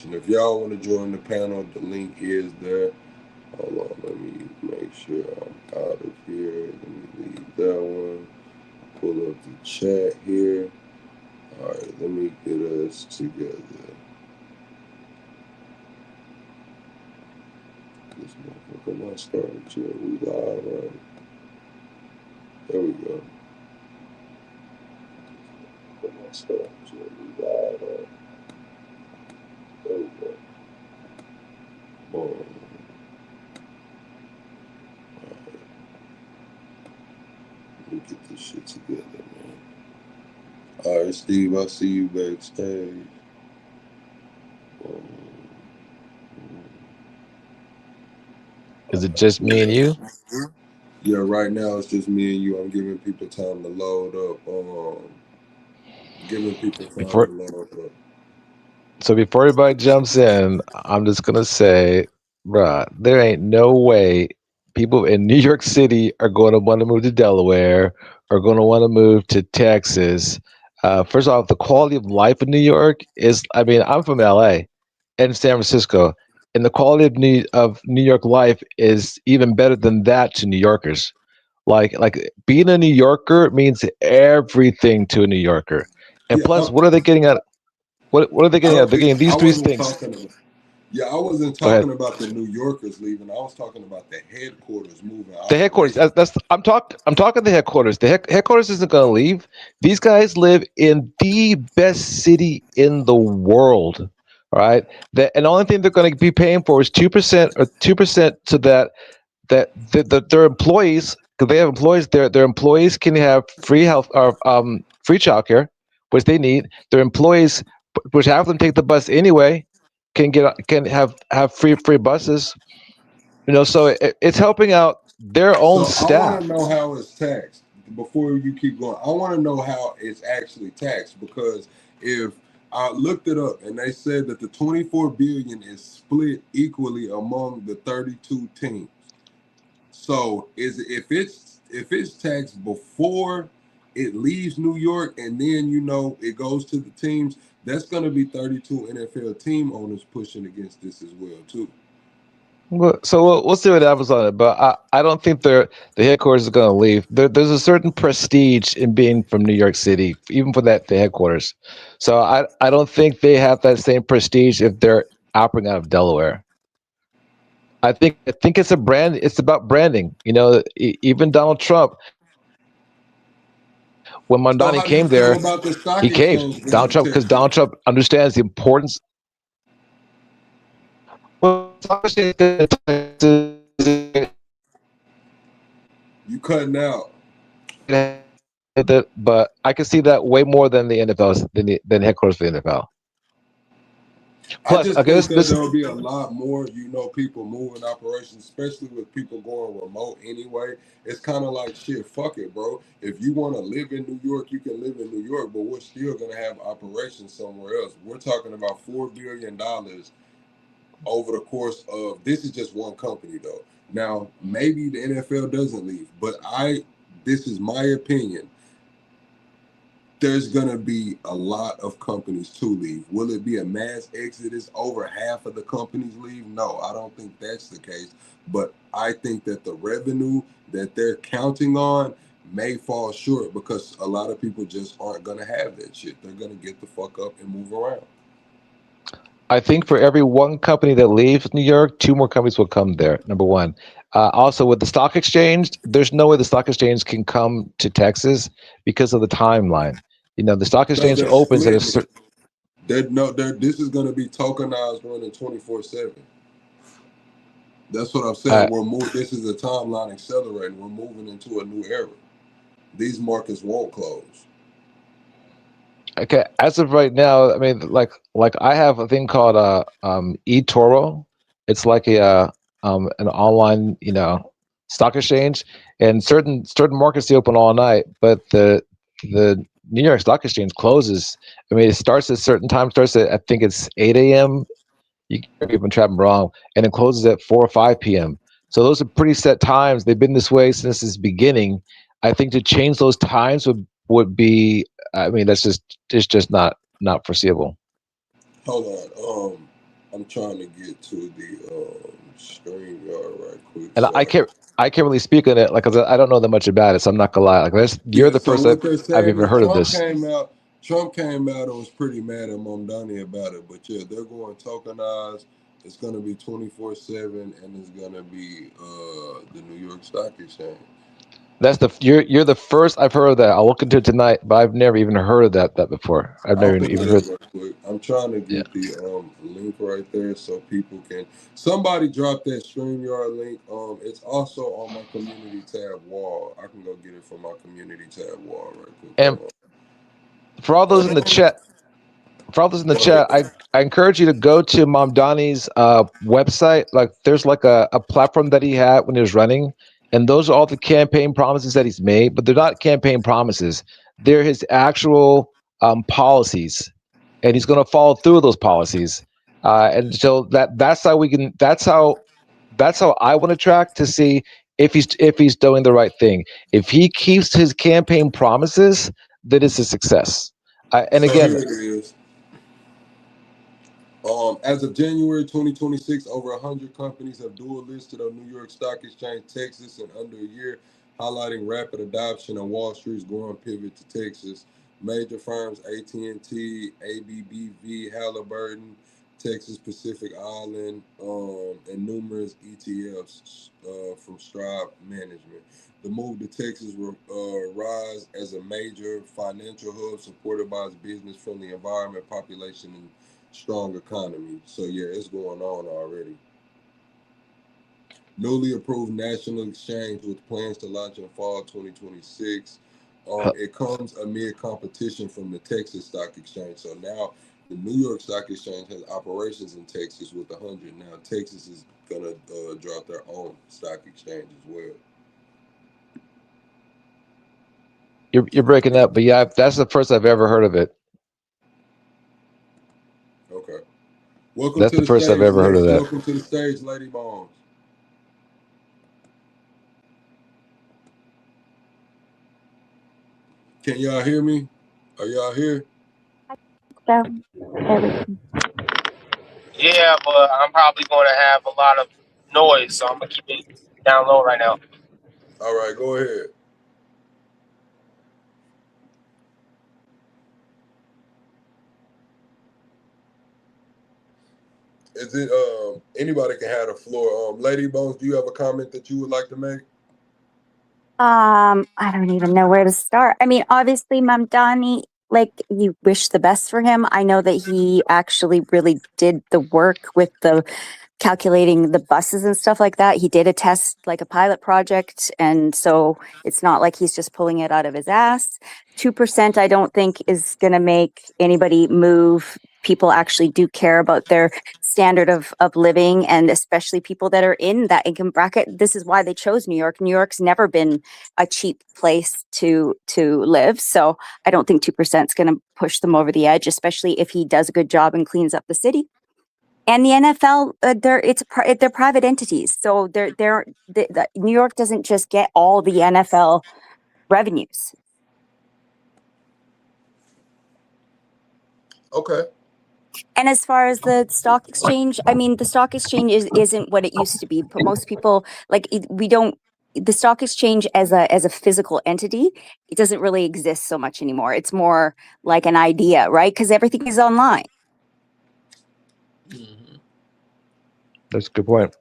And if y'all want to join the panel, the link is there. Hold on, let me make sure I'm out of here. Let me leave that one. Pull up the chat here. All right, let me get us together. This motherfucker not starting to we live, right? There we go. Come on, starting to we live, right? There we go. Boom. Let me get this shit together, man. All right, Steve, I see you backstage. Is it just me and you? Yeah, right now it's just me and you. I'm giving people time to load up. Giving people time to Before load up. before everybody jumps in, I'm just gonna say, bruh, there ain't no way people in New York City are going to want to move to Delaware or going to want to move to Texas. First off, the quality of life in New York is, I mean, I'm from LA and San Francisco, and the quality of New York life is even better than that to New Yorkers. Like being a New Yorker means everything to a New Yorker. And Yeah, plus, what are they getting out? What are they I getting out? don't. They're getting I these three wasn't things. talking. Yeah, I wasn't Go ahead. talking about the New Yorkers leaving. I was talking about the headquarters moving The headquarters. operations. I'm talking the headquarters. The headquarters isn't going to leave. These guys live in the best city in the world. All right. And the only thing they're going to be paying for is 2% or 2% to their employees, because they have employees. Their employees can have free health or free childcare, which they need. Their employees, which half of them take the bus anyway, can have free buses. So it's helping out their own So I want to staff. know how it's taxed before you keep going. I want to know how it's actually taxed because if I looked it up and they said that the 24 billion is split equally among the 32 teams. So is if it's taxed before it leaves New York and then it goes to the teams, that's going to be 32 NFL team owners pushing against this as well too. So we'll see what happens on it, but I don't think the headquarters is going to leave. There's a certain prestige in being from New York City, even for the headquarters. So I don't think they have that same prestige if they're operating out of Delaware. I think it's a brand. It's about branding. Even Donald Trump, when Mondani came there, So how he do you caved. feel about the Donald stock Trump, because exchange Donald going to Trump Texas? understands the importance. Well, the stock exchange in Texas, You cutting out. but I can see that way more than the NFL than headquarters for the NFL. I Plus, just I think guess that this. there will be a lot more, people moving operations, especially with people going remote anyway. It's kind of like shit, fuck it, bro. If you want to live in New York, you can live in New York, but we're still going to have operations somewhere else. We're talking about $4 billion over the course of this is just one company though. Now, maybe the NFL doesn't leave, but this is my opinion, there's gonna be a lot of companies to leave. Will it be a mass exodus? Over half of the companies leave? No, I don't think that's the case. But I think that the revenue that they're counting on may fall short because a lot of people just aren't gonna have that shit. They're gonna get the fuck up and move around. I think for every one company that leaves New York, two more companies will come there. Number one. Also, with the stock exchange, there's no way the stock exchange can come to Texas because of the timeline. The stock No, exchange they're opens at a splitting it. certain. This is gonna be tokenized running 24/7. That's what I'm Uh, saying. We're moving. This is a timeline accelerating. We're moving into a new era. These markets won't close. okay, as of right now, I mean, like I have a thing called eToro. It's like an online stock exchange, and certain markets they open all night, but the New York Stock Exchange closes. I mean, it starts at a certain time. Starts at, I think it's 8 a.m. You can correct me if I'm trapping wrong, and it closes at 4 or 5 p.m. So those are pretty set times. They've been this way since its beginning. I think to change those times would be. I mean, it's just not foreseeable. Hold on. I'm trying to get to the StreamYard right quick. And So I can't really speak on it, like, 'cause I don't know that much about it, so I'm not gonna lie. Like, you're yeah, the so first what they're I've saying even is heard of this. Trump came out and was pretty mad at Mamdani about it. But yeah, they're going tokenized. It's gonna be 24/7, and it's gonna be the New York Stock Exchange. That's you're the first I've heard of that. I'll look into it tonight, but I've never even heard of that before. I've I'll never put even it heard. in real quick. I'm trying to Yeah. get the link right there so people can. Somebody drop that StreamYard link. It's also on my community tab wall. I can go get it from my community tab wall right quick. And Hold for all those in the on. chat, Go ahead. I encourage you to go to Mom Donnie's website. Like, there's like a platform that he had when he was running, and those are all the campaign promises that he's made. But they're not campaign promises; they're his actual policies, and he's going to follow through with those policies. And so that's how we can. That's how I want to track to see if he's doing the right thing. If he keeps his campaign promises, then it's a success. And So again, here it is. As of January 2026, over 100 companies have dual listed on New York Stock Exchange, Texas, in under a year, highlighting rapid adoption and Wall Street's growing pivot to Texas. Major firms AT&T, ABBV, Halliburton, Texas Pacific Island, and numerous ETFs from Strive Management. The move to Texas will rise as a major financial hub supported by its business-friendly environment, population, and strong economy. So yeah, it's going on already. Newly approved national exchange with plans to launch in fall 2026. It comes amid competition from the Texas Stock Exchange. So now the New York Stock Exchange has operations in Texas with 100. Now Texas is gonna drop their own stock exchange as well. you're breaking up, but yeah, that's the first I've ever heard of it. Okay. Welcome That's to the the first I've stage, ever heard Lex. of that. Welcome to the stage, Lady Bones. Can y'all hear me? Are y'all here? So everything. Yeah, but I'm probably going to have a lot of noise, so I'm gonna keep it down low right now. All right, go ahead. Is it anybody can have the floor? Lady Bones, do you have a comment that you would like to make? I don't even know where to start. I mean, obviously, Mamdani, like, you wish the best for him. I know that he actually really did the work with the calculating the buses and stuff like that. He did a test, like a pilot project, and so it's not like he's just pulling it out of his ass. 2%, I don't think, is going to make anybody move. People actually do care about their standard of living, and especially people that are in that income bracket. This is why they chose New York. New York's never been a cheap place to live, so I don't think 2% is going to push them over the edge, especially if he does a good job and cleans up the city. And the NFL, they're private entities, so New York doesn't just get all the NFL revenues. Okay. And as far as the stock exchange, I mean, the stock exchange isn't what it used to be. But most people, like, we don't. The stock exchange as a physical entity, it doesn't really exist so much anymore. It's more like an idea, right? Because everything is online. Mm-hmm. That's a good point.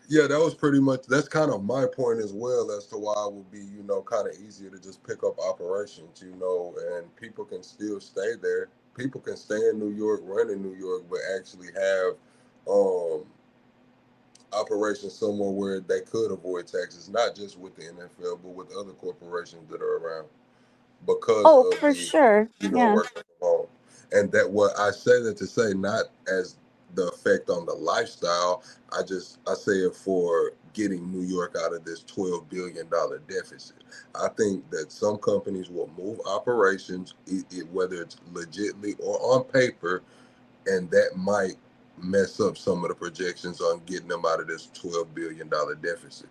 Yeah, that was pretty much. That's kind of my point as well as to why it would be, kind of easier to just pick up operations, and people can still stay there. People can stay in New York, run in New York, but actually have um, operations somewhere where they could avoid taxes, not just with the NFL, but with other corporations that are around because Oh, of for the, sure. Yeah. working from home. And that what I say that to say, not as the effect on the lifestyle. I say it for getting New York out of this $12 billion deficit. I think that some companies will move operations, whether it's legitly or on paper, and that might mess up some of the projections on getting them out of this $12 billion deficit.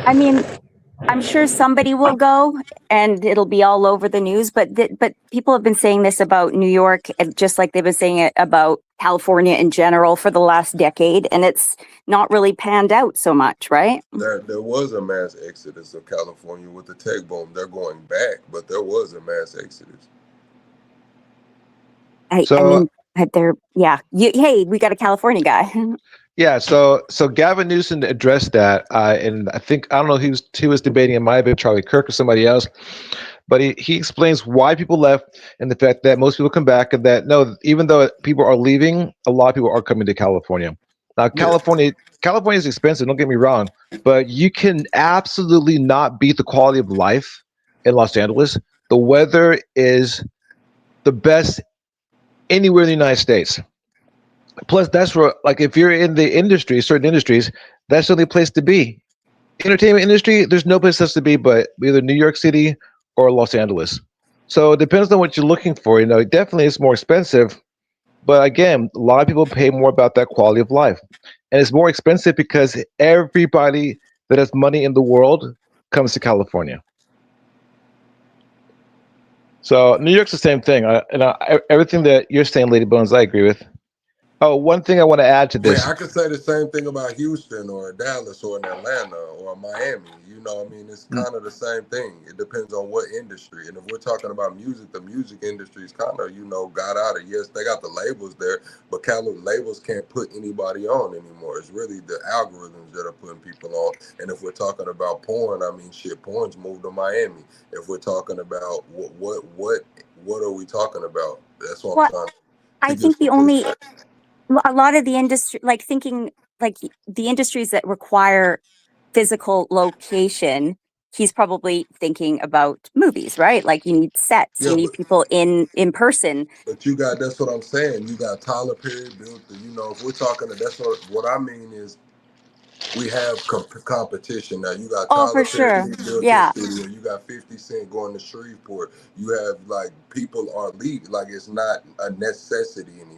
I mean, I'm sure somebody will go and it'll be all over the news, but people have been saying this about New York, just like they've been saying it about California in general for the last decade, and it's not really panned out so much, right? There was a mass exodus of California with the tech boom. They're going back, but there was a mass exodus. I mean, hey, we got a California guy. Yeah, so Gavin Newsom addressed that, and I don't know, he was debating, it might have been Charlie Kirk or somebody else, but he explains why people left and the fact that most people come back, and that no, even though people are leaving, a lot of people are coming to California. Now, California is expensive, don't get me wrong, but you can absolutely not beat the quality of life in Los Angeles. The weather is the best anywhere in the United States. Plus, that's where, like, if you're in the industry, certain industries, that's the only place to be. Entertainment industry, there's no place else to be but either New York City or Los Angeles. So it depends on what you're looking for. You know, it definitely is more expensive, but again, a lot of people pay more about that quality of life, and it's more expensive because everybody that has money in the world comes to California. So New York's the same thing, everything that you're saying, Lady Bones, I agree with. Oh, one thing I want to add to I mean, this. I could say the same thing about Houston or Dallas or in Atlanta or Miami. You know, I mean, it's kind of the same thing. It depends on what industry. And if we're talking about music, the music industry is kind of, got out of, yes, they got the labels there, but labels can't put anybody on anymore. It's really the algorithms that are putting people on. And if we're talking about porn, I mean, shit, porn's moved to Miami. If we're talking about what are we talking about? That's what I'm trying to I get think some pushback. a lot of the industry, like thinking like the industries that require physical location, he's probably thinking about movies, right? Like you need sets, Yeah, you need people in person. But that's what I'm saying. You got Tyler Perry built, if we're talking, that's what I mean is we have competition now. You got Oh, Tyler for Perry sure. built his Yeah. studio. You got 50 Cent going to Shreveport. You have people are leaving. Like it's not a necessity anymore.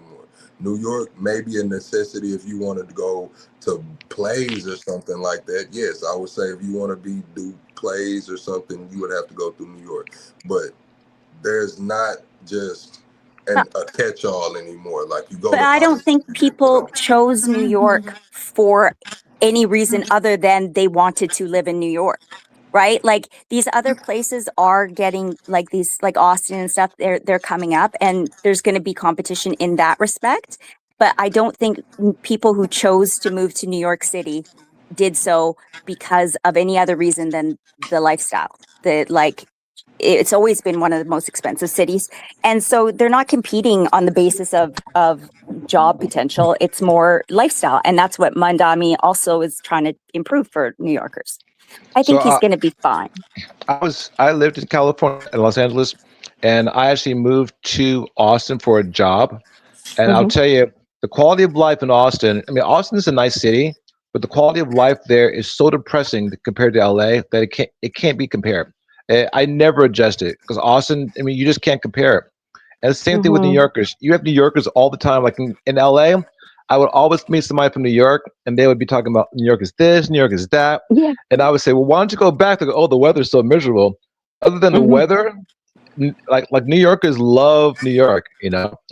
New York may be a necessity if you wanted to go to plays or something like that. Yes, I would say if you want to do plays or something, you would have to go through New York. But there's not just a catch-all anymore. Like you go But to I don't college, think you get put people on. chose New York for any reason other than they wanted to live in New York, right? Like these other places are getting like these, like Austin and stuff, they're coming up, and there's going to be competition in that respect. But I don't think people who chose to move to New York City did so because of any other reason than the lifestyle. It's always been one of the most expensive cities, and so they're not competing on the basis of job potential. It's more lifestyle, and that's what Mandami also is trying to improve for New Yorkers. I think he's going to be fine. I lived in California and Los Angeles, and I actually moved to Austin for a job. And I'll tell you, the quality of life in Austin, I mean, Austin is a nice city, but the quality of life there is so depressing compared to LA that it can't be compared. I never adjusted because Austin, I mean, you just can't compare it. And the same thing with New Yorkers. You have New Yorkers all the time. Like in LA, I would always meet somebody from New York, and they would be talking about New York is this, New York is that. Yeah. And I would say, well, why don't you go back? They go, oh, the weather's so miserable. Other than the weather, like New Yorkers love New York,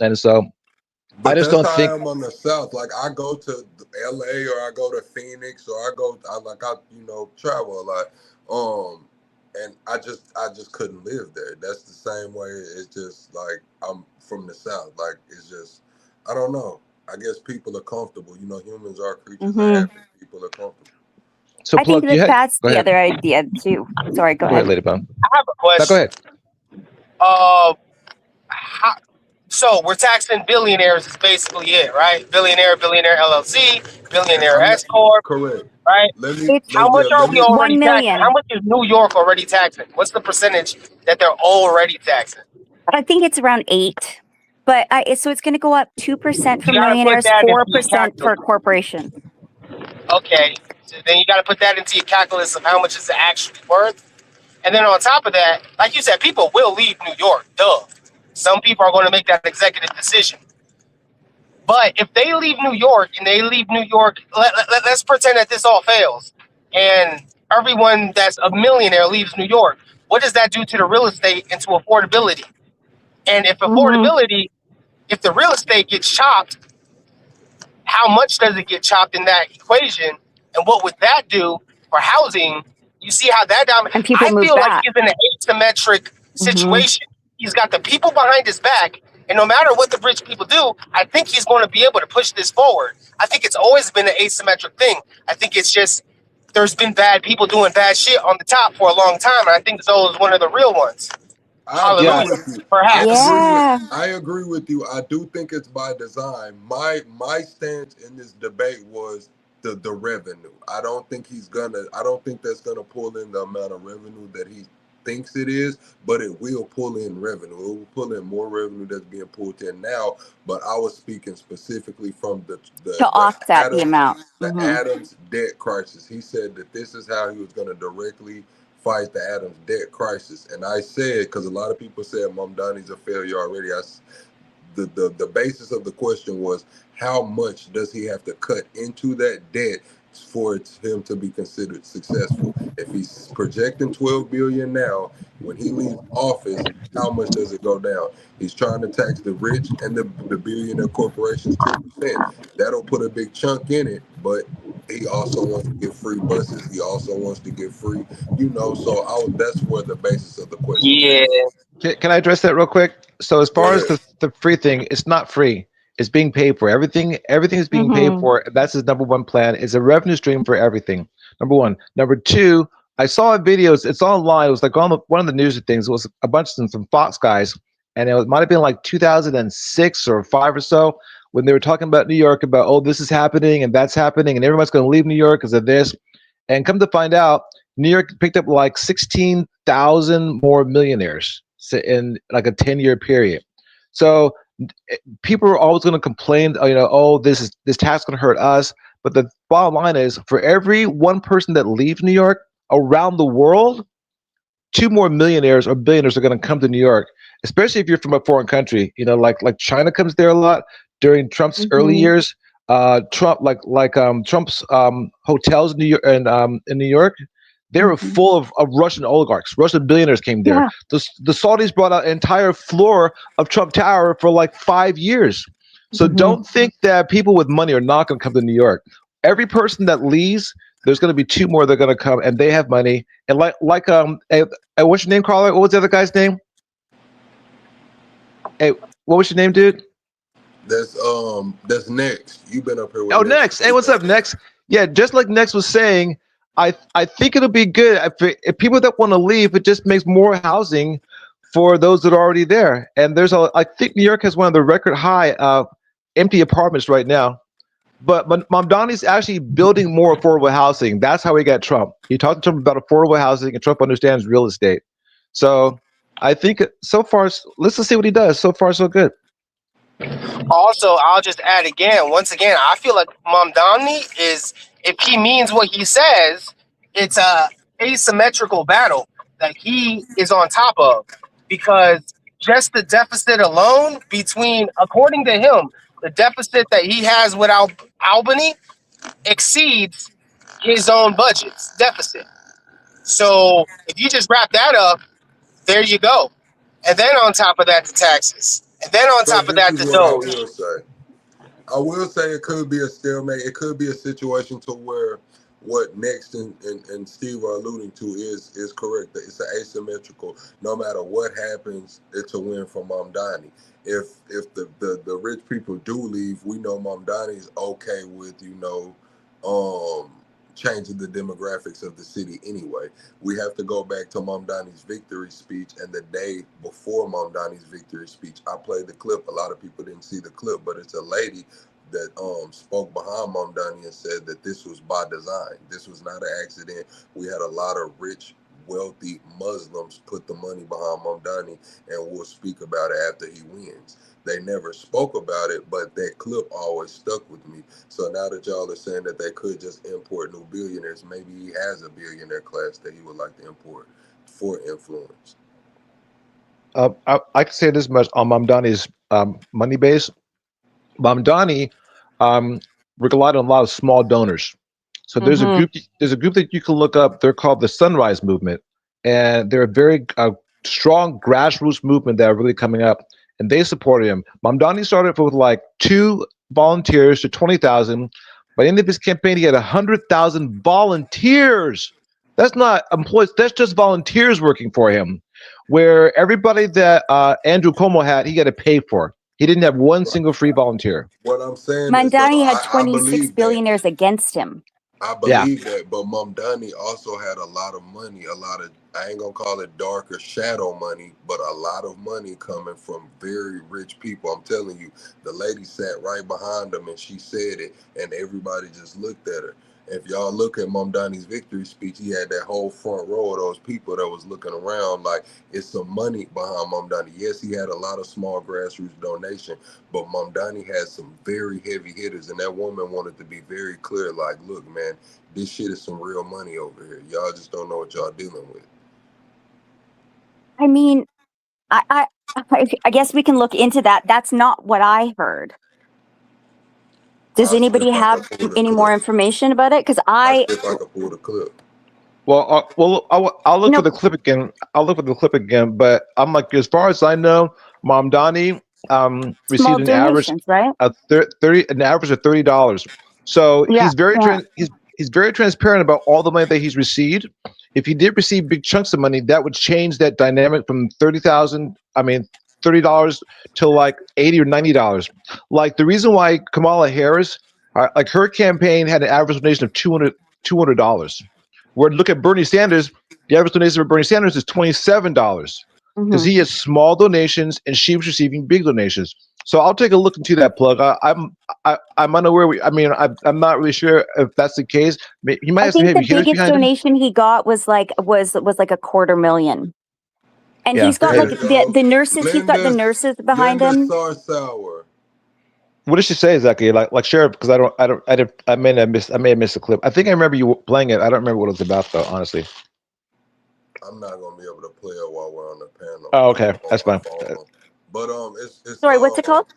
And so I But just that's don't how I think. am on the South. Like I go to LA or I go to Phoenix or I travel a lot. And I just couldn't live there. That's the same way. It's just like I'm from the South. Like it's just I don't know. I guess people are comfortable. Humans are creatures of habit. People are comfortable. So I think Plug, that's go the ahead. other idea too. Sorry, go Go ahead, ahead. Ladybone. I have a No, go question. ahead. How, so we're taxing billionaires is basically it, right? Billionaire LLC, billionaire I'm not S corp, correct. right? It's How much are Let we me 1 already taxing? How million. much is New York already taxing? What's the percentage that they're already taxing? I think it's around 8. But so it's going to go up 2% for You got to put millionaires, that into your 4% for calculus. corporation. Okay, so then you got to put that into your calculus of how much is it actually worth. And then on top of that, like you said, people will leave New York. Duh. Some people are going to make that executive decision. But if they leave New York and let's pretend that this all fails, and everyone that's a millionaire leaves New York. What does that do to the real estate and to affordability? And if Mm-hmm. affordability, if the real estate gets chopped, how much does it get chopped in that equation? And what would that do for housing? You see how that And people I move feel like back. he's in an asymmetric Mm-hmm. situation. He's got the people behind his back, and no matter what the rich people do, I think he's going to be able to push this forward. I think it's always been an asymmetric thing. I think it's just there's been bad people doing bad shit on the top for a long time, and I think Zoe is one of the real ones. I agree Yeah, Hallelujah. with you. Perhaps. Yeah. I agree with you. I do think it's by design. My stance in this debate was the revenue. I don't think that's gonna pull in the amount of revenue that he thinks it is, but it will pull in revenue. It will pull in more revenue that's being pulled in now. But I was speaking specifically from To offset the Adams amount. the Mm-hmm. Adams debt crisis. He said that this is how he was gonna directly fight the Adams debt crisis. And I said, because a lot of people said Mamdani's a failure already. The basis of the question was, how much does he have to cut into that debt for him to be considered successful? If he's projecting 12 billion now, when he leaves office, how much does it go down? He's trying to tax the rich and the billionaire corporations 10%. That'll put a big chunk in it, but he also wants to get free buses. He also wants to get free, so that's where the basis of the question Yeah. is. can I address that real quick? So as Go far as ahead. the free thing, it's not free. It's being paid for. Everything is being paid Mm-hmm. for. That's his number one plan. It's a revenue stream for everything. Number one. Number two, I saw a video. It's online. It was like on one of the news things. It was a bunch of some Fox guys, and might have been like 2006 or five or so when they were talking about New York about, oh, this is happening and that's happening and everyone's going to leave New York because of this. And come to find out, New York picked up like 16,000 more millionaires in like a 10-year period. So people are always going to complain, oh, this tax going to hurt us. But the bottom line is, for every one person that leaves New York around the world, two more millionaires or billionaires are going to come to New York, especially if you're from a foreign country. Like China comes there a lot during Trump's early Mm-hmm. years. Trump's hotels in New York, they were Mm-hmm. full of Russian oligarchs. Russian billionaires came there. Yeah. The Saudis brought out an entire floor of Trump Tower for like 5 years. So Mm-hmm. don't think that people with money are not going to come to New York. Every person that leaves, there's going to be two more that are going to come, and they have money. And what's your name, Carla? What was the other guy's name? Hey, what was your name, dude? That's Next. You've been up here with Oh, Next. Next. Hey, what's up, Next? Yeah, just like Next was saying, I think it'll be good if people that want to leave. It just makes more housing for those that are already there. And I think New York has one of the record high empty apartments right now. But Mamdani's actually building more affordable housing. That's how he got Trump. He talked to Trump about affordable housing, and Trump understands real estate. So I think so far, let's just see what he does. So far, so good. Also, I'll just add again, once again, I feel like Mamdani is, if he means what he says, it's a asymmetrical battle that he is on top of, because just the deficit alone between, according to him, the deficit that he has with Albany exceeds his own budget's deficit. So if you just wrap that up, there you go. And then on top of that, the taxes. And then on But top of this that, is the what I Doge. will say. I will say it could be a stalemate. It could be a situation to where what Next and Steve are alluding to is correct. It's an asymmetrical. No matter what happens, it's a win for Mamdani. If the rich people do leave, we know Mamdani's okay with changing the demographics of the city anyway. We have to go back to Mamdani's victory speech and the day before Mamdani's victory speech. I played the clip. A lot of people didn't see the clip, but it's a lady that spoke behind Mamdani and said that this was by design. This was not an accident. We had a lot of rich, wealthy Muslims put the money behind Mamdani, and we'll speak about it after he wins. They never spoke about it, but that clip always stuck with me. So now that y'all are saying that they could just import new billionaires, maybe he has a billionaire class that he would like to import for influence. I can say this much on Mamdani's money base. Mamdani relied on a lot of small donors. So there's a group. There's a group that you can look up. They're called the Sunrise Movement, and they're a very strong grassroots movement that are really coming up, and they support him. Mamdani started with like 2 volunteers to 20,000. By the end of his campaign, he had 100,000 volunteers. That's not employees. That's just volunteers working for him. Where everybody that Andrew Cuomo had, he had to pay for. He didn't have one single free volunteer. What I'm saying is, Mamdani had I 26 believe billionaires against him. I believe that, but Mamdani also had a lot of money, a lot of, I ain't gonna call it dark or shadow money, but a lot of money coming from very rich people. I'm telling you, the lady sat right behind him and she said it, and everybody just looked at her. If y'all look at Mamdani's victory speech, he had that whole front row of those people that was looking around like it's some money behind Mamdani. Yes, he had a lot of small grassroots donation, but Mamdani had some very heavy hitters, and that woman wanted to be very clear, like, look, man, this shit is some real money over here. Y'all just don't know what y'all dealing with. I mean, I guess we can look into that. That's not what I heard. Does anybody have any more information about it? Because I see if I can pull the clip. Well, I'll look for the clip again. I'll look for the clip again. But I'm like, as far as I know, Mamdani received an average, right? an average of $30. So he's very he's very transparent about all the money that he's received. If he did receive big chunks of money, that would change that dynamic from $30 to like $80 or $90. Like the reason why Kamala Harris, like her campaign had an average donation of $200. Where look at Bernie Sanders, the average donation for Bernie Sanders is $27 because he has small donations and she was receiving big donations. So I'll take a look into that plug. I'm unaware. I'm not really sure if that's the case. He might have some heavy hitters behind him. The biggest donation he got was like a $250,000, and he's got like the nurses. He's got the nurses behind him. What did she say exactly? Like Sheriff? Because I may have missed the clip. I think I remember you playing it. I don't remember what it was about though, honestly. I'm not gonna be able to play it while we're on the panel. Oh, okay, that's fine. But it's sorry, what's it called?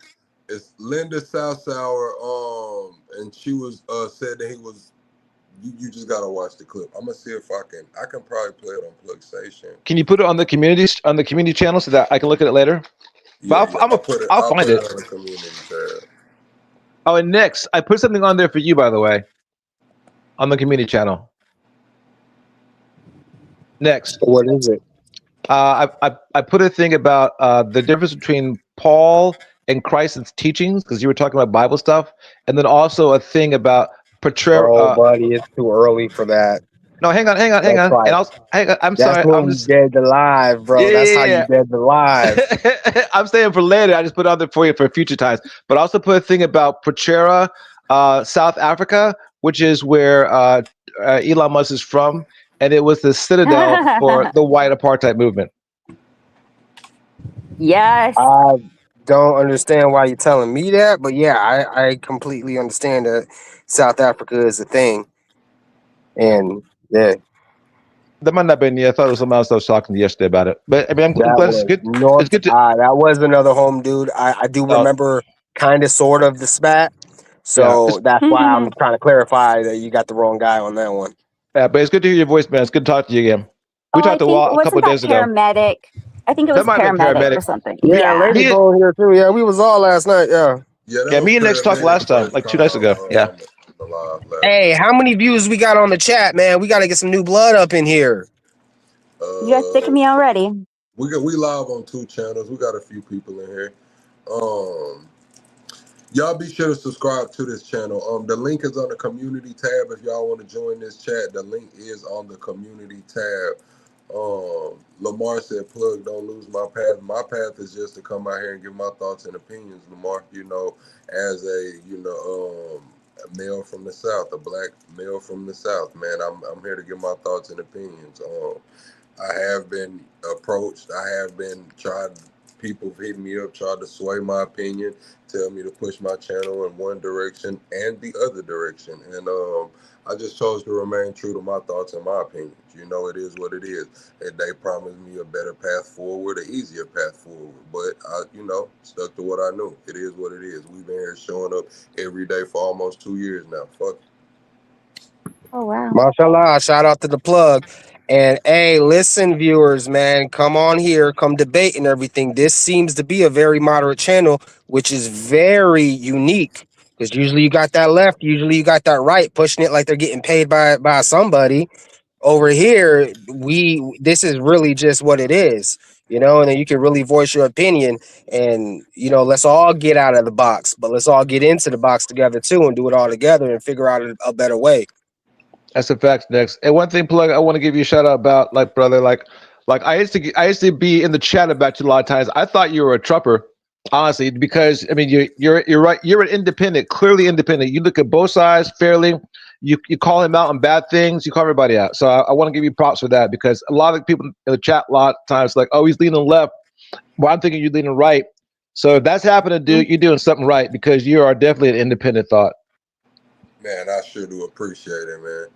It's Linda Southsour. And she was said that he was. You just gotta watch the clip. I'm gonna see if I can probably play it on Plug Station. Can you put it on the community channel so that I can look at it later? Yeah, I'll find it. On the community tab. Oh, and next, I put something on there for you, by the way, on the community channel. Next, what is it? I put a thing about the difference between Paul and Christ's teachings, because you were talking about Bible stuff, and then also a thing about Oh, buddy, it's too early for that. No, hang on. Like, I'm sorry. I'm just dead to live, bro. Yeah, that's how you dead to live. I'm saying for later. I just put it on there for you for future times. But I also put a thing about Pretoria, South Africa, which is where Elon Musk is from, and it was the citadel for the white apartheid movement. Yes. I don't understand why you're telling me that, but yeah, I completely understand that South Africa is a thing. And yeah. That might not have been. I thought it was someone else that was talking to yesterday about it. But I mean, I'm glad it's good. It's good to, that was another home dude. I do remember kind of sort of the spat. So that's why I'm trying to clarify that you got the wrong guy on that one. Yeah, but it's good to hear your voice, man. It's good to talk to you again. We talked a couple of days ago. Paramedic. I think it was paramedic or something. Yeah, ladies on here too. Yeah, we was all last night. Yeah, me and Nick talked last time, like 2 nights ago. Yeah. Hey, how many views we got on the chat, man? We got to get some new blood up in here. You guys sick of me already? We live on 2 channels. We got a few people in here. Y'all be sure to subscribe to this channel. The link is on the community tab. If y'all want to join this chat, the link is on the community tab. Lamar said, "Plug, don't lose my path." My path is just to come out here and give my thoughts and opinions. Lamar, as a a male from the South, a black male from the South, man, I'm here to give my thoughts and opinions. I have been approached. I have been people have hit me up, tried to sway my opinion, tell me to push my channel in one direction and the other direction. And I just chose to remain true to my thoughts and my opinions. It is what it is. And they promised me a better path forward, an easier path forward. But I, stuck to what I knew. It is what it is. We've been here showing up every day for almost 2 years now. Fuck. Oh wow. Mashallah, shout out to the plug. And hey, listen, viewers, man, come on here, come debate and everything. This seems to be a very moderate channel, which is very unique. Because usually you got that left, usually you got that right, pushing it like they're getting paid by somebody. Over here, this is really just what it is, and then you can really voice your opinion, and let's all get out of the box, but let's all get into the box together too and do it all together and figure out a better way. That's a fact. Next, and one thing, plug, I want to give you a shout out about, like, brother, like I used to be in the chat about you a lot of times. I thought you were a trumper, honestly, because I mean you're right. You're an independent, clearly independent. You look at both sides fairly. You call him out on bad things. You call everybody out. So I want to give you props for that, because a lot of people in the chat a lot of times like, oh, he's leaning left. Well, I'm thinking you're leaning right. So if that's happening, dude, you're doing something right, because you are definitely an independent thought. Man, I sure do appreciate it, man.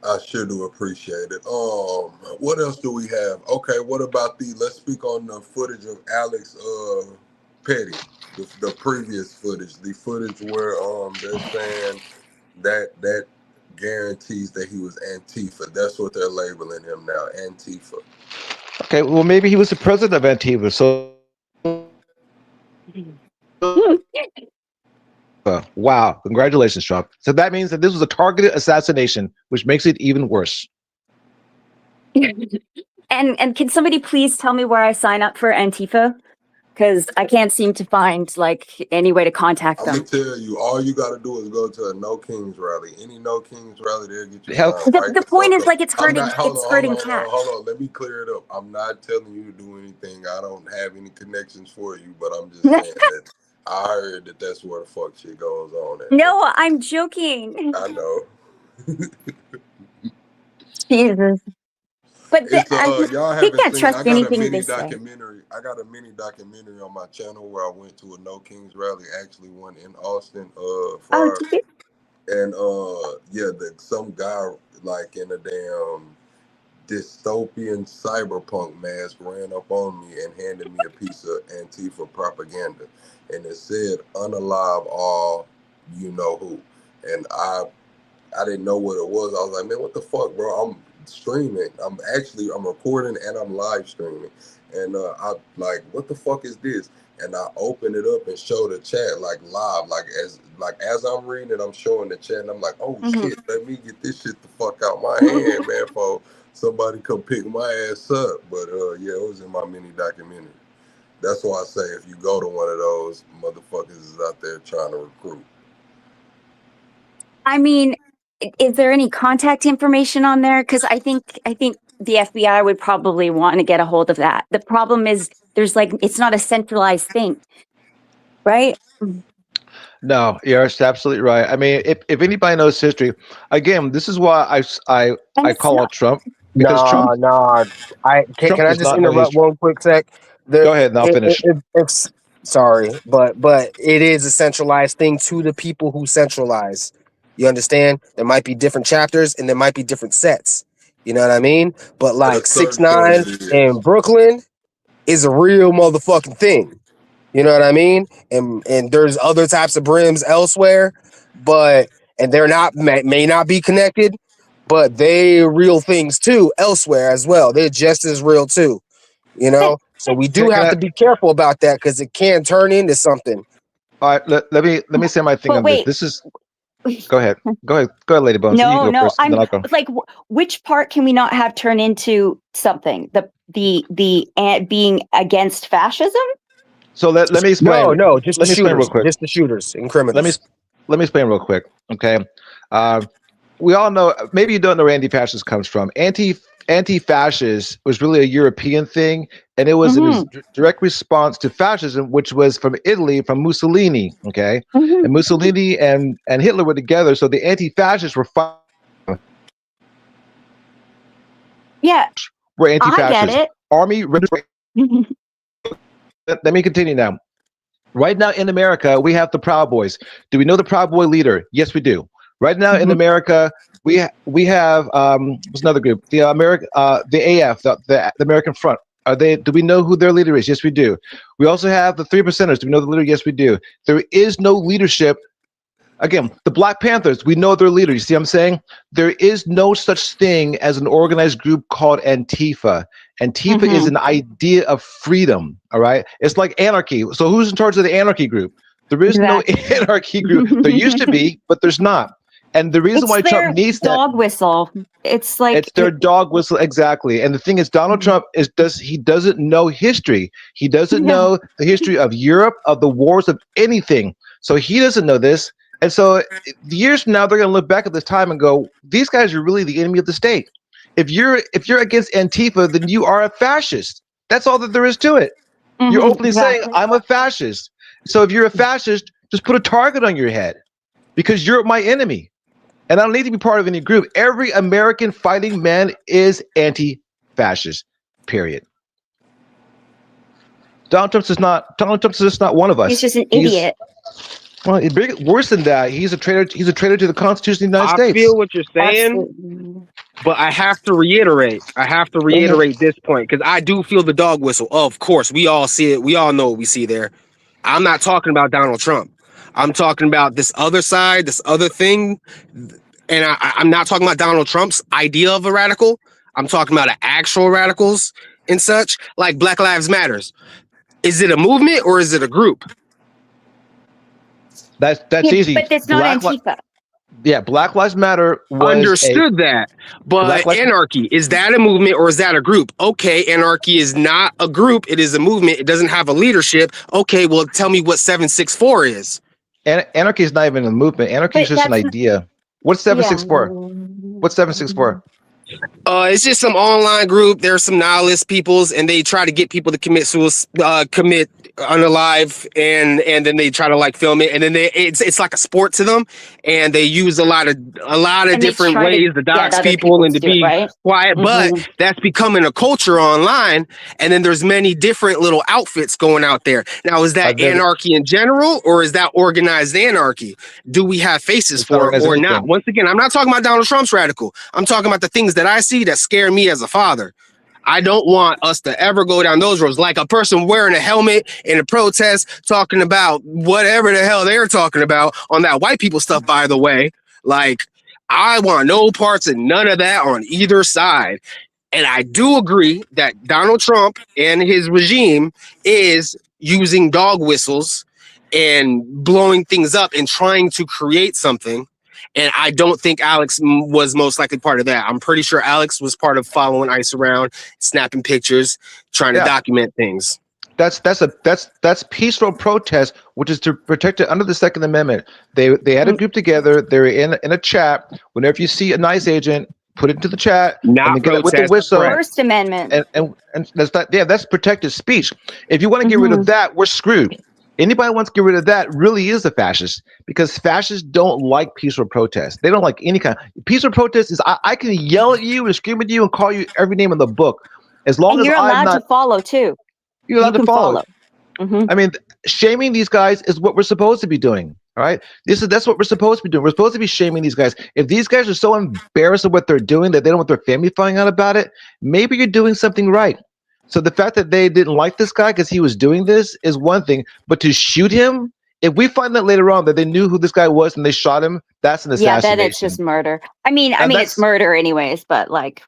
I sure do appreciate it. What else do we have? Okay, what about let's speak on the footage of Alex Pretti, the previous footage, the footage where they're saying that guarantees that he was Antifa. That's what they're labeling him now, Antifa. Okay, well, maybe he was the president of Antifa, so wow, congratulations, Trump. So that means that this was a targeted assassination, which makes it even worse. And can somebody please tell me where I sign up for Antifa? Because I can't seem to find like any way to contact them. I'm gonna tell you, all you gotta do is go to a No Kings rally. Any No Kings rally, they'll get you. The point is, like, it's hurting. Hurting cats. Hold on. Let me clear it up. I'm not telling you to do anything. I don't have any connections for you, but I'm just saying that I heard that that's where the fuck shit goes on. No, I'm joking. I know. Jesus. But y'all haven't can't seen. trust I got anything a mini they say. documentary. I got a mini documentary on my channel where I went to a No Kings rally. Actually, one in Austin. And yeah, some guy like in a damn dystopian cyberpunk mask ran up on me and handed me a piece of Antifa propaganda, and it said "Unalive all you know who," and I didn't know what it was. I was like, man, what the fuck, bro? I'm streaming. I'm recording and I'm live streaming. And I like, what the fuck is this? And I open it up and show the chat like live, as I'm reading it, I'm showing the chat, and I'm like, oh shit, let me get this shit the fuck out my hand, man, for somebody come pick my ass up. But yeah, it was in my mini documentary. That's why I say if you go to one of those, motherfuckers is out there trying to recruit. I mean, is there any contact information on there? Because I think the FBI would probably want to get a hold of that. The problem is it's not a centralized thing, right? No, you're absolutely right. I mean, if anybody knows history, again, this is why I call out Trump, because Trump. Can I just interrupt one quick sec? Go ahead, and I'll finish. It's sorry, but it is a centralized thing to the people who centralize. You understand? There might be different chapters and there might be different sets. You know what I mean? But like 6ix9ine in Brooklyn is a real motherfucking thing. You know what I mean? And there's other types of brims elsewhere, and they're may not be connected, but they real things too elsewhere as well. They're just as real too. So we do have to be careful about that, because it can turn into something. All right, let me say my thing on this. This is. Go ahead, Lady Bones. No, I'm like, which part can we not have turn into something? The being against fascism. So let me explain. No, just the shooters real quick. Just the shooters and criminals. Let me explain real quick. Okay, we all know. Maybe you don't know where anti-fascist comes from. Anti-fascist was really a European thing, and it was a direct response to fascism, which was from Italy, from Mussolini. Okay, and Mussolini and Hitler were together, so the anti-fascists were fighting. Yeah, we're anti-fascist. I get it. Army. Let me continue now. Right now in America, we have the Proud Boys. Do we know the Proud Boy leader? Yes, we do. Right now in America, we have what's another group? The AF, the American Front. Do we know who their leader is? Yes, we do. We also have the 3%ers. Do we know the leader? Yes, we do. There is no leadership Again, the Black Panthers, we know their leader. You see what I'm saying? There is no such thing as an organized group called Antifa. Antifa is an idea of freedom, all right? It's like anarchy. So who's in charge of the anarchy group? There is no anarchy group. There used to be, but there's not. And the reason why Trump needs that dog whistle. It's like it's their dog whistle, exactly. And the thing is, Donald Trump doesn't know history. He doesn't know the history of Europe, of the wars, of anything. So he doesn't know this. And so years from now, they're going to look back at this time and go, these guys are really the enemy of the state. If you're against Antifa, then you are a fascist. That's all that there is to it. You're openly saying, I'm a fascist. So if you're a fascist, just put a target on your head because you're my enemy. And I don't need to be part of any group. Every American fighting man is anti-fascist, period. Donald Trump's just not one of us. He's just an idiot. Well, worse than that, he's a traitor. He's a traitor to the Constitution of the United States. I feel what you're saying, but I have to reiterate. This point because I do feel the dog whistle. Of course, we all see it. We all know what we see there. I'm not talking about Donald Trump. I'm talking about this other side, this other thing, and I'm not talking about Donald Trump's idea of a radical. I'm talking about actual radicals and such, like Black Lives Matters. Is it a movement or is it a group? That's easy. But it's not Antifa. Black Lives Matter Understood that. But anarchy, is that a movement or is that a group? Okay, anarchy is not a group. It is a movement. It doesn't have a leadership. Okay, well, tell me what 764 is. Anarchy is not even a movement. Anarchy is just an idea. What's 764? What's 764? It's just some online group. There's some nihilist peoples, and they try to get people to commit suicide, commit unalive, and then they try to like film it, and then it's like a sport to them, and they use a lot of different ways to dox people and to be quiet. But that's becoming a culture online, and then there's many different little outfits going out there. Now, is that anarchy in general, or is that organized anarchy? Do we have faces for it or not? Once again, I'm not talking about Donald Trump's radical. I'm talking about the things that I see that scare me as a father. I don't want us to ever go down those roads, like a person wearing a helmet in a protest talking about whatever the hell they're talking about on that white people stuff, by the way. Like, I want no parts of none of that on either side. And I do agree that Donald Trump and his regime is using dog whistles and blowing things up and trying to create something. And I don't think Alex was most likely part of that. I'm pretty sure Alex was part of following ICE around, snapping pictures, trying to document things. That's peaceful protest, which is to protect it under the Second Amendment. They had a group together. They're in a chat. Whenever you see a NICE agent, put it into the chat. Not get it with the whistle. First Amendment. And that's not, that's protected speech. If you want to get rid of that, we're screwed. Anybody who wants to get rid of that really is a fascist, because fascists don't like peaceful protest. They don't like any kind of peaceful protest. Is I can yell at you and scream at you and call you every name in the book, as long as you're allowed to follow too. You're allowed to follow. I mean, shaming these guys is what we're supposed to be doing. All right, that's what we're supposed to be doing. We're supposed to be shaming these guys. If these guys are so embarrassed of what they're doing that they don't want their family finding out about it, maybe you're doing something right. So the fact that they didn't like this guy because he was doing this is one thing, but to shoot him, if we find that later on that they knew who this guy was and they shot him, that's an assassination. Yeah, then it's just murder. I mean, it's murder anyways, but like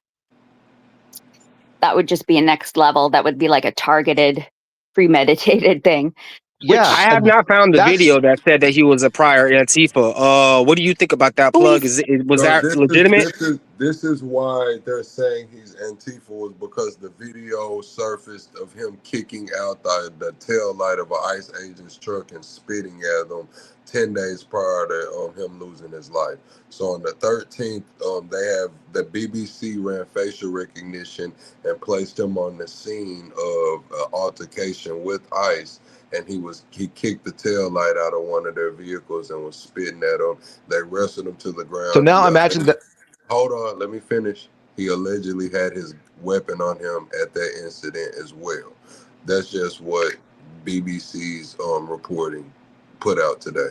that would just be a next level. That would be like a targeted, premeditated thing. Yeah, I have not found the video that said that he was a prior Antifa. What do you think about that plug? Was that legitimate? This is why they're saying he's Antifa, was because the video surfaced of him kicking out the tail light of an ICE agent's truck and spitting at them 10 days prior to him losing his life. So on the 13th, they have the BBC ran facial recognition and placed him on the scene of an altercation with ICE. And he kicked the tail light out of one of their vehicles and was spitting at them. They wrestled him to the ground. So now imagine that. Hold on, let me finish. He allegedly had his weapon on him at that incident as well. That's just what BBC's reporting put out today.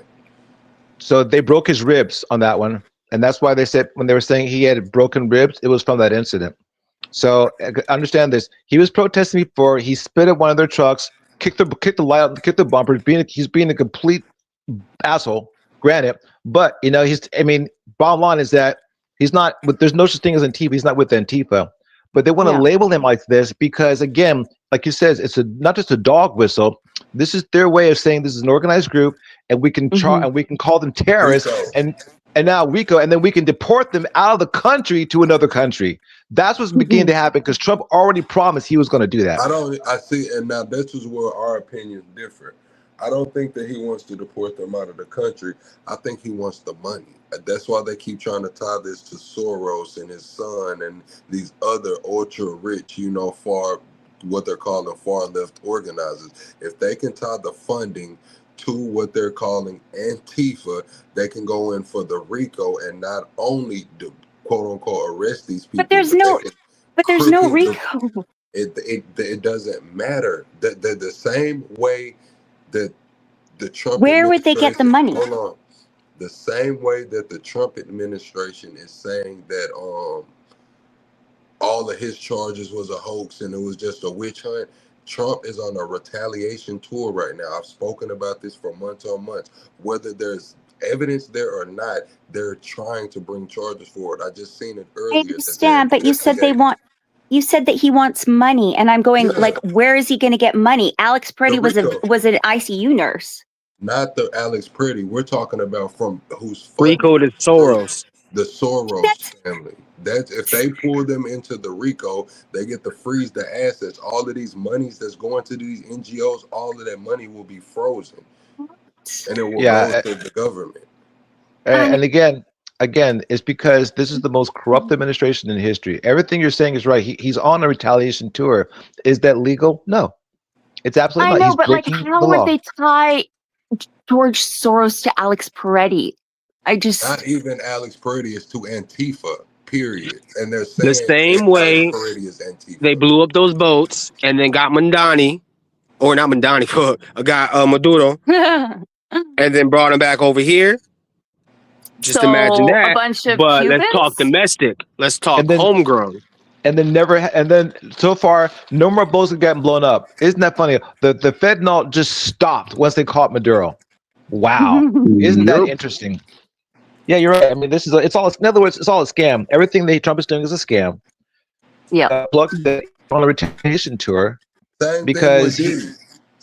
So they broke his ribs on that one, and that's why they said when they were saying he had broken ribs, it was from that incident. So understand this: he was protesting before. He spit at one of their trucks. Kicked the light out, kicked the bumper. He's being a complete asshole. Granted, but I mean, bottom line is that he's not. There's no such thing as Antifa. He's not with Antifa. But they want to Yeah. label him like this because, again, like you said, it's not just a dog whistle. This is their way of saying this is an organized group, and we can and we can call them terrorists, Rico. and now Rico, and then we can deport them out of the country to another country. That's what's beginning to happen because Trump already promised he was going to do that. I see, and now this is where our opinions differ. I don't think that he wants to deport them out of the country. I think he wants the money. That's why they keep trying to tie this to Soros and his son and these other ultra rich, what they're calling far left organizers. If they can tie the funding to what they're calling Antifa, they can go in for the RICO and not only quote unquote arrest these people. But there's no RICO. It doesn't matter. The same way that the Trump Where would they get the money? Hold on. The same way that the Trump administration is saying that all of his charges was a hoax and it was just a witch hunt. Trump is on a retaliation tour right now. I've spoken about this for months on months. Whether there's evidence there or not, they're trying to bring charges forward. I just seen it earlier. I understand, but you said that he wants money, and I'm going like, where is he going to get money? Alex Pretti was an ICU nurse. Not the Alex Pretti. We're talking about from who's RICO to Soros. The Soros family. That's if they pull them into the RICO, they get to freeze the assets. All of these monies that's going to these NGOs, all of that money will be frozen, and it will go to the government. And again, it's because this is the most corrupt administration in history. Everything you're saying is right. He's on a retaliation tour. Is that legal? No, it's absolutely not. I know, but like, how would they tie George Soros to Alex Pretti? Not even Alex Pretti is to Antifa, period. And they're saying the same way they blew up those boats and then got Maduro, got Maduro, and then brought him back over here. Just imagine that. A bunch of but Cubans? Let's talk domestic. Let's talk homegrown. And then so far, no more boats have gotten blown up. Isn't that funny? The fentanyl just stopped once they caught Maduro. Wow. Isn't that interesting? Yeah, you're right. I mean, in other words, it's all a scam. Everything that Trump is doing is a scam. Yeah. Plugs on a retaliation tour. Same because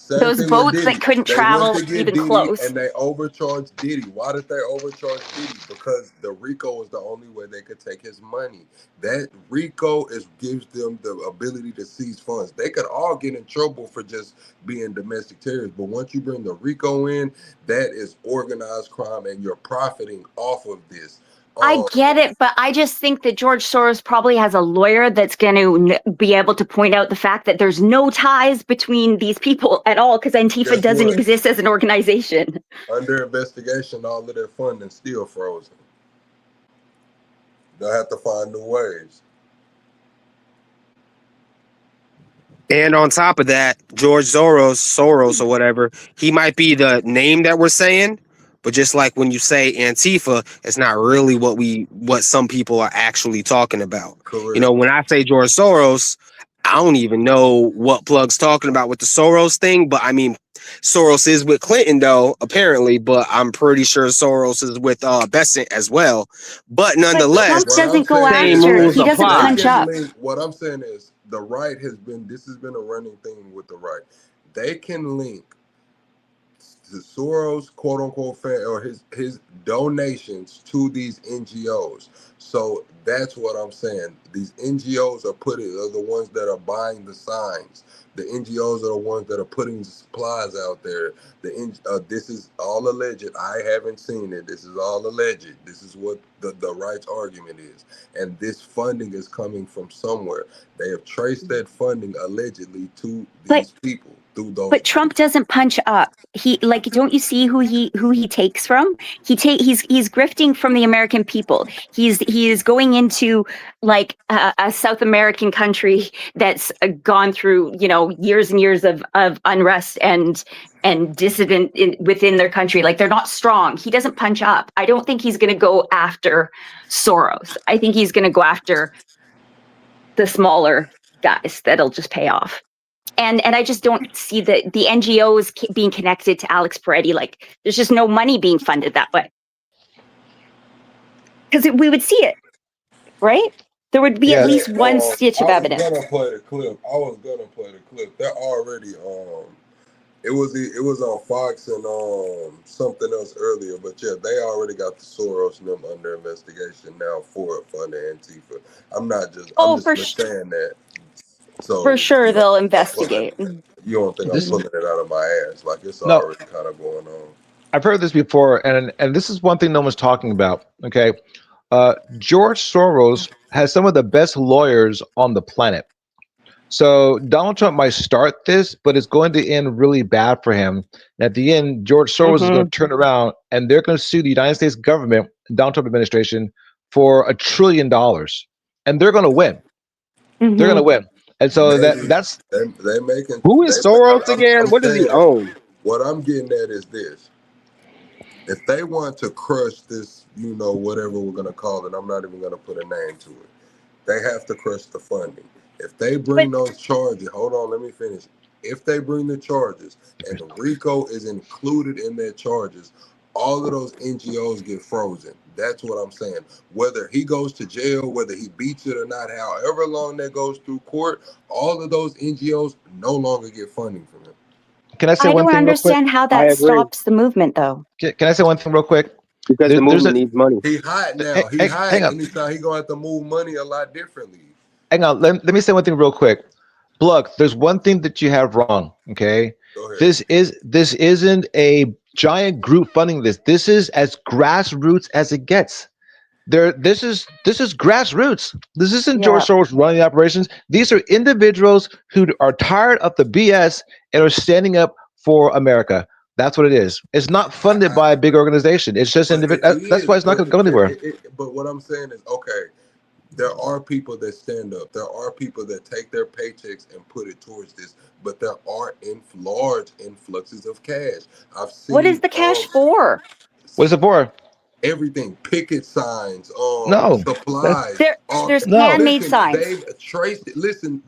those boats that couldn't travel even Diddy, close. And they overcharged Diddy. Why did they overcharge Diddy? Because the RICO was the only way they could take his money. That RICO gives them the ability to seize funds. They could all get in trouble for just being domestic terrorists. But once you bring the RICO in, that is organized crime and you're profiting off of this. I get it, but I just think that George Soros probably has a lawyer that's going to be able to point out the fact that there's no ties between these people at all because Antifa doesn't exist as an organization. Under investigation, all of their funding still frozen. They'll have to find new ways. And on top of that, George Soros or whatever, he might be the name that we're saying. But just like when you say Antifa, it's not really what some people are actually talking about. Correct. You know, when I say George Soros, I don't even know what Plug's talking about with the Soros thing. But I mean, Soros is with Clinton, though, apparently. But I'm pretty sure Soros is with Besant as well. But nonetheless, Trump doesn't go after. He doesn't punch up. What I'm saying is the right this has been a running thing with the right. They can link the Soros, quote unquote, or his donations to these NGOs. So that's what I'm saying. These NGOs are the ones that are buying the signs. The NGOs are the ones that are putting supplies out there. This is all alleged. I haven't seen it. This is all alleged. This is what the right's argument is. And this funding is coming from somewhere. They have traced that funding allegedly to these people. But Trump doesn't punch up. Don't you see who he takes from? He's grifting from the American people. He is going into like a South American country that's gone through years and years of unrest and dissident within their country. Like, they're not strong. He doesn't punch up. I don't think he's going to go after Soros. I think he's going to go after the smaller guys that'll just pay off. And I just don't see the NGOs being connected to Alex Pretti. Like, there's just no money being funded that way. Because we would see it, right? There would be at least one stitch of evidence. I was gonna play the clip. They're already it was on Fox and something else earlier, but yeah, they already got the Soros and them under investigation now for funding Antifa. I'm just saying that. So for sure they'll investigate. You don't think I'm pulling it out of my ass? Like, it's already kind of going on. I've heard this before, and this is one thing no one's talking about. Okay, George Soros has some of the best lawyers on the planet. So Donald Trump might start this, but it's going to end really bad for him. And at the end, George Soros is going to turn around and they're going to sue the United States government, Donald Trump administration, for $1 trillion, and they're going to win. They're going to win. And so that's they making. Who is Soros again? What does he own? What I'm getting at is this: if they want to crush this, whatever we're going to call it, I'm not even going to put a name to it. They have to crush the funding. If they bring those charges, hold on, let me finish. If they bring the charges and RICO is included in their charges, all of those NGOs get frozen. That's what I'm saying. Whether he goes to jail, whether he beats it or not, however long that goes through court, all of those NGOs no longer get funding from him. Can I say one thing real quick? I don't understand how that stops the movement, though. Can I say one thing real quick? Because the movement needs money. He hot now. He hot. Anytime he gonna have to move money a lot differently. Hang on. Let me say one thing real quick. Blood, there's one thing that you have wrong. Okay, this isn't a giant group funding this. This is as grassroots as it gets. This is grassroots. This isn't George Soros running the operations. These are individuals who are tired of the BS and are standing up for America. That's what it is. It's not funded by a big organization. It's just individual. That's why it's not going to go anywhere. But what I'm saying is, okay, there are people that stand up. There are people that take their paychecks and put it towards this. But there are large influxes of cash. I've seen. What is the cash for? What is it for? Everything, picket signs, supplies. There's handmade signs. They've traced it. Listen,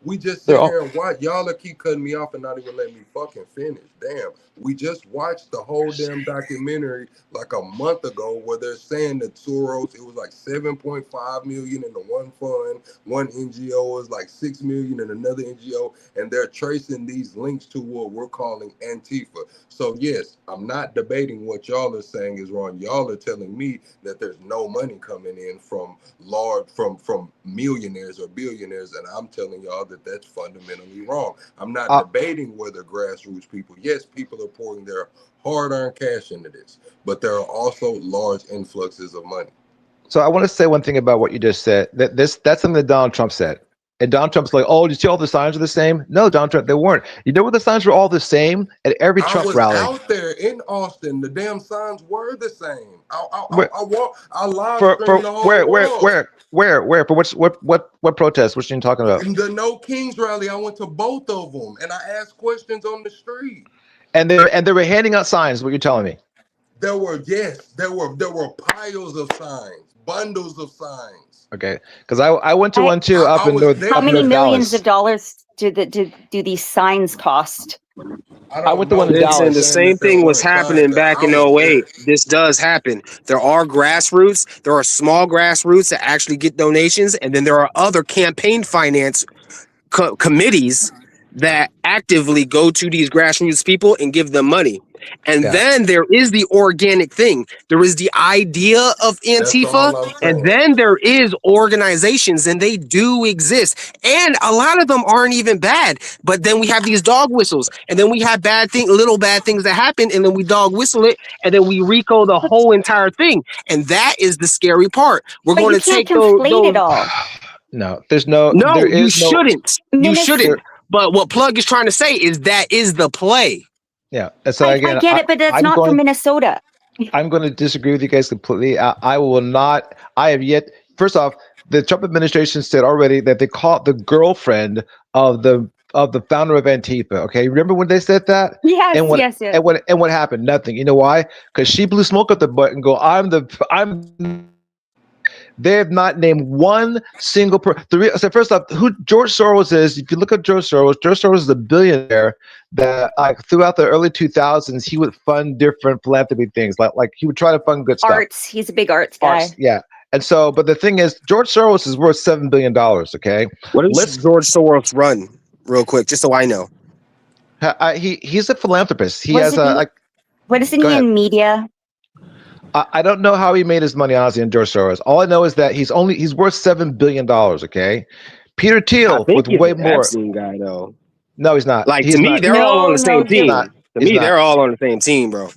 we just sit here and watch. Y'all keep cutting me off and not even letting me fucking finish. Damn. We just watched the whole damn documentary like a month ago where they're saying that Soros, it was like 7.5 million in the one fund, one NGO is like 6 million in another NGO, and they're tracing these links to what we're calling Antifa. So yes, I'm not debating what y'all are saying is wrong. Y'all are telling me that there's no money coming in from millionaires or billionaires, and I'm telling y'all that that's fundamentally wrong. I'm not debating whether grassroots people, yes, people are pouring their hard-earned cash into this, but there are also large influxes of money. So I want to say one thing about what you just said. That's something that Donald Trump said. And Donald Trump's like, oh, you see all the signs are the same? No, Donald Trump, they weren't. You know what the signs were all the same at every Trump rally? I was out there in Austin. The damn signs were the same. I live streamed the whole world. Where? For what protest? What are you talking about? The No Kings rally. I went to both of them, and I asked questions on the street. And they were handing out signs. What you're telling me? There were piles of signs, bundles of signs. Okay, because I went to one too up in North. How many millions of dollars do these signs cost? I went to one in Dallas. The same thing was happening back in 08. This does happen. There are grassroots. There are small grassroots that actually get donations, and then there are other campaign finance committees that actively go to these grassroots people and give them money. And then there is the organic thing. There is the idea of Antifa, and then there is organizations, and they do exist. And a lot of them aren't even bad. But then we have these dog whistles, and then we have little bad things that happen, and then we dog whistle it, and then we RICO the whole entire thing. And that is the scary part. We're going to take those. It all. No, there's no. No, you shouldn't. You shouldn't. But what Plug is trying to say is that is the play. Yeah. So again, I get it, but that's not from Minnesota. I'm going to disagree with you guys completely. I will not. I have yet. First off, the Trump administration said already that they caught the girlfriend of the founder of Antifa. Okay, remember when they said that? Yes. And what happened? Nothing. You know why? Because she blew smoke up the butt and go, They have not named one single person. So first off, who George Soros is? If you look at George Soros is a billionaire that, like, throughout the early 2000s, he would fund different philanthropy things. Like he would try to fund good stuff. Arts. He's a big arts guy. Yeah. And so, but the thing is, George Soros is worth $7 billion. Okay. What does George Soros run, real quick, just so I know? He's a philanthropist. He What isn't he in media? I don't know how he made his money, honestly, in George Soros. All I know is that he's worth $7 billion. Okay, Peter Thiel with way more. Epstein guy, though. No, he's not. Like, to me, they're all on the same team. To me, they're all on the same team, bro.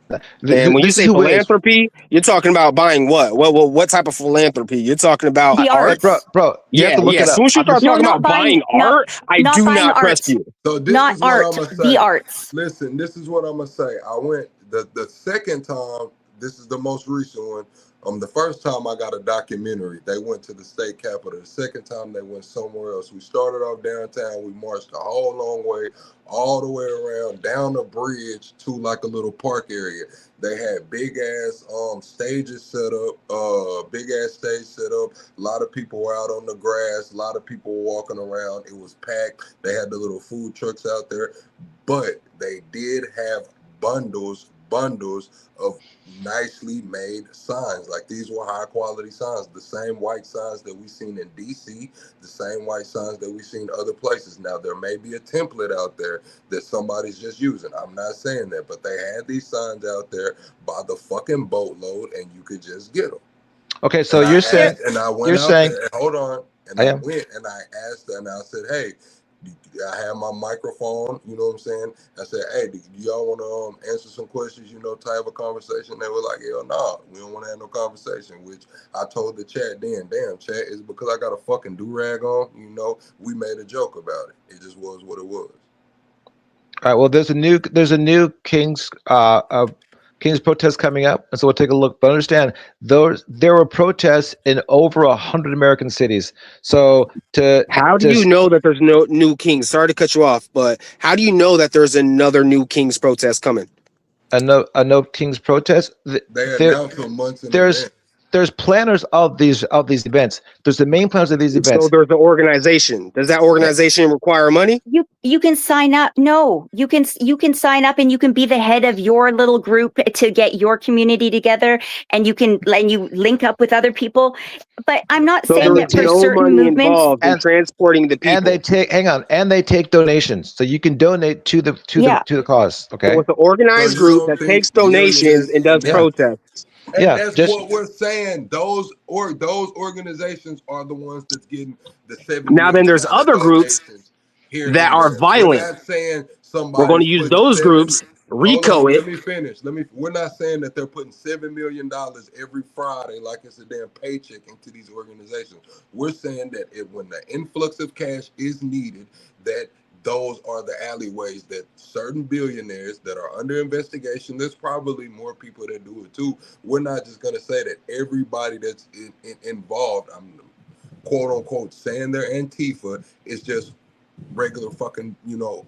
And when you say philanthropy, you're talking about buying what? What type of philanthropy? You're talking about the art, bro. You have to look it up. As soon as you start talking about buying art, I do not trust you. So this not is what art, I'm gonna say. the arts. Listen, this is what I'm gonna say. I went the second time. This is the most recent one. The first time I got a documentary, they went to the state capitol. The second time they went somewhere else. We started off downtown. We marched a whole long way, all the way around, down the bridge to like a little park area. They had big ass stages set up, big ass stage set up. A lot of people were out on the grass. A lot of people were walking around. It was packed. They had the little food trucks out there, but they did have bundles of nicely made signs. Like, these were high quality signs, the same white signs that we seen in DC, the same white signs that we seen other places. Now, there may be a template out there that somebody's just using. I'm not saying that, but they had these signs out there by the fucking boatload, and you could just get them. Okay, so you're saying, and I went out there, and hold on, and I went and I asked her, and I said, hey, I had my microphone, you know what I'm saying? I said, hey, do y'all want to answer some questions, to have a conversation? They were like, hell no, we don't want to have no conversation, which I told the chat then, damn, chat, is because I got a fucking do-rag on, we made a joke about it. It just was what it was. All right, well, there's a new King's protest coming up, and so we'll take a look. But understand, there were protests in over 100 American cities. So how do you know that there's no new Kings? Sorry to cut you off, but how do you know that there's another new King's protest coming? A no King's protest. They announced for months in advance. There's planners of these events. There's the main planners of these events. So there's an organization. Does that organization require money? You can sign up. No, you can sign up, and you can be the head of your little group to get your community together, and you link up with other people. But I'm not saying that for certain movements and transporting the people. And they take donations, so you can donate to the cause. Okay, so it's an organized group that takes donations and does protests. And that's what we're saying. Those organizations are the ones that's getting the 70. Now then, there's other groups that are violent. We're not saying we're going to use those groups. RICO it. Let me finish. We're not saying that they're putting $7 million every Friday like it's a damn paycheck into these organizations. We're saying that when the influx of cash is needed, that those are the alleyways that certain billionaires that are under investigation, there's probably more people that do it too. We're not just going to say that everybody that's involved, I'm quote unquote saying they're Antifa, is just regular fucking,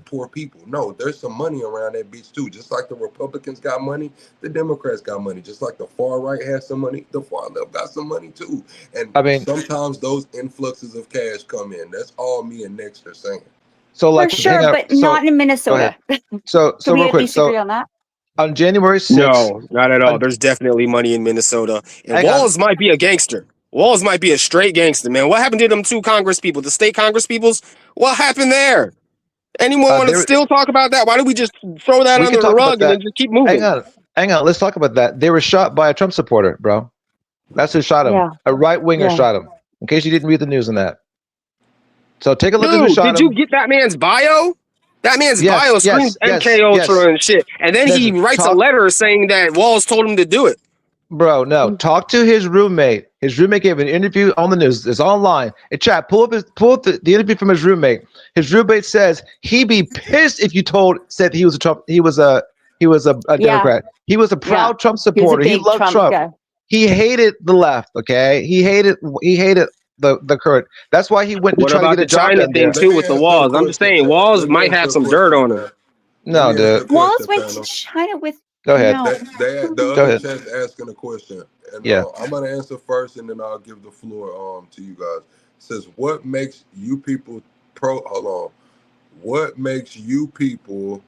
poor people. No, there's some money around that bitch too. Just like the Republicans got money, the Democrats got money. Just like the far right has some money, the far left got some money too. And sometimes those influxes of cash come in. That's all me and Next are saying. So, like, for sure, but not in Minnesota. So real quick, agree on that? On January 6th, no, not at all. There's definitely money in Minnesota, and Walls might be a gangster. Walls might be a straight gangster, man. What happened to them two Congress people, the state Congress peoples? What happened there? Anyone want to still talk about that? Why don't we just throw that under the rug and then just keep moving? Hang on. Let's talk about that. They were shot by a Trump supporter, bro. That's who shot him. Yeah. A right winger shot him. In case you didn't read the news on that. So take a look at who shot him. Did you get that man's bio? That man's bio screams MK Ultra and shit. And then he writes a letter saying that Walls told him to do it. Bro, no. Talk to his roommate. His roommate gave an interview on the news. It's online. Hey, chat, pull up the interview from his roommate. His roommate says he'd be pissed if you said he was a Trump. He was a Democrat. He was a proud Trump supporter. He loved Trump. Guy. He hated the left. Okay, he hated the current. That's why he went to try to get a job. China thing too with the Walls. I'm just saying Walls might have some dirt on him. No, dude. Walls went to China with Go ahead. No. The Go other ahead. chat's asking a question, and Yeah. I'm gonna answer first, and then I'll give the floor to you guys. It says, what makes you people hold on. What makes you people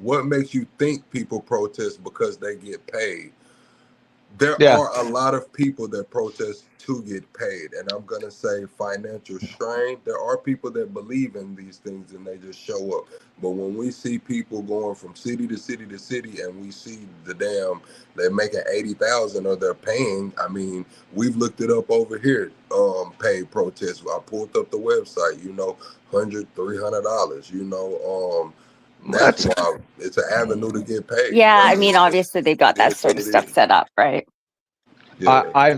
what makes you think people protest because they get paid? There Yeah. are a lot of people that protest to get paid, and I'm gonna say financial strain. There are people that believe in these things and they just show up. But when we see people going from city to city to city, and we see they're making 80,000 or they're paying. I mean, we've looked it up over here. Paid protests. I pulled up the website. $100, $300. That's What? why it's an avenue to get paid. Yeah, I That's mean, just, obviously they've got it that is sort what of it stuff is. set up, right? Yeah. I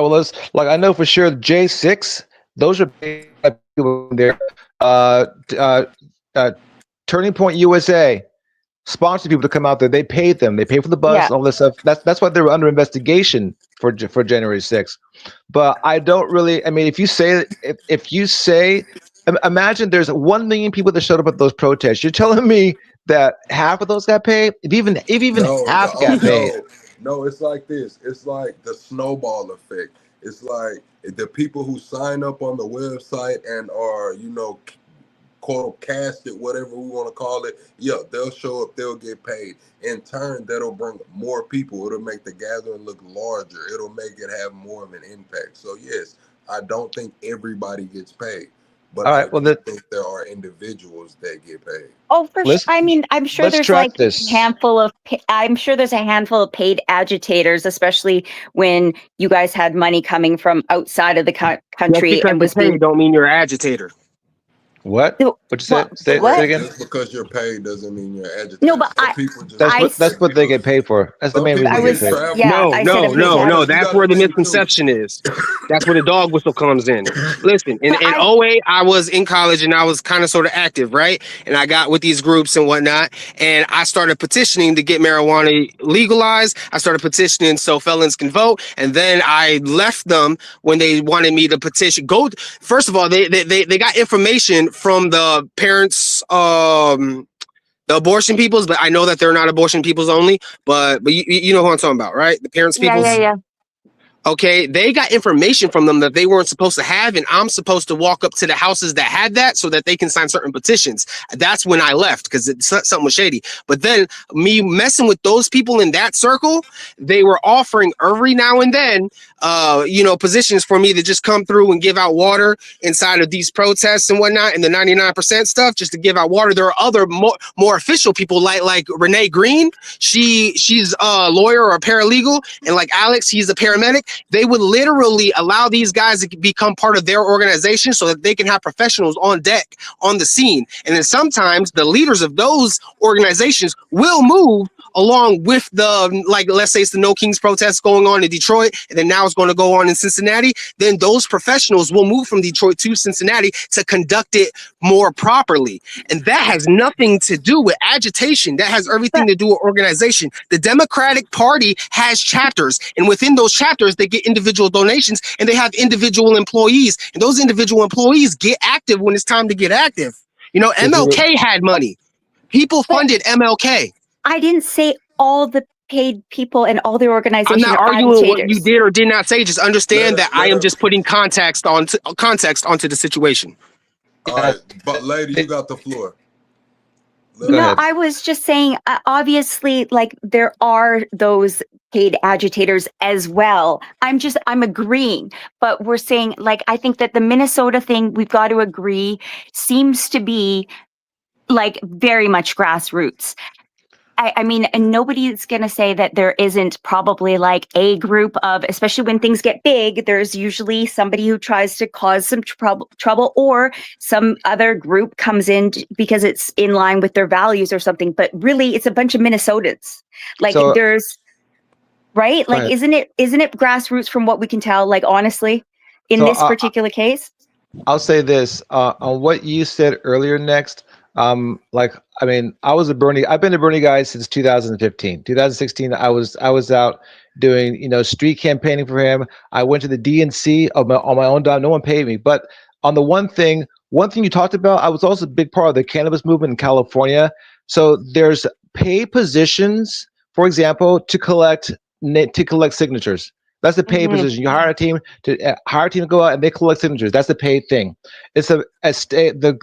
will like I know for sure J6, those are paid by people there. Uh, uh, uh, Turning Point USA sponsored people to come out there. They paid them. They paid for the bus, Yeah. all this stuff. That's why they were under investigation for January 6th. But I don't really. I mean, if you say, imagine there's 1 million people that showed up at those protests. You're telling me that half of those got paid? If even half got paid. No, it's like this. It's like the snowball effect. It's like the people who sign up on the website and are, quote casted, whatever we want to call it. Yeah, they'll show up, they'll get paid. In turn, that'll bring more people. It'll make the gathering look larger. It'll make it have more of an impact. So yes, I don't think everybody gets paid, but All I right. Well, do think there are individuals that get paid. Oh, for sure. let's I mean, I'm sure let's there's track like this. I'm sure there's a handful of paid agitators, especially when you guys had money coming from outside of the Just country because and you're was being. paid don't mean you're an agitator. What? So, What you said? well, Say what? it again. Just because you're paid doesn't mean you're agitated. No, but Some people just That's I what they get paid for. That's the Some main reason I they people get was, paid. travel. yeah, I said a paid No. You That's gotta where the think too. misconception is. That's where the dog whistle comes in. Listen, in But I- '08, I was in college and I was kind of sort of active, right? And I got with these groups and whatnot, and I started petitioning to get marijuana legalized. I started petitioning so felons can vote, and then I left them when they wanted me to petition. First of all, they got information from the parents. The abortion peoples, but I know that they're not abortion peoples only. But you know who I'm talking about, right? The parents peoples. yeah. Okay, they got information from them that they weren't supposed to have, and I'm supposed to walk up to the houses that had that so that they can sign certain petitions. That's when I left because something was shady. But then me messing with those people in that circle, they were offering every now and then, positions for me to just come through and give out water inside of these protests and whatnot, and the 99% stuff just to give out water. There are other more official people like Renee Green. She's a lawyer or a paralegal, and like Alex, he's a paramedic. They would literally allow these guys to become part of their organization so that they can have professionals on deck on the scene. And then sometimes the leaders of those organizations will move along with let's say it's the No Kings protests going on in Detroit, and then now it's going to go on in Cincinnati. Then those professionals will move from Detroit to Cincinnati to conduct it more properly. And that has nothing to do with agitation. That has everything to do with organization. The Democratic Party has chapters, and within those chapters, they get individual donations, and they have individual employees, and those individual employees get active when it's time to get active. MLK had money. People funded MLK. I didn't say all the paid people and all the I'm organizations not are arguing what you agitators. did or did not say. Just understand that I am Let her- just putting context onto the situation. All right, but lady, you got the floor. Go ahead. I was just saying, obviously, like there are those paid agitators as well. I'm agreeing, but we're saying, like, I think that the Minnesota thing, we've got to agree, seems to be like very much grassroots. I mean, and nobody's going to say that there isn't probably like a group of, especially when things get big, there's usually somebody who tries to cause some trouble, or some other group comes in because it's in line with their values or something. But really, it's a bunch of Minnesotans. Like So- there's, right? Like, Right. isn't it grassroots from what we can tell? Like, honestly, in So, this particular case? I'll say this on what you said earlier. Next, I been a Bernie guy since 2015. 2016, I was out doing street campaigning for him. I went to the DNC on my own dime. No one paid me, but on the one thing you talked about, I was also a big part of the cannabis movement in California. So there's pay positions, for example, to collect signatures. That's the paid Mhm. position. You hire a team to go out and they collect signatures. That's the paid thing. It's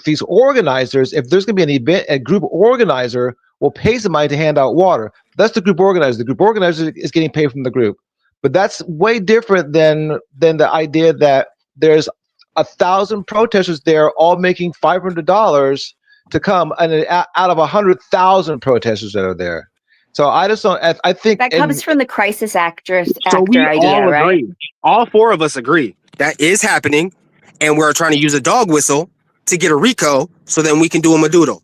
these organizers. If there's going to be an event, a group organizer will pay somebody to hand out water. That's the group organizer. The group organizer is getting paid from the group. But that's way different than the idea that there's 1,000 protesters there, all making $500 to come, and out of 100,000 protesters that are there. So I just don't. I think That comes from the crisis actor So we idea, all right? agree. All four of us agree that is happening, and we're trying to use a dog whistle to get a RICO, so then we can do a Madudo.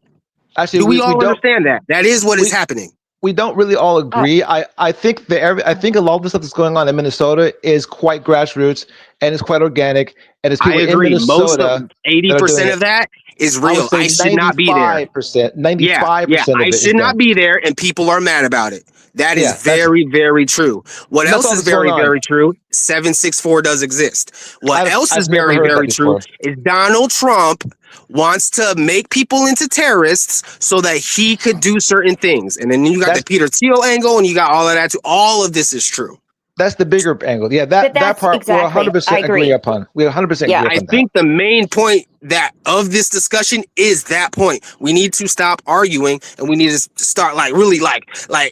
actually Do we we all don't understand that? That is what is we happening. we don't really all agree. I think I think a lot of the stuff that's going on in Minnesota is quite grassroots and it's quite organic, and it's I people in agree. Most of Minnesota that are doing 80% of it. that is I would real. say I should not be there. 95%, Yeah, 95% I of it is should not them. be there, and people are mad about it. That is Yeah, very, very true. What that's else all is that's going very, on. very true? 764 does exist. What else is I've never very, heard that very true before. is Donald Trump wants to make people into terrorists so that he could do certain things. And then you got the That's Peter Thiel angle, and you got all of that too. All of this is true. that's the bigger angle. Yeah, But that that's part we're exactly. I 100% agree agree. upon. We 100% Yeah. agree I upon that. think the main point that of this discussion is that point. We need to stop arguing, and we need to start really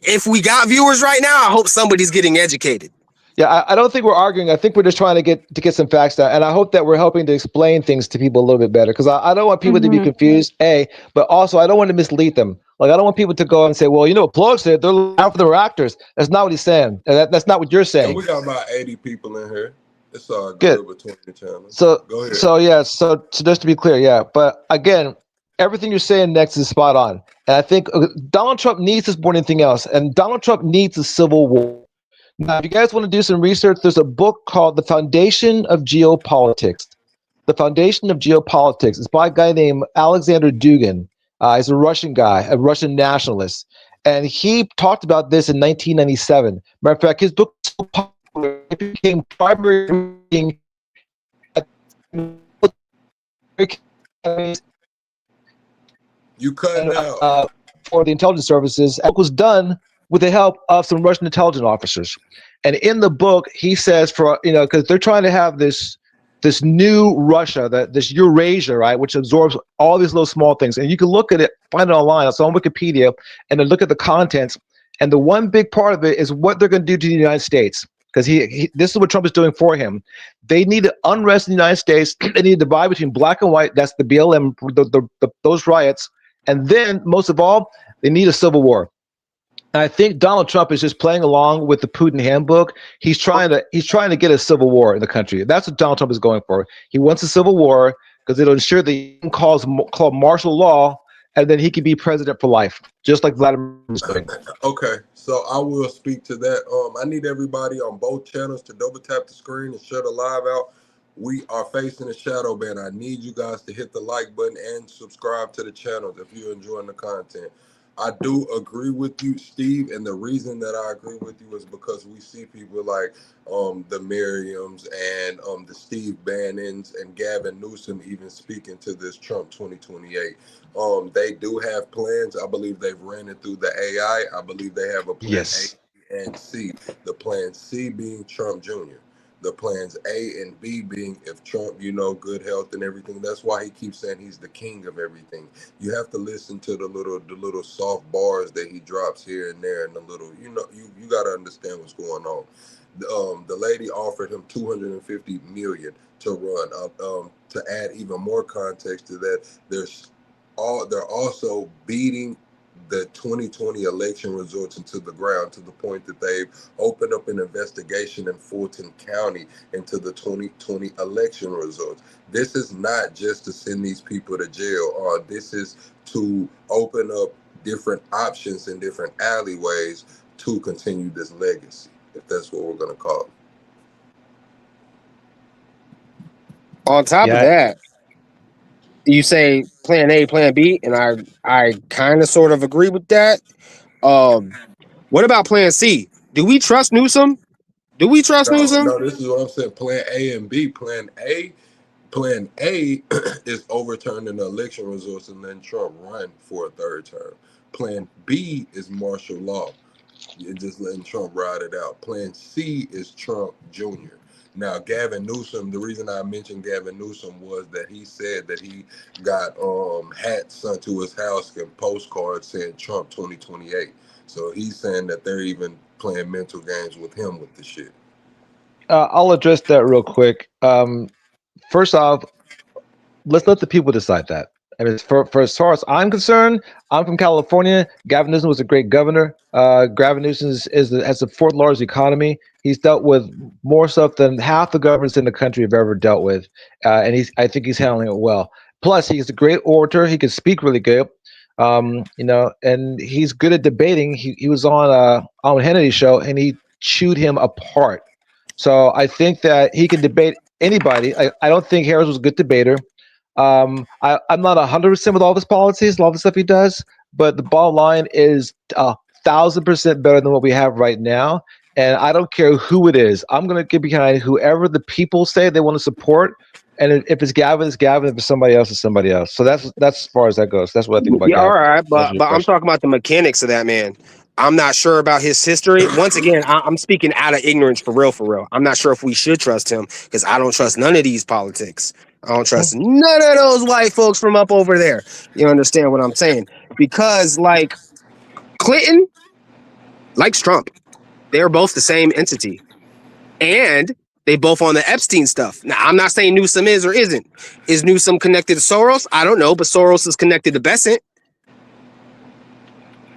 if we got viewers right now, I hope somebody's getting educated. Yeah, I don't think we're arguing. I think we're just trying to get some facts down, and I hope that we're helping to explain things to people a little bit better. Because I don't want people to be confused. But also I don't want to mislead them. Like I don't want people to go and say, "Well, Plug said they're after the actors." That's not what he's saying. And that's not what you're And saying. we got about 80 people in here. It's all Good. good between the channels. So Go ahead. so just to be clear, yeah. But again, everything you're saying next is spot on, and I think Donald Trump needs this more than anything else, and Donald Trump needs a civil war. Now, if you guys want to do some research, there's a book called The Foundation of Geopolitics. The Foundation of Geopolitics. It's by a guy named Alexander Dugin. He's a Russian guy, a Russian nationalist. And he talked about this in 1997. Matter of fact, his book was so popular, it became primary reading at You cutting out. for the intelligence services. It was done with the help of some Russian intelligence officers. And in the book, he says, because they're trying to have this new Russia, this Eurasia, right, which absorbs all these little small things. And you can look at it, find it online. It's on Wikipedia, and then look at the contents. And the one big part of it is what they're going to do to the United States. Because this is what Trump is doing for him. They need to unrest in the United States. They need to divide between black and white. That's the BLM, those riots. And then, most of all, they need a civil war. And I think Donald Trump is just playing along with the Putin handbook. He's trying to get a civil war in the country. That's what Donald Trump is going for. He wants a civil war because it'll ensure that he can call martial law, and then he can be president for life, just like Vladimir is doing. Okay, so I will speak to that. I need everybody on both channels to double tap the screen and share the live out. We are facing a shadow ban. I need you guys to hit the like button and subscribe to the channels if you're enjoying the content. I do agree with you, Steve, and the reason that I agree with you is because we see people like the Miriams and the Steve Bannons and Gavin Newsom even speaking to this Trump 2028. They do have plans. I believe they've ran it through the AI. I believe they have a plan Yes. A and C. The plan C being Trump Jr. The plans A and B being if Trump, good health and everything. That's why he keeps saying he's the king of everything. You have to listen to the little soft bars that he drops here and there, and the little, you got to understand what's going on. The lady offered him $250 million to run. To add even more context to that, they're also beating the 2020 election results into the ground to the point that they've opened up an investigation in Fulton County into the 2020 election results. This is not just to send these people to jail. This is to open up different options and different alleyways to continue this legacy, if that's what we're going to call it. On top of that, you say plan A, plan B, and I kind of sort of agree with that. What about plan C? Do we trust Newsom? Newsom? No, this is what I'm saying. Plan A and B. Plan A is overturning the election results and then Trump run for a third term. Plan B is martial law. You're just letting Trump ride it out. Plan C is Trump Jr. Now, Gavin Newsom, the reason I mentioned Gavin Newsom was that he said that he got hats sent to his house and postcards saying Trump 2028. So he's saying that they're even playing mental games with him with the shit. I'll address that real quick. First off, let's let the people decide that. I mean, for as far as I'm concerned, I'm from California. Gavin Newsom was a great governor. Gavin Newsom has the fourth largest economy. He's dealt with more stuff than half the governments in the country have ever dealt with, and I think he's handling it well. Plus, he's a great orator. He can speak really good, and he's good at debating. He was on Hannity's show, and he chewed him apart. So I think that he can debate anybody. I don't think Harris was a good debater. I'm not 100% with all of his policies, all the stuff he does, but the bottom line is 1,000% better than what we have right now. And I don't care who it is. I'm going to get behind whoever the people say they want to support. And if it's Gavin, it's Gavin. If it's somebody else, it's somebody else. So that's as far as that goes. That's what I think about Yeah, Gavin. all right, but I'm talking about the mechanics of that man. I'm not sure about his history. Once again, I'm speaking out of ignorance for real, for real. I'm not sure if we should trust him because I don't trust none of these politics. I don't trust none of those white folks from up over there. You understand what I'm saying? Because like Clinton likes Trump. They're both the same entity. And they both on the Epstein stuff. Now, I'm not saying Newsom is or isn't. Is Newsom connected to Soros? I don't know, but Soros is connected to Besant.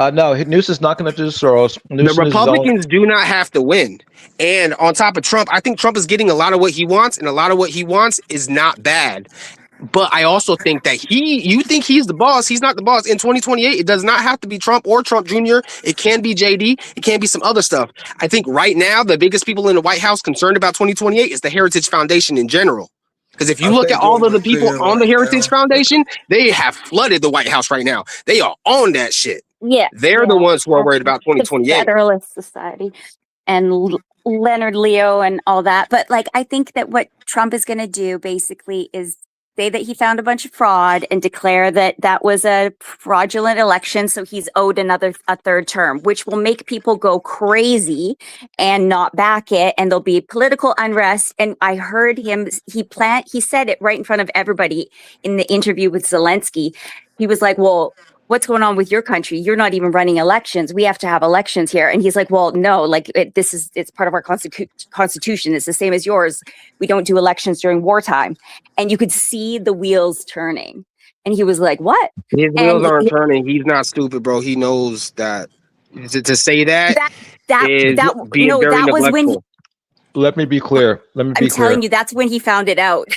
No, Newsom's not connected to Soros. The Republicans do not have to win. And on top of Trump, I think Trump is getting a lot of what he wants, and a lot of what he wants is not bad. But I also think that you think he's the boss. He's not the boss. In 2028, it does not have to be Trump or Trump Jr. It can be JD. It can be some other stuff. I think right now, the biggest people in the White House concerned about 2028 is the Heritage Foundation in general. Because if you look at all of the people on the Heritage Foundation, they have flooded the White House right now. They are on that shit. Yeah, they're the ones who are worried about 2028. The Federalist Society and Leonard Leo and all that. But like, I think that what Trump is going to do basically is say that he found a bunch of fraud and declare that that was a fraudulent election. So he's owed a third term, which will make people go crazy and not back it. And there'll be political unrest. And I heard him, he said it right in front of everybody in the interview with Zelensky. He was like, well, what's going on with your country? You're not even running elections. We have to have elections here. And he's like, well, no, like it's part of our constitution. It's the same as yours. We don't do elections during wartime. And you could see the wheels turning. And he was like, what? His wheels aren't turning. He's not stupid, bro. He knows that to say that was when let me be clear. I'm telling you, that's when he found it out.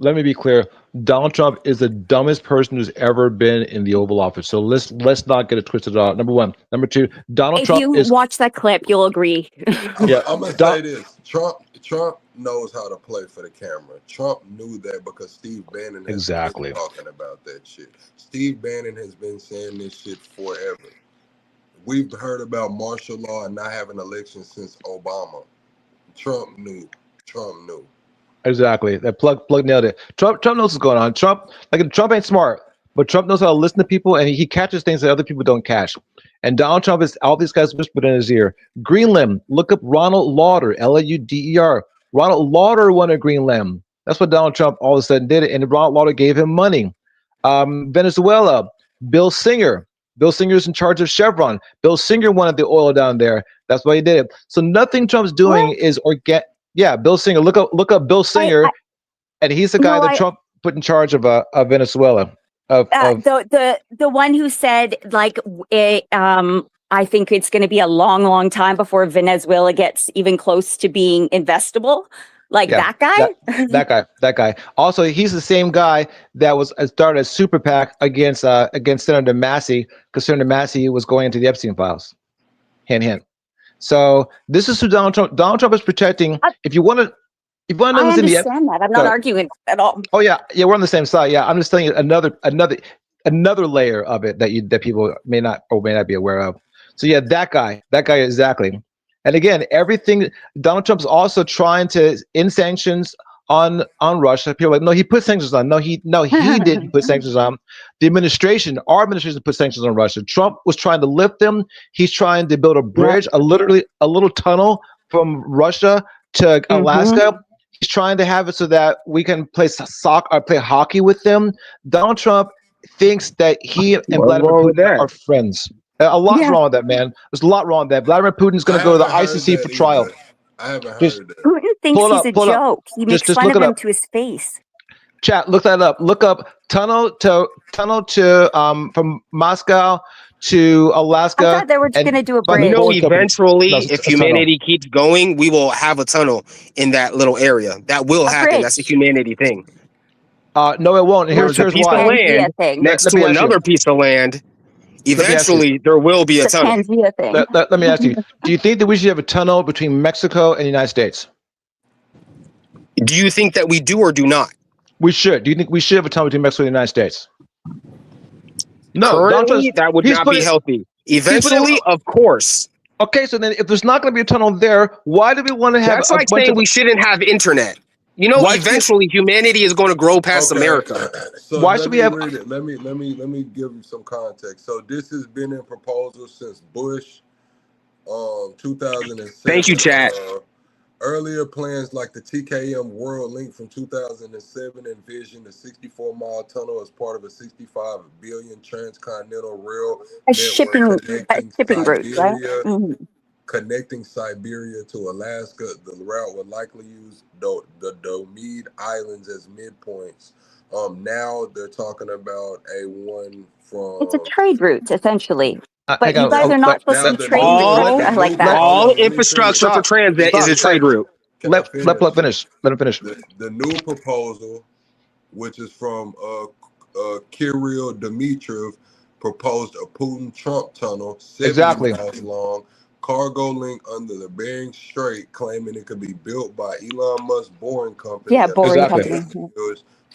Let me be clear. Donald Trump is the dumbest person who's ever been in the Oval Office. So let's not get it twisted out. Number one. Number two, Donald Trump If you watch that clip, you'll agree. I'm gonna say this. Trump knows how to play for the camera. Trump knew that because Steve Bannon has been talking about that shit. Steve Bannon has been saying this shit forever. We've heard about martial law and not having elections since Obama. Trump knew. Exactly. That plug nailed it. Trump knows what's going on. Trump ain't smart, but Trump knows how to listen to people, and he catches things that other people don't catch. And Donald Trump is all these guys whispered in his ear. Green Limb. Look up Ronald Lauder. Lauder. Ronald Lauder won a Green Limb. That's what Donald Trump all of a sudden did, and Ronald Lauder gave him money. Venezuela. Bill Singer. Bill Singer's in charge of Chevron. Bill Singer wanted the oil down there. That's why he did it. So nothing Trump's doing is organic. Yeah, Bill Singer. Look up Bill Singer, and he's the guy that Trump put in charge of Venezuela. The one who said like I think it's going to be a long time before Venezuela gets even close to being investable. Like that guy. That guy. Also, he's the same guy that was started a super PAC against Senator Massey because Senator Massey was going into the Epstein files. Hint. So this is who Donald Trump is protecting. If you want to know who's in the that. I'm not arguing at all. Oh yeah, we're on the same side. Yeah, I'm just telling you another layer of it that people may not be aware of. So yeah, that guy exactly. And again, everything Donald Trump's also trying to end sanctions on Russia. People are like, no, he put sanctions on. No, he didn't put sanctions on. The administration, our administration, put sanctions on Russia. Trump was trying to lift them. He's trying to build a bridge, a little tunnel from Russia to Alaska. He's trying to have it so that we can play soccer or play hockey with them. Donald Trump thinks that he and Vladimir Putin are friends. A lot's wrong with that, man. There's a lot wrong with that. Vladimir Putin's going to go to the ICC for trial. I haven't heard that. Putin thinks he's a joke. He makes fun of him to his face. Chat, look that up. Look up tunnel to from Moscow to Alaska. I thought they were just going to do a bridge. You know, eventually, if humanity keeps going, we will have a tunnel in that little area. That will happen. Bridge. That's a humanity thing. No, it won't. Here's a piece of land next to another piece of land. Eventually, there will be a tunnel. Let me ask you: do you think that we should have a tunnel between Mexico and the United States? Do you think that we do or do not? We should. Do you think we should have a tunnel between Mexico and the United States? No, currently, that would not be healthy. Eventually, of course. Okay, so then if there's not going to be a tunnel there, why do we want to have? That's like saying we shouldn't have internet. You know, eventually humanity is going to grow past America. So why should we have? Let me give you some context. So this has been in proposal since Bush, 2007. Thank you, chat. Earlier plans like the TKM World Link from 2007 envisioned a 64-mile tunnel as part of a $65 billion transcontinental rail shipping route, right? Connecting Siberia to Alaska. The route would likely use the Domede Islands as midpoints. Now they're talking about a one from. It's a trade route, essentially. But you guys are not supposed to trade like that. All infrastructure for transit is a trade route. Let him finish. The new proposal, which is from Kirill Dmitriev, proposed a Putin-Trump tunnel 70 miles long, cargo link under the Bering Strait, claiming it could be built by Elon Musk's Boring Company. Yeah, Boring Company.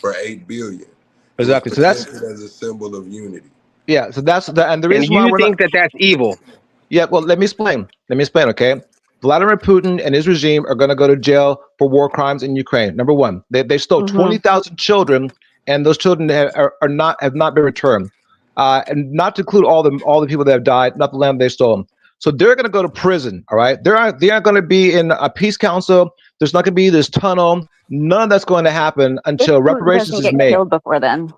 For $8 billion. Exactly. So that's as a symbol of unity. Yeah, so that's the and the reason why you think that's evil. Yeah, well, let me explain. Okay, Vladimir Putin and his regime are going to go to jail for war crimes in Ukraine. Number one, they stole 20,000 children, and those children have not been returned, and not to include all the people that have died, not the land they stole. So they're going to go to prison. All right, they aren't going to be in a peace council. There's not going to be this tunnel. None of that's going to happen until reparations is made. Killed before then.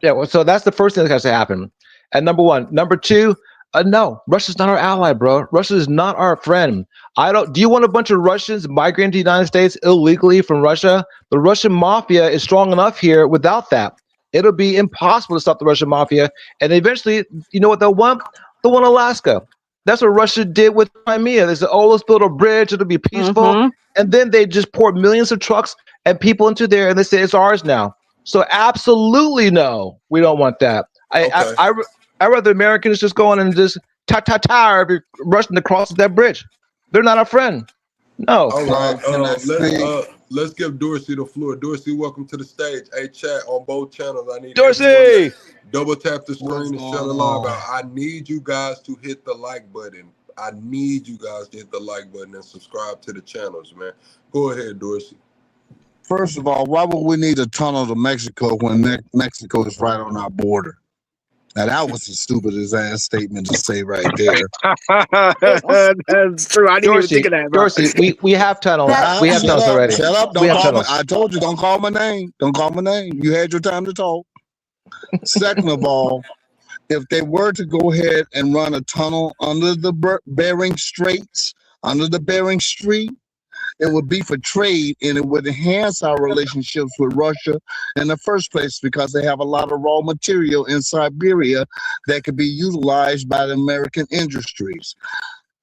Yeah, well, so that's the first thing that has to happen. And number one. Number two, no, Russia's not our ally, bro. Russia is not our friend. Do you want a bunch of Russians migrating to the United States illegally from Russia? The Russian mafia is strong enough here without that. It'll be impossible to stop the Russian mafia. And eventually, you know what they'll want? They'll want Alaska. That's what Russia did with Crimea. They said, oh, let's build a bridge. It'll be peaceful. And then they just poured millions of trucks and people into there, and they say it's ours now. So absolutely no, we don't want that. I'd rather Americans just go on and just every Russian that crosses that bridge. They're not our friend. No. All right. Let's give Dorsey the floor. Dorsey, welcome to the stage. Hey, chat on both channels. I need Dorsey. Double tap the screen and share the live out. I need you guys to hit the like button. And subscribe to the channels, man. Go ahead, Dorsey. First of all, why would we need a tunnel to Mexico when Mexico is right on our border? Now that was the stupidest ass statement to say right there. That's true. I didn't even think of that. Dorsey, we have tunnels. We have tunnels already. Shut up! Don't call me. I told you, don't call my name. Don't call my name. You had your time to talk. Second of all, if they were to go ahead and run a tunnel under the Bering Straits, under the Bering Strait, it would be for trade, and it would enhance our relationships with Russia in the first place because they have a lot of raw material in Siberia that could be utilized by the American industries.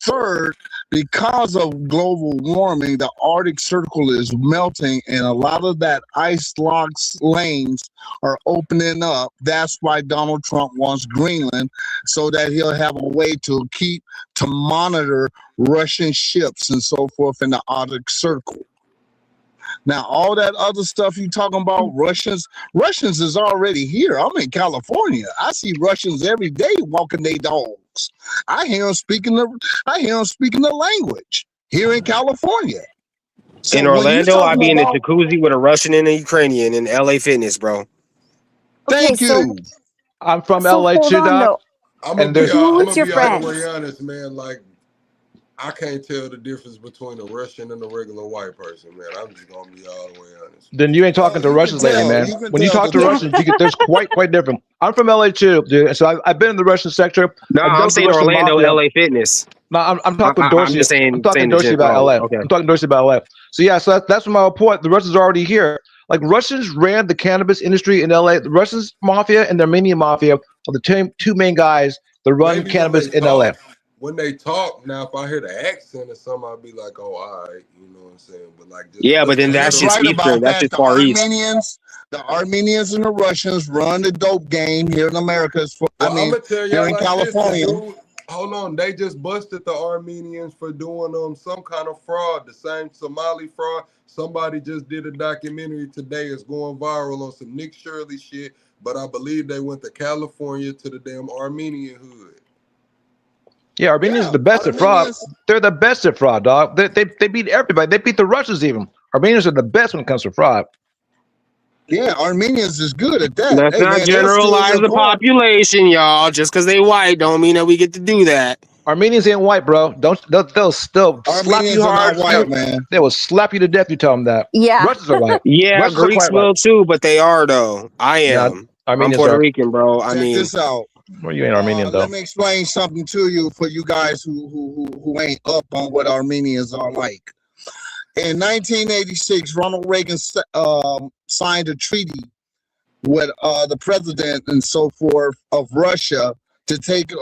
Third, because of global warming, the Arctic Circle is melting and a lot of that ice locks lanes are opening up. That's why Donald Trump wants Greenland, so that he'll have a way to monitor Russian ships and so forth in the Arctic Circle. Now, all that other stuff you talking about, Russians is already here. I'm in California. I see Russians every day walking their dogs. I hear them speaking the language here in California. So In when you Orlando, I'd talking be in a about, jacuzzi with a Russian and a Ukrainian in LA Fitness, bro. Okay, thank so you. I'm from so LA hold too, on Doc. though. I'm And there's Who's your gonna be all the friend? way honest, man. Like I can't tell the difference between a Russian and a regular white person, man. I'm just gonna be all the way honest. then you ain't Oh, talking to you can Russians lately, tell. man. You can When you tell talk the to Yeah. Russians, there's quite different. I'm from LA too, dude. And so I've been in the Russian sector. No, I I'm dealt with the saying Russian Orlando, mafia. LA Fitness. No, I'm talking with I'm Dorsey. just I'm saying talking to the Dorsey shit. about Oh, LA. okay. I'm talking to Dorsey about LA. So yeah, so that's my whole point. The Russians are already here. Like Russians ran the cannabis industry in LA. The Russians mafia and the Armenian mafia are the two main guys that run Maybe cannabis in LA. when they talk, now if I hear the accent or something, I'll be like, oh, all right, you know what I'm saying? But like just Yeah, but then and that's that's just right Eastern. about That's that. just Far East. The Armenians and the Russians run the dope game here in America. well, I'm gonna tell Here y'all in like this, the California. dude, hold on, they just busted the Armenians for doing some kind of fraud, the same Somali fraud. Somebody just did a documentary today, it's going viral on some Nick Shirley shit, but I believe they went to California to the damn Armenian hood. Yeah, Armenians are the best at fraud. They're the best at fraud, dog. They beat everybody. They beat the Russians even. Armenians are the best when it comes to fraud. Yeah, Armenians is good at that. Let's Hey not man, they'll steal generalize your the car. population, y'all. Just because they white don't mean that we get to do that. Armenians ain't white, bro. They'll slap you Armenians are hard. not white, man. They will slap you to death. You tell them that. Yeah. Russians are white. Yeah, Russians are Greeks quite white. will too, but they are though. I Nah, am. I'm Armenians Puerto are. Rican, bro. I Check mean, this out. Well, you ain't Armenian though. Let me explain something to you for you guys who ain't up on what Armenians are like. In 1986, Ronald Reagan signed a treaty with the president and so forth of Russia to take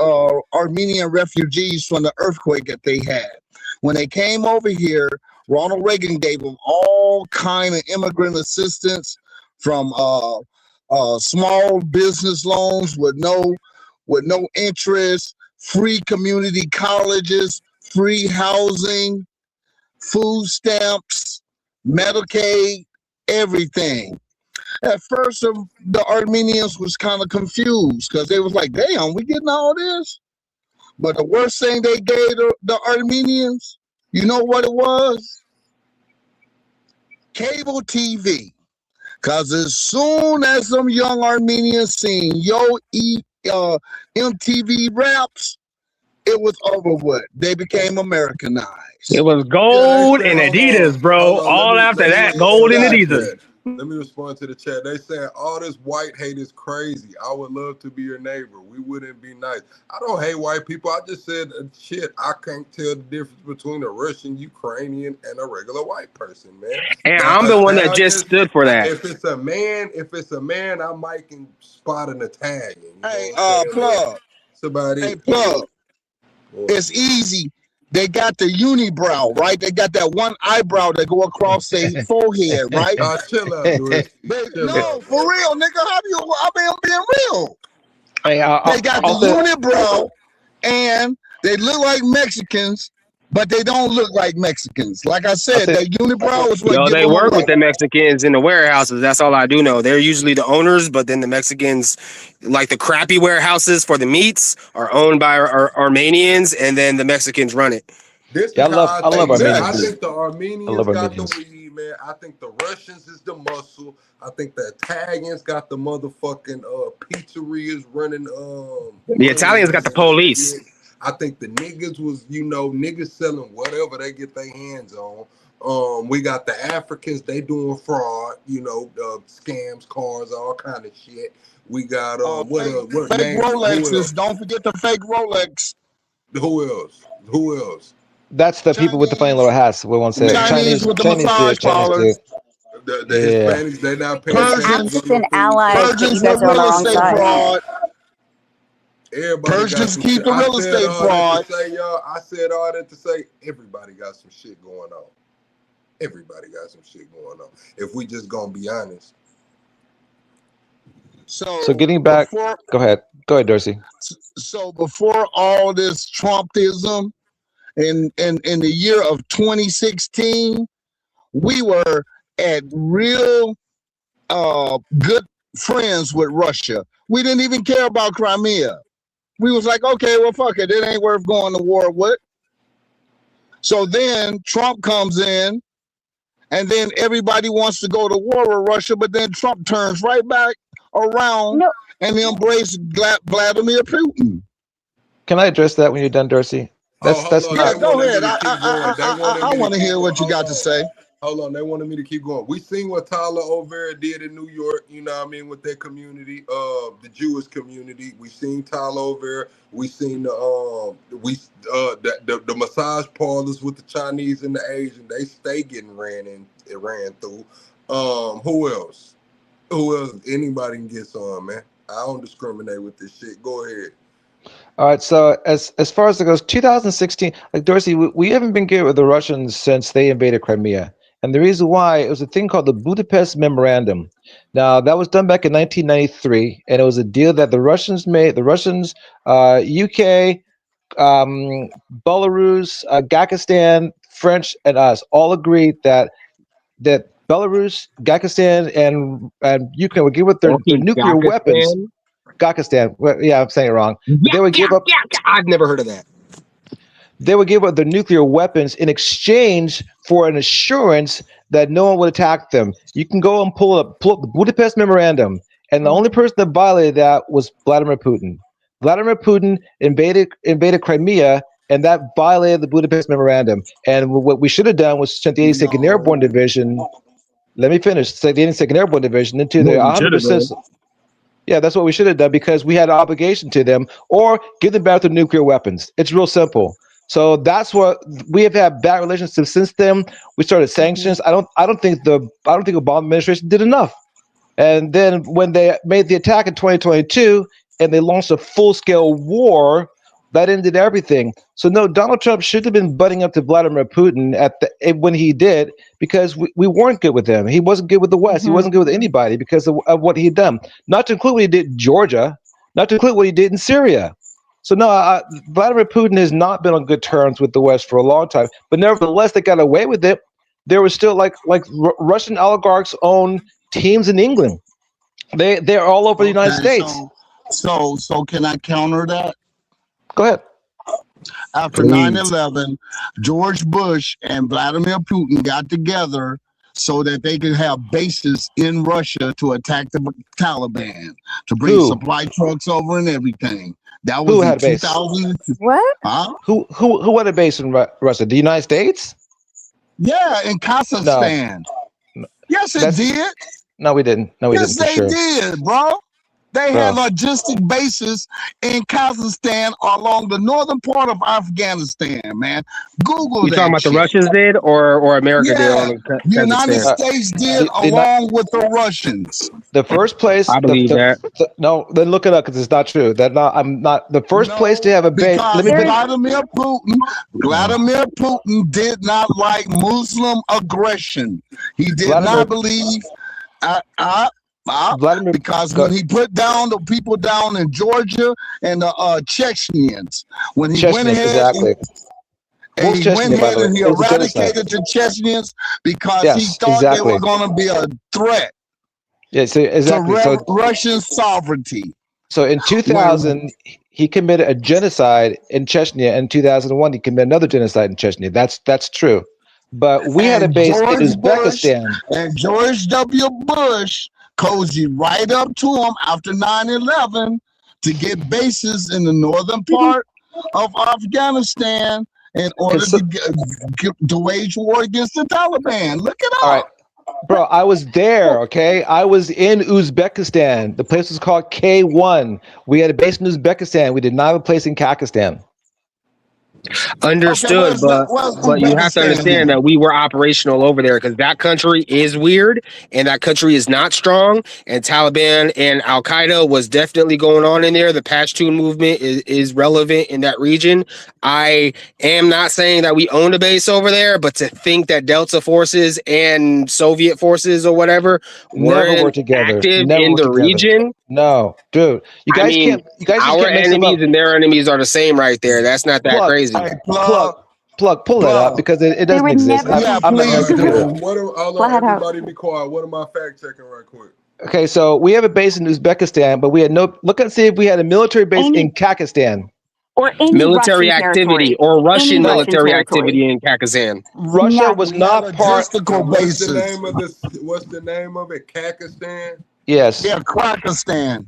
Armenian refugees from the earthquake that they had. When they came over here, Ronald Reagan gave them all kind of immigrant assistance, from small business loans with no interest, free community colleges, free housing, food stamps, Medicaid, everything. At first, the Armenians was kind of confused because they was like, damn, we getting all this? But the worst thing they gave the Armenians, you know what it was? Cable TV. Because as soon as some young Armenians seen MTV raps, it was over with. They became Americanized. it was Yeah, gold they and said, Adidas, bro. hold on, All after let me that, respond gold to and the Adidas. chat. Let me respond to the chat. They saying all this white hate is crazy. I would love to be your neighbor. We wouldn't be nice. I don't hate white people. I just said shit. I can't tell the difference between a Russian, Ukrainian, and a regular white person, man. And Now, I'm the one that just stood for that. if it's a man, I might can spot an Italian. You know Hey, what I'm saying? Plug. That's about it. Hey, Plug. It's easy. They got the unibrow, right? They got that one eyebrow that go across their forehead, right? Chill out, dude. No, for real, nigga. I'm being real. Hey, They got the unibrow, and they look like Mexicans, but they don't look like Mexicans. Like I said, that unibrow is what Yo, give they them work away. with the Mexicans in the warehouses. That's all I do know. They're usually the owners, but then the Mexicans, like the crappy warehouses for the meats, are owned by Armenians, and then the Mexicans run it. This Yeah, is how I love man. Armenians, I dude. think the Armenians got the weed, man. I think the Russians is the muscle. I think the Italians got the motherfucking pizzerias running. The Italians got the police. I think the niggas was, niggas selling whatever they get their hands on. We got the Africans, they doing fraud, scams, cars, all kind of shit. We got fake Rolexes. Don't forget the fake Rolex. Who else? That's the people with the funny little hats. We won't say Chinese with the massage parlors. The Hispanics, they not paying African allies, but you guys are on the wrong side. Fraud. Everybody Persians keep the real estate fraud. I said all that to say everybody got some shit going on. Everybody got some shit going on. If we just gonna be honest. So getting back, go ahead, Dorsey. So before all this Trumpism, in the year of 2016, we were at real good friends with Russia. We didn't even care about Crimea. We was like, okay, well, fuck it. It ain't worth going to war with. So then Trump comes in And then everybody wants to go to war with Russia, but then Trump turns right back around No, and embraces Vladimir Putin. Can I address that when you're done, Dorsey? Oh, hold That's on. not. They Go wanted ahead. me to keep going. They wanted I me to want to keep hear going. what you Hold got to on. say. Hold on, they wanted me to keep going. We seen what Tyler O'Vera did in New York, you know what I mean, with their community, the Jewish community. We seen Tyler O'Vera. We seen the massage parlors with the Chinese and the Asian. They stay getting ran through. Who else? Who else? Anybody can get some, man. I don't discriminate with this shit. Go ahead. All right. So as far as it goes, 2016, like Dorsey, we haven't been good with the Russians since they invaded Crimea, and the reason why, it was a thing called the Budapest Memorandum. Now that was done back in 1993, and it was a deal that the Russians made. The Russians, UK, Belarus, Gakistan, French, and us all agreed that Belarus, Gakistan, and Ukraine would give up their nuclear weapons. Pakistan. Gakistan, well, yeah, I'm saying it wrong. But they would give up. I've never heard of that. They would give up their nuclear weapons in exchange for an assurance that no one would attack them. You can go and pull up the Budapest Memorandum, and the only person that violated that was Vladimir Putin. Vladimir Putin invaded Crimea, and that violated the Budapest Memorandum. And what we should have done was sent the 82nd Airborne Division. Let me finish. Sent the 82nd Airborne Division into the 100%. Yeah, that's what we should have done, because we had an obligation to them, or give them back their nuclear weapons. It's real simple. So that's what we have had bad relationships since then. We started sanctions. I don't think the Obama administration did enough. And then when they made the attack in 2022 and they launched a full-scale war, that ended everything. So no, Donald Trump should have been butting up to Vladimir Putin when he did, because we weren't good with him. He wasn't good with the West. He wasn't good with anybody because of what he had done. Not to include what he did in Georgia. Not to include what he did in Syria. So no, Vladimir Putin has not been on good terms with the West for a long time. But nevertheless, they got away with it. There was still like Russian oligarchs own teams in England. They're all over the United States. So can I counter that? Go ahead. After 9/11, George Bush and Vladimir Putin got together so that they could have bases in Russia to attack the Taliban, to bring supply trucks over and everything. That was in 2000. What? Huh? Who had a base in Russia? The United States? Yeah, in Kazakhstan. No. Yes, it did. No, we didn't. No, we didn't. Yes, they did, bro. They had logistic bases in Kazakhstan along the northern part of Afghanistan, man. Google You that. talking about shit. the Russians did, or America did? Yeah, On the United States did along with the Russians. The first place. I believe that. No, then look it up, because it's not true. I'm not the first place to have a base. Because Vladimir Putin did not like Muslim aggression. He did not believe. Because when he put down the people down in Georgia and the Chechens, when he went ahead and he eradicated the Chechens because he thought they were going to be a threat to Russian sovereignty. So in 2000, he committed a genocide in Chechnya. In 2001, he committed another genocide in Chechnya. That's true. But we had a base in Uzbekistan. And George W. Bush cozied right up to him after 9/11 to get bases in the northern part of Afghanistan in order to wage war against the Taliban. Look it up. All right. Bro, I was there, okay? I was in Uzbekistan. The place was called K1. We had a base in Uzbekistan. We did not have a place in Kakistan. Understood, but you have to understand that we were operational over there because that country is weird and that country is not strong, and Taliban and Al Qaeda was definitely going on in there. The Pashtun movement is relevant in that region. I am not saying that we owned a base over there, but to think that Delta forces and Soviet forces or whatever were together active in the region. No, dude. You guys can't. You guys our enemies and their enemies are the same right there. That's not that crazy. Pull that up because it doesn't exist. I'm not going to do that. Everybody be quiet. What am I fact checking right quick? Okay, so we have a base in Uzbekistan, but we had no. Look and see if we had a military base in Kakistan. or any military Russian activity territory. or Russian Any military territory. activity in Kazakhstan. Russia None. was not part. Logistical What's the bases. name of this? What's the name of it? Kakistan? Yes, Yeah, Kyrgyzstan.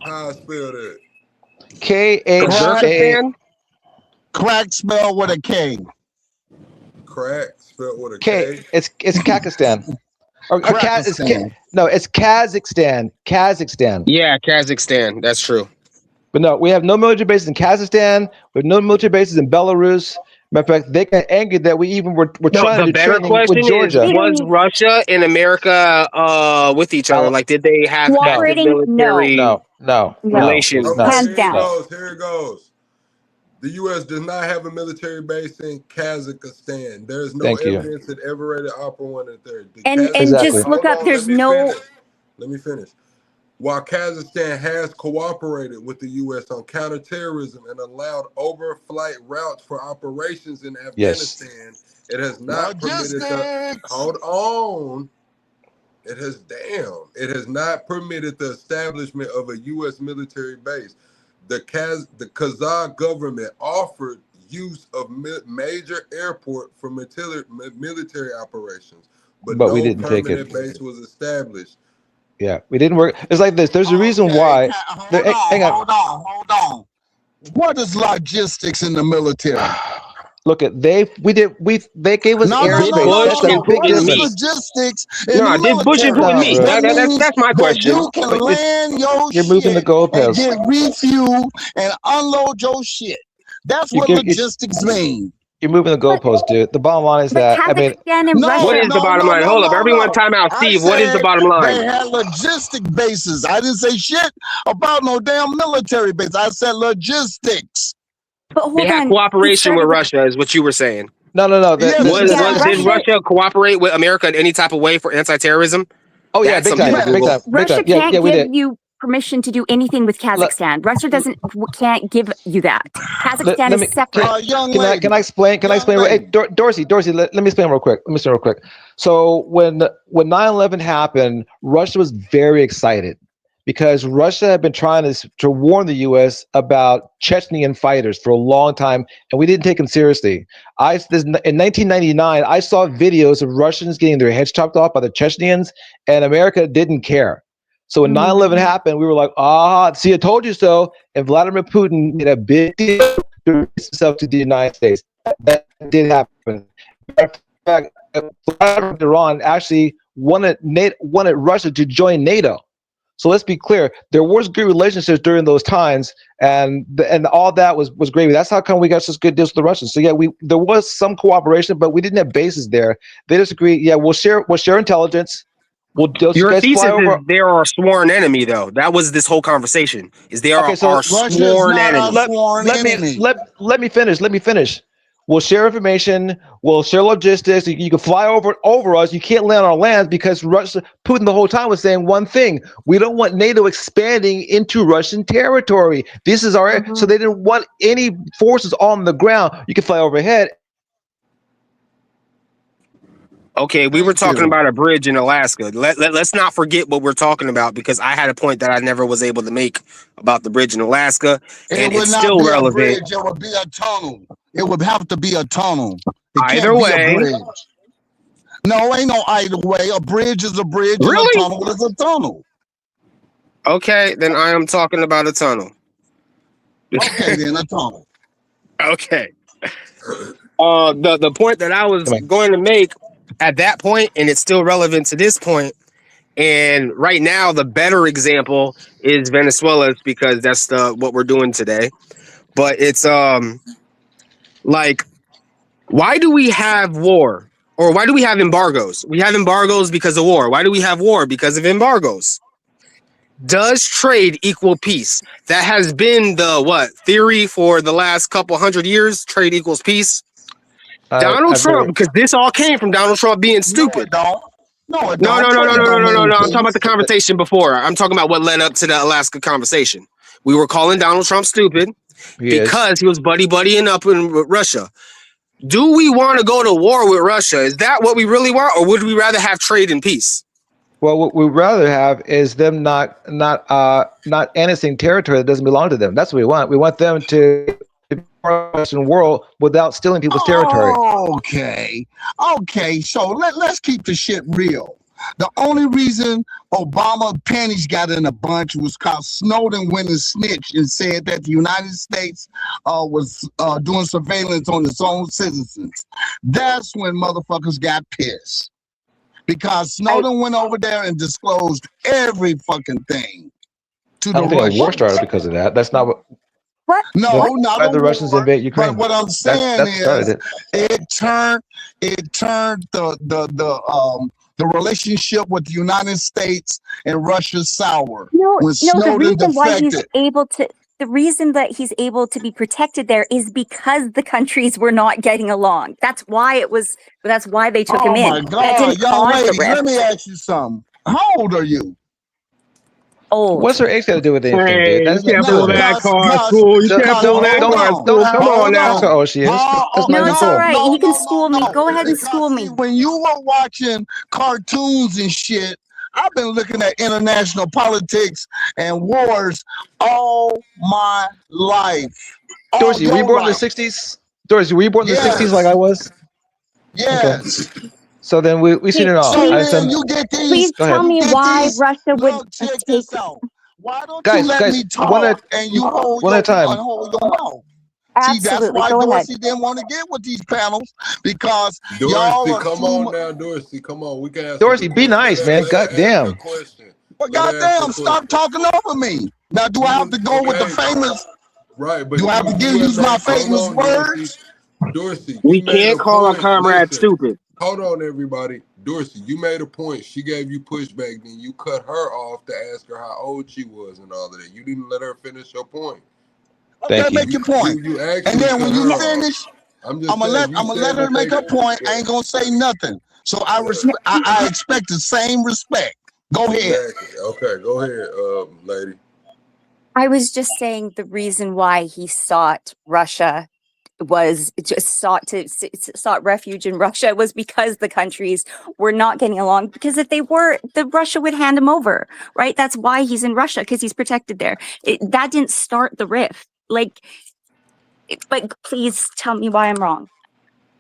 How I spell that? KHA. Kazakhstan? Crack spelled with a K. Crack spelled with a K. K. It's Kazakhstan. Or Kyrgyzstan. no, it's Kazakhstan. Kazakhstan. Yeah, Kazakhstan. That's true. But no, we have no military bases in Kazakhstan. We have no military bases in Belarus. Matter of fact, they got angry that we even were No, trying to the do better training question with is: Georgia. was Russia and America with each other? Like, did they have active Cooperating? military No. relations? Okay, Hands here down. it goes. Here it goes. The U.S. does not have a military base in Kazakhstan. There is no Thank you. evidence that ever rated Opera 1 and 3. And Exactly. just look Hold up. on, There's let me no. finish. Let me finish. While Kazakhstan has cooperated with the U.S. on counterterrorism and allowed overflight routes for operations in Afghanistan, it has not permitted the hold on. It has not permitted the establishment of a U.S. military base. The Kazakh government offered use of major airport for military operations, but But no we didn't take permanent it. base was established. Yeah, we didn't work. It's like this. There's a reason why. Hang on. Hold on. What is logistics in the military? Look at they gave us airspace. That's a big What is difference. logistics in No, the did Bush military? include me? bro. That's my That question. you can Like, land your you're shit moving the and goalposts. get refuel and unload your shit. That's You what give- you- logistics mean. You're moving the goalposts, dude. The bottom line is But that I mean, Kazakhstan and No, Russia. What is the bottom line? Hold up, everyone, time out. I Steve, what is the said bottom line? They had logistic bases. I didn't say shit about no damn military base. I said logistics. But hold They had on. cooperation with Russia, is what you were saying. no. Yeah, Did Russia cooperate with America in any type of way for anti-terrorism? Oh yeah, That's big time, something to big Google. time, big Russia time. Yeah, can't we give did. you permission to do anything with Kazakhstan. Russia can't give you that. Kazakhstan is separate. Can I explain? Can I explain? Hey, Dorsey, let me explain real quick. So when 9/11 happened, Russia was very excited because Russia had been trying to warn the U.S. about Chechnyan fighters for a long time, and we didn't take them seriously. In 1999, I saw videos of Russians getting their heads chopped off by the Chechnyan, and America didn't care. So when 9/11 happened, we were like, see, I told you so. And Vladimir Putin made a big deal to release himself to the United States. That did happen. In fact, Vladimir Iran actually wanted Russia to join NATO. So let's be clear, there was good relationships during those times, and all that was gravy. That's how come we got such good deals with the Russians. So yeah, there was some cooperation, but we didn't have bases there. They just agreed, yeah, we'll share intelligence. Your thesis is they are a sworn enemy, though. That was this whole conversation. Is they are our sworn enemy. Let me finish. We'll share information. We'll share logistics. You can fly over us. You can't land on our lands because Putin the whole time was saying one thing: we don't want NATO expanding into Russian territory. This is our so they didn't want any forces on the ground. You can fly overhead. Okay, we were talking about a bridge in Alaska. Let's not forget what we're talking about because I had a point that I never was able to make about the bridge in Alaska, and it's still relevant. Bridge, it would be a tunnel. It would have to be a tunnel. Either way. No, ain't no either way. A bridge is a bridge and a tunnel is a tunnel. Okay, then I am talking about a tunnel. Okay, then a tunnel. Okay. The point that I was going to make at that point, and it's still relevant to this point, and right now the better example is Venezuela because that's what we're doing today. But it's like, why do we have war? Or why do we have embargoes? We have embargoes because of war. Why do we have war? Because of embargoes. Does trade equal peace? That has been the theory for the last couple hundred years. Trade equals peace. Donald Trump, because this all came from Donald Trump being stupid. No. I'm talking about the conversation before. I'm talking about what led up to the Alaska conversation. We were calling Donald Trump stupid because he was buddying up with Russia. Do we want to go to war with Russia? Is that what we really want, or would we rather have trade and peace? Well, what we'd rather have is them not annexing territory that doesn't belong to them. That's what we want. We want them to Western world without stealing people's territory. Okay. So let's keep the shit real. The only reason Obama panties got in a bunch was because Snowden went and snitched and said that the United States was doing surveillance on its own citizens. That's when motherfuckers got pissed. Because Snowden went over there and disclosed every fucking thing to I the don't think a war Russians. started because of that. That's not what. What? No, not Why a the Russians war. invade Ukraine? But what I'm saying That started it. it turned the relationship with the United States and Russia sour. No, When no. The Snowden reason why he's defected. able to, the reason that he's able to be protected there is because the countries were not getting along. That's why it was. That's why they took him Oh in. my That God, didn't young cause the lady, let rift. me ask you something. How old are you? Old. What's her age got to do with anything, Hey, dude? you That's can't not pull cool. that card, Cause- school. You Don't- can't pull that don't- card, don't- school. Come don't on ask now. her how old she is. That's not No, even it's cool. all right. You can school me. Go ahead and Because, school me. see, when you were watching cartoons and shit, I've been looking at international politics and wars all my life. All Dorsey, were you your born in the life. '60s? Dorsey, were you born in the Yes. '60s like I was? Yes. So then we seen it all. So I then understand. you get these. Please Go ahead. tell me you get why these- Russia would Look, check take. this out. Why don't Guys, you let guys, me talk one at- and you hold one your, at a time. hold your mouth? See, that's Absolutely. why Go ahead. Dorsey didn't want to get with these panels because Dorsey, y'all are come too on much. now, Dorsey. Come on, we can ask Dorsey, be nice, man. Goddamn. Well, goddamn, stop talking over me. Now, do I have to go with the famous? Right, but Do I have to use my famous words? Dorsey, We you made can't a call our point. comrade Listen, stupid. hold on, everybody. Dorsey, you made a point. She gave you pushback, then you cut her off to ask her how old she was and all of that. You didn't let her finish your point. Okay, Thank you. make your point. You actually And then when cut you her off. finish, I'm just I'm gonna saying, let her make her point. I ain't gonna say nothing. So I expect the same respect. Go ahead. Exactly. Okay, go ahead, lady. I was just saying the reason why he sought Russia was just sought refuge in Russia was because the countries were not getting along. Because if they were, the Russia would hand him over, right? That's why he's in Russia, because he's protected there. That didn't start the rift. But please tell me why I'm wrong.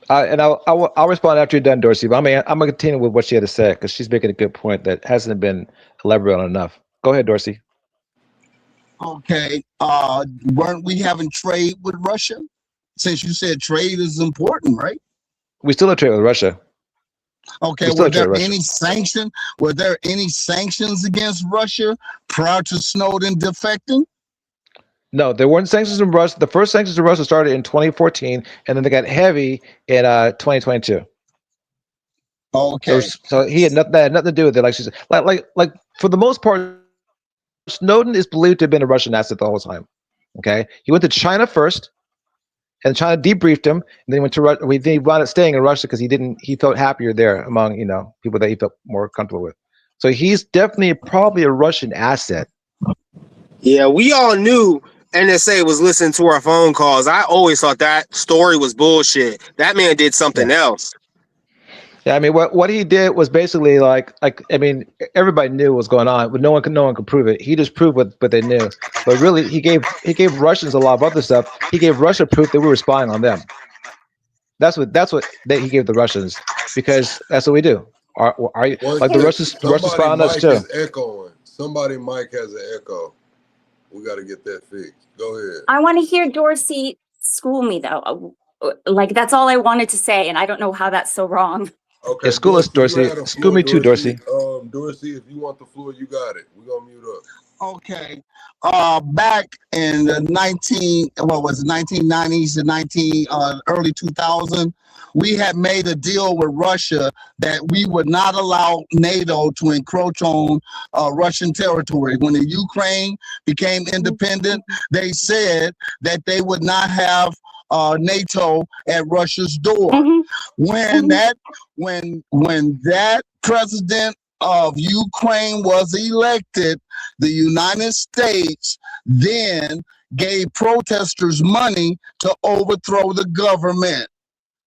And I'll respond after you're done, Dorsey. But I'm gonna continue with what she had to say because she's making a good point that hasn't been elaborated on enough. Go ahead, Dorsey. Okay. Weren't we having trade with Russia? Since you said trade is important, right? We still have trade with Russia. Okay. We still Were trade there with any sanction? Were there any sanctions against Russia prior to Snowden defecting? No, there weren't sanctions in Russia. The first sanctions in Russia started in 2014, and then they got heavy in 2022. Okay. So he had nothing to do with it. Like she said, like for the most part, Snowden is believed to have been a Russian asset the whole time. Okay, he went to China first, and China debriefed him, and then he went to Russia. He wound up staying in Russia because he felt happier there among people that he felt more comfortable with. So he's definitely probably a Russian asset. Yeah, we all knew NSA was listening to our phone calls. I always thought that story was bullshit. That man did something else. Yeah, I mean, what he did was basically like I mean, everybody knew what was going on, but no one could prove it. He just proved what they knew. But really, he gave Russians a lot of other stuff. He gave Russia proof that we were spying on them. That's what he gave the Russians, because that's what we do. Are you like the Russians spy on us too? Is echoing. Somebody mic has an echo. We got to get that fixed. Go ahead. I want to hear Dorsey school me, though. Like, that's all I wanted to say, and I don't know how that's so wrong. Okay, Yeah, school us, Dorsey. School me too, Dorsey. Dorsey, if you want the floor, you got it. We're gonna mute up. Okay. Back in the 1990s and early 2000, we had made a deal with Russia that we would not allow NATO to encroach on Russian territory. When the Ukraine became independent, they said that they would not have NATO at Russia's door. When that president of Ukraine was elected, the United States then gave protesters money to overthrow the government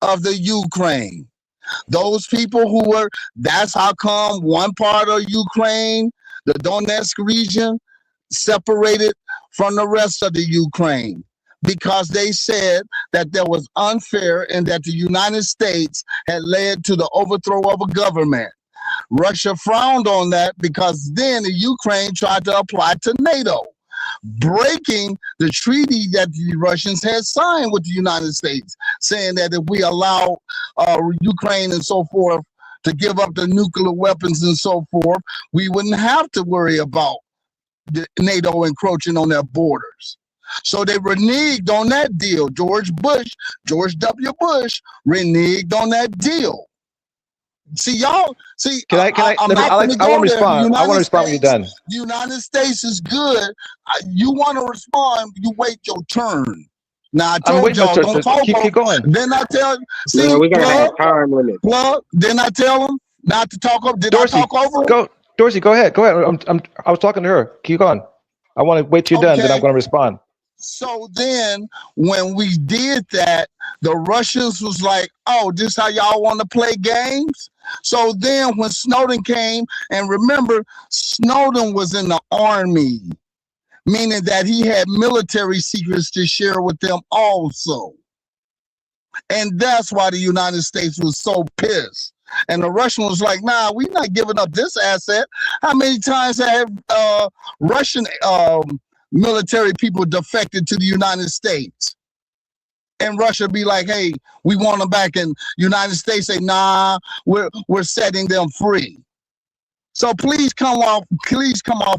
of the Ukraine. Those people that's how come one part of Ukraine, the Donetsk region, separated from the rest of the Ukraine, because they said that there was unfair and that the United States had led to the overthrow of a government. Russia frowned on that because then the Ukraine tried to apply to NATO, breaking the treaty that the Russians had signed with the United States, saying that if we allow Ukraine and so forth to give up the nuclear weapons and so forth, we wouldn't have to worry about the NATO encroaching on their borders. So they reneged on that deal. George W. Bush reneged on that deal. See, y'all, Can I want to respond. I want to respond when you're done. The United States is good. You want to respond, you wait your turn. Now, I told y'all, don't talk. Keep going. Then I tell see, no, we got to have time limit. Then I tell them not to talk over. Did Dorsey, I talk over? Dorsey, go ahead. I was talking to her. Keep going. I want to wait till you're done, then I'm going to respond. So then when we did that, the Russians was like, oh, this how y'all want to play games? So then when Snowden came, and remember, Snowden was in the army, meaning that he had military secrets to share with them also. And that's why the United States was so pissed. And the Russian was like, nah, we're not giving up this asset. How many times have Russian military people defected to the United States? And Russia be like, hey, we want them back. And United States say, nah, we're setting them free. So please come off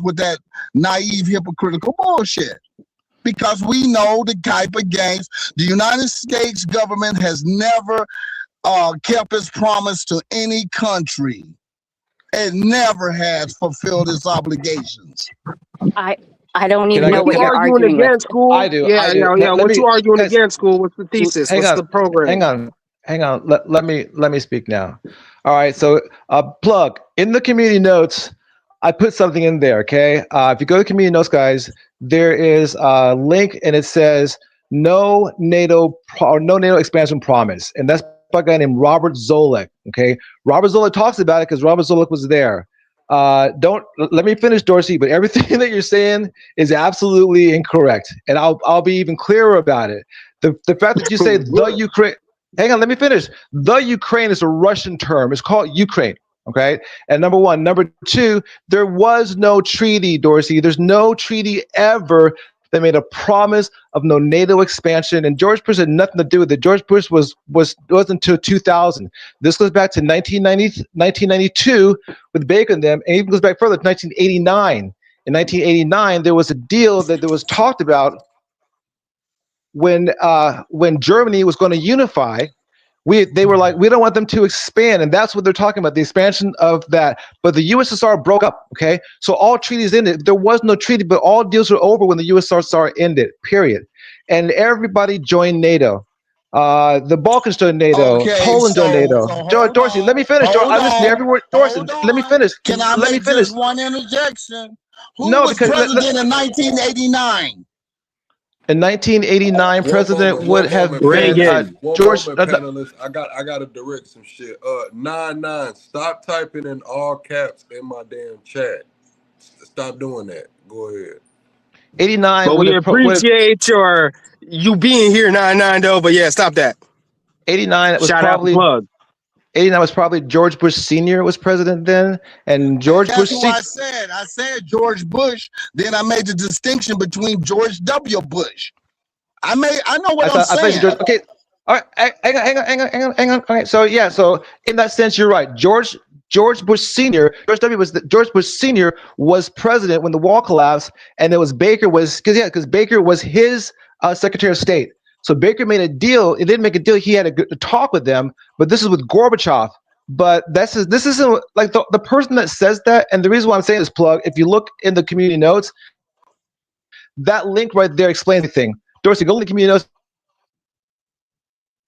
with that naive, hypocritical bullshit. Because we know the type of games. The United States government has never kept its promise to any country. It never has fulfilled its obligations. I don't even know what you're arguing against. School? I do. Yeah. What you arguing against, school? What's the thesis? What's the program? Hang on. Let me speak now. All right. So, plug in the community notes. I put something in there. Okay. If you go to community notes, guys, there is a link and it says no NATO expansion promise, and that's by a guy named Robert Zoellick. Okay. Robert Zoellick talks about it because Robert Zoellick was there. Don't let me finish, Dorsey, but everything that you're saying is absolutely incorrect. And I'll be even clearer about it. The fact that you say the Ukraine, hang on, let me finish. The Ukraine is a Russian term. It's called Ukraine. Okay. And number one. Number two, there was no treaty, Dorsey. There's no treaty ever that made a promise of no NATO expansion. And George Bush had nothing to do with it. George Bush wasn't until 2000. This goes back to 1992 with Baker and them, and even goes back further to 1989. In 1989, there was a deal that was talked about when Germany was going to unify. They were like, we don't want them to expand, and that's what they're talking about, the expansion of that. But the USSR broke up, okay? So all treaties ended. There was no treaty, but all deals were over when the USSR ended, period. And everybody joined NATO. The Balkans joined NATO. Okay, Poland joined NATO. Dorsey, let me finish. I listen to every word. Dorsey, let me finish. Can I let me make finish. just one interjection? Who was president in 1989? In 1989, President would have been George. Panelists, I got to direct some shit. 99. Stop typing in all caps in my damn chat. Stop doing that. Go ahead. 89. But we appreciate you being here, 99 though. But yeah, stop that. 89 was Shout probably. out plug. 89 was probably George Bush Sr. was president then, and George Bush. That's what I said George Bush. Then I made the distinction between George W. Bush. I know what I'm saying. Okay. All right. Hang on. All right. So yeah. So in that sense, you're right. George Bush Sr. George Bush Sr. was president when the wall collapsed, and it was Baker because Baker was his Secretary of State. So Baker made a deal. It didn't make a deal. He had a talk with them, but this is with Gorbachev. But this isn't like the person that says that. And the reason why I'm saying this, plug, if you look in the community notes, that link right there explains everything. Dorsey, go to the community notes.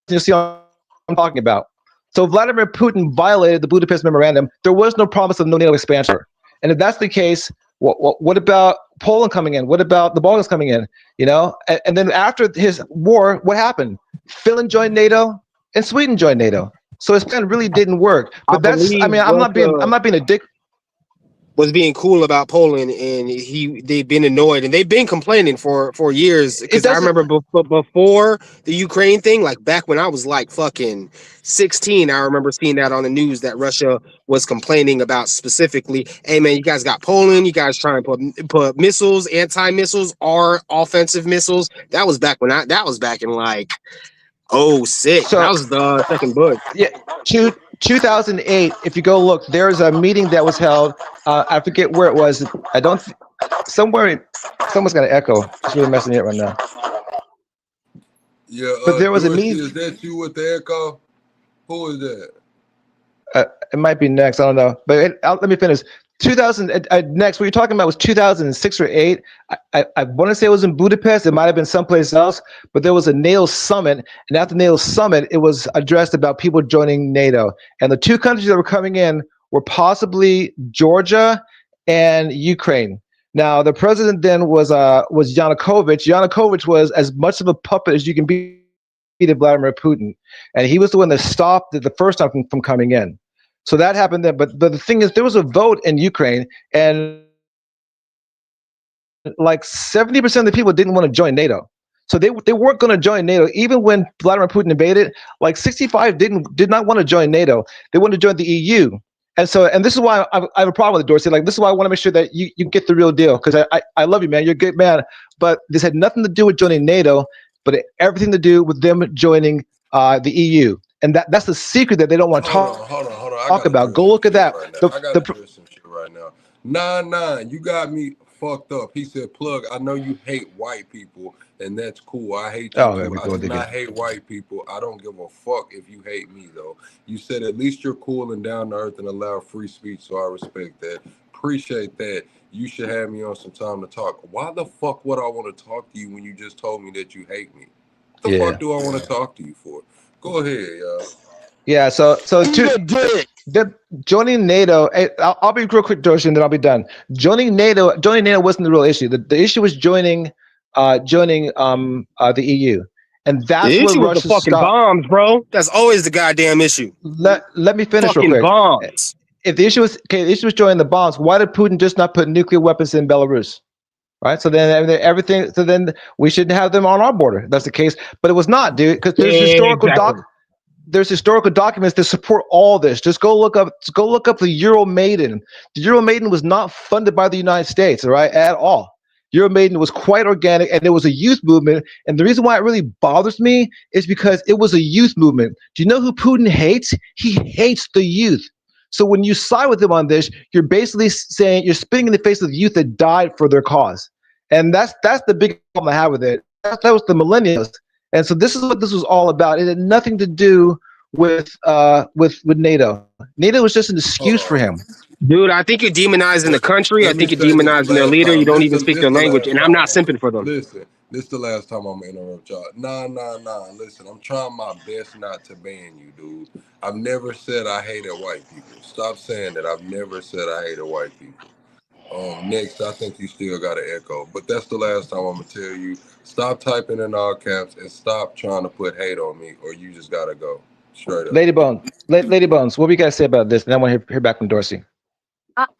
You'll see what I'm talking about. So Vladimir Putin violated the Budapest Memorandum. There was no promise of no NATO expansion. And if that's the case, what about Poland coming in? What about the Balkans coming in? You know, and then after his war, what happened? Finland joined NATO and Sweden joined NATO. So his plan really didn't work. But I'm not being a dick. was being cool about Poland, and they've been annoyed, and they've been complaining for years. It Because I doesn't. remember before the Ukraine thing, like back when I was like fucking 16, I remember seeing that on the news that Russia was complaining about specifically, hey man, you guys got Poland, you guys trying to put missiles, anti-missiles, or offensive missiles. That was back in like 06. That So was the second Bush. yeah, 2008. If you go look, there's a meeting that was held. I forget where it was. I don't. Somewhere. Someone's got an echo. It's really messing me up right now. Yeah, But there was a Dorsey, meeting. is that you with the echo? Who is that? It might be next. I don't know. But let me finish. 2000 next. What you're talking about was 2006 or 8. I want to say it was in Budapest. It might have been someplace else. But there was a NATO summit, and at the NATO summit, it was addressed about people joining NATO. And the two countries that were coming in were possibly Georgia and Ukraine. Now, the president then was Yanukovych. Yanukovych was as much of a puppet as you can be to Vladimir Putin, and he was the one that stopped it the first time from coming in. So that happened then. But the thing is, there was a vote in Ukraine, and like 70% of the people didn't want to join NATO. So they weren't going to join NATO, even when Vladimir Putin invaded. Like 65 did not want to join NATO. They wanted to join the EU. And this is why I have a problem with it, Dorsey. Like, this is why I want to make sure that you get the real deal, because I love you, man. You're a good man. But this had nothing to do with joining NATO, but everything to do with them joining the EU. And that's the secret that they don't want to talk about. Go look at that. Right now. I gotta do some shit right now. 9-9, you got me fucked up. He said, Plug, I know you hate white people, and that's cool. I hate you too. I do not hate white people. I don't give a fuck if you hate me, though. You said at least you're cool and down to earth and allow free speech, so I respect that. Appreciate that. You should have me on some time to talk. Why the fuck would I want to talk to you when you just told me that you hate me? What the fuck do I want to talk to you for? Go ahead, y'all. Yeah, so joining NATO, I'll be real quick, Dorsey, and then I'll be done. Joining NATO wasn't the real issue. The issue was joining the EU, and that's the issue what was Russia the fucking stopped. Bombs, bro. That's always the goddamn issue. Let me finish fucking real quick. Bombs. If the issue was joining the bombs, why did Putin just not put nuclear weapons in Belarus? Right, so then everything. So then we shouldn't have them on our border. That's the case, but it was not, dude, because there's there's historical documents that support all this. Just go look up the Euromaidan. The Euromaidan was not funded by the United States, all right, at all. Euromaidan was quite organic, and it was a youth movement. And the reason why it really bothers me is because it was a youth movement. Do you know who Putin hates? He hates the youth. So when you side with him on this, you're basically saying you're spitting in the face of the youth that died for their cause. And that's the big problem I have with it. That was the millennials. And so this is what this was all about. It had nothing to do with NATO. NATO was just an excuse for him. Dude, I think you're demonizing the country. I think you're demonizing their leader. You don't even speak their language, and I'm not simping for them. Listen, this is the last time I'm gonna interrupt y'all. Nah. Listen, I'm trying my best not to ban you, dude. I've never said I hated white people. Stop saying that. I've never said I hated white people. Next, I think you still got an echo, but that's the last time I'm gonna tell you. Stop typing in all caps and stop trying to put hate on me, or you just gotta go straight up. Lady Bones, what do you guys say about this? And I want to hear back from Dorsey.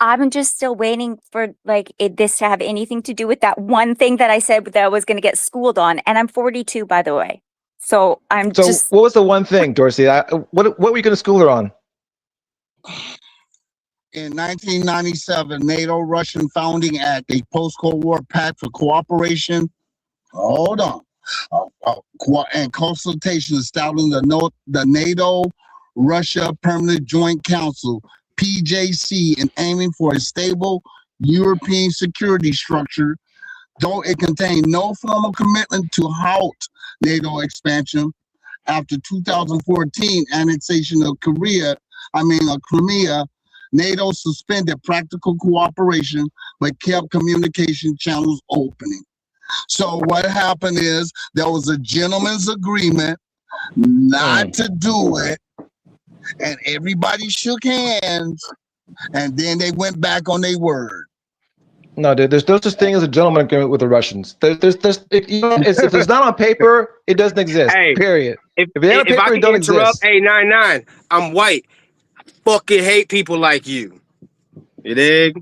I'm just still waiting for this to have anything to do with that one thing that I said that I was going to get schooled on, and I'm 42, by the way. So what was the one thing, Dorsey? What were you going to school her on? In 1997, NATO-Russian Founding Act, a post-Cold War pact for cooperation. Hold on. And consultation establishing the NATO-Russia Permanent Joint Council, PJC, and aiming for a stable European security structure, though it contained no formal commitment to halt NATO expansion. After 2014 annexation of Crimea, NATO suspended practical cooperation but kept communication channels opening. So what happened is there was a gentleman's agreement not to do it, and everybody shook hands, and then they went back on their word. No, dude, there's no such thing as a gentleman agreement with the Russians. If it's not on paper, it doesn't exist. Hey, period. If I can interrupt, hey, 9-9, I'm white. I fucking hate people like you. You dig?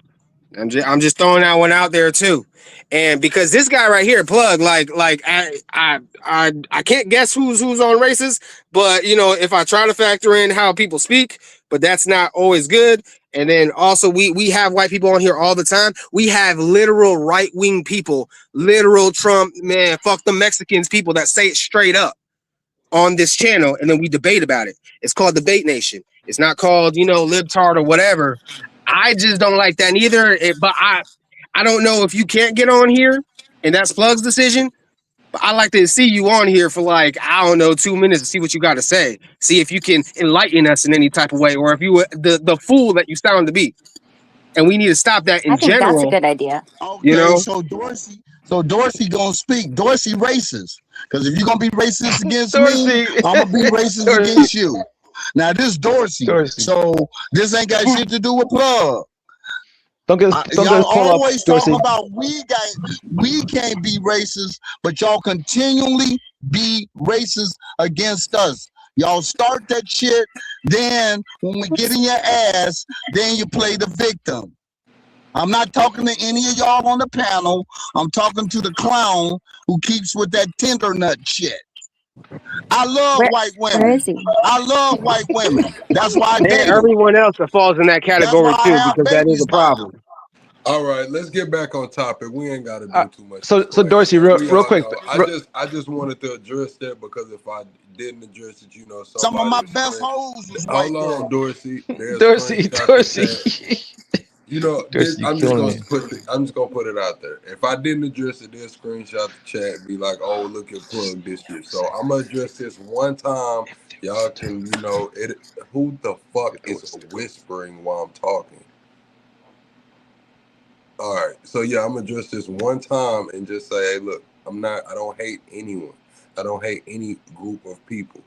I'm just throwing that one out there too, and because this guy right here, Plug, I can't guess who's on races, but you know if I try to factor in how people speak, but that's not always good. And then also we have white people on here all the time. We have literal right wing people, literal Trump man, fuck the Mexicans people that say it straight up on this channel, and then we debate about it. It's called Debate Nation. It's not called libtard or whatever. I just don't like that either. But I don't know if you can't get on here, and that's Plug's decision. But I like to see you on here for like, I don't know, 2 minutes to see what you got to say. See if you can enlighten us in any type of way, or if you were the fool that you sound to be. And we need to stop that in I think general. that's a good idea. Okay, so Dorsey gonna speak. Dorsey racist. Because if you're gonna be racist against me, I'm gonna be racist against you. Now this Dorsey. So this ain't got shit to do with Plug. Don't get y'all always up, talking about we can't be racist, but y'all continually be racist against us. Y'all start that shit, then when we get in your ass, then you play the victim. I'm not talking to any of y'all on the panel. I'm talking to the clown who keeps with that tender nut shit. I love white women. Where is he? I love white women. That's why I date them. Everyone else that falls in that category too, because that is a problem. All right, let's get back on topic. We ain't got to do too much. So Dorsey, real quick. I just wanted to address that because if I didn't address it, some of my best hoes was white girls. Hold on, Dorsey. Dorsey. I'm just gonna put it out there. If I didn't address it, they'll screenshot the chat and be like, "Oh, look at Plug this shit." So I'm gonna address this one time. Y'all can, who the fuck is whispering while I'm talking? All right, so yeah, I'm gonna address this one time and just say, hey, look, I don't hate anyone. I don't hate any group of people.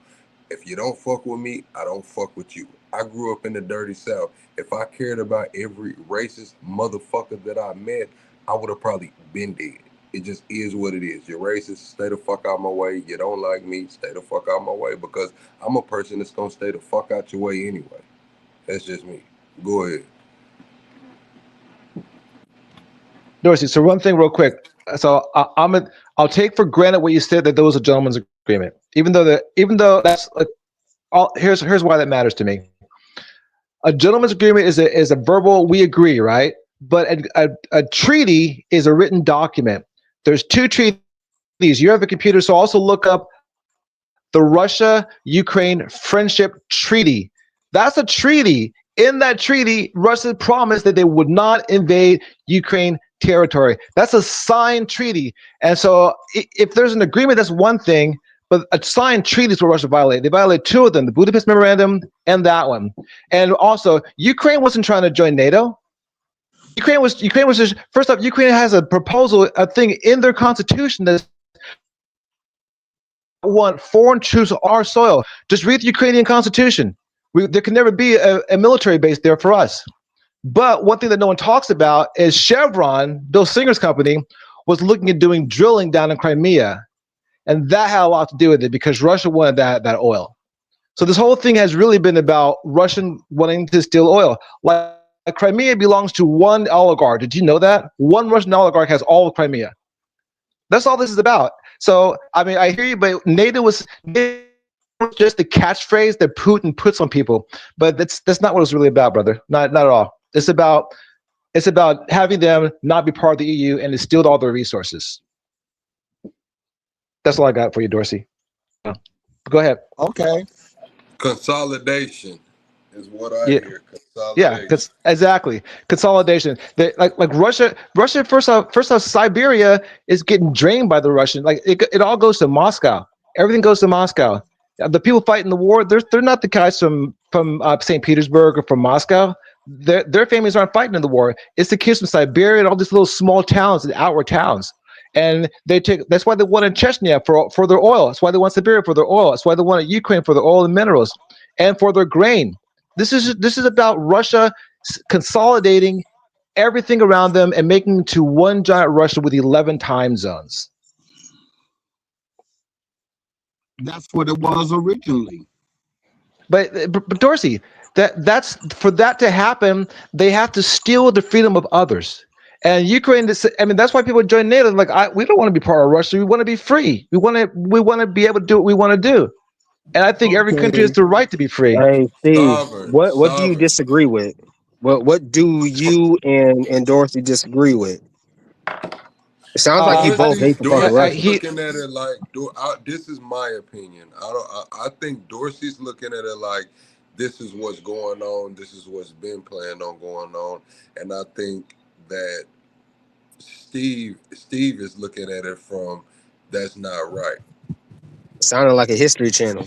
If you don't fuck with me, I don't fuck with you. I grew up in the dirty South. If I cared about every racist motherfucker that I met, I would have probably been dead. It just is what it is. You're racist, stay the fuck out my way. You don't like me, stay the fuck out my way, because I'm a person that's gonna stay the fuck out your way anyway. That's just me. Go ahead. Dorsey, so one thing real quick. So I'll take for granted what you said, that there was a gentleman's agreement. Even though that's here's why that matters to me. A gentleman's agreement is a verbal, we agree, right? But a treaty is a written document. There's two treaties. You have a computer, so also look up the Russia-Ukraine Friendship Treaty. That's a treaty. In that treaty, Russia promised that they would not invade Ukraine territory. That's a signed treaty. And so if there's an agreement, that's one thing, but a signed treaty is what Russia violated. They violated two of them, the Budapest Memorandum and that one. And also, Ukraine wasn't trying to join NATO. Ukraine was just, first off, Ukraine has a proposal, a thing in their constitution that want foreign troops on our soil. Just read the Ukrainian constitution. There can never be a military base there for us. But one thing that no one talks about is Chevron, Bill Singer's company, was looking at doing drilling down in Crimea. And that had a lot to do with it because Russia wanted that oil. So this whole thing has really been about Russian wanting to steal oil. Like Crimea belongs to one oligarch. Did you know that? One Russian oligarch has all of Crimea. That's all this is about. So, I mean, I hear you, but NATO was just the catchphrase that Putin puts on people. But that's not what it's really about, brother. Not at all. It's about having them not be part of the EU and to steal all their resources. That's all I got for you, Dorsey. Go ahead. Okay. Consolidation is what I hear. Yeah, exactly. Consolidation. Like Russia. First off, Siberia is getting drained by the Russian. Like it all goes to Moscow. Everything goes to Moscow. The people fighting the war, they're not the guys from St. Petersburg or from Moscow. Their families aren't fighting in the war. It's the kids from Siberia and all these little small towns and outward towns. And that's why they wanted Chechnya for their oil. That's why they want Siberia for their oil. That's why they wanted Ukraine for their oil and minerals and for their grain. This is about Russia consolidating everything around them and making it to one giant Russia with 11 time zones. That's what it was originally. But Dorsey, That's for that to happen, they have to steal the freedom of others. And Ukraine, I mean, that's why people join NATO. Like, we don't want to be part of Russia. We want to be free. We want to be able to do what we want to do. And I think every country has Okay. the right to be free. Hey, Steve, what do you Sovereign. disagree with? What do you and Dorothy disagree with? It sounds like you both hate the fucking Dorsey's Russians. looking at it like this is my opinion. I think Dorsey's looking at it like this is what's going on. This is what's been planned on going on, and I think that Steve is looking at it from that's not right. Sounded like a History Channel.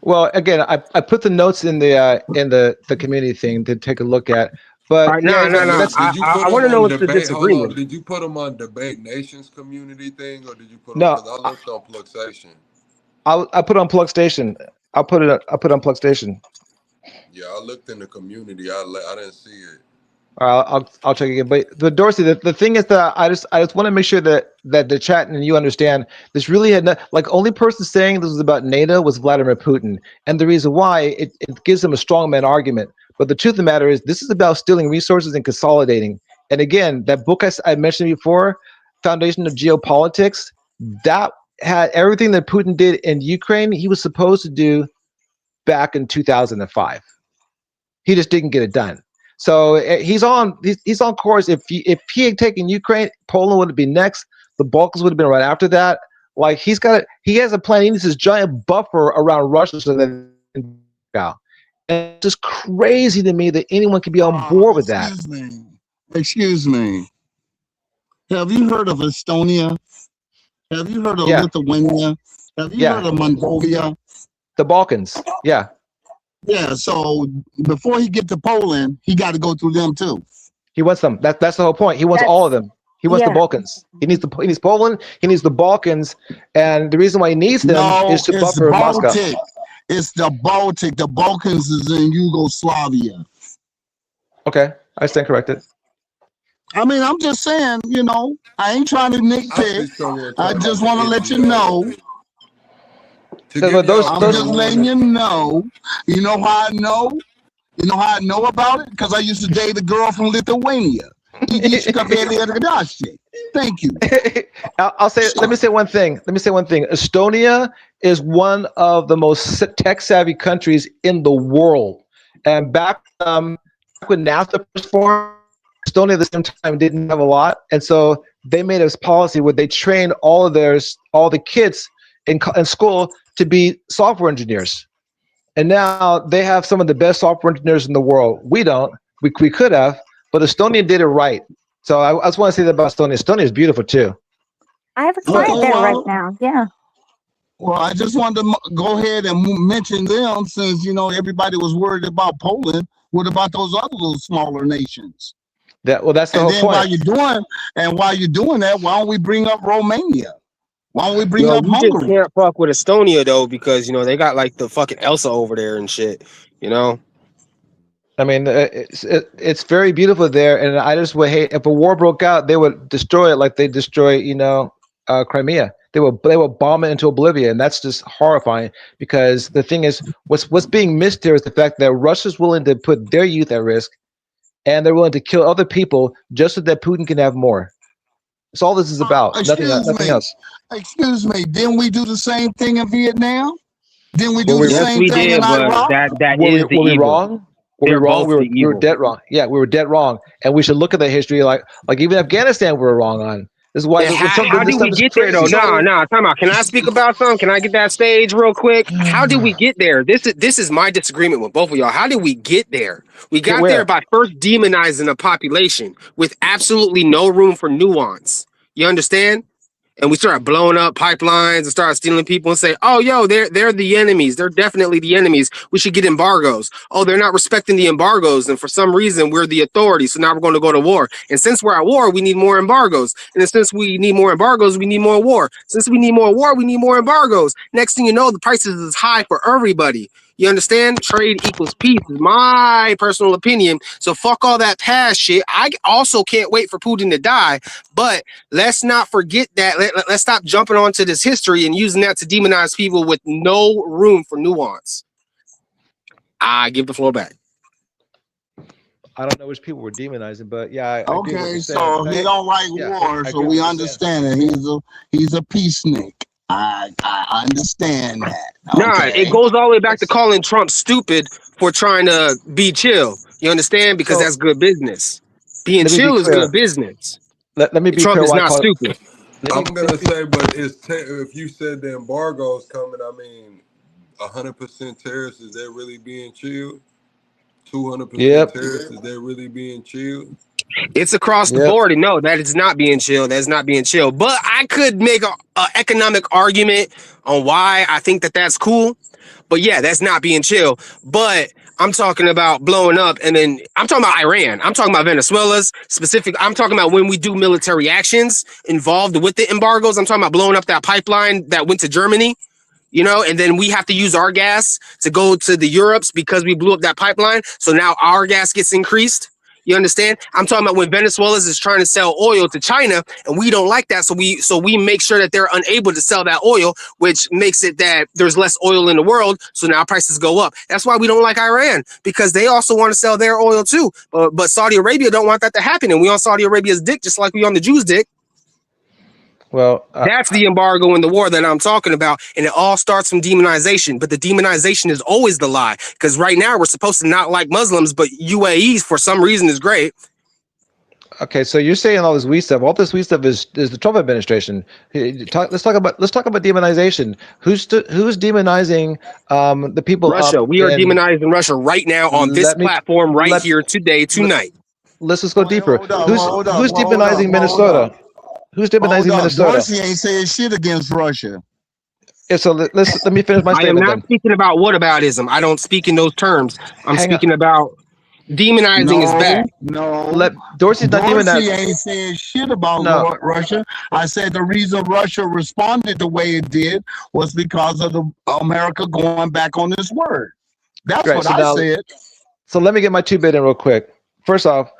Well, again, I put the notes in the community thing to take a look at. But All right, no. I want to know what's the disagreement. Did you put them on Debate Nation's community thing, or did you put them? No, Because I looked on Plug Station. I put on Plug Station. I put on Plug Station. Yeah, I looked in the community. I didn't see it. I'll check again. But Dorsey, the thing is that I just want to make sure that the chat and you understand this really had not, like, only person saying this was about NATO was Vladimir Putin, and the reason why it gives him a strongman argument. But the truth of the matter is, this is about stealing resources and consolidating. And again, that book I mentioned before, Foundation of Geopolitics, that had everything that Putin did in Ukraine. He was supposed to do back in 2005. He just didn't get it done. So he's on course. If he had taken Ukraine, Poland would have been next. The Balkans would have been right after that. Like, he has a plan. He needs this giant buffer around Russia so that now. And it's just crazy to me that anyone can be on board with that. Excuse me. Have you heard of Estonia? Have you heard of Lithuania? Have you heard of Mongolia? The Balkans. Yeah. Yeah, so before he get to Poland, he got to go through them too. He wants them. That's the whole point. He wants all of them. He wants the Balkans. He needs Poland. He needs the Balkans, and the reason why he needs them is to buffer Moscow. It's the Baltic. The Balkans is in Yugoslavia. Okay, I stand corrected. I mean, I'm just saying, I ain't trying to nitpick. I just want to let you know. I'm just letting you know. You know how I know? You know how I know about it? Because I used to date a girl from Lithuania. Thank you. I'll say. Let me say one thing. Estonia is one of the most tech-savvy countries in the world. And back when NAFTA was formed, Estonia at the same time didn't have a lot, and so they made a policy where they trained all the kids in school to be software engineers. And now they have some of the best software engineers in the world. We don't. We could have, but Estonia did it right. So I just want to say that about Estonia. Estonia is beautiful too. I have a client there right now. Yeah. Well, I just wanted to go ahead and mention them since, everybody was worried about Poland. What about those other little smaller nations? That's the whole point. While you're doing that, why don't we bring up Romania? Why don't we bring up Hungary? You just can't fuck with Estonia though, because they got like the fucking Elsa over there and shit. I mean, it's very beautiful there, and I just would hate if a war broke out, they would destroy it like they destroy, Crimea. They would bomb it into oblivion, and that's just horrifying. Because the thing is, what's being missed here is the fact that Russia's willing to put their youth at risk, and they're willing to kill other people just so that Putin can have more. That's all this is about. Nothing else. Excuse me. Didn't we do the same thing in Vietnam? Didn't we do the same thing in Iraq? Were we wrong? We were dead wrong. Yeah, we were dead wrong, and we should look at the history like even Afghanistan we were wrong on. This is why. How did we get there though? No, time out. Can I speak about something? Can I get that stage real quick? How did we get there? This is my disagreement with both of y'all. How did we get there? We got there by first demonizing a population with absolutely no room for nuance. You understand? And we started blowing up pipelines and started stealing people and say, oh, yo, they're the enemies. They're definitely the enemies. We should get embargoes. Oh, they're not respecting the embargoes. And for some reason, we're the authority. So now we're going to go to war. And since we're at war, we need more embargoes. And since we need more embargoes, we need more war. Since we need more war, we need more embargoes. Next thing you know, the prices is high for everybody. You understand? Trade equals peace is my personal opinion. So fuck all that past shit. I also can't wait for Putin to die. But let's not forget that. Let's stop jumping onto this history and using that to demonize people with no room for nuance. I give the floor back. I don't know which people were demonizing, but yeah, I agree with what Okay, you're so saying. he don't like Yeah, war, I so agree with we what you're saying. understand it. He's a peacenik. I understand that. Nah, it Okay. goes all the way back to Let's, calling Trump stupid for trying to be chill. You understand? Because so that's good business. Being let me be chill is good clear. business. Let me be Trump clear is why I not call it. stupid. I'm Let me gonna be, say, but if you said the embargo's coming, I mean, 100% tariffs, is that really being chilled? 200% yep, tariffs, is that really being chilled? It's across the yep. board, and no, that is not being chill. That's not being chill. But I could make a economic argument on why I think that that's cool. But yeah, that's not being chill. But I'm talking about blowing up, and then I'm talking about Iran. I'm talking about Venezuela's specific. I'm talking about when we do military actions involved with the embargoes. I'm talking about blowing up that pipeline that went to Germany. And then we have to use our gas to go to the Europes because we blew up that pipeline. So now our gas gets increased. You understand? I'm talking about when Venezuela is trying to sell oil to China, and we don't like that. So we make sure that they're unable to sell that oil, which makes it that there's less oil in the world. So now prices go up. That's why we don't like Iran, because they also want to sell their oil too. But Saudi Arabia don't want that to happen, and we on Saudi Arabia's dick just like we on the Jews' dick. Well, That's the embargo and the war that I'm talking about. And it all starts from demonization. But the demonization is always the lie. Because right now we're supposed to not like Muslims, but UAE for some reason is great. okay, so you're saying all this weed stuff. All this weed stuff is the Trump administration. Let's talk about demonization. Who's demonizing the people Russia. up We are in? demonizing Russia right now on this Let me platform right let's here today, let, tonight. let's just go Wait, deeper. hold up, Who's hold up, who's hold up, demonizing hold up, Minnesota? Who's hold demonizing up. Minnesota? Dorsey ain't saying shit against Russia. Yeah, so let me finish my I am statement not then. speaking about whataboutism. I don't speak in those terms. I'm Hang on. speaking about demonizing is bad. No. Dorsey's not Dorsey demonizing. ain't saying shit about No, Russia. I said the reason Russia responded the way it did was because of the America going back on its word. That's great. what So I now, said. so let me get my 2 bit in real quick. First off,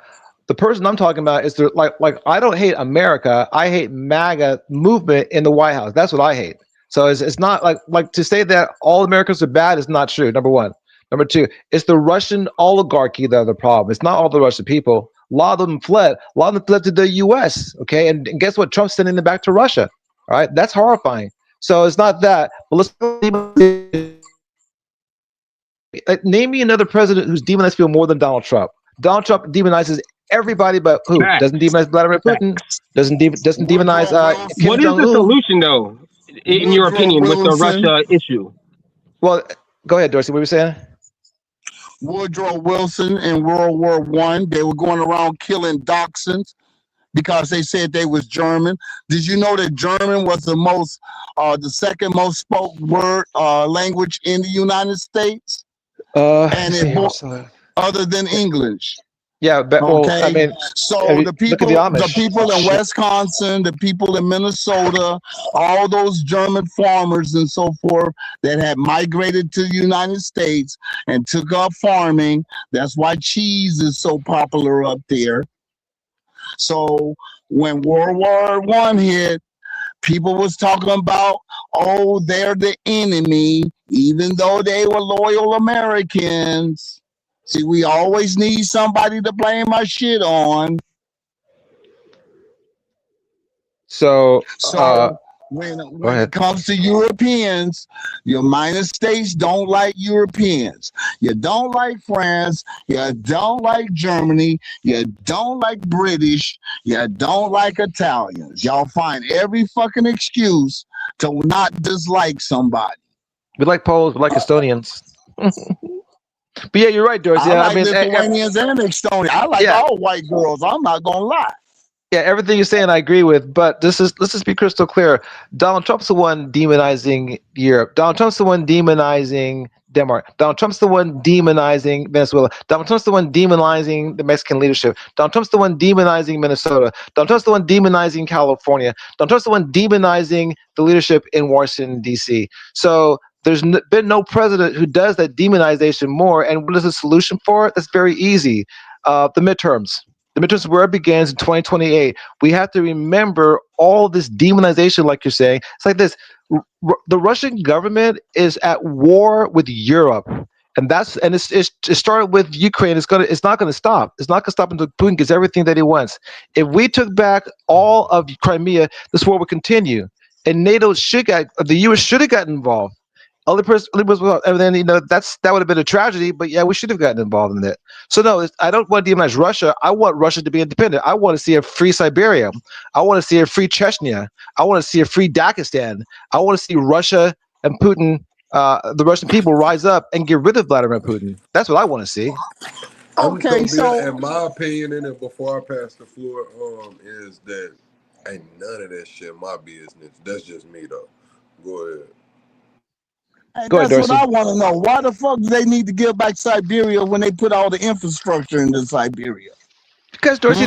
the person I'm talking about is the like I don't hate America. I hate MAGA movement in the White House. That's what I hate. So it's not like to say that all Americans are bad is not true. Number one. Number two, it's the Russian oligarchy that are the problem. It's not all the Russian people. A lot of them fled. A lot of them fled to the U.S. Okay, and guess what? Trump's sending them back to Russia. All right, that's horrifying. So it's not that. But let's name me another president who's demonized people more than Donald Trump. Donald Trump demonizes everybody, but who Facts. doesn't demonize Vladimir Putin? Doesn't demonize Woodrow Kim What Wilson. is Jong the Un? solution, though, in your Woodrow opinion, with the Wilson. Russia issue? Well, go ahead, Dorsey. What were you saying? Woodrow Wilson in World War I. They were going around killing dachshunds because they said they was German. Did you know that German was the second most spoken word language in the United States, and See, other than English? yeah, but well, I Okay, mean, so the look at the Amish. people in Shit. Wisconsin, the people in Minnesota, all those German farmers and so forth that had migrated to the United States and took up farming. That's why cheese is so popular up there. So when World War I hit, people was talking about, oh, they're the enemy, even though they were loyal Americans. See, we always need somebody to blame our shit on. So, When ahead. it comes to Europeans, the United States don't like Europeans. You don't like France. You don't like Germany. You don't like British. You don't like Italians. Y'all find every fucking excuse to not dislike somebody. We like Poles, we like Estonians. But yeah, you're right, Dorsey. I Yeah, I like mean, Lithuanians and Estonians. I like yeah, all white girls. I'm not gonna lie. yeah, everything you're saying, I agree with. But let's just be crystal clear. Donald Trump's the one demonizing Europe. Donald Trump's the one demonizing Denmark. Donald Trump's the one demonizing Venezuela. Donald Trump's the one demonizing the Mexican leadership. Donald Trump's the one demonizing Minnesota. Donald Trump's the one demonizing California. Donald Trump's the one demonizing the leadership in Washington, D.C. So there's been no president who does that demonization more. And what is the solution for it? That's very easy. The midterms. The midterms, where it begins in 2028. We have to remember all this demonization, like you're saying. It's like this. The Russian government is at war with Europe. And and it started with Ukraine. It's not gonna stop. It's not gonna stop until Putin gets everything that he wants. If we took back all of Crimea, this war would continue, and the U.S. should have gotten involved. Only person, and then that would have been a tragedy. But yeah, we should have gotten involved in it. So no, I don't want to demonize Russia. I want Russia to be independent. I want to see a free Siberia. I want to see a free Chechnya. I want to see a free Dagestan. I want to see Russia and Putin, the Russian people, rise up and get rid of Vladimir Putin. That's what I want to see. Okay, so in my opinion, in it before I pass the floor, is that ain't none of that shit my business. That's just me though. Go ahead. and Go ahead, that's what Darcy. I want to know. Why the fuck do they need to give back Siberia when they put all the infrastructure into Siberia? Because Dorsey,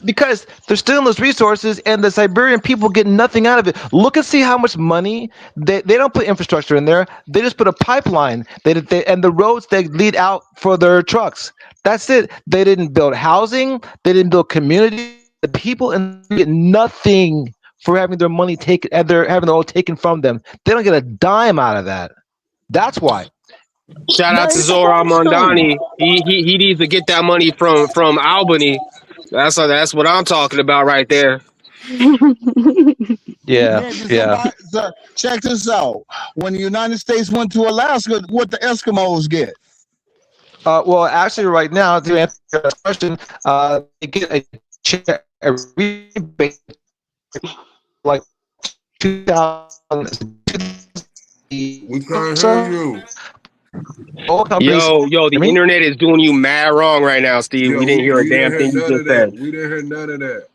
because they're stealing those resources, and the Siberian people get nothing out of it. Look and see how much money they don't put infrastructure in there. They just put a pipeline. And the roads they lead out for their trucks. That's it. They didn't build housing. They didn't build community. The people get nothing for having their money taken, and they're having their oil taken from them. They don't get a dime out of that. That's why. Shout out to Zoran Mondani. He needs to get that money from Albany. That's what I'm talking about right there. Yeah. So check this out. When the United States went to Alaska, what the Eskimos get? Well, actually, right now, to answer your question, they get a rebate like 2000. We can't hear you. All companies, Yo, the internet is doing you mad wrong right now, Steve. Yeah, we didn't hear a damn thing you just said. We didn't hear none of that.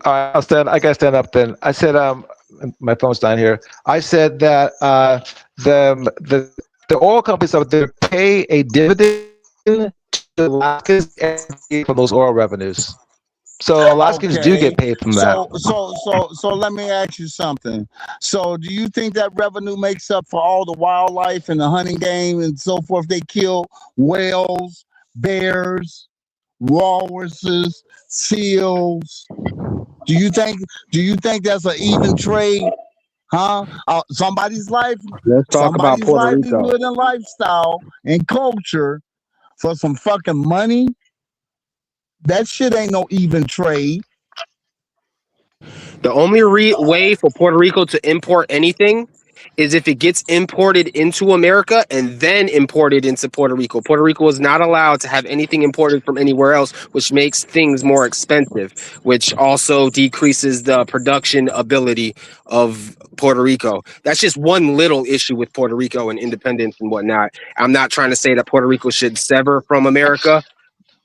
I gotta stand up then. I said, my phone's down here. I said that the oil companies out there pay a dividend to Alaskans from those oil revenues. So Alaskans do get paid from that. So let me ask you something. So do you think that revenue makes up for all the wildlife and the hunting game and so forth? They kill whales, bears, walruses, seals. Do you think that's an even trade? Huh? Somebody's life, Let's talk about somebody's Puerto Rico. livelihood and lifestyle and culture for some fucking money? That shit ain't no even trade. The only way for Puerto Rico to import anything is if it gets imported into America and then imported into Puerto Rico. Puerto Rico is not allowed to have anything imported from anywhere else, which makes things more expensive, which also decreases the production ability of Puerto Rico. That's just one little issue with Puerto Rico and independence and whatnot. I'm not trying to say that Puerto Rico should sever from America.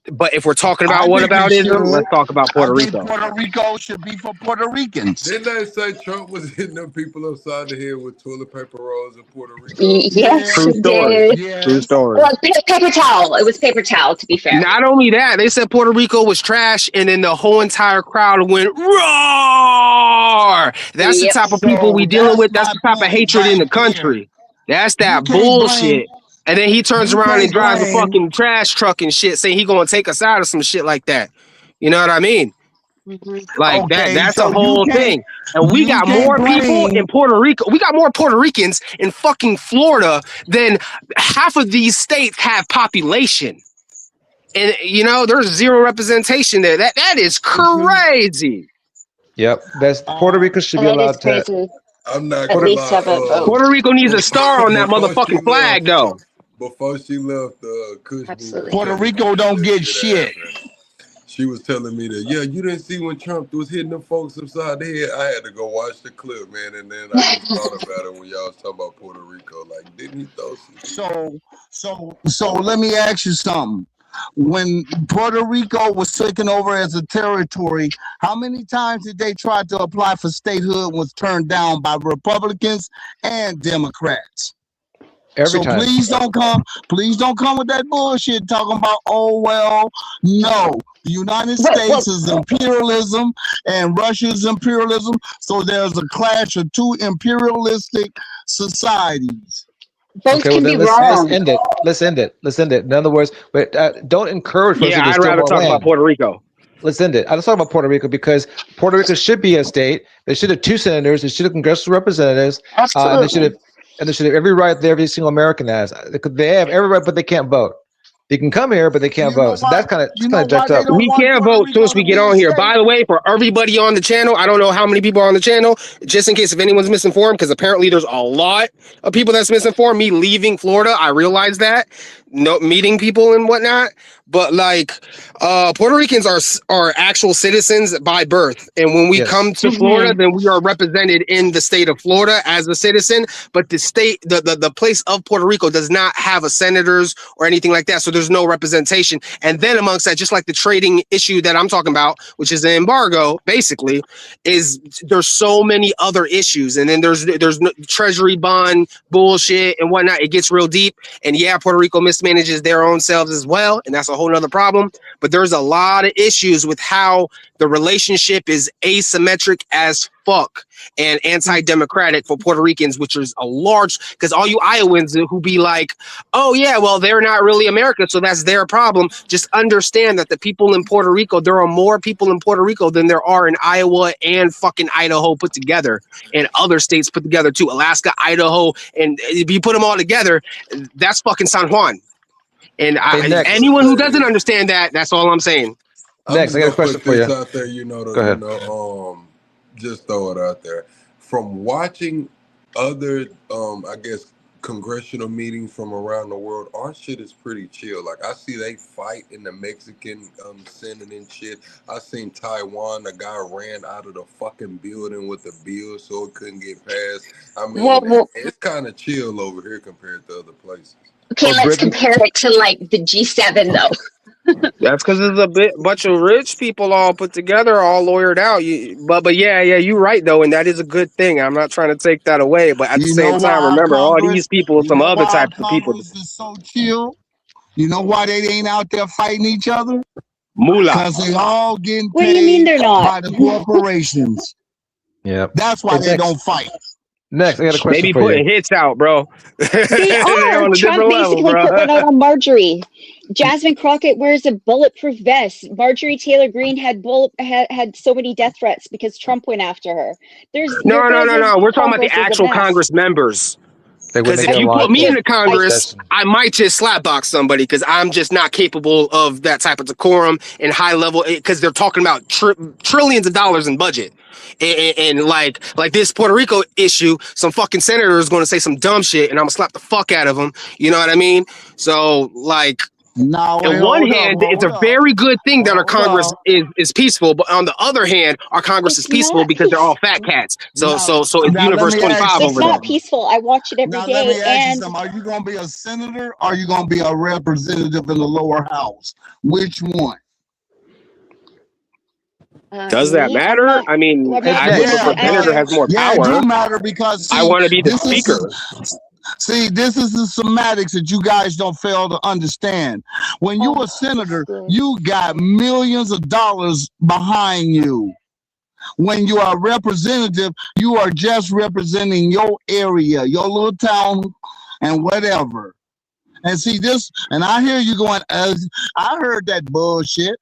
But if we're talking about whataboutism, let's talk about Puerto Rico. Puerto Rico should be for Puerto Ricans. Didn't they say Trump was hitting them people upside the head with toilet paper rolls in Puerto Rico? Yes, True he story. did. Yes. True story. Well, paper towel. It was paper towel, to be fair. Not only that, they said Puerto Rico was trash, and then the whole entire crowd went roar. That's the type of people we dealing with. That's the type of hatred in the country. That's that bullshit. And then he turns around and drives a fucking trash truck and shit, saying he gonna take us out of some shit like that. You know what I mean? Like that's the whole thing. And we got more people in Puerto Rico. We got more Puerto Ricans in fucking Florida than half of these states have population. And there's zero representation there. That is crazy. Yep. That's Puerto Rico should be allowed to. I'm not at least have a vote. Puerto Rico needs a star on that motherfucking flag, though. Before she left Kush, Puerto Rico don't get shit. She was telling me that, yeah, you didn't see when Trump was hitting them folks upside the head. I had to go watch the clip, man, and then I just thought about it when y'all was talking about Puerto Rico. Like, didn't he throw some? So let me ask you something. When Puerto Rico was taken over as a territory, how many times did they try to apply for statehood and was turned down by Republicans and Democrats? Every time. Please don't come with that bullshit talking about, oh, well, no. The United States is imperialism and Russia's imperialism. So there's a clash of two imperialistic societies. Both can be wrong. Let's end it. In other words, but don't encourage. I'd rather talk about Puerto Rico. Let's end it. I was talking about Puerto Rico because Puerto Rico should be a state. They should have 2 senators. They should have congressional representatives. Absolutely. and they should have every right that every single American has. They have every right, but they can't vote. They can come here, but they can't vote. So that's kind of jacked up. We can vote as soon as we get on here. By the way, for everybody on the channel, I don't know how many people are on the channel, just in case if anyone's misinformed, because apparently there's a lot of people that's misinformed. Me leaving Florida, I realized that. No, meeting people and whatnot. But like Puerto Ricans are actual citizens by birth. And when we come to Florida, then we are represented in the state of Florida as a citizen. But the state, the place of Puerto Rico does not have a senators or anything like that. So there's no representation. And then amongst that, just like the trading issue that I'm talking about, which is the embargo, basically, is there's so many other issues. And then there's no treasury bond bullshit and whatnot. It gets real deep. And yeah, Puerto Rico mismanages their own selves as well. And that's a whole nother problem. But there's a lot of issues with how the relationship is asymmetric as fuck and anti-democratic for Puerto Ricans, which is a large, because all you Iowans who be like, oh yeah, well, they're not really America, so that's their problem. Just understand that the people in Puerto Rico, there are more people in Puerto Rico than there are in Iowa and fucking Idaho put together, and other states put together too. Alaska, Idaho, and if you put them all together, that's fucking San Juan. And anyone who doesn't understand that, that's all I'm saying. Next, I got a question for you. Out there, Go ahead. Just throw it out there. From watching other, I guess, congressional meetings from around the world, our shit is pretty chill. Like, I see they fight in the Mexican Senate and shit. I seen Taiwan, the guy ran out of the fucking building with the bill so it couldn't get passed. I mean, it's kind of chill over here compared to other places. Okay, let's compare it to like the G7 though. That's because it's a bunch of rich people all put together, all lawyered out. But yeah, you're right though, and that is a good thing. I'm not trying to take that away, but at the same time, remember all these people, some other types of people. Is so chill. You know why they ain't out there fighting each other? Moolah. Because they all getting What do paid you mean they're not? by the corporations. Yeah, that's why they don't fight. Next, I got a question Maybe for you. putting hits out, bro. They are. Trump basically put one out on Marjorie. Jasmine Crockett wears a bulletproof vest. Marjorie Taylor Greene had so many death threats because Trump went after her. No. We're talking about the actual Congress members. Because if you put me in the Congress, I might just slapbox somebody because I'm just not capable of that type of decorum and high level. Because they're talking about trillions of dollars in budget. And like this Puerto Rico issue, some fucking senator is going to say some dumb shit, and I'm gonna slap the fuck out of him. You know what I mean? So like, on one hand, it's a very good thing that our Congress is peaceful, but on the other hand, our Congress is peaceful because they're all fat cats. So it's Universe 25 over there. It's not peaceful. I watch it every day. Let me ask you something. Are you gonna be a senator or are you gonna be a representative in the lower house? Which one? Does that matter? I mean, I think the senator has more power. It do matter because I want to be the speaker. This is the semantics that you guys don't fail to understand. When you're a senator, you got millions of dollars behind you. When you are a representative, you are just representing your area, your little town, and whatever. And see this, and I hear you going, I heard that bullshit.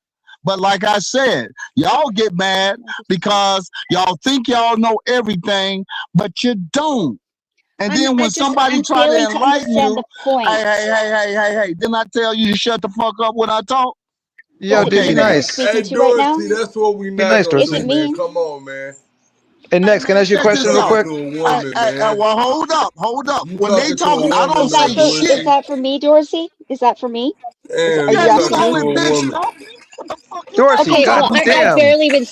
But like I said, y'all get mad because y'all think y'all know everything, but you don't. And then when somebody try to enlighten you, hey, didn't I tell you to shut the fuck up when I talk? Yo, dude, be nice. Hey, Dorsey, that's what we not gonna do, man. Come on, man. And next, can I ask you a question real quick? Well, hold up. When they talk, I don't say shit. Is that for me, Dorsey? Is that for me? Damn, Dorsey, okay, well, I've barely been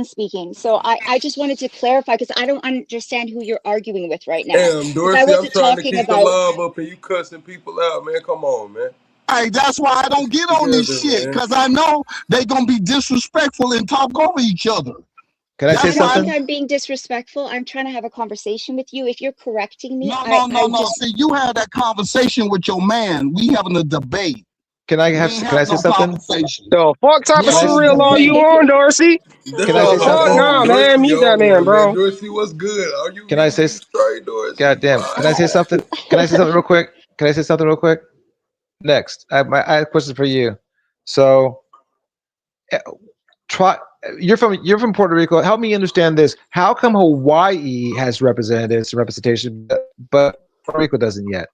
speaking. So I just wanted to clarify because I don't understand who you're arguing with right now. Damn, Dorsey, I'm trying to keep the love up and you cussing people out, man. Come on, man. Hey, that's why I don't get on this shit, because I know they're going to be disrespectful and talk over each other. Can I say something? I don't think I'm being disrespectful. I'm trying to have a conversation with you. If you're correcting me, No. See, you have that conversation with your man. We having a debate. Can I say something? The fuck type of surreal are you on, Dorsey? Can I say something? No, man, mute that man, bro. Dorsey, what's good? Are you? Can I say? God damn. Can I say something? Can I say something real quick? Next, I have a question for you. So, you're from Puerto Rico. Help me understand this. How come Hawaii has representation, but Puerto Rico doesn't yet.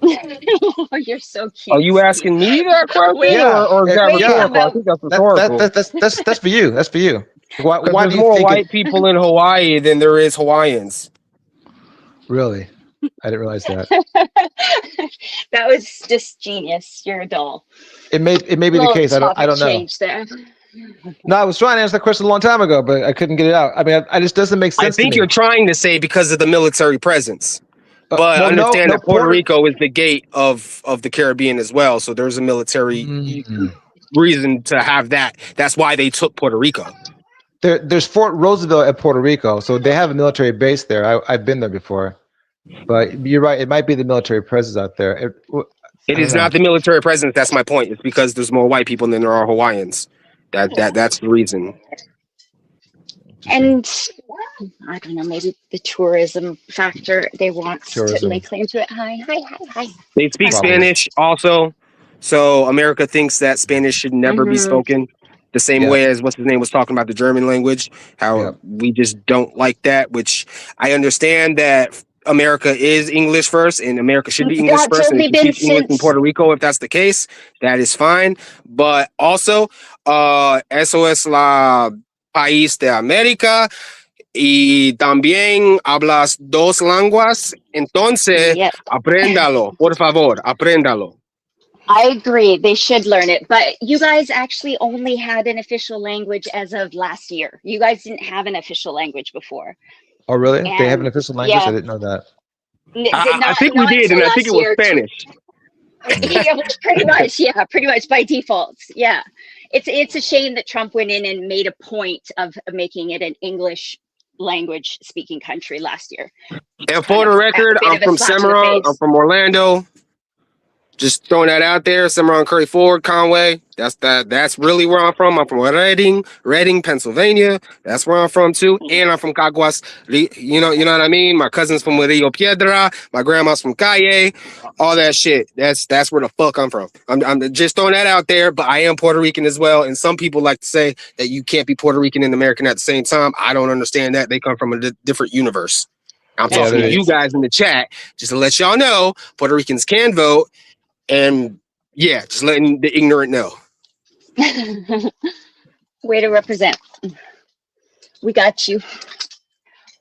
Oh, you're so cute. Are you asking me that question, Wait, or is that wait, rhetorical? I about- think that's rhetorical. That's for you. That's for you. Why Because do there's you more think white people in Hawaii than there is Hawaiians. Really? I didn't realize that. That was just genius. You're a doll. It may be the Little case. I don't know. change there. No, I was trying to answer that question a long time ago, but I couldn't get it out. I mean, I just doesn't make I sense to think me. you're trying to say because of the military presence. But well, understand no, that Puerto Rico is the gate of the Caribbean as well. So there's a military reason to have that. That's why they took Puerto Rico. There's Fort Roosevelt at Puerto Rico, so they have a military base there. I've been there before, but you're right. It might be the military presence out there. It is not the military presence. That's my point. It's because there's more white people than there are Hawaiians. That's the reason. And I don't know, maybe the tourism factor. They want to lay claim to it. Hi. They speak Spanish also, so America thinks that Spanish should never be spoken. The same way as what's his name was talking about the German language, how we just don't like that. Which I understand that America is English first, and America should be English first, and teach English in Puerto Rico if that's the case. That is fine, but also, eso es la país de América. Y también hablas dos lenguas, entonces apréndalo, por favor, apréndalo. I agree. They should learn it. But you guys actually only had an official language as of last year. You guys didn't have an official language before. Oh, really? They have an official language? I didn't know that. I think we did, and I think it was Spanish. Pretty much by default. Yeah. It's a shame that Trump went in and made a point of making it an English language speaking country last year. And for the record, I'm from Cimarron. I'm from Orlando. Just throwing that out there. Cimarron, Curry Ford, Conway. That's really where I'm from. I'm from Reading, Pennsylvania. That's where I'm from too. And I'm from Caguas. You know what I mean? My cousin's from Rio Piedra. My grandma's from Calle. All that shit. That's where the fuck I'm from. I'm just throwing that out there, but I am Puerto Rican as well. And some people like to say that you can't be Puerto Rican and American at the same time. I don't understand that. They come from a different universe. I'm talking to you guys in the chat just to let y'all know Puerto Ricans can vote. And yeah, just letting the ignorant know. Way to represent. We got you.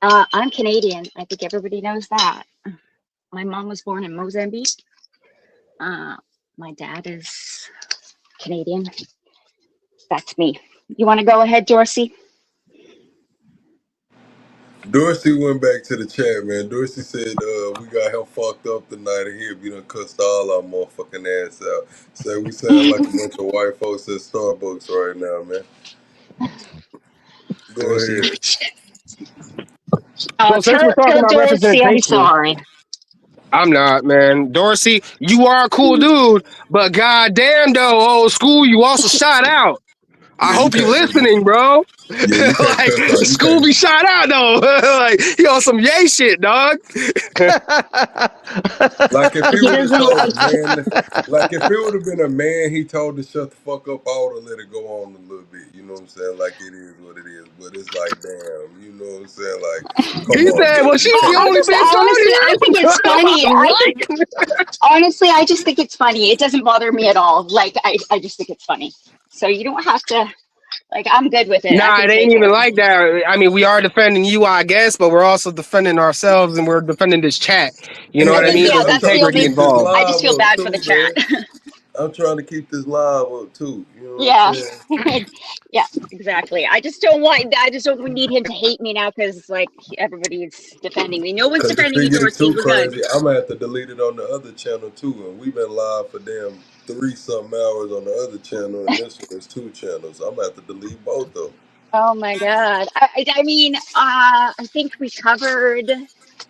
I'm Canadian. I think everybody knows that. My mom was born in Mozambique. My dad is Canadian. That's me. You want to go ahead, Dorsey? Dorsey went back to the chat, man. Dorsey said we got him fucked up tonight and here. We done cussed all our motherfucking ass out. So we sound like a bunch of white folks at Starbucks right now, man. Go ahead. So since we're talking about representation, I'm sorry. I'm not, man. Dorsey, you are a cool dude, but goddamn though, old school, you also shot out. I hope you listening, bro. Yeah, like Scooby shot out though. Like he on some yay shit, dog. Like if he would have told a man, like if it would have been a man, he told to shut the fuck up. I would have let it go on a little bit. You know what I'm saying? Like it is what it is. But it's like, damn, you know what I'm saying? Like, come he on, said, "Well, she's the only bitch on here." I think it's funny. Honestly, I just think it's funny. It doesn't bother me at all. Like I just think it's funny. So you don't have to. Like, I'm good with it. Nah, it ain't even like that. I mean, we are defending you, I guess, but we're also defending ourselves and we're defending this chat. You know what I mean? Yeah, that's integrity involved. I just feel bad for the chat. I'm trying to keep this live up too. You know yeah, exactly. I just don't need him to hate me now because like everybody's defending me. No one's defending me, Dorsey. We're good. I'm gonna have to delete it on the other channel too, and we've been live for damn 3-something hours on the other channel, and this one is 2 channels. I'm gonna have to delete both of them. Oh my god! I mean, I think we covered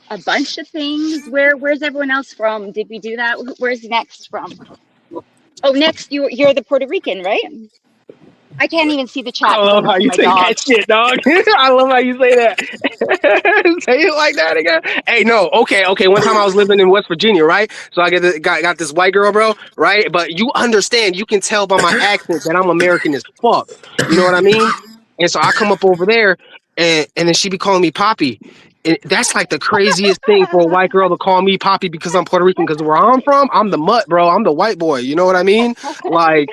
a bunch of things. Where's everyone else from? Did we do that? Where's next from? Oh, next you're the Puerto Rican, right? I can't even see the chat. I love how you say that shit, dog. I love how you say that. Say it like that again. Hey, no, okay. One time I was living in West Virginia, right? So I got this white girl, bro, right? But you understand, you can tell by my accent that I'm American as fuck. You know what I mean? And so I come up over there, and then she be calling me Poppy. That's like the craziest thing for a white girl to call me Poppy because I'm Puerto Rican. Because where I'm from, I'm the mutt, bro. I'm the white boy. You know what I mean? Like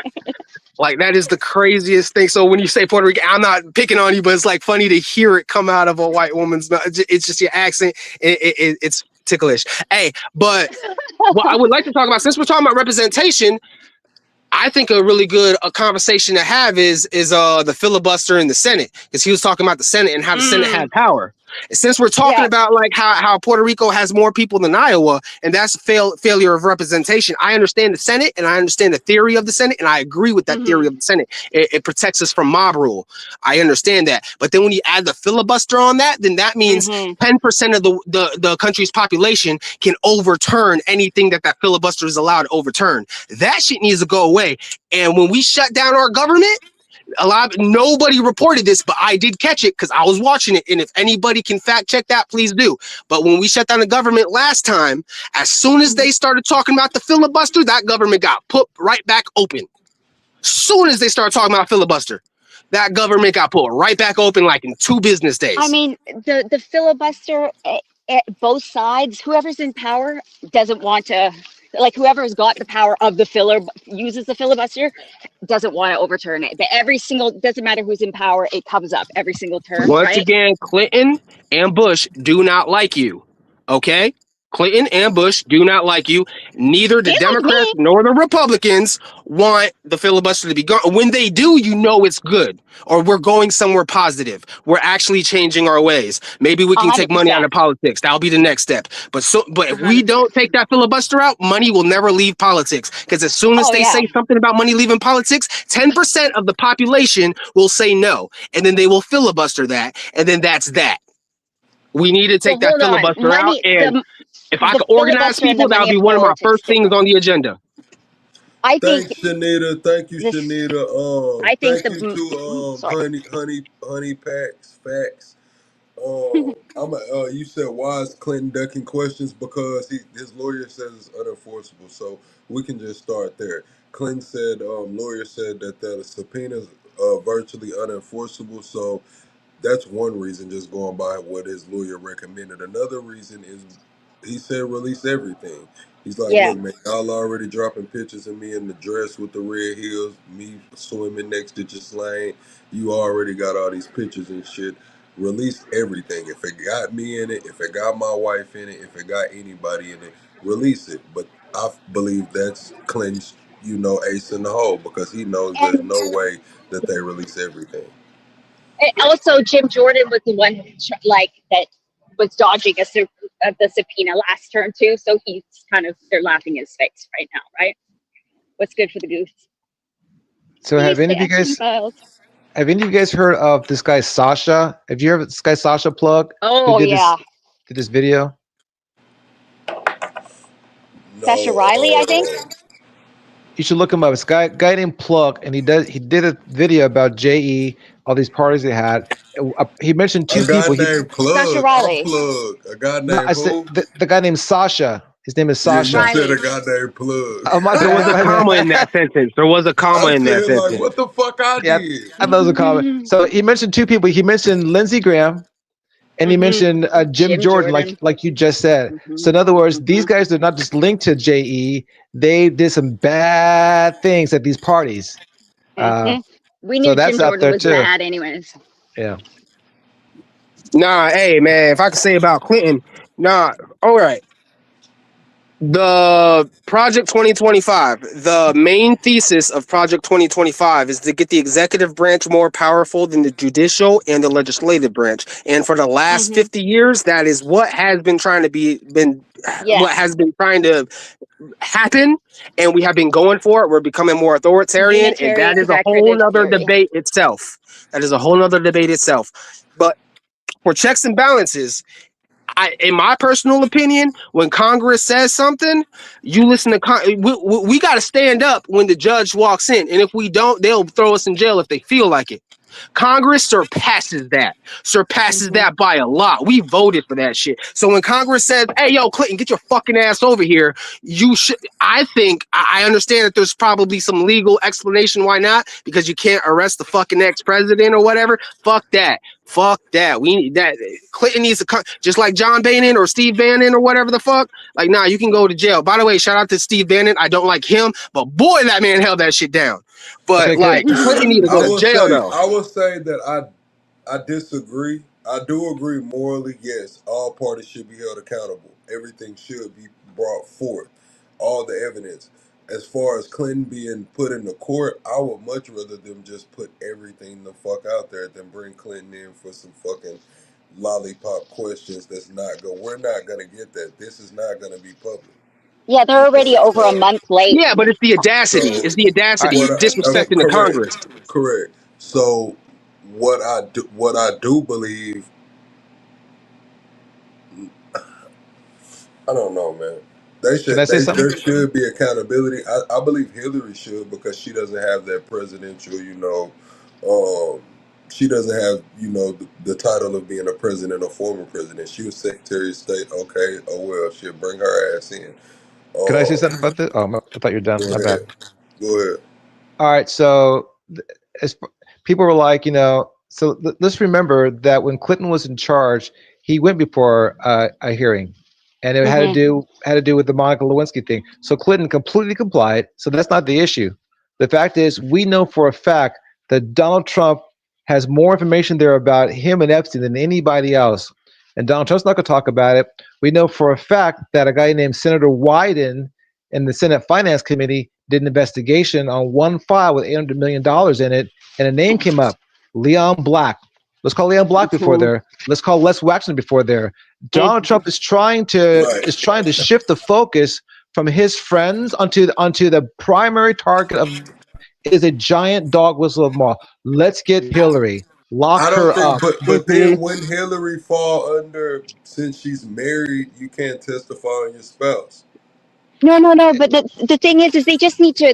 that is the craziest thing. So when you say Puerto Rican, I'm not picking on you, but it's like funny to hear it come out of a white woman's mouth. It's just your accent. It's ticklish. Hey, but what I would like to talk about, since we're talking about representation, I think a really good conversation to have is the filibuster in the Senate, because he was talking about the Senate and how the Senate had power. Since we're talking about like how Puerto Rico has more people than Iowa, and that's failure of representation. I understand the Senate and I understand the theory of the Senate, and I agree with that theory of the Senate. It protects us from mob rule. I understand that. But then when you add the filibuster on that, then that means 10% of the country's population can overturn anything that filibuster is allowed to overturn. That shit needs to go away. And when we shut down our government, nobody reported this, but I did catch it because I was watching it. And if anybody can fact check that, please do. But when we shut down the government last time, as soon as they started talking about the filibuster, that government got put right back open. Soon as they started talking about filibuster, that government got put right back open, like in 2 business days. I mean, the filibuster at both sides, whoever's in power doesn't want to, like whoever's got the power of the uses the filibuster, doesn't want to overturn it. But doesn't matter who's in power, it comes up every single term. Once again, Clinton and Bush do not like you. Okay? Clinton and Bush do not like you. Neither the Democrats nor the Republicans want the filibuster to be gone. When they do, you know it's good, or we're going somewhere positive. We're actually changing our ways. Maybe we can 100%. Take money out of politics. That'll be the next step. But if we don't take that filibuster out, money will never leave politics. Because as soon as they say something about money leaving politics, 10% of the population will say no, and then they will filibuster that, and then that's that. We need to take that filibuster out, and if I could organize people, that would be one of my first things on the agenda. Thanks, Shanita. Thank you, Shanita. Thank you to Honey Facts. You said why is Clinton ducking questions? Because his lawyer says it's unenforceable. So we can just start there. Clinton said, lawyer said that the subpoena's virtually unenforceable. So that's one reason, just going by what his lawyer recommended. Another reason is he said release everything. He's like, look, man, y'all already dropping pictures of me in the dress with the red heels, me swimming next to Ghislaine. You already got all these pictures and shit. Release everything. If it got me in it, if it got my wife in it, if it got anybody in it, release it. But I believe that's Clinton's, ace in the hole, because he knows there's no way that they release everything. Also, Jim Jordan was the one that was dodging the subpoena last term too. So they're laughing in his face right now, right? What's good for the goose? So have any of you guys heard of this guy Sasha? Have you heard of this guy Sasha Plug? Oh yeah. Did this video? No, Sasha Riley, I think. You should look him up. It's a guy named Plug, and he did a video about JE, all these parties they had. He mentioned 2 people. Named Plug. Sasha Riley. A guy named I said the guy named Sasha. His name is Sasha. You said a guy named Plug. There was a comma in that sentence. There was a comma in that sentence. Like, what the fuck I did? I thought it was a comma. So he mentioned 2 people. He mentioned Lindsey Graham, and he mentioned Jim Jordan, like you just said. So in other words, these guys are not just linked to JE. They did some bad things at these parties. We knew Jim Jordan was bad anyways. Yeah. Nah, hey, man, if I could say about Clinton, all right. The Project 2025, the main thesis of Project 2025 is to get the executive branch more powerful than the judicial and the legislative branch. And for the last 50 years, that is what has been trying to what has been trying to happen, and we have been going for it. We're becoming more authoritarian, and that is a whole other debate itself. But for checks and balances, in my personal opinion, when Congress says something, you listen to we got to stand up when the judge walks in, and if we don't, they'll throw us in jail if they feel like it. Congress surpasses that by a lot. We voted for that shit. So when Congress says, hey, yo, Clinton, get your fucking ass over here, you should. I think I understand that there's probably some legal explanation why not, because you can't arrest the fucking ex-president or whatever. Fuck that. We need that. Clinton needs to just like John Boehner or Steve Bannon or whatever the fuck. Like, nah, you can go to jail. By the way, shout out to Steve Bannon. I don't like him, but boy, that man held that shit down. But like, Clinton need to go to jail though. I will say that I disagree. I do agree morally. Yes, all parties should be held accountable. Everything should be brought forth. All the evidence. As far as Clinton being put into court, I would much rather them just put everything the fuck out there than bring Clinton in for some fucking lollipop questions. That's not go. We're not gonna get that. This is not gonna be public. Yeah, they're already over a month late. Yeah, but it's the audacity. So, Disrespecting the Congress. Correct. So what I do believe, I don't know, man. There should be accountability. I believe Hillary should, because she doesn't have that presidential, she doesn't have, the title of being a president or former president. She was Secretary of State. Okay, oh well, she'll bring her ass in. Can I say something about this? Oh, I thought you were done. My bad. Go ahead. All right, so as people were like, so let's remember that when Clinton was in charge, he went before a hearing, and it had to do with the Monica Lewinsky thing. So Clinton completely complied. So that's not the issue. The fact is, we know for a fact that Donald Trump has more information there about him and Epstein than anybody else, and Donald Trump's not going to talk about it. We know for a fact that a guy named Senator Wyden in the Senate Finance Committee did an investigation on one file with $800 million in it, and a name came up, Leon Black. Let's call Leon Black before there. Let's call Les Waxman before there. Donald Trump is trying to shift the focus from his friends onto the primary target of is a giant dog whistle of law. Let's get Hillary. Lock her up. But then when Hillary fall under, since she's married, you can't testify on your spouse. No. But the thing is they just need to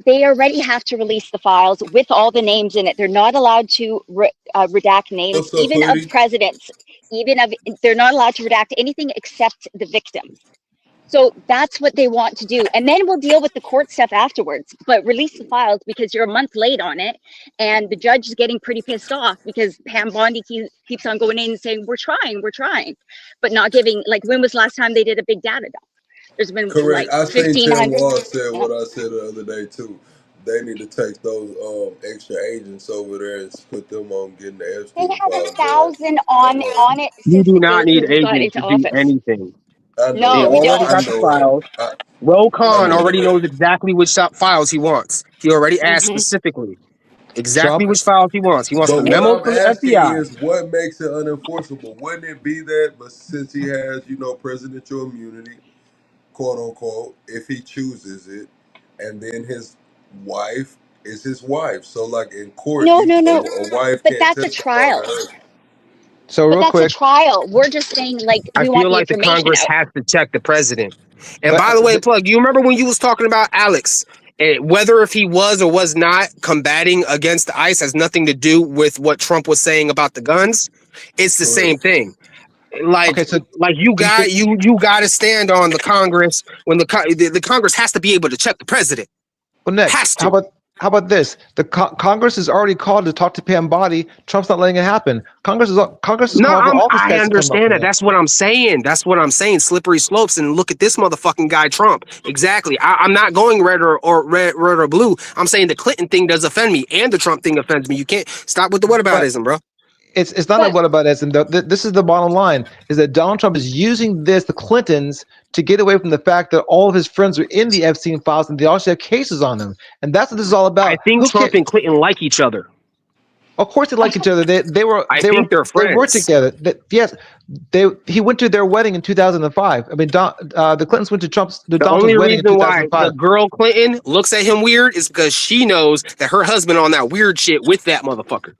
they already have to release the files with all the names in it. They're not allowed to redact names, even of presidents. They're not allowed to redact anything except the victims. So that's what they want to do. And then we'll deal with the court stuff afterwards. But release the files, because you're a month late on it. And the judge is getting pretty pissed off because Pam Bondi keeps on going in and saying, we're trying. But not giving, like, when was the last time they did a big data dump? There's been correct. Like I think Tim Wall said yeah. what I said the other day too. They need to take those extra agents over there and put them on getting the Epstein. They had 1,000 on it. You do not need agents to do anything. No, we don't. Got the files. Ro Khan already knows exactly which files he wants. He already asked specifically exactly which files he wants. He wants the memo from the FBI. Is what makes it unenforceable? Wouldn't it be that? But since he has, presidential immunity, quote unquote, if he chooses it, and then his wife is his wife. So, like in court, no. A wife but that's a trial. So real quick, that's a trial. We're just saying, like, I feel like the Congress has to check the president. And by the way, Plug, you remember when you was talking about Alex? Whether if he was or was not combating against ICE has nothing to do with what Trump was saying about the guns. It's the same thing. Like, you got to stand on the Congress when the Congress has to be able to check the president. Well, next, how about this? The Congress is already called to talk to Pam Bondi. Trump's not letting it happen. Congress is no. I understand that. That's what I'm saying. Slippery slopes. And look at this motherfucking guy, Trump. Exactly. I'm not going red or blue. I'm saying the Clinton thing does offend me, and the Trump thing offends me. You can't stop with the whataboutism, bro. It's not a whataboutism. This is the bottom line: is that Donald Trump is using the Clintons, to get away from the fact that all of his friends are in the Epstein files and they also have cases on them. And that's what this is all about. I think Trump and Clinton like each other. Of course they like each other. They're friends. They work together. He went to their wedding in 2005. I mean, the Clintons went to Donald Trump's wedding in 2005. Why the girl Clinton looks at him weird is because she knows that her husband on that weird shit with that motherfucker.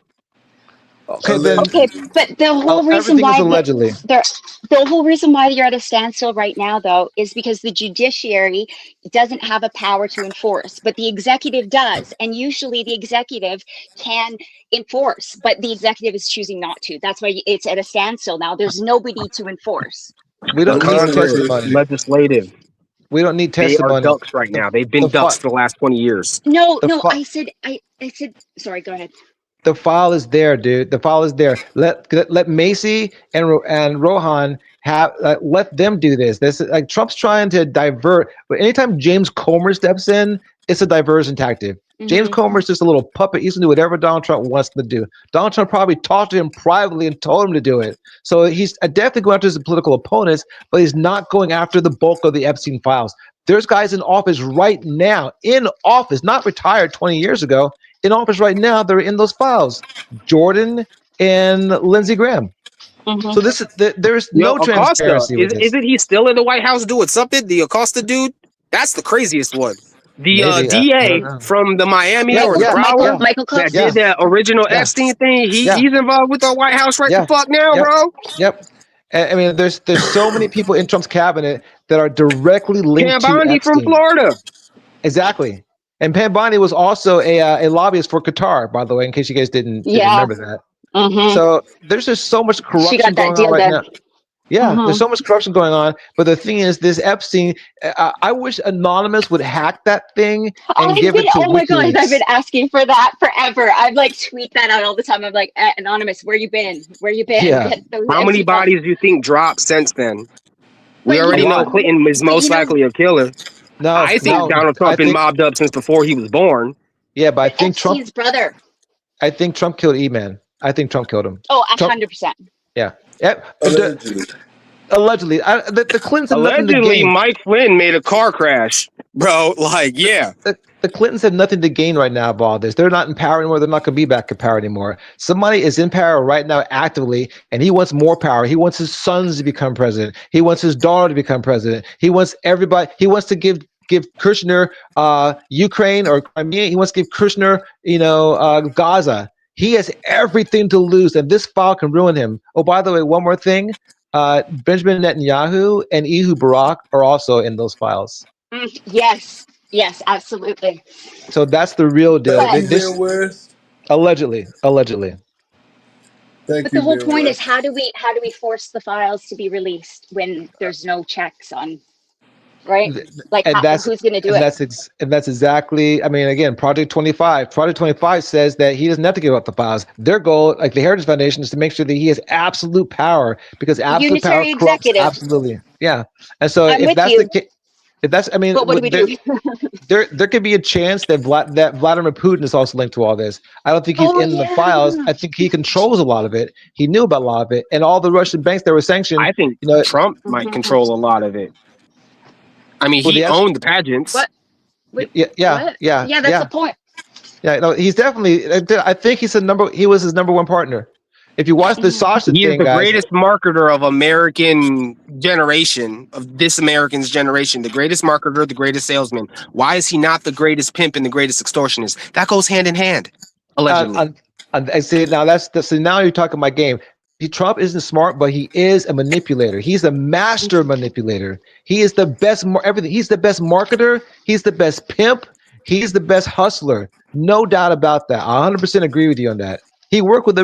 Okay, then Okay, but the whole reason everything is why allegedly. the whole reason why you're at a standstill right now, though, is because the judiciary doesn't have a power to enforce, but the executive does, and usually the executive can enforce, but the executive is choosing not to. That's why it's at a standstill now. There's nobody to enforce. We The don't need Congress, testimony. legislative, We don't need they are testimony. ducks right now. They've been The, ducks fi- for the last 20 years. No, the, no, fi- I said, sorry, go ahead. the file is there, dude. The file is there. Let Macy and Rohan have let them do this. This like Trump's trying to divert. But anytime James Comer steps in, it's a diversion tactic. James Comer is just a little puppet. He's gonna do whatever Donald Trump wants him to do. Donald Trump probably talked to him privately and told him to do it. So he's definitely going after his political opponents, but he's not going after the bulk of the Epstein files. There's guys in office right now, in office, not retired 20 years ago, in office right now. They're in those files. Jordan and Lindsey Graham. So this is there's Yo, no Acosta, transparency with this. isn't he still in the White House doing something? The Acosta dude? That's the craziest one. The Maybe I DA don't know. from the Miami Yeah, or the yeah, Broward Michael that Cox. did that original Yeah. Epstein thing, Yeah. he's involved with the White House right Yeah. the fuck now, Yep. bro. Yep. I mean, there's so many people in Trump's cabinet that are directly linked to Bondi from Epstein. Florida. Exactly. And Pam Bondi was also a lobbyist for Qatar, by the way, in case you guys didn't remember that. So there's just so much She corruption got that going on deal right done. now. Yeah, there's so much corruption going on. But the thing is, this Epstein, I wish Anonymous would hack that thing and give it to oh my god, I've WikiLeaks. been asking for that forever. I'd like tweet that out all the time. I'm like, Anonymous, where you been? Where you been? Yeah. Get those How many empty files. bodies do you think dropped since then? We But already A know lot. Clinton is most likely a killer. No, I think no. Donald Trump I been think, mobbed up since before he was born. yeah, but I think Epstein's brother. I think Trump killed E-Man. I think Trump killed him. Oh, Trump- 100%. Yeah. Allegedly. Allegedly. The Clintons had nothing to Allegedly, gain. Mike Flynn made a car crash, bro. Like, yeah. The Clintons have nothing to gain right now of all this. They're not in power anymore. They're not going to be back in power anymore. Somebody is in power right now actively, and he wants more power. He wants his sons to become president. He wants his daughter to become president. He wants everybody. He wants to give Kushner Ukraine or Crimea. He wants to give Kushner, Gaza. He has everything to lose, and this file can ruin him. Oh, by the way, one more thing. Benjamin Netanyahu and Ehud Barak are also in those files. Yes, absolutely. So that's the real deal. Thank you, Midwest. Allegedly. Thank But you, the whole point is, Midwest. how do we force the files to be released when there's no checks on, right? Like, And who's going to do and it? that's exactly. I mean, again, Project 25. Project 25 says that he doesn't have to give up the files. Their goal, like the Heritage Foundation, is to make sure that he has absolute power because absolute power Unitary corrupts executive. absolutely. Yeah, and so I'm if with that's you. the case. If that's, I mean, But what do we do? there could be a chance that Vladimir Putin is also linked to all this. I don't think he's in the files. I think he controls a lot of it. He knew about a lot of it, and all the Russian banks that were sanctioned. I think Trump might control a lot of it. I mean, he owned the pageants. What? Wait, Yeah, what? yeah. Yeah, that's the point. Yeah, no, he's definitely. I think he was his number one partner. If you watch the sausage He is thing, the guys, greatest marketer of American generation, of this American's generation, the greatest marketer, the greatest salesman. Why is he not the greatest pimp and the greatest extortionist? That goes hand in hand, allegedly. I see. Now so now you're talking my game. Trump isn't smart, but he is a manipulator. He's a master manipulator. He is the best. Everything. He's the best marketer. He's the best pimp. He's the best hustler. No doubt about that. I 100% agree with you on that. He worked with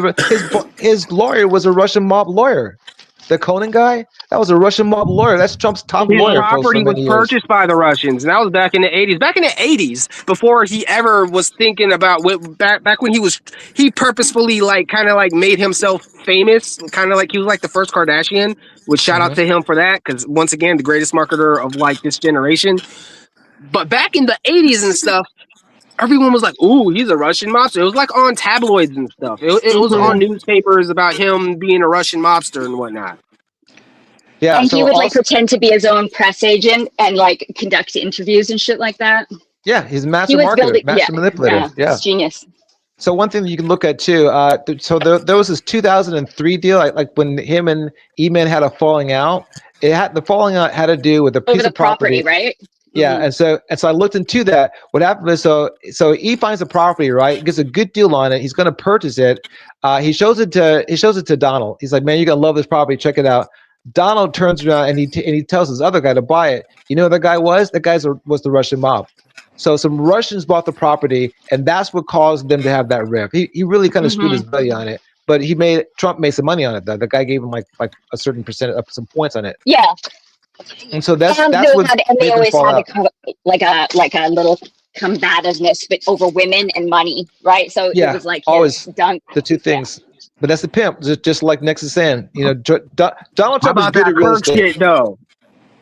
his lawyer was a Russian mob lawyer. The Conan guy, that was a Russian mob lawyer. That's Trump's top His lawyer. property was purchased by the Russians, and that was back in the 80s. Back in the 80s, before he ever was thinking about back when he purposefully kind of made himself famous, kind of like he was like the first Kardashian. Which shout out to him for that, because once again, the greatest marketer of this generation. But back in the 80s and stuff, everyone was like, "Ooh, he's a Russian mobster." It was like on tabloids and stuff. It was on newspapers about him being a Russian mobster and whatnot. Yeah, and he would pretend to be his own press agent and conduct interviews and shit like that. Yeah, he's a master marketer, master manipulator. Yeah, it's genius. So one thing that you can look at too. So there was this 2003 deal, like when him and E-Man had a falling out. The falling out had to do with a piece of property, right? Yeah, and so I looked into that. What happened is so he finds a property, right? Gets a good deal on it. He's going to purchase it. He shows it to Donald. He's like, "Man, you're gonna love this property. Check it out." Donald turns around and he tells his other guy to buy it. You know who the guy was? That guy was the Russian mob. So some Russians bought the property, and that's what caused them to have that rift. He really kind of screwed his belly on it, but Trump made some money on it. Though the guy gave him like a certain percent of some points on it. Yeah. And so that's what and they made them always fall had out. like a little combativeness over women and money, right? So Yeah, it was like always dunk. the two things. But that's the pimp, just like Nexus saying. You know, Donald How Trump is about good that at real Kirk estate. shit though?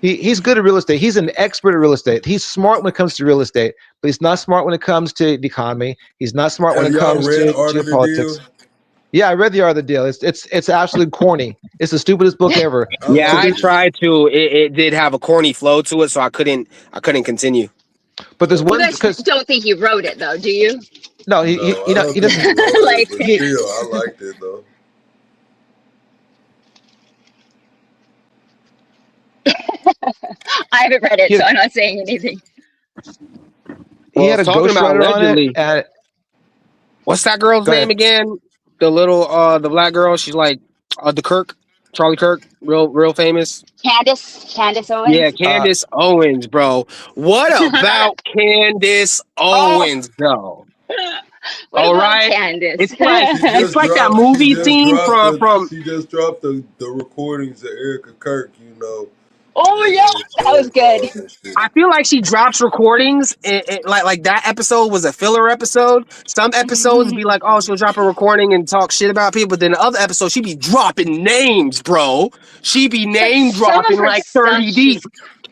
He's good at real estate. He's an expert at real estate. He's smart when it comes to real estate, but he's not smart when it comes to the economy. He's not smart when Have it y'all comes read to Art of the geopolitics. Deal? Yeah, I read The Art of the Deal. It's absolutely corny. It's the stupidest book ever. Yeah, I like it. tried to. It did have a corny flow to it, so I couldn't continue. But there's You one guys because don't think he wrote it though, do you? no, No, I don't he think doesn't. he wrote Like- it, but still, I liked it though. I haven't read it, Yeah. so I'm not saying anything. He had a talking about ghostwriter on it. allegedly. And What's that girl's Go ahead. name again? The little the black girl. She's like the Kirk, Charlie Kirk, real famous. Candace Owens. Yeah, Candace Owens, bro. What about Candace Owens, though? What All about right. Candace? It's like She just it's like that dropped- movie she just scene dropped from. She just dropped the recordings of Erica Kirk, you know. Oh yeah, that was good. I feel like she drops recordings, and like that episode was a filler episode. Some episodes be like, oh, she'll drop a recording and talk shit about people. But then the other episodes, she be dropping names, bro. She be name dropping like 30 deep.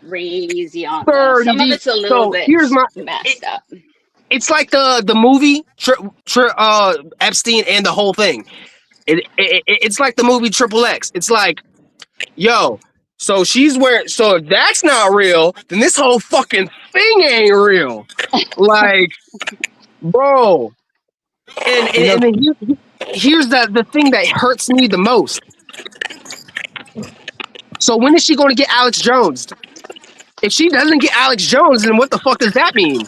Crazy on 30 some of deep. it's a little So bit here's my. messed up. It's like the movie Epstein and the whole thing. It's like the movie Triple X. It's like, yo. So she's wearing. So if that's not real, then this whole fucking thing ain't real. Like, bro. And then here's the thing that hurts me the most. So when is she going to get Alex Jones? If she doesn't get Alex Jones, then what the fuck does that mean?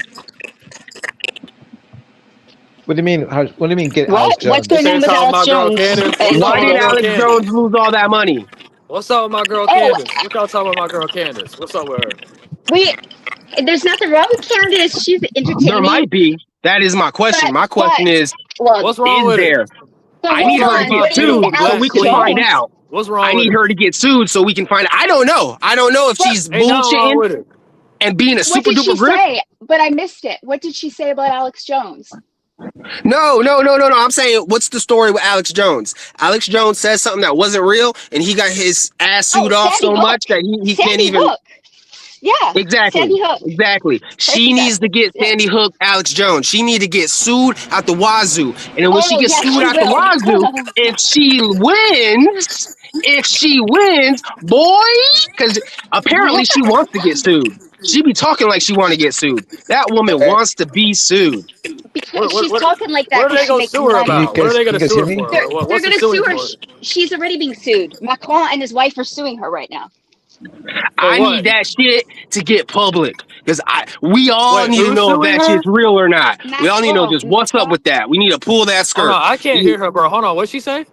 What do you mean? What do you mean? Get What? Alex Jones? What's going on with Talking Alex about girl Jones? Candace. And Why did Girl Alex Candace. Jones lose all that money? What's up with my girl Candace? What y'all talking about my girl Candace? What's up with her? Wait, there's nothing wrong with Candace. She's entertaining. There might be. That is my question. But- My question but- is, Well, What's wrong is with there? it? but I need hold her to on, get what sued is so Alex we can Jones? find out. What's wrong I with need it? her to get sued so we can find out. I don't know. I don't know if she's Ain't nothing wrong bullshitting with it. and being a What super did she duper grip. say? But I missed it. What did she say about Alex Jones? No. I'm saying, what's the story with Alex Jones? Alex Jones says something that wasn't real, and he got his ass sued off Sandy so Hook. much that he can't Sandy even. Hook. Yeah. Exactly. Sandy Hook. Exactly. She Person needs to get yeah. Sandy Hook, Alex Jones. She need to get sued at the wazoo. And then when she Oh, gets yeah, sued she at the will. wazoo, if she wins, boy, because apparently she wants to get sued. She be talking like she want to get sued. That woman wants to be sued. Because What- she's what- talking like that. What are they 'cause she gonna makes sue her money. about? What are they gonna You guys sue her hear me? for? They're What's the going to suing sue her. for? She's already being sued. Macron and his wife are suing her right now. I what? need that shit to get public because we all Wait, need to who's know if suing that her? shit's real or not. We all need to know Macron. just what's up with that. We need to pull that Hold skirt. on, I can't hear her, bro. Hold on, what'd she say?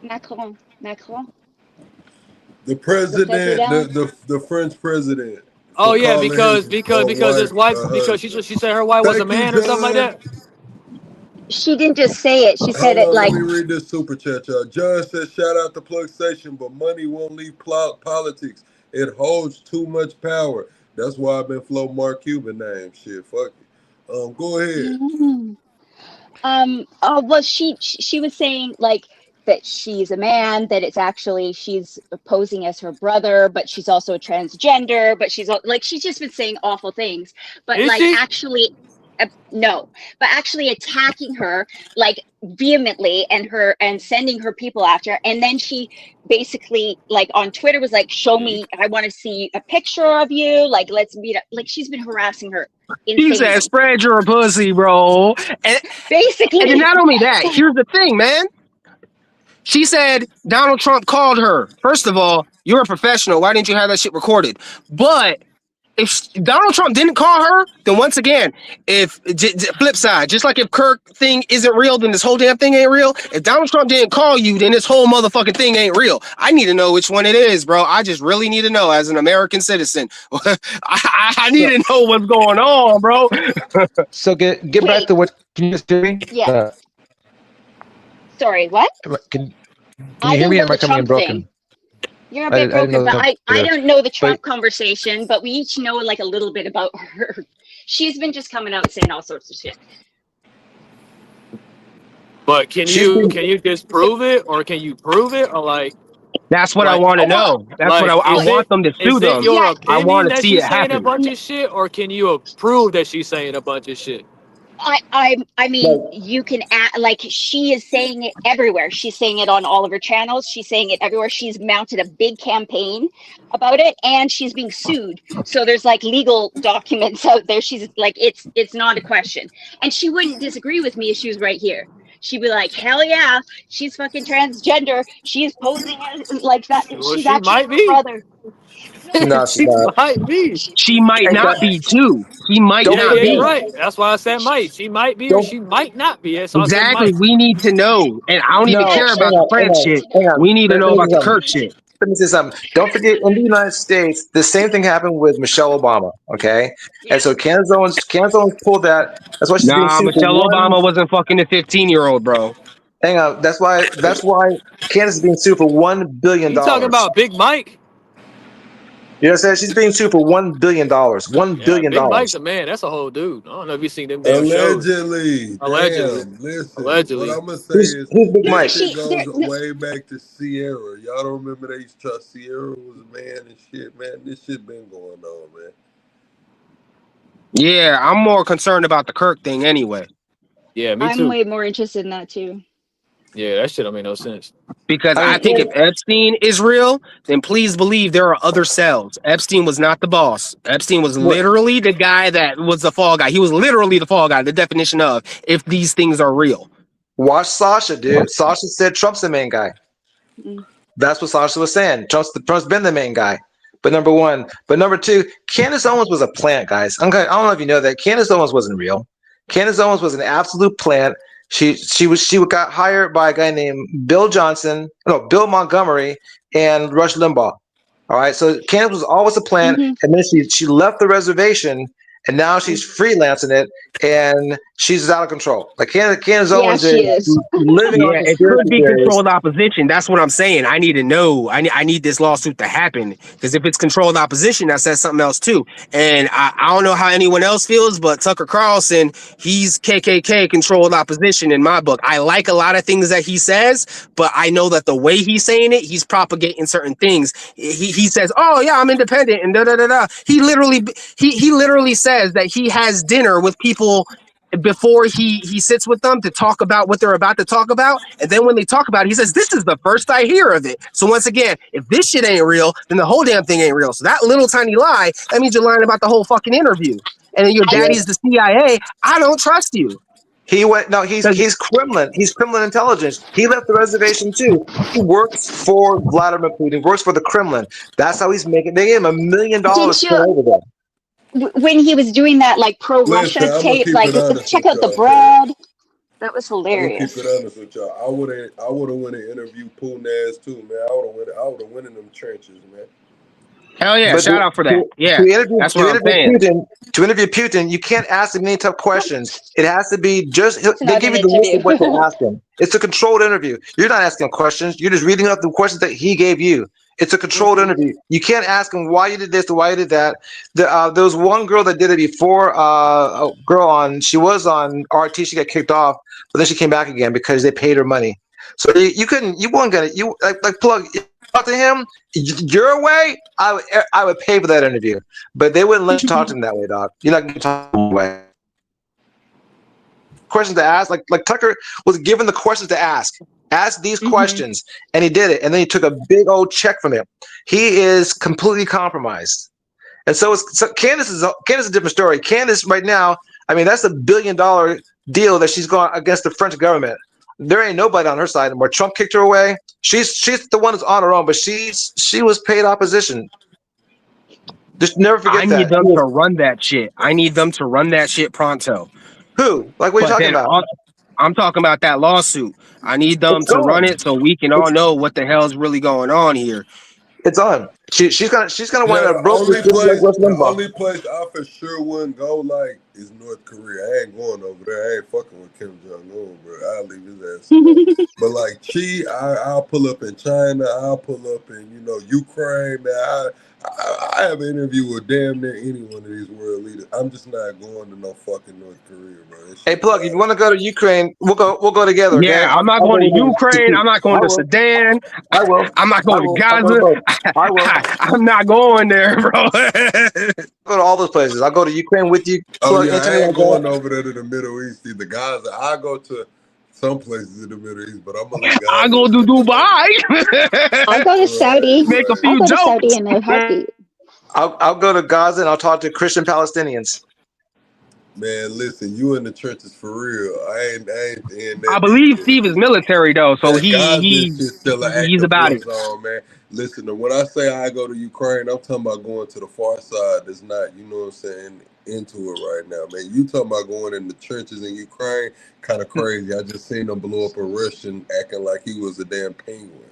Macron. The president, president. the French president. Oh for yeah, calling because his wife a because husband. she said her wife was a Thank you, man or something like John. that. She didn't just say it. She said Hold it on, like, let me read this super chat, y'all. John says, shout out to Plug Station, but money won't leave politics. It holds too much power. That's why I've been floating Mark Cuban name. Shit, fuck it. Go ahead. oh well, she was saying like that she's a man, that it's actually she's posing as her brother, but she's also a transgender, but she's like she's just been saying awful things, but Is like she? actually no, but actually attacking her like vehemently and sending her people after her. And then she basically like on Twitter was like, show me, I want to see a picture of you, like let's meet up. Like she's been harassing her He insanely. said, spread your pussy, bro. And Basically, then not only that, here's the thing, man. She said Donald Trump called her. First of all, you're a professional. Why didn't you have that shit recorded? But if Donald Trump didn't call her, then once again, if flip side, just like if Kirk thing isn't real, then this whole damn thing ain't real. If Donald Trump didn't call you, then this whole motherfucking thing ain't real. I need to know which one it is, bro. I just really need to know as an American citizen. I need to know what's going on, bro. So get back to what. Can you just hear me? Yeah. Sorry, what? Can you I hear don't me? know Or am the I coming in Trump broken? thing. You're a I bit didn't know broken, but that. I don't know the Trump conversation, but we each know like a little bit about her. She's been just coming out saying all sorts of shit. But can you disprove it, or can you prove it, or like That's what I want to Well, know. That's what I is want them to sue it them. your yeah, I opinion want to that see it she's saying a happen. bunch of shit, or can you prove that she's saying a bunch of shit? I mean, you can act like she is saying it everywhere. She's saying it on all of her channels. She's saying it everywhere. She's mounted a big campaign about it, and she's being sued. So there's like legal documents out there. She's like, it's not a question, and she wouldn't disagree with me if she was right here. She'd be like, hell yeah, she's fucking transgender. She's posing as like that. Well, She's she actually might her be. brother. No, No, she's She not. might be. She might Hey, not be too. She might don't Yeah, not yeah, you're forget. be. right. That's why I said might. She might be, or Don't she might not be. That's why I said Exactly. might. We need to know. And I don't even no. care Hang about the on. Hang French on. shit. Hang on. We need to know Let me about say the something. Kirk shit. Let me say something. Don't forget, in the United States, the same thing happened with Michelle Obama. Okay, yeah. and so Candace Owens pulled that. That's why she's being Nah, sued for Michelle one. Obama wasn't fucking a 15-year-old, bro. Hang on. That's why Candace is being sued for $1 billion. You talking about Big Mike? You know what I'm saying? She's being sued for $1 billion. $1 Yeah, billion. Big Mike's a man. That's a whole dude. I don't know if you seen them damn shows. Allegedly. Allegedly. Damn. Listen, what Allegedly. I'm going to say Who's is Big No, Mike? this shit goes way back to Sierra. Y'all don't remember they used to trust Sierra was a man and shit, man. This shit been going on, man. Yeah, I'm more concerned about the Kirk thing anyway. Yeah, me I'm too. way more interested in that too. Yeah, that shit don't make no sense. Because I I mean, think if Epstein is real, then please believe there are other cells. Epstein was not the boss. Epstein was what? literally the guy that was the fall guy. He was literally the fall guy, the definition of if these things are real. Watch Sasha, dude. Sasha said Trump's the main guy. Mm. That's what Sasha was saying. Trump's been the main guy. But number one. But number two, Candace Owens was a plant, guys. Okay, I don't know if you know that. Candace Owens wasn't real. Candace Owens was an absolute plant. She got hired by a guy named Bill Montgomery and Rush Limbaugh. All right. So Candace was always a plant, Mm-hmm. and then she left the reservation, and now she's freelancing it, and she's out of control. Like Candace Yeah, Owens she is is. living on Yeah, it could conspiracy be theories. controlled opposition. That's what I'm saying. I need to know. I need this lawsuit to happen because if it's controlled opposition, that says something else too. And I don't know how anyone else feels, but Tucker Carlson, he's KKK controlled opposition in my book. I like a lot of things that he says, but I know that the way he's saying it, he's propagating certain things. He says, "Oh yeah, I'm independent," and da da da da. He literally says that he has dinner with people before he sits with them to talk about what they're about to talk about, and then when they talk about it, he says, "This is the first I hear of it." So once again, if this shit ain't real, then the whole damn thing ain't real. So that little tiny lie, that means you're lying about the whole fucking interview. And then your I daddy's the CIA. I don't trust you. He went. No, he's 'Cause- Kremlin. He's Kremlin intelligence. He left the reservation too. He works for Vladimir Putin. He works for the Kremlin. That's how he's making. They gave him $1 million did to you come over there. when he was doing that like pro Listen, Russia I'm going to tape, keep like it honest check with out the y'all, bread. That was I'm gonna keep hilarious. it honest with y'all. I would have went and interviewed Putin ass too, man. I would have went in them trenches, man. Hell yeah, But shout out for that. Yeah, that's what I'm saying. To interview Putin, you can't ask him any tough questions. It has to be just. It's They not give an you the list interview. of what to ask him. It's a controlled interview. You're not asking questions. You're just reading up the questions that he gave you. It's a controlled interview. You can't ask him why you did this or why you did that. There was one girl that did it before. She was on RT. She got kicked off, but then she came back again because they paid her money. So you weren't gonna like plug. Talk to him your way. I would pay for that interview, but they wouldn't let you talk to him that way, dog. You're not gonna talk to him that way. Questions to ask, like Tucker was given the questions to ask. Ask these questions, and he did it, and then he took a big old check from it. He is completely compromised, and so Candace is a different story. Candace right now, I mean, that's $1 billion deal that she's going against the French government. There ain't nobody on her side anymore. Trump kicked her away. She's the one that's on her own, but she was paid opposition. Just never forget I that. need them to run that shit. I need them to run that shit pronto. Who? Like, what are you But talking then about? I'm talking about that lawsuit. I need them It's to run on. it so we can all know what the hell's really going on here. It's on. She's gonna Yeah, wind up broke just like Rush the Limbaugh. only place I for sure wouldn't go like is North Korea. I ain't going over there. I ain't fucking with Kim Jong Un, bro. I'll leave his ass alone. But like I'll pull up in China. I'll pull up in Ukraine. Man, I have an interview with damn near any one of these world leaders. I'm just not going to no fucking North Korea, bro. Hey, Plug, if you want to go to Ukraine, we'll go together. Okay? Yeah, I'm not I'll go going to with Ukraine. you. I'm not I going to will. Sudan. I will. I'm not I going to will. I'll go to Gaza. both. I will. I'm not going there, bro. I'll go to all those places. I'll go to Ukraine with you. Oh Plug yeah, anytime I you ain't want going over there to the Middle East either. Gaza, I go to some places in the Middle East, but I'm gonna leave I Gaza. go to Dubai. I'll go to Saudi. Make a I'll few go to jokes. Saudi in a heartbeat. I'll go to Gaza and I'll talk to Christian Palestinians. Man, listen, you in the churches for real. I ain't in I that believe deep. Steve is military though, so That Gaza shit still an he's active about war it. zone, man. Listen, when I say I go to Ukraine, I'm talking about going to the far side that's not, you know what I'm saying, into it right now, man. You talking about going in the churches in Ukraine, kind of crazy. I just seen them blow up a Russian acting like he was a damn penguin.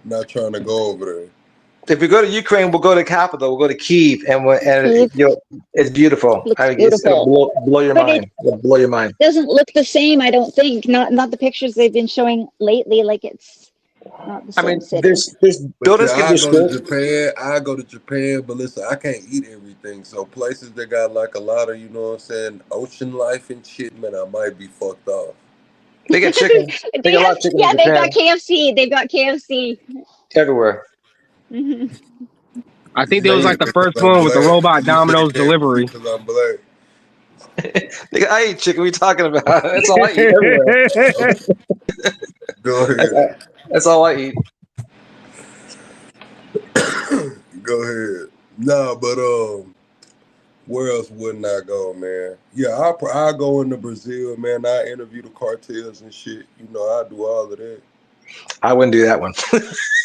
Not trying to go over there. If we go to Ukraine, we'll go to capital. We'll go to Kyiv, and Kyiv. it's beautiful. Looks I mean, beautiful. it'll blow your But mind. It'll blow your mind. doesn't look the same, I don't think. Not the pictures they've been showing lately. Like it's not the I same mean, city. there's But buildings yeah, get I go to destroyed. Japan. I go to Japan, but listen, I can't eat everything. So places that got like a lot of, you know what I'm saying, ocean life and shit, man, I might be fucked off. They get chicken. They get a lot of chicken in Yeah, they've Japan. got KFC. They've got KFC. Everywhere. Mhm. I think that Yeah, was like the because first I'm one with the black. robot You said Domino's KFC delivery. because I'm black. Nigga, I eat chicken. What are you talking about? That's all I eat everywhere. Go ahead. That's all I eat. Go ahead. Nah, but where else wouldn't I go, man? Yeah, I go into Brazil, man. I interview the cartels and shit. You know, I do all of that. I wouldn't do that one.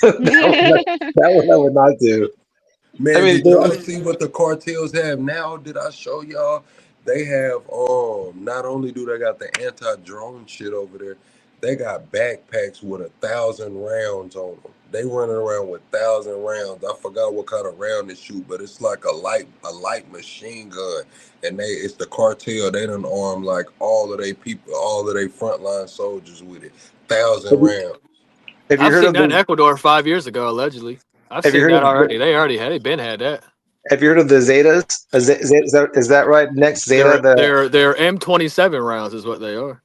that one I would not do. Man, I mean, did y'all see what the cartels have now? Did I show y'all? They have not only do they got the anti-drone shit over there, they got backpacks with 1,000 rounds on them. They running around with 1,000 rounds. I forgot what kind of round they shoot, but it's like a light machine gun. And it's the cartel. They done arm like all of their people, all of their frontline soldiers with it. 1,000 rounds. have you I've heard seen of that in the? Ecuador 5 years ago, allegedly. I've Have you seen heard that of? already. They been had that. Have you heard of the Zetas? Is that right? Next Zeta. They're M27 rounds is what they are.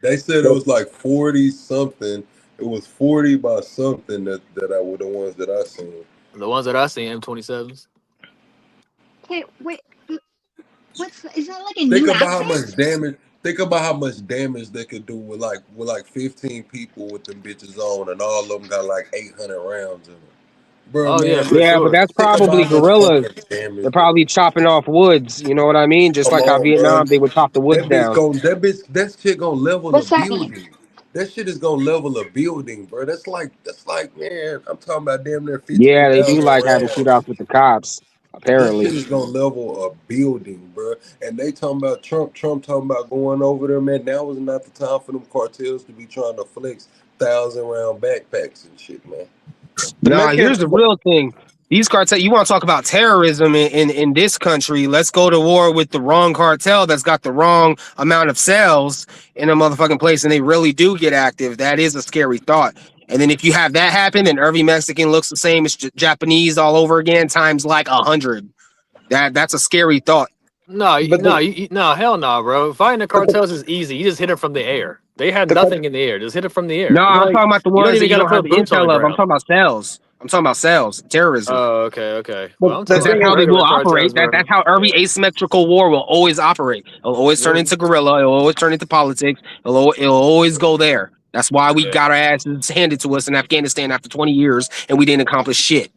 They said it was like 40 something. It was 40 by something that I were the ones that I seen. The ones that I seen M27s. Okay, wait. Is that like a Think new about how outfit? much damage. Think about how much damage they could do with like 15 people with them bitches on, and all of them got like 800 rounds in them. Bro, Oh yeah, man, for Yeah, but sure. that's think about probably how much guerrillas. fucking damage. They're probably chopping off woods. You know what I mean? Just Come like how on, bro. Vietnam, they would chop the woods down. That shit gonna level a What's that mean? building. That shit is gonna level a building, bro. That's like, man. I'm talking about damn near Yeah, they do 15,000 like having rounds. shootouts with the cops, That apparently. shit is gonna level a building, bro. And they talking about Trump talking about going over there, man. Now is not the time for them cartels to be trying to flex 1,000 round backpacks and shit, man. Nah, here's the real thing. These cartels, you want to talk about terrorism in this country? Let's go to war with the wrong cartel that's got the wrong amount of cells in a motherfucking place, and they really do get active. That is a scary thought. And then if you have that happen, and every Mexican looks the same as Japanese all over again, times like 100. That's a scary thought. No, hell no, bro. Fighting the cartels is easy. You just hit it from the air. They had nothing in the air. Just hit it from the air. No, I'm talking about the You don't ones that even you got to don't have put the boots on the intel of. I'm ground. talking about cells. I'm talking about cells, terrorism. Oh, okay. Well, I'm Because talking that's how they will cartels, operate. bro. That's how every asymmetrical war will always operate. It'll always turn into guerrilla. It'll always turn into politics. It'll always go there. That's why we got our asses handed to us in Afghanistan after 20 years and we didn't accomplish shit.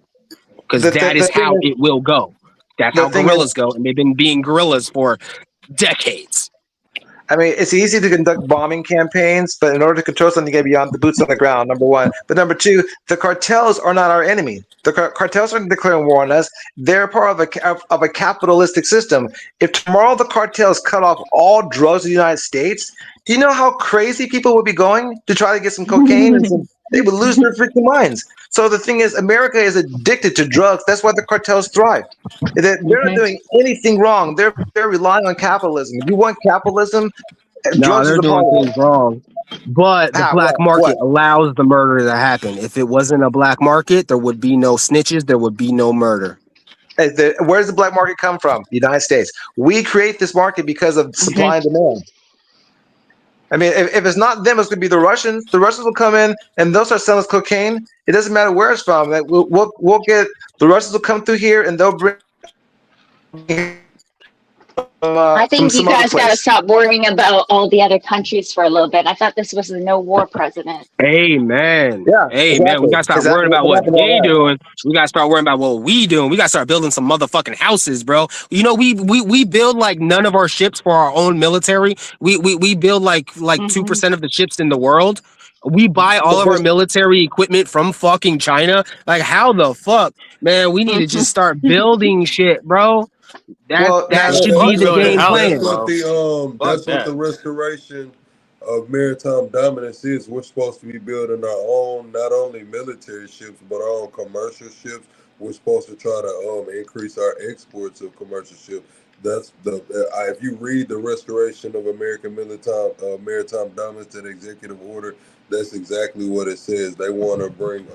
Because that is how it will go. That's how guerrillas go. And they've been being guerrillas for decades. I mean, it's easy to conduct bombing campaigns, but in order to control something, you got to be on the boots on the ground. Number one, but number two, the cartels are not our enemy. The cartels are declaring war on us. They're part of a capitalistic system. If tomorrow the cartels cut off all drugs in the United States, do you know how crazy people would be going to try to get some cocaine and some? They would lose their freaking minds. So the thing is, America is addicted to drugs. That's why the cartels thrive. They're not doing anything wrong. They're relying on capitalism. If you want capitalism, No, drugs is they're a part doing of it. things wrong. But the How? black What? market allows the murder to happen. If it wasn't a black market, there would be no snitches. There would be no murder. Where does the black market come from? The United States. We create this market because of supply and demand. I mean, if it's not them, it's going to be the Russians. The Russians will come in and they'll start selling us cocaine. It doesn't matter where it's from. Like, we'll get the Russians will come through here and they'll bring I from think you some other guys got to place. stop worrying about all the other countries for a little bit. I thought this was a no war president. Amen. Yeah, Amen. We exactly. gotta stop worrying Exactly. about What what happened to they all that? doing. We gotta start worrying about what we doing. We gotta start building some motherfucking houses, bro. You know, we build like none of our ships for our own military. We build like 2% of the ships in the world. We buy all of our military equipment from fucking China. Like, how the fuck, man? We need to just start building shit, bro. Well, now, That Yeah, should be fuck the building game houses, That's plan. what bro. Fuck that's what that. the restoration of maritime dominance is. We're supposed to be building our own, not only military ships, but our own commercial ships. We're supposed to try to increase our exports of commercial ships. That's if you read the restoration of American maritime dominance, that executive order, that's exactly what it says. They want to bring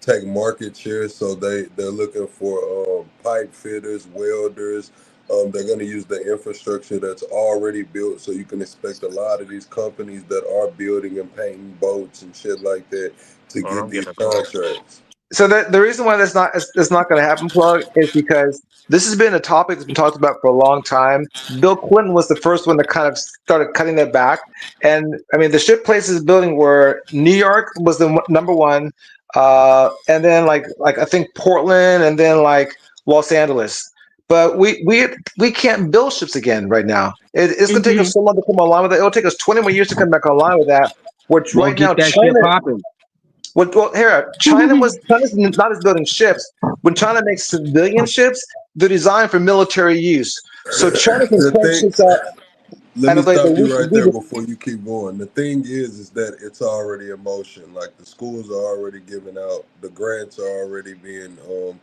take market share, so they're looking for pipe fitters, welders. They're going to use the infrastructure that's already built, so you can expect a lot of these companies that are building and painting boats and shit like that to Oh, get I'm these getting a call. contracts. so the reason why that's not going to happen, Plug, is because this has been a topic that's been talked about for a long time. Bill Clinton was the first one that kind of started cutting that back, and I mean the ship places building were New York was the number one, and then like I think Portland, and then like Los Angeles. But we can't build ships again right now. It's going to take us so long to come online with it. It'll take us 20 more years to come back online with that. Which We'll right now get that shit China. popping. Well, here, China's not as building ships. When China makes civilian ships, they're designed for military use. So China can The crank thing, ships out, let me and like stop you right we there just before you keep going. The thing is that it's already in motion. Like the schools are already giving out, the grants are already being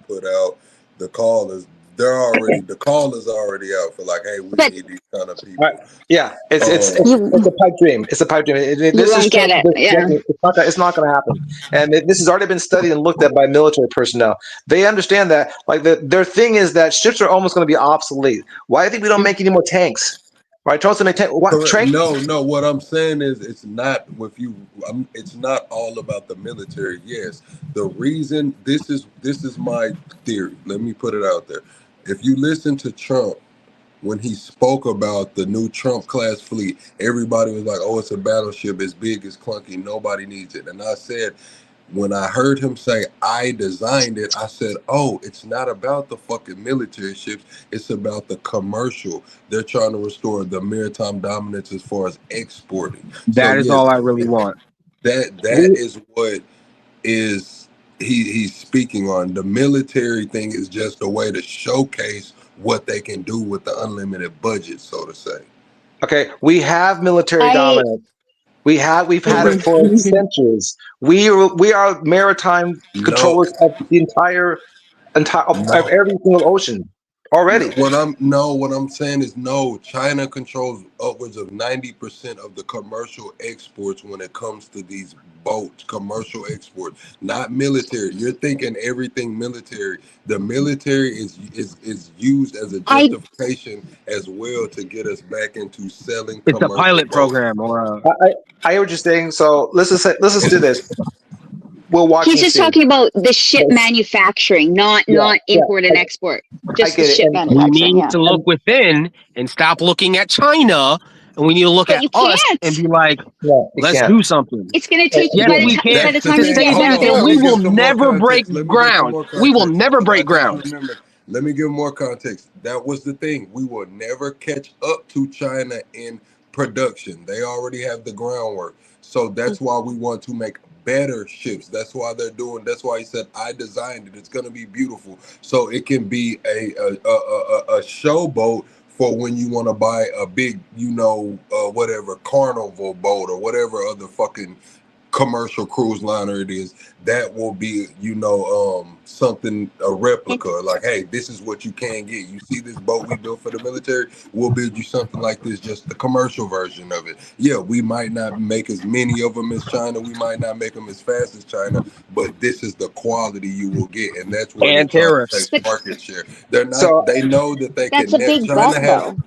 put out. The call is the call is already out for like, hey, we But need these kind of right. people. Yeah, Um, it's a pipe dream. It's a pipe dream. you This is won't get Trump. it. Yeah. It's not going to happen. And this has already been studied and looked at by military personnel. They understand that. Like their thing is that ships are almost going to be obsolete. Why do you think we don't make any more tanks? Right, Trump's going to make tank. What Correct. tank? No. What I'm saying is, it's not with you. It's not all about the military. Yes, the reason this is my theory. Let me put it out there. If you listen to Trump when he spoke about the new Trump class fleet, everybody was like, "Oh, it's a battleship. It's big. It's clunky. Nobody needs it." And I said, when I heard him say I designed it, I said, oh, it's not about the fucking military ships. It's about the commercial. They're trying to restore the maritime dominance as far as exporting. So That is yes, all I really want. that is what is he's speaking on. The military thing is just a way to showcase what they can do with the unlimited budget, so to say. Okay, we have military I dominance. We've had it for centuries. We are maritime No, controllers of the entire of no. every single ocean already. What I'm saying is no. China controls upwards of 90% of the commercial exports when it comes to these boats, commercial exports, not military. You're thinking everything military. The military is used as a I justification as well to get us back into selling It's a commercial pilot boats. program or a I hear what you're saying. So let's just do this. We'll watch he's and just see. talking about the ship Yes. manufacturing, not Yeah, import and I export. I Just the get it. ship And we manufacturing. need Yeah. to look within and stop looking at China, and we need to look But at you us and can't. be like, yeah, you let's can't. do something. It's going to take you Yes, Again, we by can. the That's the time To you thing. get say it Hold done that on, and let built. we me give will some more never break context. Let me give some ground. more We will context never because I break just ground. remembered. Let me give more context. That was the thing. We will never catch up to China in production. They already have the groundwork. So that's why we want to make better ships. That's why that's why he said, I designed it. It's going to be beautiful. So it can be a showboat for when you want to buy a big, whatever, carnival boat or whatever other fucking commercial cruise liner it is. That will be, something, a replica. Like, hey, this is what you can get. You see this boat we built for the military? We'll build you something like this, just the commercial version of it. Yeah, we might not make as many of them as China. We might not make them as fast as China, but this is the quality you will get, and that's where they're And trying to tariffs. take market share. They're not. So They know that they That's can. a big bet, though.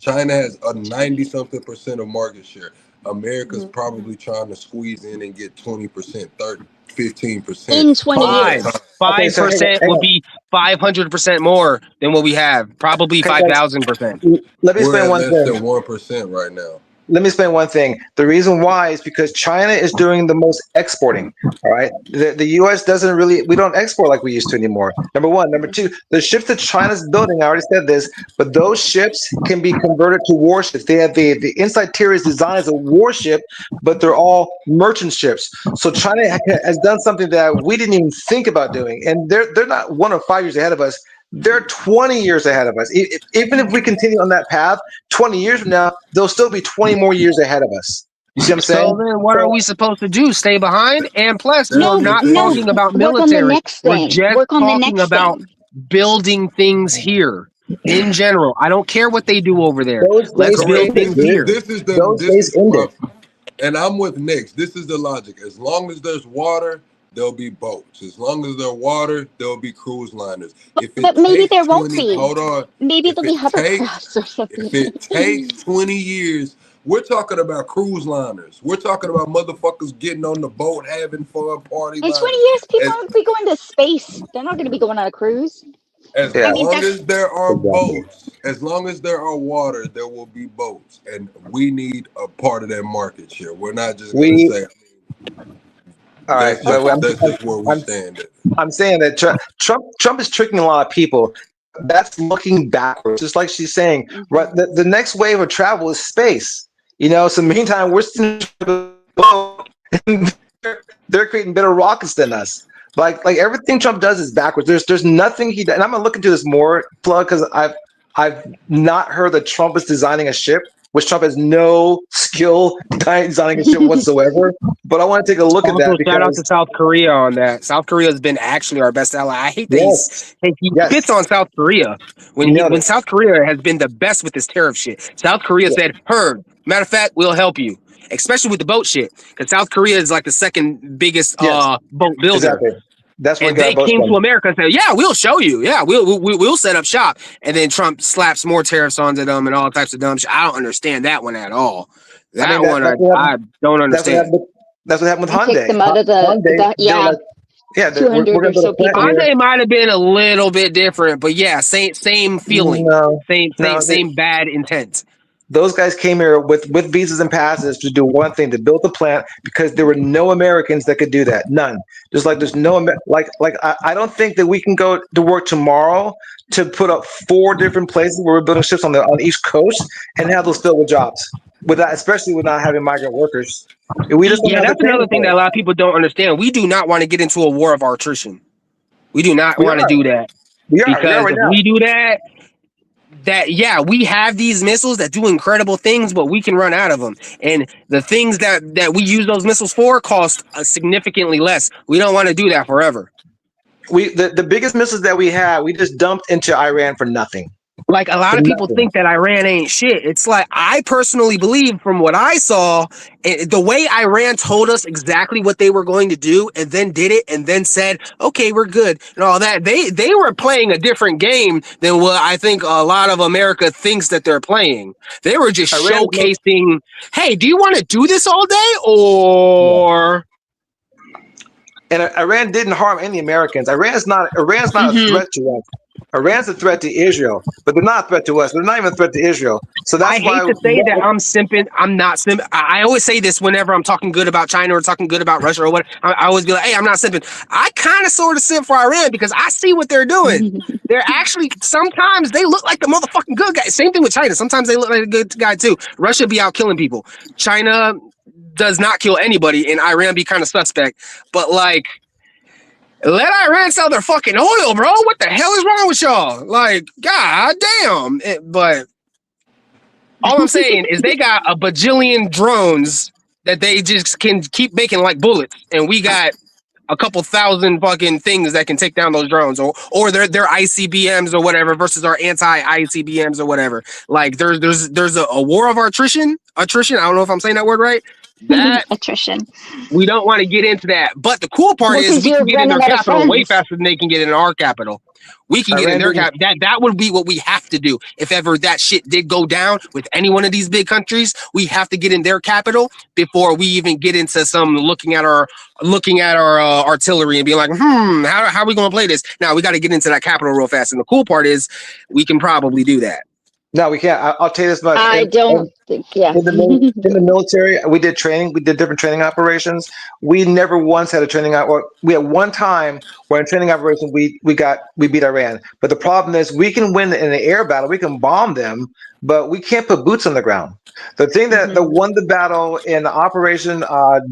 China has a 90-something% of market share. America's probably trying to squeeze in and get 20%, 30, 15%. In 20 years. 5% hang would on. be 500% more than what we have. Probably Okay, guys, 5,000%. let me We're explain at one less thing. than 1% right now. Let me explain one thing. The reason why is because China is doing the most exporting. All right. The U.S. doesn't really, we don't export like we used to anymore. Number one. Number two, the ships that China's building, I already said this, but those ships can be converted to warships. They have the inside tier is designed as a warship, but they're all merchant ships. So China has done something that we didn't even think about doing. And they're not 1 or 5 years ahead of us. They're 20 years ahead of us. Even if we continue on that path, 20 years from now, they'll still be 20 more years ahead of us. You see what I'm So saying? then what are we supposed to do? Stay behind? And plus, That's we're No, the not thing. no. talking about Work on the military. next We're thing. just Work on the talking next about thing. building things here in general. I don't care what they do over there. Those Let's days build Correct. ended, things dude. here. Those days ended. And I'm with Nick. This is the logic. As long as there's water, there'll be boats. As long as there's water, there'll be cruise liners. If it But maybe takes there won't 20, be. hold on. Maybe If there'll be it takes hovercrafts or something. If it takes 20 years, we're talking about cruise liners. We're talking about motherfuckers getting on the boat, having fun, party In 20 liners. years, people As, aren't be going to space. They're not going to be going on a cruise. as Yeah, I think long that's as there are exactly. boats, as long as there are water, there will be boats. And we need a part of that market share. We're not just gonna We say all right, but okay. that's just where we I'm stand at. I'm saying that Trump is tricking a lot of people. That's looking backwards, just like she's saying. Right, the next wave of travel is space. So meantime, we're still they're creating better rockets than us. Like everything Trump does is backwards. There's nothing he does, and I'm gonna look into this more, plug, because I've not heard that Trump is designing a ship, which Trump has no skill designing a ship whatsoever. But I want to take a look at Also, that shout out to because South Korea on that. South Korea has been actually our best ally. I hate that he yes, spits on South Korea you nailed when it. South Korea has been the best with this tariff shit. South Korea Yeah, said, "Heard. Matter of fact, we'll help you." Especially with the boat shit, because South Korea is like the second biggest yes, boat builder, exactly. That's where we and got our they boats came to from. America and said, "Yeah, we'll show you. Yeah, we'll set up shop." And then Trump slaps more tariffs onto them and all types of dumb shit. I don't understand that one at all. I mean, That one that's what happened. I don't That's what happened. understand. That's what happened with They kicked Hyundai. them out of Hyundai, they were yeah, like, yeah, we're 200 going or to build so a plant people. here. Hyundai might have been a little bit different, but yeah, same feeling, No, same no, same same bad intent. those guys came here with visas and passes to do one thing, to build the plant, because there were no Americans that could do that. None. Just like there's no I don't think that we can go to work tomorrow to put up 4 different places where we're building ships on the East Coast and have those filled with jobs, without, especially with not having migrant workers. We just don't Yeah, have the that's another training thing for that a it. lot of people don't understand. We do not want to get into a war of attrition. We do not We want to are. do that, We are because right if now. we do that, yeah, we have these missiles that do incredible things, but we can run out of them. And the things that we use those missiles for cost significantly less. We don't want to do that forever. The biggest missiles that we had, we just dumped into Iran for nothing. Like, a lot For of people nothing. think that Iran ain't shit. It's like, I personally believe, from what I saw, the way Iran told us exactly what they were going to do and then did it and then said, okay, we're good and all that. They were playing a different game than what I think a lot of America thinks that they're playing. They were just Iran is no, showcasing, hey, do you want to do this all day, yeah. or And Iran didn't harm any Americans. Iran's not a Mhm. threat to us. Iran's a threat to Israel, but they're not a threat to us. They're not even a threat to Israel. So I that's hate why. to say that I'm simping. I'm not simping. I always say this whenever I'm talking good about China or talking good about Russia or what. I always be like, hey, I'm not simping. I kind of sort of simp for Iran because I see what they're doing. They're actually, sometimes they look like the motherfucking good guy. Same thing with China. Sometimes they look like a good guy too. Russia be out killing people. China does not kill anybody, and Iran be kind of suspect. But like, let Iran sell their fucking oil, bro. What the hell is wrong with y'all? Like, god damn. But all I'm saying is they got a bajillion drones that they just can keep making like bullets, and we got a couple thousand fucking things that can take down those drones, or their ICBMs or whatever versus our anti-ICBMs or whatever. Like there's a war of attrition. I don't know if I'm saying that word right. That Attrition. we don't want to get into that. But the cool part Well, is 'cause we you're can get in their running out of capital way funds. faster than they can get in our capital. We can get in Iran their didn't- cap. That would be what we have to do. If ever that shit did go down with any one of these big countries, we have to get in their capital before we even get into some looking at our artillery and being like, how are we going to play this? Now we got to get into that capital real fast. And the cool part is we can probably do that. No, we can't. I'll tell you this much. I don't think. Yeah. In the military, we did training. We did different training operations. We never once had a training we had one time where in training operation we beat Iran. But the problem is we can win in an air battle. We can bomb them, but we can't put boots on the ground. The thing that won the battle in Operation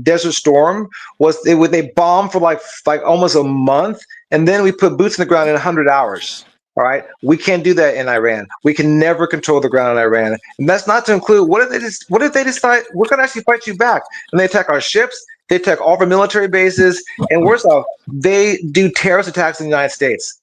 Desert Storm was they bombed for like almost a month, and then we put boots on the ground in 100 hours. All right, we can't do that in Iran. We can never control the ground in Iran, and that's not to include what if they decide we're going to actually fight you back and they attack our ships, they attack all of our military bases, and worse off, they do terrorist attacks in the United States.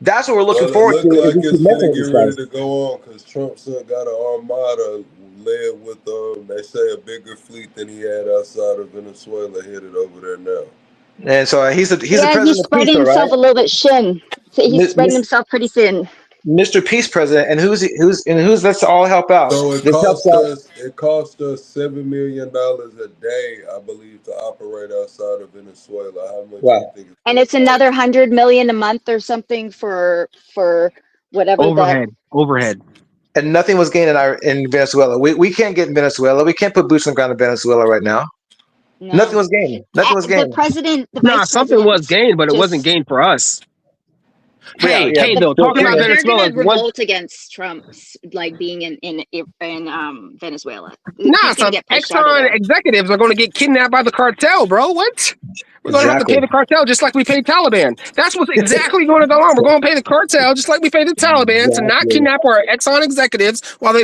That's what we're looking Well, it forward look to. like If we it's keep messing gonna with get these ready guys. to go on because Trump got an armada led with they say a bigger fleet than he had outside of Venezuela headed over there now. And so he's the Yeah, president he's of peace, spreading all right? himself a little bit thin. So he's spreading Mis- himself pretty thin. Mr. Peace President, and who's let's all help out. So it This helps out. cost us $7 million a day, I believe, to operate outside of Venezuela. How much do you Wow. think it's And gonna it's cost? another 100 million a month or something for whatever that. Overhead. And nothing was gained in Venezuela. We can't get in Venezuela. We can't put boots on the ground in Venezuela right now. No. Nothing was gained. Nothing was The gained. president, the Nah, vice something president, was gained, but it wasn't just- gained for us. Yeah, Hey, yeah. though, talking about They're Venezuela, gonna revolt against Trump's like being in Venezuela. nah, He's gonna some get pushed out of Exxon there. executives are going to get kidnapped by the cartel, bro. What? We're going to have to Exactly. pay the cartel just like we paid Taliban. That's what's exactly going to go on. We're going to pay the cartel just like we paid the Taliban to not Exactly. kidnap our Exxon executives while they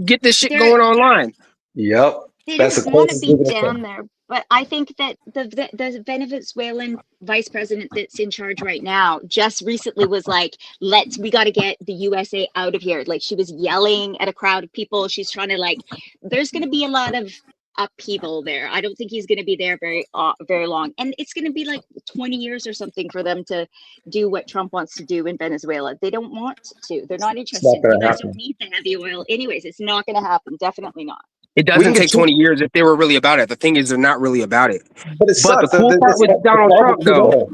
get this shit going online. Yep. They That's don't the want to closest be we're gonna down come. there, but I think that the Venezuelan vice president that's in charge right now just recently was like, we got to get the USA out of here. Like she was yelling at a crowd of people. She's trying to there's going to be a lot of upheaval there. I don't think he's going to be there very long, and it's going to be like 20 years or something for them to do what Trump wants to do in Venezuela. They don't want to. They're not It's not interested. gonna You guys happen. don't need the heavy oil, anyways. It's not going to happen. Definitely not. It We doesn't can take get 20 years if they were really about it. The thing is, they're not really about it. But it But the sucks. cool part with Donald horrible Trump, crude though, oil.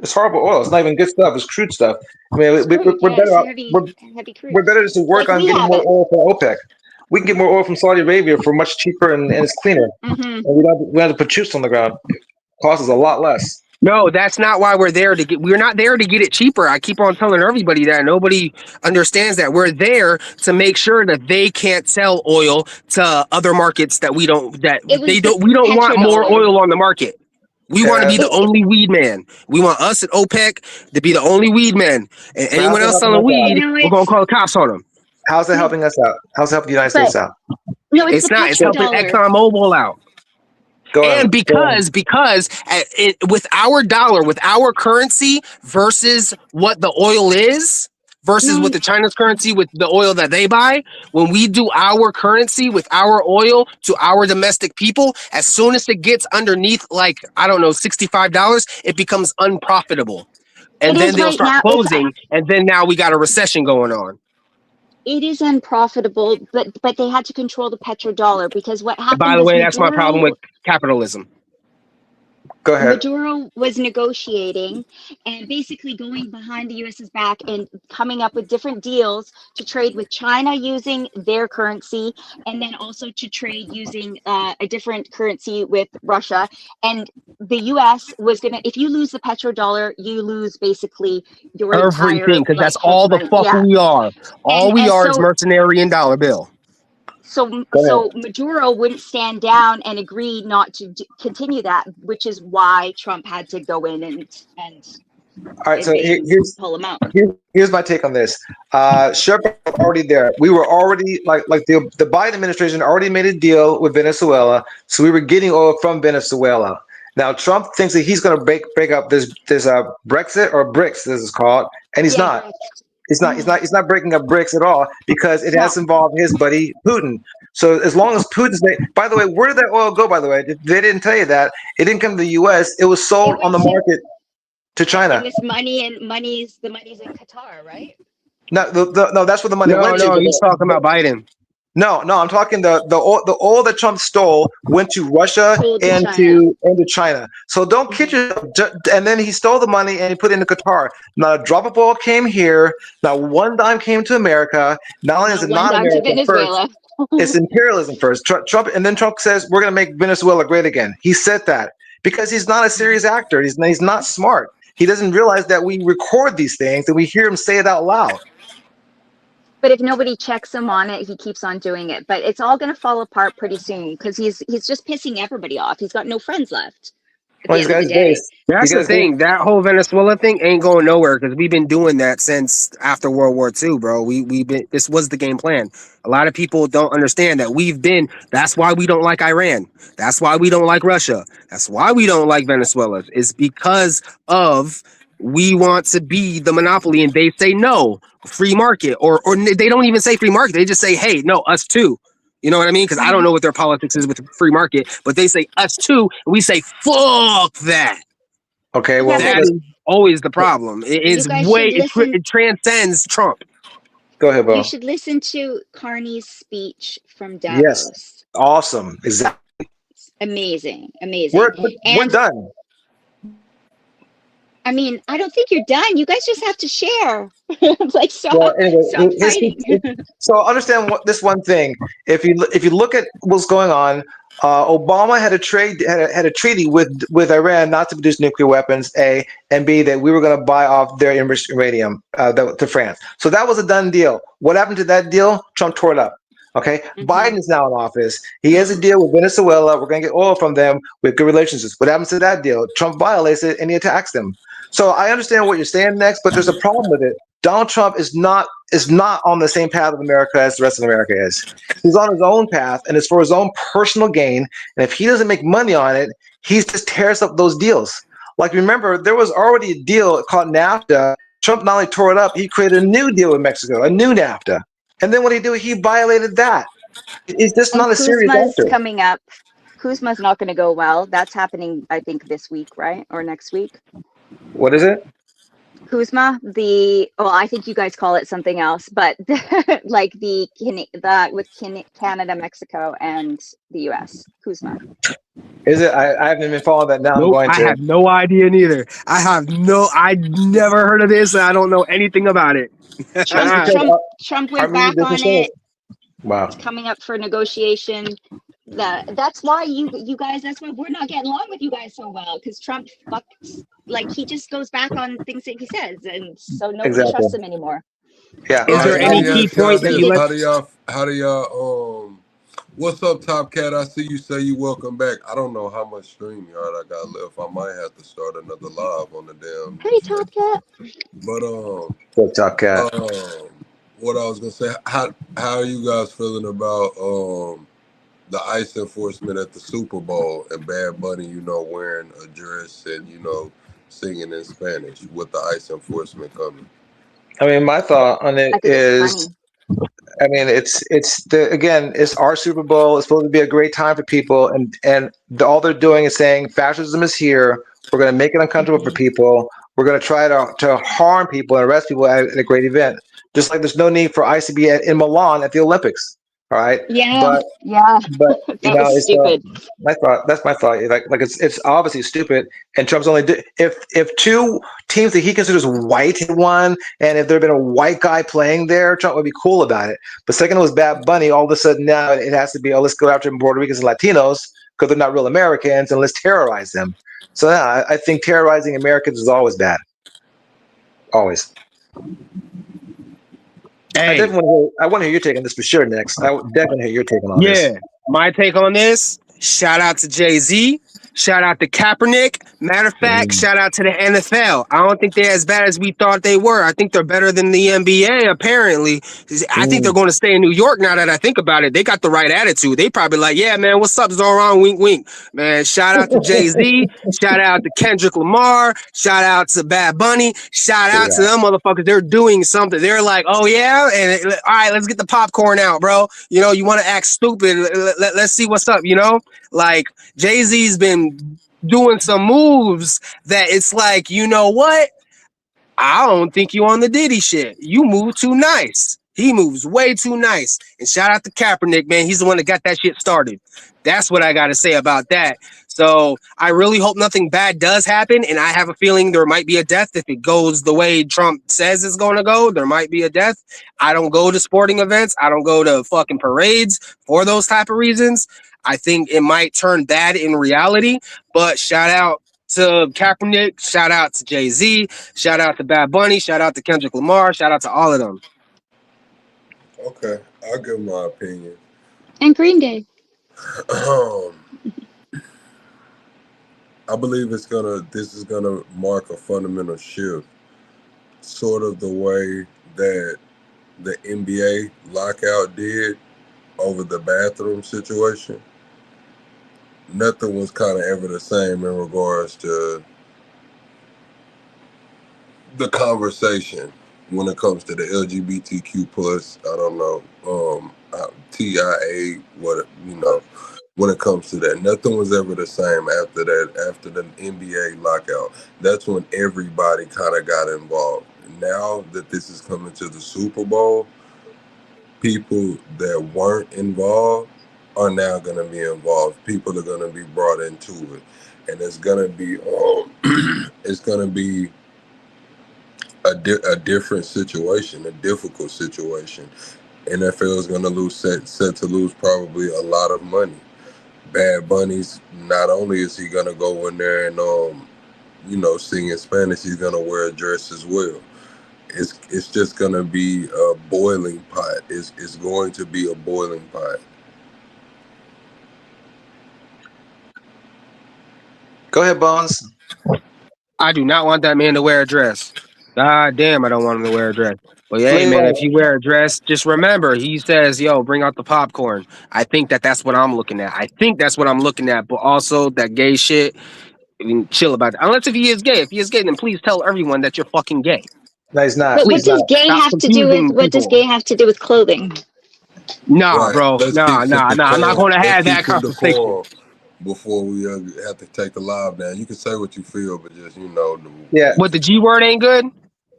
It's horrible oil. It's not even good stuff. It's crude stuff. I mean, we're Yeah, better it's off. heavy crude. We're better just to work Like on we getting have more it. oil from OPEC. We can get more oil from Saudi Arabia for much cheaper and it's cleaner. Mm-hmm. And we don't have to put troops on the ground. It costs us a lot less. no, that's not why we're there to get. We're not there to get it cheaper. I keep on telling everybody that. Nobody understands that. We're there to make sure that they can't sell oil to other markets that we don't. We don't want more petrodollar. oil on the market. We want to be the It- only weed man. We want us at OPEC to be the only weed man. And anyone else how's that selling helping us out? weed, No, we're gonna call the cops on them. How's that helping us out? How's it helping the United But- States out? No, It's the not. It's helping petrodollar. ExxonMobil out. Go ahead. And because with our dollar, with our currency versus what the oil is, versus with the China's currency with the oil that they buy, when we do our currency with our oil to our domestic people, as soon as it gets underneath $65, it becomes unprofitable. And It then is they'll right start now. closing, and then now we got a recession going on. It is unprofitable, but they had to control the petrodollar because what And happened by the is way, we that's my problem with capitalism. Go ahead. Maduro was negotiating and basically going behind the US's back and coming up with different deals to trade with China using their currency, and then also to trade using a different currency with Russia. And the US was gonna, if you lose the petrodollar, you lose basically your entire Everything, because like that's all hedge the fund. fuck Yeah, we are. All we and are is so mercenary and dollar bill. Go ahead. Maduro wouldn't stand down and agree not to continue that, which is why Trump had to go in and All right. So here's pull him out. here's my take on this. Sherpa was already there. We were already like the Biden administration already made a deal with Venezuela, so we were getting oil from Venezuela. Now Trump thinks that he's going to break up this Brexit or BRICS, this is called, and he's Yeah, not. He's not breaking up BRICS at all because it has involved his buddy Putin. So as long as Putin's by the way, where did that oil go? By the way, they didn't tell you that. It didn't come to the U.S. It was sold on the market to China. It was money, and the money's in Qatar, right? No, no, that's where the money went to. No, he's talking about Biden. No, I'm talking the oil that Trump stole went to Russia and to China. So don't kid yourself. And then he stole the money and he put it into Qatar. Not a drop of oil came here. Not one dime came to America. Not only is it not America first, it's imperialism first. Trump, and then Trump says we're going to make Venezuela great again. He said that because he's not a serious actor. He's not smart. He doesn't realize that we record these things and we hear him say it out loud. But if nobody checks him on it, he keeps on doing it. But it's all going to fall apart pretty soon because he's just pissing everybody off. He's got no friends left. Well, he's got his base. That's the thing. That whole Venezuela thing ain't going nowhere because we've been doing that since after World War II, bro. We've been. This was the game plan. A lot of people don't understand that we've been. That's why we don't like Iran. That's why we don't like Russia. That's why we don't like Venezuela. It's because of we want to be the monopoly, and they say no, free market, or they don't even say free market. They just say, hey, no, us too. You know what I mean? Because I don't know what their politics is with the free market, but they say us too, and we say fuck that. Okay, well, that is always the problem. It transcends Trump. Go ahead, Bo. You should listen to Carney's speech from Davos. Yes, awesome, exactly. Amazing. We're done. I mean, I don't think you're done. You guys just have to share. Like, stop fighting. So understand this one thing. If you look at what's going on, Obama had a treaty with Iran not to produce nuclear weapons. A and B, that we were going to buy off their uranium to France. So that was a done deal. What happened to that deal? Trump tore it up. Okay, Biden is now in office. He has a deal with Venezuela. We're going to get oil from them with good relationships. What happens to that deal? Trump violates it and he attacks them. So I understand what you're saying next, but there's a problem with it. Donald Trump is not on the same path of America as the rest of America is. He's on his own path, and it's for his own personal gain. And if he doesn't make money on it, he just tears up those deals. Like, remember, there was already a deal called NAFTA. Trump not only tore it up, he created a new deal with Mexico, a new NAFTA. And then what did he do? He violated that. He's just not a serious actor. Coming up. Kuzma's not going to go well. That's happening, I think, this week, right? Or next week. What is it? Kuzma, I think you guys call it something else, but like with Canada, Mexico, and the U.S. Kuzma. Is it? I haven't been following that now. Nope, I have no idea neither. I never heard of this, and I don't know anything about it. Trump went back on it. Wow. It's coming up for negotiation. That's why you guys. That's why we're not getting along with you guys so well, because Trump he just goes back on things that he says, and so nobody trusts him anymore. Yeah. Is there any key point that you like? How do y'all? What's up, Top Cat? I see you say you welcome back. I don't know how much stream yard I got left. I might have to start another live on the damn. Hey, Top Cat. But Top Cat. What I was gonna say, how are you guys feeling about the ICE enforcement at the Super Bowl and Bad Bunny, wearing a dress and singing in Spanish with the ICE enforcement coming? I mean, my thought on it is, I mean, it's our Super Bowl. It's supposed to be a great time for people, and all they're doing is saying fascism is here. We're going to make it uncomfortable for people. We're going to try to harm people and arrest people at a great event. Just like there's no need for ICE to be in Milan at the Olympics. All right, Yeah, but yeah. but you That know, was it's stupid. my thought. That's my thought. Like it's obviously stupid. And Trump's only if two teams that he considers white had won, and if there had been a white guy playing there, Trump would be cool about it. But second it was Bad Bunny, all of a sudden now it has to be, oh, let's go after Puerto Ricans and Latinos because they're not real Americans, and let's terrorize them. So yeah, I think terrorizing Americans is always bad. Always. Hey, I want to hear your take on this for sure. Next, I would definitely hear your take on all this. yeah, my take on this. Shout out to Jay-Z. Shout out to Kaepernick. Matter of fact, shout out to the NFL. I don't think they're as bad as we thought they were. I think they're better than the NBA, apparently. I think they're going to stay in New York now that I think about it. They got the right attitude. They probably like, yeah, man, what's up? It's all wrong. Wink, wink. Man, shout out to Jay-Z. Shout out to Kendrick Lamar. Shout out to Bad Bunny. Shout out to them motherfuckers. They're doing something. They're like, oh, yeah? And all right, let's get the popcorn out, bro. You know, you want to act stupid. Let's see what's up, you know? Like, Jay-Z's been doing some moves that it's like, you know what? I don't think you on the Diddy shit. You move too nice. He moves way too nice. And shout out to Kaepernick, man. He's the one that got that shit started. That's what I got to say about that. So I really hope nothing bad does happen. And I have a feeling there might be a death if it goes the way Trump says it's going to go. There might be a death. I don't go to sporting events. I don't go to fucking parades for those type of reasons. I think it might turn bad in reality. But shout out to Kaepernick. Shout out to Jay-Z. Shout out to Bad Bunny. Shout out to Kendrick Lamar. Shout out to all of them. Okay, I'll give my opinion. And Green Day. I believe this is gonna mark a fundamental shift, sort of the way that the NBA lockout did over the bathroom situation. Nothing was kind of ever the same in regards to the conversation when it comes to the LGBTQ plus. I don't know, TIA, what, you know, when it comes to that. Nothing was ever the same after that, after the NBA lockout. That's when everybody kind of got involved. Now that this is coming to the Super Bowl, people that weren't involved are now going to be involved. People are going to be brought into it. And it's going to be, it's going to be a different situation, a difficult situation. NFL is going to lose, set to lose probably a lot of money. Bad Bunny's, not only is he going to go in there and, you know, sing in Spanish, he's going to wear a dress as well. It's just going to be a boiling pot. It's going to be a boiling pot. Go ahead, Bones. I do not want that man to wear a dress. God damn, I don't want him to wear a dress. But hey, man, if you wear a dress, just remember, he says, yo, bring out the popcorn. I think that's what I'm looking at. But also that gay shit, I mean, chill about it. Unless if he is gay. If he is gay, then please tell everyone that you're fucking gay. No, he's not. But He's what does not. gay Stop have to do with confusing what does people. gay have to do with clothing? Nah, Right. bro. Let's Nah. keep some I'm not decorum. going to Let's have keep that some conversation. decorum before we have to take the live down. You can say what you feel, but just, you know. Yeah. What, the G word ain't good?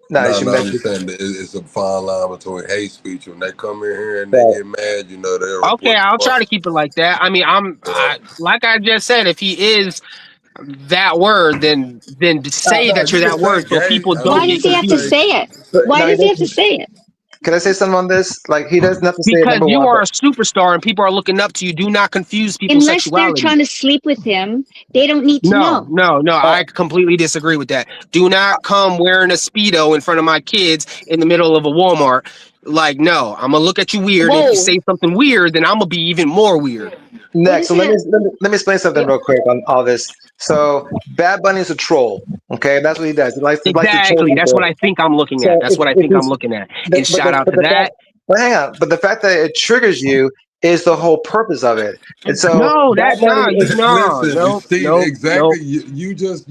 No, you No, should I'm mention. just saying that it's a fine line between hate speech. When they come in here and they get mad, you know, they'll Okay, report I'll the try to fuck. keep it like that. I mean, like I just said, if he is that word, then say No, that you you're can that say word so gay. people I don't Why mean, you get does he can have to confused. say, say it? But, Why no, he does he have to doesn't. say it? Can I say something on this? Like, he doesn't have to say it, Because number you one. are a superstar and people are looking up to you. Do not confuse people's Unless they're sexuality. trying to sleep with him, they don't need to No. know. I completely disagree with that. Do not come wearing a Speedo in front of my kids in the middle of a Walmart. Like, no, I'm gonna look at you weird. And if you Whoa. say something weird, then I'm gonna be even more weird. What Next, is so let that? me explain something real quick on all this. So, Bad Bunny is a troll. Okay, that's what he does. He likes to troll Exactly. That's what people. I think I'm looking at. So, That's what I if think I'm he's looking at. the, And shout out to that. but hang on. But the fact that it triggers you is the whole purpose of it. And so, No, Bad Bunny is. listen, Steve, Nope. exactly. You just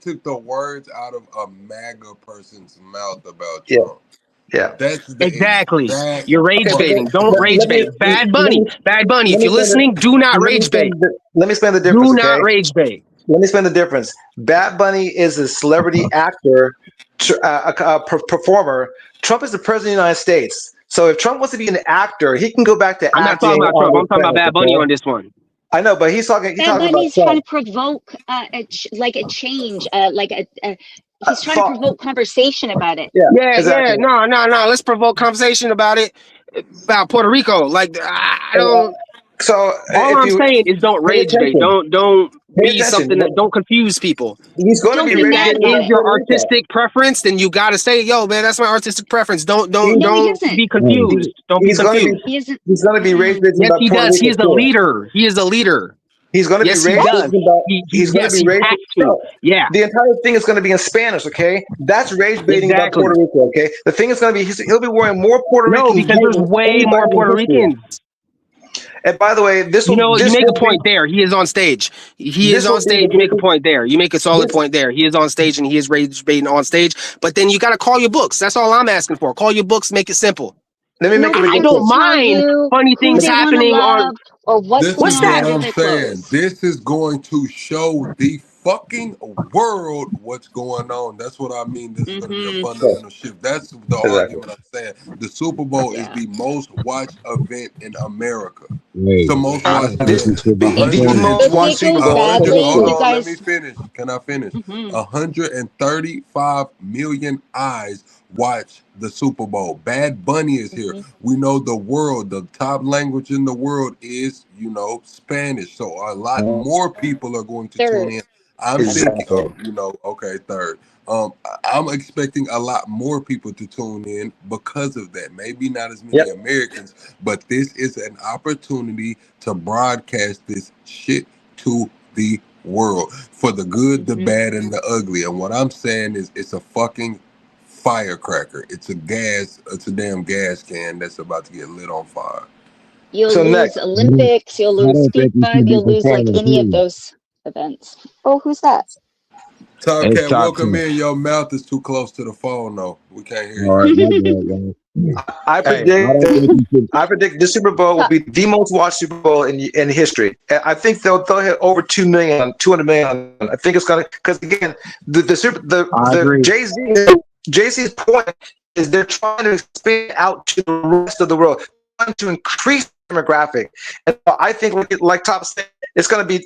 took the words out of a MAGA person's mouth about Yeah, Trump. yeah. That's the Exactly. exact You're rage Okay, baiting. Don't but rage bait. Bad Bunny. Bad Bunny. let If me you're listening, do not rage bait. let me explain the difference. Do Okay. not rage bait. Let me explain the difference. Bad Bunny is a celebrity actor, performer. Trump is the president of the United States. So if Trump wants to be an actor, he can go back to I'm not acting talking about on Trump. those I'm talking about channels, Bad Bunny okay? on this one. I know, but he's talking Bad about Bunny's trying Trump. to provoke like a change, he's trying to Thought, provoke conversation about it. yeah, Yeah, exactly. no. Let's provoke conversation about it, about Puerto Rico. Like I don't. So All if I'm you saying is don't pay rage bait. attention, Don't pay be attention. something that don't confuse people. He's going to Don't be be If rage that mad baiting about is about it. your Puerto Rico. artistic preference, then you gotta say, yo, man, that's my artistic preference. Don't No, he isn't. be confused. Don't be He's going to be confused. He isn't. he's going to be rage baiting Yes, about he Puerto does. He Rico is a too. leader. He is a leader. He's going to be Yes, he rage does. baiting about. He's going to Yes, be he rage. has to. No, Yeah, the entire thing is going to be in Spanish. Okay, that's rage baiting about exactly. Puerto Rico. Okay, the thing is going to be he'll be wearing more Puerto No, Rican because gear there's than way more anybody in Puerto history. Ricans. And by the way, this You will know, you this make a will be point there. He is on stage. He is this will on be the stage. You make a biggest. point there. You make a solid This, point there. He is on stage and he is rage baiting on stage. But then you got to call your books. That's all I'm asking for. Call your books. Make it simple. let me No make it I one has to don't ridiculous. tell mind you funny who things they want to happening on. love or what's This going is What's on that? what under I'm their saying. clothes. This is going to show the fucking world what's going on. That's what I mean. This is going to be a fundamental shift. That's the Exactly. argument I'm saying. The Super Bowl is Yeah. the most watched event in America. Hey, It's the most I watched don't think This we event. should be If the performing. most if watched it Super goes Bowl in badly, Hold history. you on, let me guys. finish. Can I finish? Mhm. 135 million eyes watch the Super Bowl. Bad Bunny is here. Mhm. We know the world, the top language in the world is, Spanish. So a lot more people are going to tune Third. in. I'm thinking, Exactly. okay, third. I'm expecting a lot more people to tune in because of that. Maybe not as many Yep. Americans, but this is an opportunity to broadcast this shit to the world for the good, the Mhm. bad, and the ugly. And what I'm saying is, it's a fucking firecracker. It's a damn gas can that's about to get lit on fire. You'll So lose next, Olympics. You'll I lose don't think we FIFA. should be You'll lose like performing. any of Period. those events. Oh, who's that? Top It's Cat, top welcome 10. in. Your mouth is too close to the phone, though. We can't hear All you. right, my bad, guys. I hey, I don't think we should. I predict this Super Bowl will be the most watched Super Bowl in history. And I think they'll hit over 200 million. I think it's gonna, because again, I the agree. Jay-Z's point is they're trying to expand out to the rest of the world, trying to increase demographic. And I think, like Top said, it's gonna be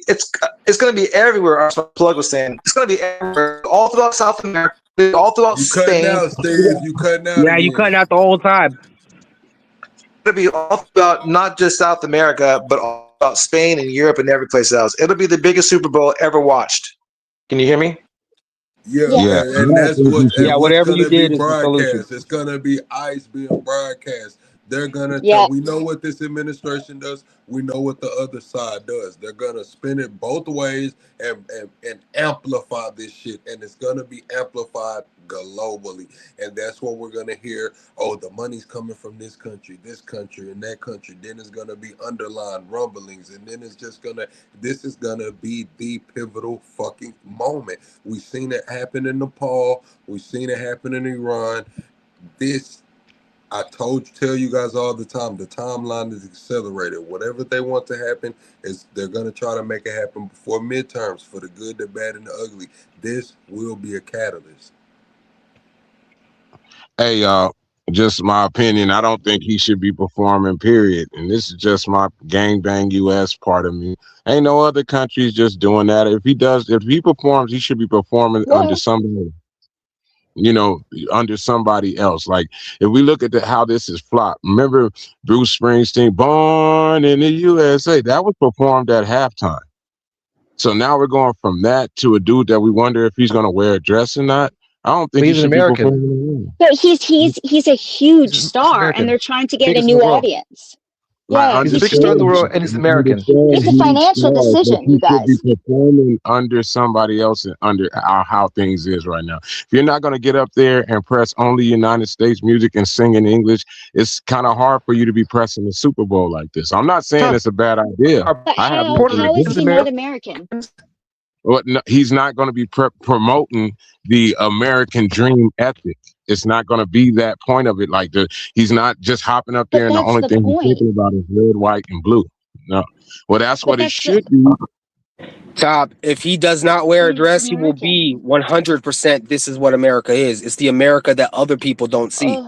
everywhere. Our plug was saying it's gonna be everywhere, all throughout South America, all throughout You cutting Spain. out, Steve. You cutting out Yeah, you again. cutting out the whole time. It'll be all throughout not just South America, but all throughout Spain and Europe and every place else. It'll be the biggest Super Bowl ever watched. Can you hear me? Yeah, Yeah. Yeah, I and don't that's think we should. Yeah, what's whatever you gonna be did is the solution. broadcast. It's gonna be ICE being broadcast. They're gonna Yeah. we know what this administration does. We know what the other side does. They're gonna spin it both ways and amplify this shit, and it's gonna be amplified globally. And that's what we're gonna hear. Oh, the money's coming from this country, and that country. Then it's gonna be underlined rumblings, and then it's just gonna. This is gonna be the pivotal fucking moment. We've seen it happen in Nepal. We've seen it happen in Iran. Tell you guys all the time, the timeline is accelerated. Whatever they want to happen is they're gonna try to make it happen before midterms, for the good, the bad, and the ugly. This will be a catalyst. Hey, y'all, just my opinion. I don't think he should be performing, period. And this is just my gangbang US part of me. Ain't no other countries just doing that. If he performs, he should be performing under somebody, under somebody else. Like, if we look at how this is flopped, remember Bruce Springsteen, Born in the USA, that was performed at halftime. So now we're going from that to a dude that we wonder if he's going to wear a dress or not. I don't think He's he an should be American. performing. But he's a huge star, American. and they're trying to get a Biggest in new the world. audience. I Yeah, He's the biggest star in the world, and he's American. it's a financial decision, He you should be guys. performing under somebody else and under how things is right now. If you're not going to get up there and press only United States music and sing in English, it's kind of hard for you to be pressing the Super Bowl like this. I'm not saying it's a bad idea. But I have how is he not American? Well, no, he's not going to be promoting the American dream ethic. It's not going to be that point of it. Like he's not just hopping up there and the only thing he's thinking about is red, white, and blue. No, well, that's what it should be. Top, if he does not wear a dress, he will be 100%. This is what America is. It's the America that other people don't see.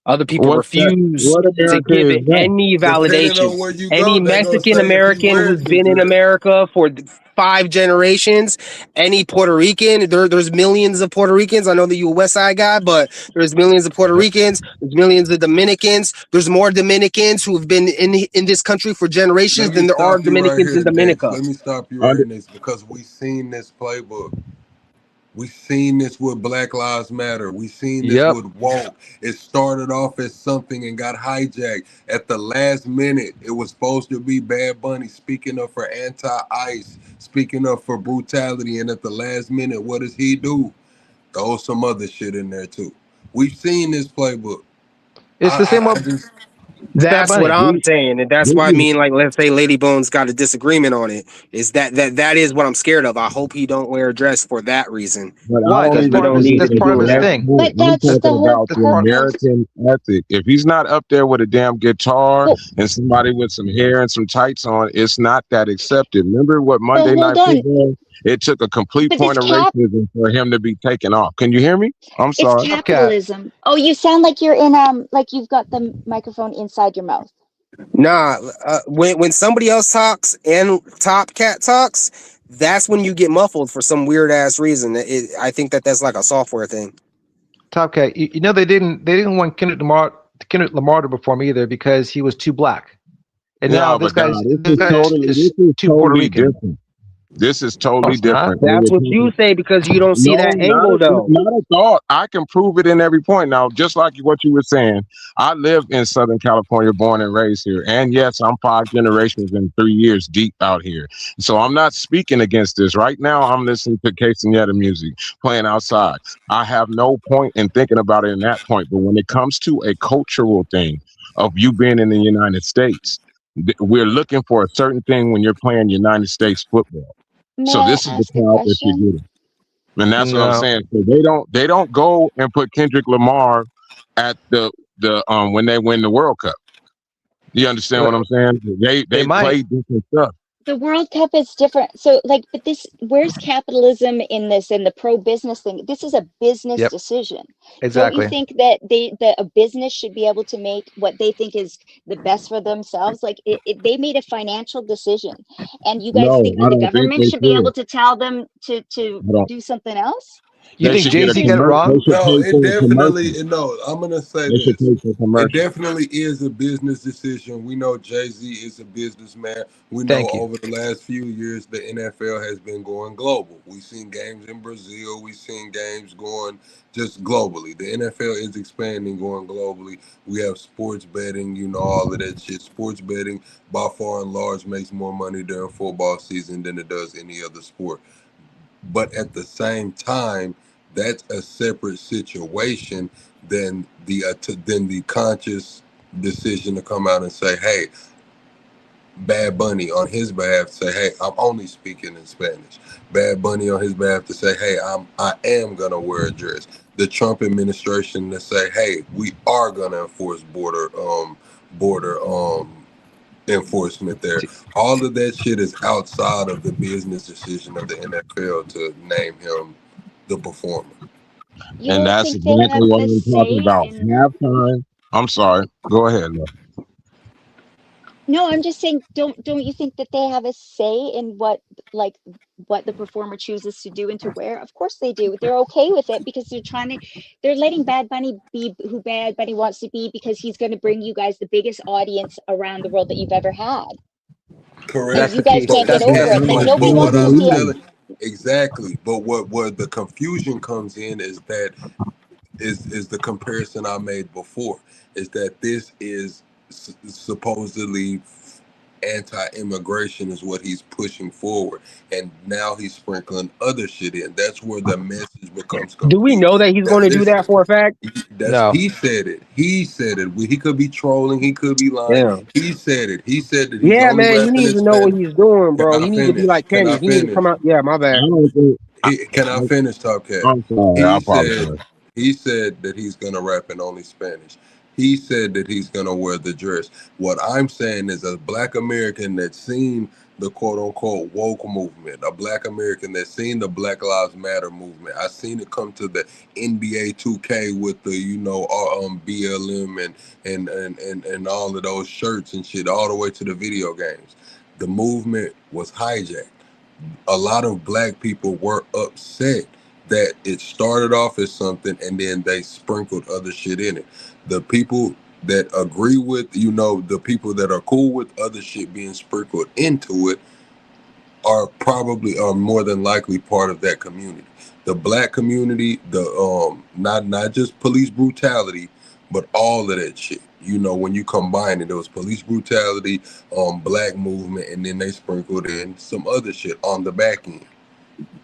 Other people What's that? refuse What to America give is it that? any Depending validation. on where you Any go, they're gonna Mexican say if he American wears who's the been in dress. America for 5 generations, any Puerto Rican, there's millions of Puerto Ricans. I know that you're a West Side guy, but there's millions of Puerto Ricans, there's millions of Dominicans, there's more Dominicans who have been in this country for generations Let me than there are stop you right Dominicans in here, Dex. Dominica. Let me stop you right here, Dex, because we seen this playbook. We seen this with Black Lives Matter. We seen this Yep. with woke. It started off as something and got hijacked. At the last minute, it was supposed to be Bad Bunny speaking up for anti-ICE, speaking up for brutality, and at the last minute, what does he do? Throw some other shit in there too. We've seen this playbook. It's the same I with just Bad That's what Bunny. I'm saying, and that's This why I is mean, like, let's say Lady Bones got a disagreement on it. Is that is what I'm scared of. I hope he don't wear a dress for that reason, But I Why? don't That's because we even part of don't think his. need it's to That's be part of doing his that that. thing. point. But I'm that's the talking whole about That's the part. purpose. American ethic. If he's not up there with a damn guitar Well, and somebody with some hair and some tights on, it's not that accepted. Remember what but Monday hold Night on. Football? It took a complete But point of racism for him to be taken off. Can you hear me? I'm it's sorry. Top cat. capitalism. Oh, you sound like you're in like you've got the microphone inside your mouth. Nah, when somebody else talks and Top Cat talks, that's when you get muffled for some weird ass reason. I think that's like a software thing. Top cat. You know they didn't want Kendrick Lamar to perform either because he was too black. And now Yeah, this but guy's this this is guy totally is too Puerto Rican. different. This is No, totally it's not. different. They That's were what you talking. say because you don't see No, that angle though. not a thought. I can prove it in every point. Now, just like what you were saying, I live in Southern California, born and raised here. And yes, I'm 5 generations and 3 years deep out here. So I'm not speaking against this. Right now, I'm listening to Quesineta music, playing outside. I have no point in thinking about it in that point. But when it comes to a cultural thing of you being in the United States, we're looking for a certain thing when you're playing United States football. May So I this is the ask a part that you're question? getting. And that's what I'm No. saying. So they don't go and put Kendrick Lamar at the when they win the World Cup. You understand what Well, I'm saying? they They might. play different stuff. The World Cup is different. So, like, but where's capitalism in this and the pro business thing? This is a business Yep. decision. Don't you Exactly. think that a business should be able to make what they think is the best for themselves? Like, they made a financial decision, and you guys No, think I that the don't think government they should be able should. to tell them to I don't. do something else? You They think should get a Jay-Z There's got it commercial. They wrong? should no, pay it for a commercial. definitely no. I'm gonna say They should this. pay for a It commercial. definitely is a business decision. We know Jay-Z is a businessman. We know Thank you. over the last few years the NFL has been going global. We've seen games in Brazil. We've seen games going just globally. The NFL is expanding, going globally. We have sports betting, all of that shit. Sports betting by far and large makes more money during football season than it does any other sport. But at the same time, that's a separate situation than the conscious decision to come out and say, "Hey, Bad Bunny on his behalf to say, hey, I'm only speaking in Spanish." Bad Bunny on his behalf to say, hey, I am gonna wear a dress. The Trump administration to say, hey, we are gonna enforce border enforcement there. All of that shit is outside of the business decision of the NFL to name him the performer. You And don't that's think they exactly have what a I'm talking say about. in? Halftime. I'm sorry. Go ahead. Love. No, I'm just saying, don't you think that they have a say in like what the performer chooses to do and to wear? Of course they do. They're okay with it because they're letting Bad Bunny be who Bad Bunny wants to be because he's going to bring you guys the biggest audience around the world that you've ever had. And Correct. That's you the guys piece. But can't get That's over that's the it. Like point. nobody what wants I to was see telling exactly. But what the confusion comes in is that is the comparison I made before. Is that this is supposedly anti-immigration is what he's pushing forward, and now he's sprinkling other shit in. That's where the message becomes Do we confused. know that he's going That to do this that for a fact? that's No. he said it. He said it. He could be trolling. He could be lying. Yeah. He said it. He said that he's Yeah, only man, he rapping needs in to know what Spanish. he's doing, Can bro. I He need to be finish? like Can Kenny. I He need to finish? come out. Yeah, my bad. I don't think. Can I finish, Top Cat? I'm sorry. I He apologize. said he said that he's gonna rap in only Spanish. He said that he's gonna wear the dress. What I'm saying is, a Black American that's seen the quote unquote woke movement, a Black American that's seen the Black Lives Matter movement. I seen it come to the NBA 2K with the BLM and all of those shirts and shit, all the way to the video games. The movement was hijacked. A lot of Black people were upset that it started off as something and then they sprinkled other shit in it. The people that agree with, the people that are cool with other shit being sprinkled into it are more than likely part of that community. The Black community, not just police brutality, but all of that shit. When you combine it, there was police brutality, Black movement, and then they sprinkled in some other shit on the back end.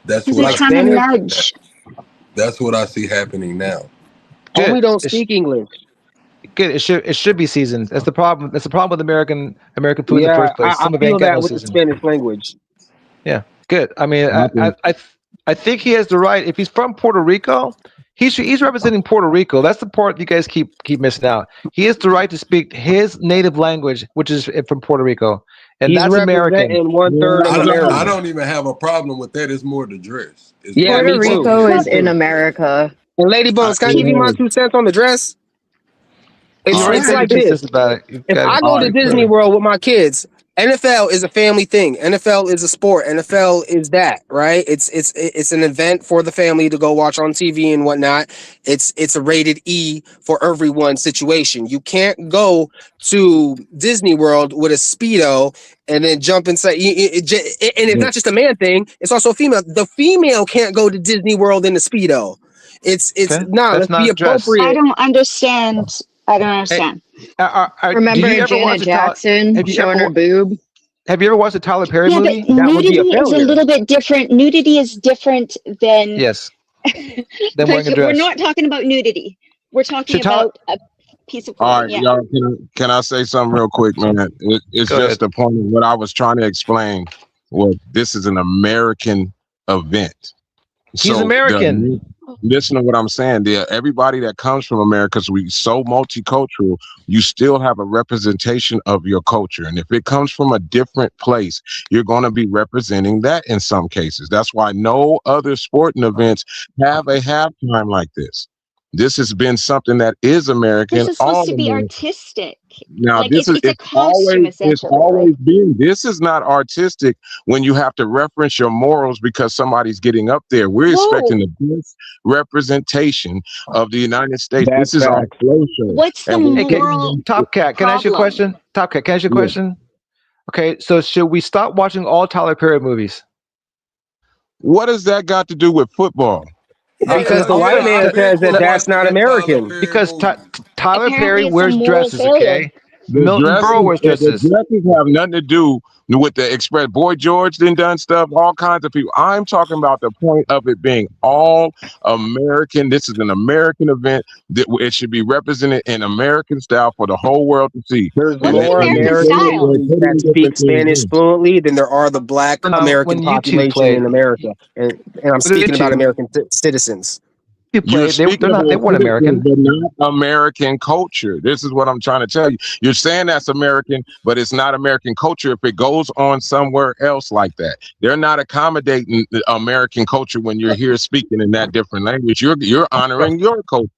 That's Because what they're trying to nudge. That's what I see happening now. Oh, we don't speak English. Good. It should be seasoned. That's the problem. That's the problem with American food in the Yeah, first place. I Some of it feel ain't got that no with the seasoning. Spanish language. Yeah, good. I mean, I think he has the right. If he's from Puerto Rico, he's representing Puerto Rico. That's the part you guys keep missing out. He has the right to speak his native language, which is from Puerto Rico, and He's that's American. representing 1/3 of I America. don't even have a problem with that. It's more the dress. Yeah, Puerto me too. Rico is in America. And Lady Bones, can I give you my 2 cents on the dress? You already It's said like your 2 this. cents about it. You've If got I it. go to Disney World with my kids, NFL is a family thing. NFL is a sport. NFL is that, right? It's an event for the family to go watch on TV and whatnot. It's a rated E for everyone situation. You can't go to Disney World with a Speedo and then jump inside. And it's not just a man thing. It's also a female. The female can't go to Disney World in a Speedo. It's Okay. nah. That's Let's be not dress. appropriate. I don't understand. I don't understand. Remember did you ever Janet watch Jackson showing her boob? Have you ever watched the Tyler Perry Yeah, movie? but nudity is a little bit different. Nudity is different than Yes. Then like, wearing a dress. we're not talking about nudity. We're talking about a piece of All clothing. right, Yeah. y'all. Can I say something real quick, man? It's Go just the point of what I was trying to explain. This is an American event. He's American. Listen to what I'm saying. Everybody that comes from America, because we so multicultural, you still have a representation of your culture. And if it comes from a different place, you're going to be representing that in some cases. That's why no other sporting events have a halftime like this. This has been something that is American. This is supposed to be artistic. Now, like it's a costume, essentially. always been. This is not artistic when you have to reference your morals because somebody's getting up there. We're expecting the best representation of the United States. This is our flow show. What's the moral Top Cat, can I ask you a question? Top Cat, can I ask you a question? Okay, so should we stop watching all Tyler Perry movies? What does that got to do with football? Because the white man says that that's not American. Because Tyler Perry wears dresses, okay? Milton Berle wears dresses. The dresses have nothing to do with the Express. Boy George done stuff, all kinds of people. I'm talking about the point of it being all American. This is an American event that it should be represented in American style for the whole world to see. There's more Americans that speak Spanish fluently than there are the Black American population in America. And I'm speaking about American citizens. You're speaking they weren't American. but not American culture. This is what I'm trying to tell you. You're saying that's American, but it's not American culture if it goes on somewhere else like that. They're not accommodating the American culture when you're here speaking in that different language. You're honoring your culture.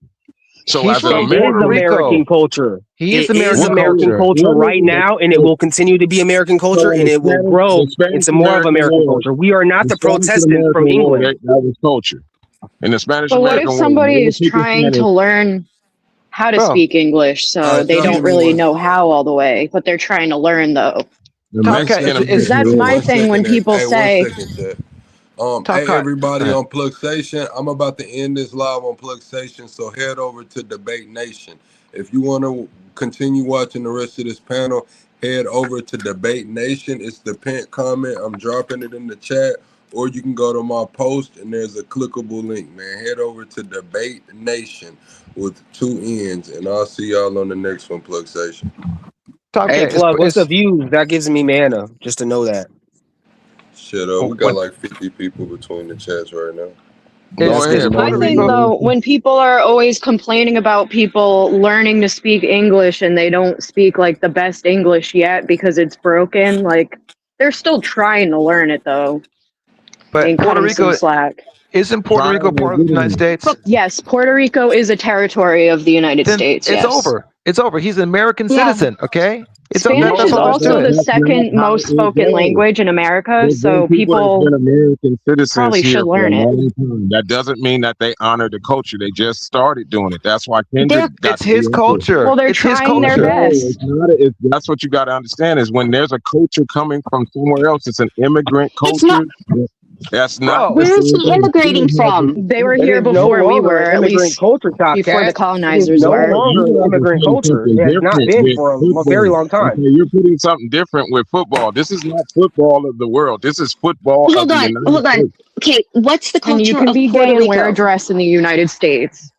So He's as an from American culture. He is It is American culture right now, and it will continue to be American culture, and it will grow into more of American culture. We are not the Protestants from England. That was culture. In the Spanish But what American if somebody is people trying Spanish. to learn how to speak English, so they don't really know how all the way, but they're trying to learn though? That's my thing when people say, hey everybody on Plug Station, I'm about to end this live on Plug Station, so head over to Debate Nation. If you want to continue watching the rest of this panel, head over to Debate Nation. It's the pinned comment. I'm dropping it in the chat, or you can go to my post and there's a clickable link, man. Head over to Debate Nation with 2 N's, and I'll see y'all on the next one, Plug Station. Hey, Plug, what's the views? That gives me mana, just to know that. Shit, we got like 50 people between the chats right now. Go ahead. My Puerto thing Rico. though, when people are always complaining about people learning to speak English and they don't speak like the best English yet because it's broken, like they're still trying to learn it though. But And Puerto cut 'em some Rico slack. isn't Puerto Trying Rico to part of the get United in. States? Yes, Puerto Rico is a territory of the United Then States. it's Yes. over. It's over. He's an American Yeah. citizen. Okay. It's Spanish that's is all there is to also it. the That's second not how most it spoken goes. language in America, There's so been people that's people been American citizens probably here should for a learn it. long time. That doesn't mean that they honor the culture. They just started doing it. That's why Kendrick They're got It's to be his up there. culture. Well, they're It's his trying their culture. No, best. it's not. That's what you got to understand is when there's a culture coming from somewhere else, it's an immigrant It's not. culture. That's not Bro, the Where is same he thing. immigrating from? They were It here is no before we longer were, an at immigrant least culture, Top before the Cat. It is colonizers no were. longer You an guys are immigrant putting culture. something It has not different been with for a very football. long time. Okay, you're putting something different with football. This is not football of the world. This is football of Hold the on, United hold on. States. Okay, what's the And you culture can of be Puerto gay and wear a Rico? dress in the United States.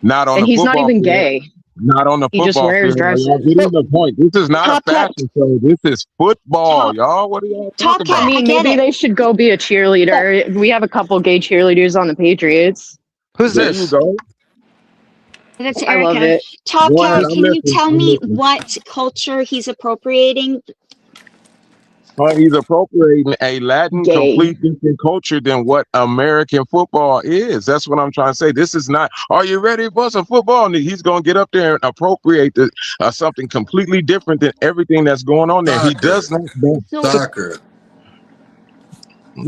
Not on And the he's not football even field. gay. Not on the He just football wears field. Are y'all dresses. getting the point? This is not a Top Cat, fashion show. This is football, Top, y'all. What are y'all Top talking I Cat, about? I mean, get maybe it. they should go be a But cheerleader. We have a couple gay cheerleaders on the Patriots. who's There you this? go. that's I love Erica. it. Top Go ahead. Cat, I'm can you listening. tell I'm me listening. what culture he's appropriating? He's appropriating a Latin, Gay. complete different culture than what American football is. That's what I'm trying to say. This is not. Are you ready for some football? And he's going to get up there and appropriate something completely different than everything that's going on there. He Soccer. does not. So, Soccer.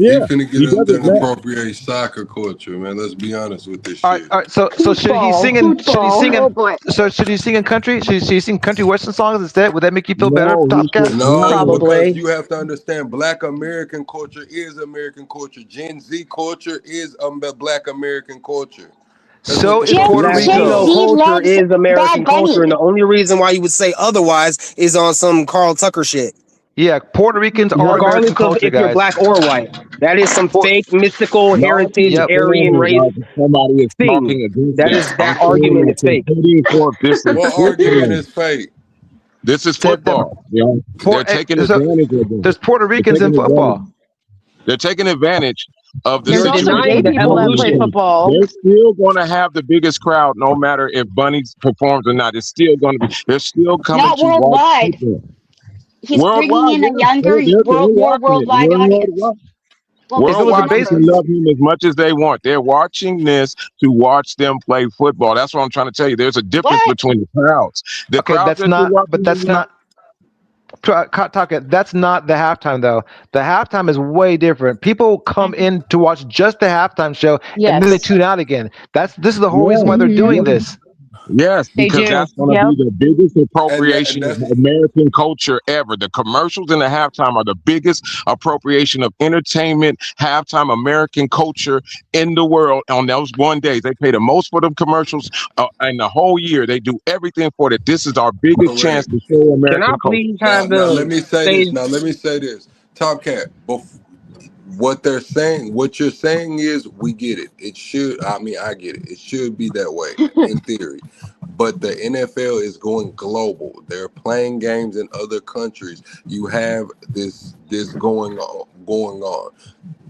He Yeah, finna get he up there doesn't. and appropriate soccer culture, man. Let's be honest with this All right, shit. all right. So should he Football. sing in? Should he sing Football. oh in? boy. So should he sing in country? Should he sing country western songs instead? Would that make you feel better, No, he Top Cat? should No, not. because Probably. you have to understand, Black American culture is American culture. Gen Z culture is Black American culture. That's what So the is fuck Puerto you Gen Latino Rico. Z mean? culture loves is American Bad culture, and Bunny. the only reason why you would say otherwise is on some Carl Tucker shit. Yeah, Puerto Ricans are Regardless American of culture, if you're guys. black or white, that is some Por- fake mystical Y'all keep heritage yep. Aryan saying it race like somebody is thing. talking against That it. is I'm that saying argument that is they're fake. putting forth this is What argument football. is fake? This is Said the, football. You know, they're taking so advantage of them. there's Puerto They're Ricans in taking advantage. football. They're taking advantage of the There's You're also situation. gay denying the people that play evolution. football. They're still going to have the biggest crowd, no matter if Bunny performs or not. It's still going to be. They're still coming Not to watch worldwide. football. He's bringing Worldwide, in a yes, younger, they're more watching it. worldwide audience. Worldwide, Well, If it was a worldwide, bigger they base, can numbers. love him as much as they want. They're watching this to watch them play football. That's what I'm trying to tell you. There's a difference What? between the crowds. The okay, crowds that's that you're not. watching But that's right now. not. That's not the halftime though. The halftime is way different. People come in to watch just the halftime show and then they Yes. tune out again. This is the whole reason Yeah, why they're Hmm. doing yeah. this. Yes, They because do. that's going to Yep. be the biggest And appropriation of that's American culture ever. The commercials in the halftime are the biggest appropriation of entertainment, halftime American culture in the world on those one days. They pay the most for the commercials in the whole year. They do everything for it. This is our biggest chance correct. to show Can I American culture. please Now, have now let the me say this. stage? Now let me say this. Top Cat. What they're saying, what you're saying is, we get it. It should. I mean, I get it. It should be that way in theory. But the NFL is going global. They're playing games in other countries. You have this going on.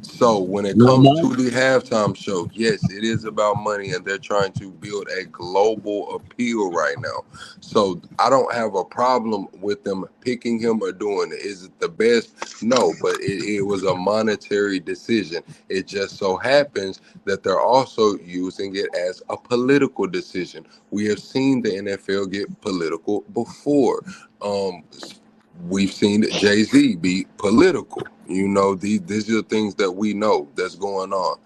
So when it Now, comes my to the halftime show, yes, it is about money, and they're trying to build a global appeal right now. So I don't have a problem with them picking him or doing it. Is it the best? No, but it was a monetary decision. It just so happens that they're also using it as a political decision. We have seen the NFL get political before. We've seen Jay-Z be political. You know, these are things that we know that's going on.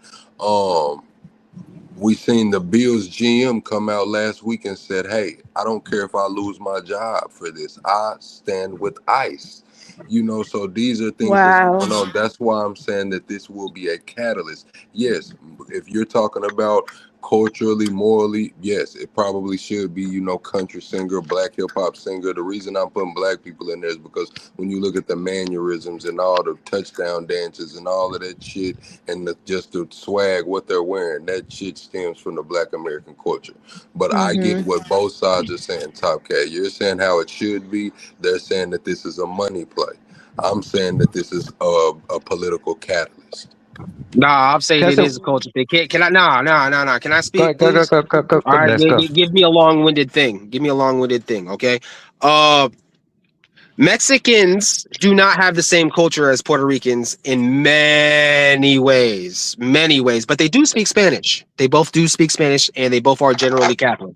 We seen the Bills GM come out last week and said, "Hey, I don't care if I lose my job for this. I stand with ICE." You know, so these are things that's Wow. going on. That's why I'm saying that this will be a catalyst. Yes, if you're talking about culturally, morally, yes, it probably should be, you know, country singer, black hip hop singer. The reason I'm putting black people in there is because when you look at the mannerisms and all the touchdown dances and all of that shit, and just the swag, what they're wearing, that shit stems from the Black American culture. But I get Hmm. what both sides are saying, Top Cat. You're saying how it should be. They're saying that this is a money play. I'm saying that this is a political catalyst. Nah, I'm saying Can I it say? is a culture thing. Can I? Nah. Can I Go speak, ahead, go, go, please? go, go, go, All go, right, Ness, go. give me a long-winded thing. Give me a long-winded thing, okay? Mexicans do not have the same culture as Puerto Ricans in many ways, but they do speak Spanish. They both do speak Spanish, and they both are generally Catholic.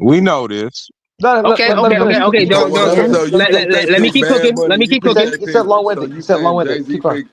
We know this. No, Okay. let him finish. So, Don't. so you think they Let me pick keep Bad cooking. Let Bunny? me You keep think cooking. they You said pick? So long-winded. You you said saying long-winded. Jay Z Keep going. pick?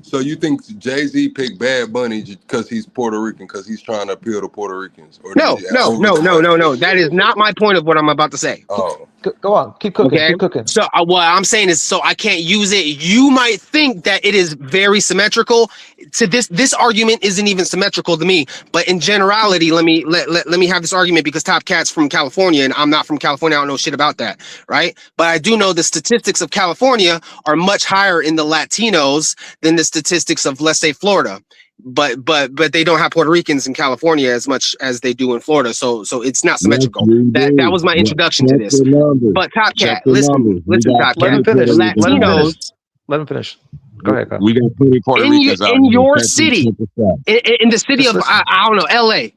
So you think Jay Z picked Bad Bunny because he's Puerto Rican, because he's trying to appeal to Puerto Ricans, or did No, you over the no. West? That is not my point of what I'm about to say. Oh, Go on. Keep cooking. Okay. Keep cooking. So what I'm saying is, so I can't use it. You might think that it is very symmetrical. To this argument isn't even symmetrical to me. But in generality, let me have this argument, because Top Cat's from California and I'm not from California. I don't know shit about that, right? But I do know the statistics of California are much higher in the Latinos than the statistics of, let's say, Florida. But they don't have Puerto Ricans in California as much as they do in Florida. So it's not Yes, symmetrical. we That do. was my Yeah, introduction to check this. the numbers. But Top Check Cat, the numbers. We got Top Let Cat. him plenty finish. Puerto Ricans Let him out here. finish. Latinos Let him finish. Go ahead, go. We got plenty Puerto Ricans out in here. your Check city, the stats. in the city Just of listen. I don't know, LA,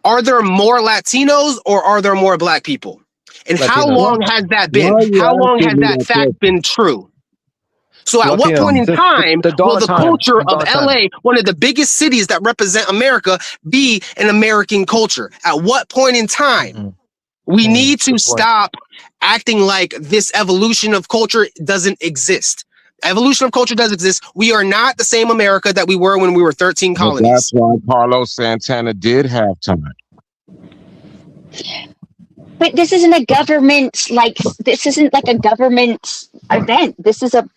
are there more Latinos or are there more Black people? And how Latinos. Why, long has that why been? are you How long asking has me that that fact question? been true? So at what point Latinos. in time The dawn will of the time. culture The of dawn of time. LA, one of the biggest cities that represent America, be an American culture? At what point in time? Mhm. We need to Good point. stop acting like this evolution of culture doesn't exist. Evolution of culture does exist. We are not the same America that we were when we were 13 But that's colonies. why Carlos Santana did have time. But this isn't a government, like, this isn't like a government event. This is a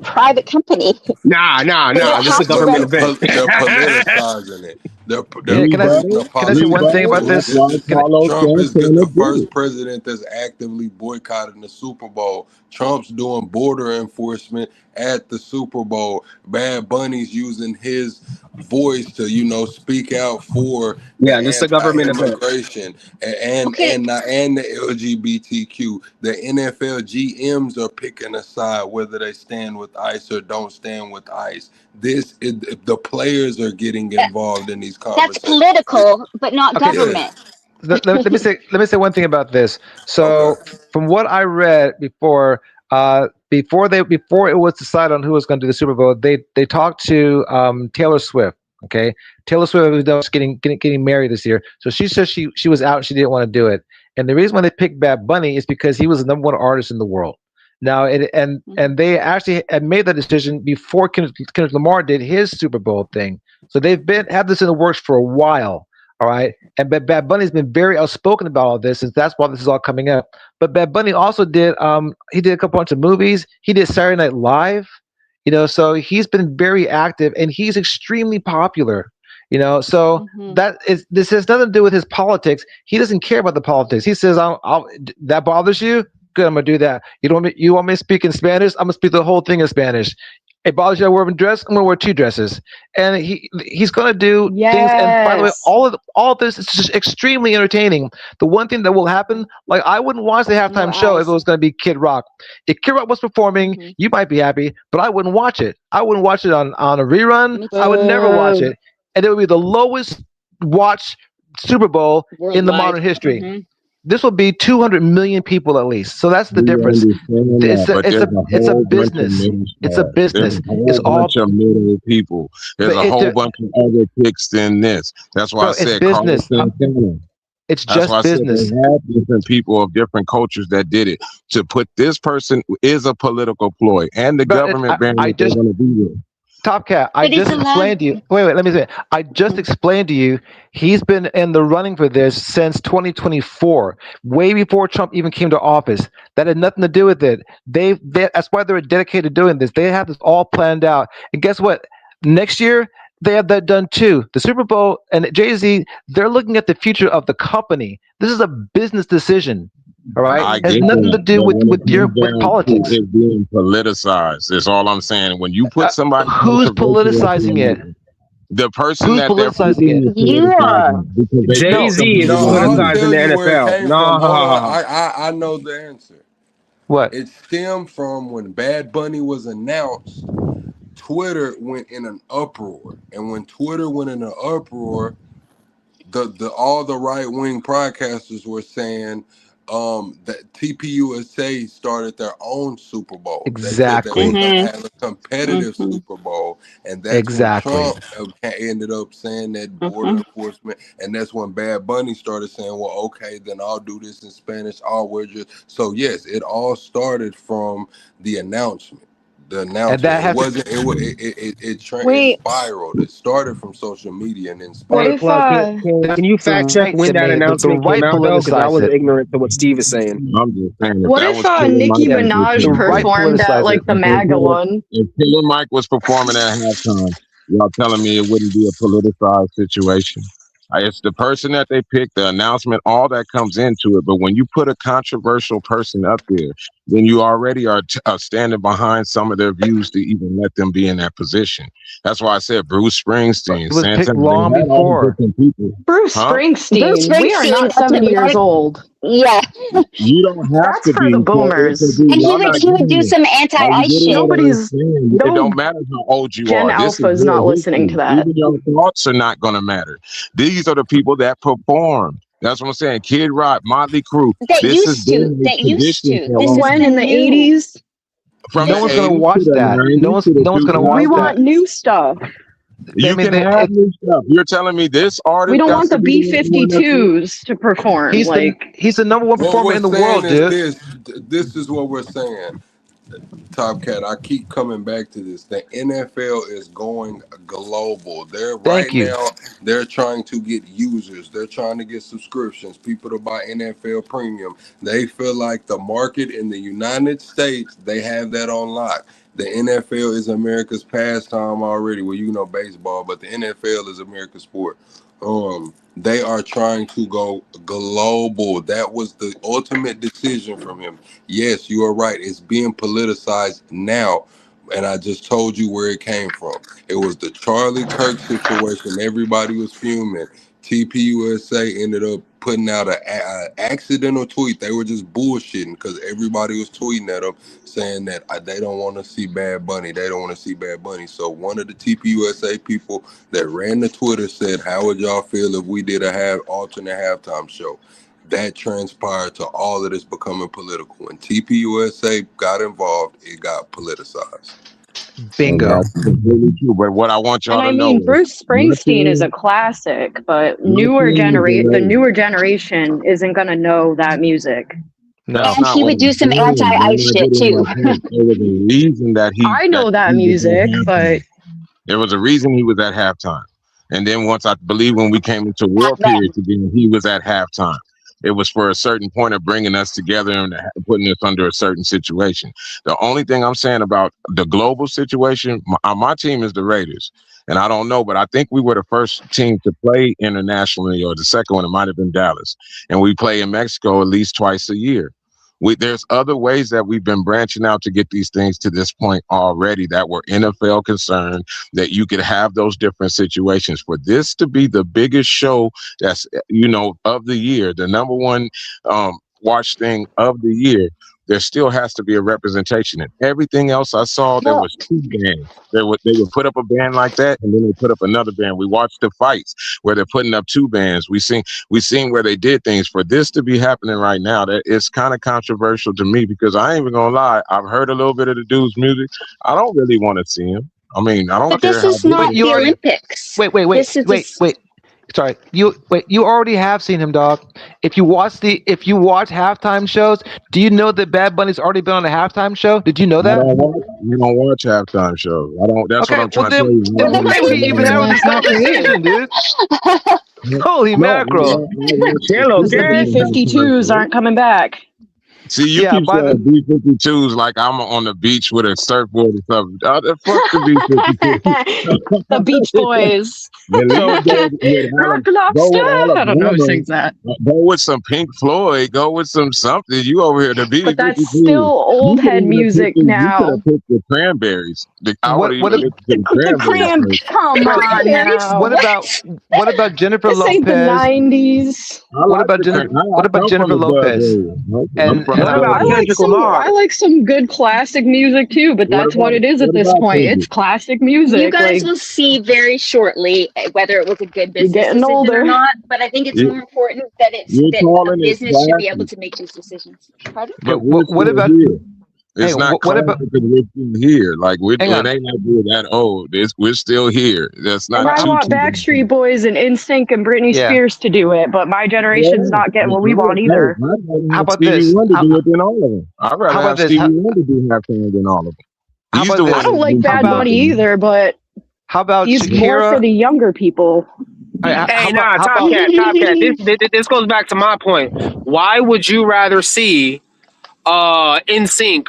private company. Nah. They don't This is a have to government run. event. they're politicizing it. They're Read Can I better. putting a can I say Read one politics thing better. about into it. That's this? why Carlos Trump is Santana the did first it. president that's actively boycotting the Super Bowl. Trump's doing border enforcement at the Super Bowl. Bad Bunny's using his voice to, speak out for the Yeah, this is a government event. anti-immigration and Okay, the LGBTQ. The NFL GMs are picking a side whether they stand with ICE or don't stand with ICE. The players are getting that, involved in these that's conversations. political, but not Okay, government. let me say one thing about this. So, Okay. from what I read before it was decided on who was going to do the Super Bowl, they talked to Taylor Swift. Okay, Taylor Swift was getting married this year, so she said she was out and she didn't want to do it. And the reason why they picked Bad Bunny is because he was the number one artist in the world. Now, and they actually had made that decision before Kendrick Lamar did his Super Bowl thing. So they've had this in the works for a while. All right. And Bad Bunny's been very outspoken about all this, and that's why this is all coming up. But Bad Bunny also did he did a couple bunch of movies. He did Saturday Night Live, so he's been very active and he's extremely popular. So this has nothing to do with his politics. He doesn't care about the politics. He says, that bothers you? Good, I'm gonna do that. You want me to speak in Spanish? I'm gonna speak the whole thing in Spanish. It bothers you I wear a dress? I'm gonna wear two dresses. And he's gonna do things. And by the way, Yes. all of this is just extremely entertaining. The one thing that will happen, like I wouldn't watch the No halftime show if it eyes. was gonna be Kid Rock. If Kid Rock was performing, you might be happy, but I wouldn't watch it. I wouldn't watch it on a rerun. Me I would never watch Boo. it. And it would be the lowest watched Super Bowl in the Worldwide. modern history. This will be 200 million people at least. So that's the We difference. understand that, but there's a It's a whole bunch of business. middle It's a stars. There's business. a whole It's all, bunch of middle people. There's but a whole bunch of other picks than this. That's why I bro, it's said Carlos business. Santana. It's That's why just I said they business. have different people of different cultures that did it. To put this person is a political ploy, and the But government bearing I that they're just going to be there. Top Cat, I But it's just allowed. explained to you. Wait, let me say. I just explained to you. He's been in the running for this since 2024, way before Trump even came to office. That had nothing to do with it. That's why they're dedicated to doing this. They have this all planned out. And guess what? Next year they have that done too. The Super Bowl and Jay-Z, they're looking at the future of the company. This is a business decision. All right, I it has get nothing to that, do but when it with comes down to politics. it being politicized, that's all I'm saying. When you put somebody Who's controversial up politicizing it? there, the person Who's that they're politicizing it? picking is You are. politicizing it because they pick No, Jay-Z is somebody No, like I'll you. politicizing tell the you where it NFL. came from. Hold on. No. I know the answer. what? It stemmed from when Bad Bunny was announced. Twitter went in an uproar, and when Twitter went in an uproar, all the right wing broadcasters were saying that TPUSA started their own Super Bowl. They said they were Exactly. going to Mhm. have a competitive Mhm. Super Bowl, and that's when Exactly. Trump ended up saying that border Mhm. enforcement, and that's when Bad Bunny started saying, "Well, okay, then I'll do this in Spanish. We're just." So yes, it all started from the announcement. The And announcement. that It has to wasn't. It Wait, spiraled. It started from social media and then what Hey, spiraled. if Plug, that's can you the fact check right when to that me. The announcement came right out though? Because I politicized was it. ignorant to what Steve is saying. I'm just saying, if what that if was Killer Nicki Mike, Yeah, Minaj the right performed at politicized it. like the if MAGA one? Killer Mike was performing at halftime, y'all telling me it wouldn't be a politicized situation? It's the person that they pick, the announcement, all that comes into it. But when you put a controversial person up there, then you already are standing behind some of their views to even let them be in that position. That's why I said Bruce Springsteen, It was picked Santana, they long had all the before. different people. Bruce Huh? Bruce Springsteen. We are Springsteen. not 70 years old. Yeah, You don't have That's to for the be. So boomers. and y'all not he would getting do it. some Are you anti-ice getting shit. what I'm Nobody's, saying? It no don't matter how old you Gen are. This is Alpha is not real listening to history. that. Even your thoughts are not going to matter. These are the people that performed. That's what I'm saying. Kid Rock, Motley Crue. That This has used to. been a That used tradition to. for a This long is When the in the time. new. 80s? From No the This one's is. gonna 80s to watch the that. 90s to the No one's gonna We watch 2000s. that. want new stuff. I You mean, can have new stuff. You're telling me this We artist don't got want to the be the one up there? B-52s to perform. Like, he's the number one What performer we're in the saying world, is dude. this. This is what we're saying. Top Cat, I keep coming back to this. The NFL is going global. Thank you. They're trying to get users. They're trying to get subscriptions, people to buy NFL premium. They feel like the market in the United States, they have that on lock. The NFL is America's pastime already. Well, you know baseball, but the NFL is America's sport. They are trying to go global. That was the ultimate decision from him. Yes, you are right. It's being politicized now. And I just told you where it came from. It was the Charlie Kirk situation. Everybody was fuming. TPUSA ended up putting out an accidental tweet. They were just bullshitting because everybody was tweeting at them saying that they don't want to see Bad Bunny. They don't want to see Bad Bunny. So one of the TPUSA people that ran the Twitter said, "How would y'all feel if we did a alternate halftime show?" That transpired to all of this becoming political. When TPUSA got involved, it got politicized. And Bingo. that's completely true. But what I want and y'all I to know mean, is Bruce my Springsteen is a team, classic, but my team is the the Raiders. newer generation isn't gonna know that music. That's No. And not he what would do I'm some saying. You're anti-ice not shit getting too. my point. There was a reason that I know that he was music, at but halftime. There was a reason he was at halftime. And then once I believe when we came into Back war then. periods again, he was at halftime. It was for a certain point of bringing us together and putting us under a certain situation. The only thing I'm saying about the global situation, my team is the Raiders. And I don't know, but I think we were the first team to play internationally, or the second one, it might have been Dallas. And we play in Mexico at least twice a year. There's other ways that we've been branching out to get these things to this point already that were NFL concerned, that you could have those different situations. For this to be the biggest show that's, of the year, the number one watch thing of the year, there still has to be a representation. And everything else I saw, there Well, was two bands. They would put up a band like that, and then they put up another band. We watched the fights where they're putting up two bands. We seen where they did things. For this to be happening right now, that it's kind of controversial to me, because I ain't even gonna lie. I've heard a little bit of the dude's music. I don't really want to see him. I mean, I don't but care this how is big But not it you the is. already Olympics. wait. This is just. Sorry. You already have seen him, dog. If you watch halftime shows, do you know that Bad Bunny's already been on a halftime show? Did you know that? You don't watch halftime shows. I don't. That's what Okay, I'm well trying to tell you. Well, then why are why do we you even think? having this that's not for me. conversation, dude? No, Holy mackerel! I watch the Hello, Because the Super okay. Bowl halftime B-52s show. aren't coming back. See, you Yeah, keep by the saying B-52s like I'm on the beach with a surfboard or something. The fuck the B-52. The Beach Boys. At so least Cat. Rock go Lobster. with I don't know who Alabama. sings that. Go with some Pink Floyd. Go with some something. You over here, the But that's B-52. still old You could head even have picked music you could have now. picked the Cranberries. I would even listen to the The Cranberries cramp. first. Come on now. What about Jennifer This ain't the Lopez? 90s. I What like about the Jennifer? Cranberries. What I about come from Jennifer the Dub Lopez? area. I'm And from the What Dub about I area. like Kendrick some Lamar? I like some good classic music too, but that's what it is at What this about point. It's Kendrick? classic You music. guys Like, will see very shortly whether it was a good you're business getting decision or older. not. But I think it's You, more important that you're a calling it business should be able classic, to make these decisions. Pardon? but and we're what still about? here. Hey, It's not what about? classic because we're still here. Like Hang it on. ain't like we're that old. We're still here. That's And not I want too. Backstreet Boys and NSYNC and Britney Yeah. Spears to do it, but my generation's Yeah, not getting what we hey, want either. I'd rather How have about Stevie this? Wonder do it than all of them. I'd How rather about have this? Stevie Wonder do halftime than all of them. How He's about the one I this? don't like who's Bad about- Bunny either, but How about he's more for Shakira? the younger people. Hey, nah, How Top about? Cat. This goes back to my point. Why would you rather see NSYNC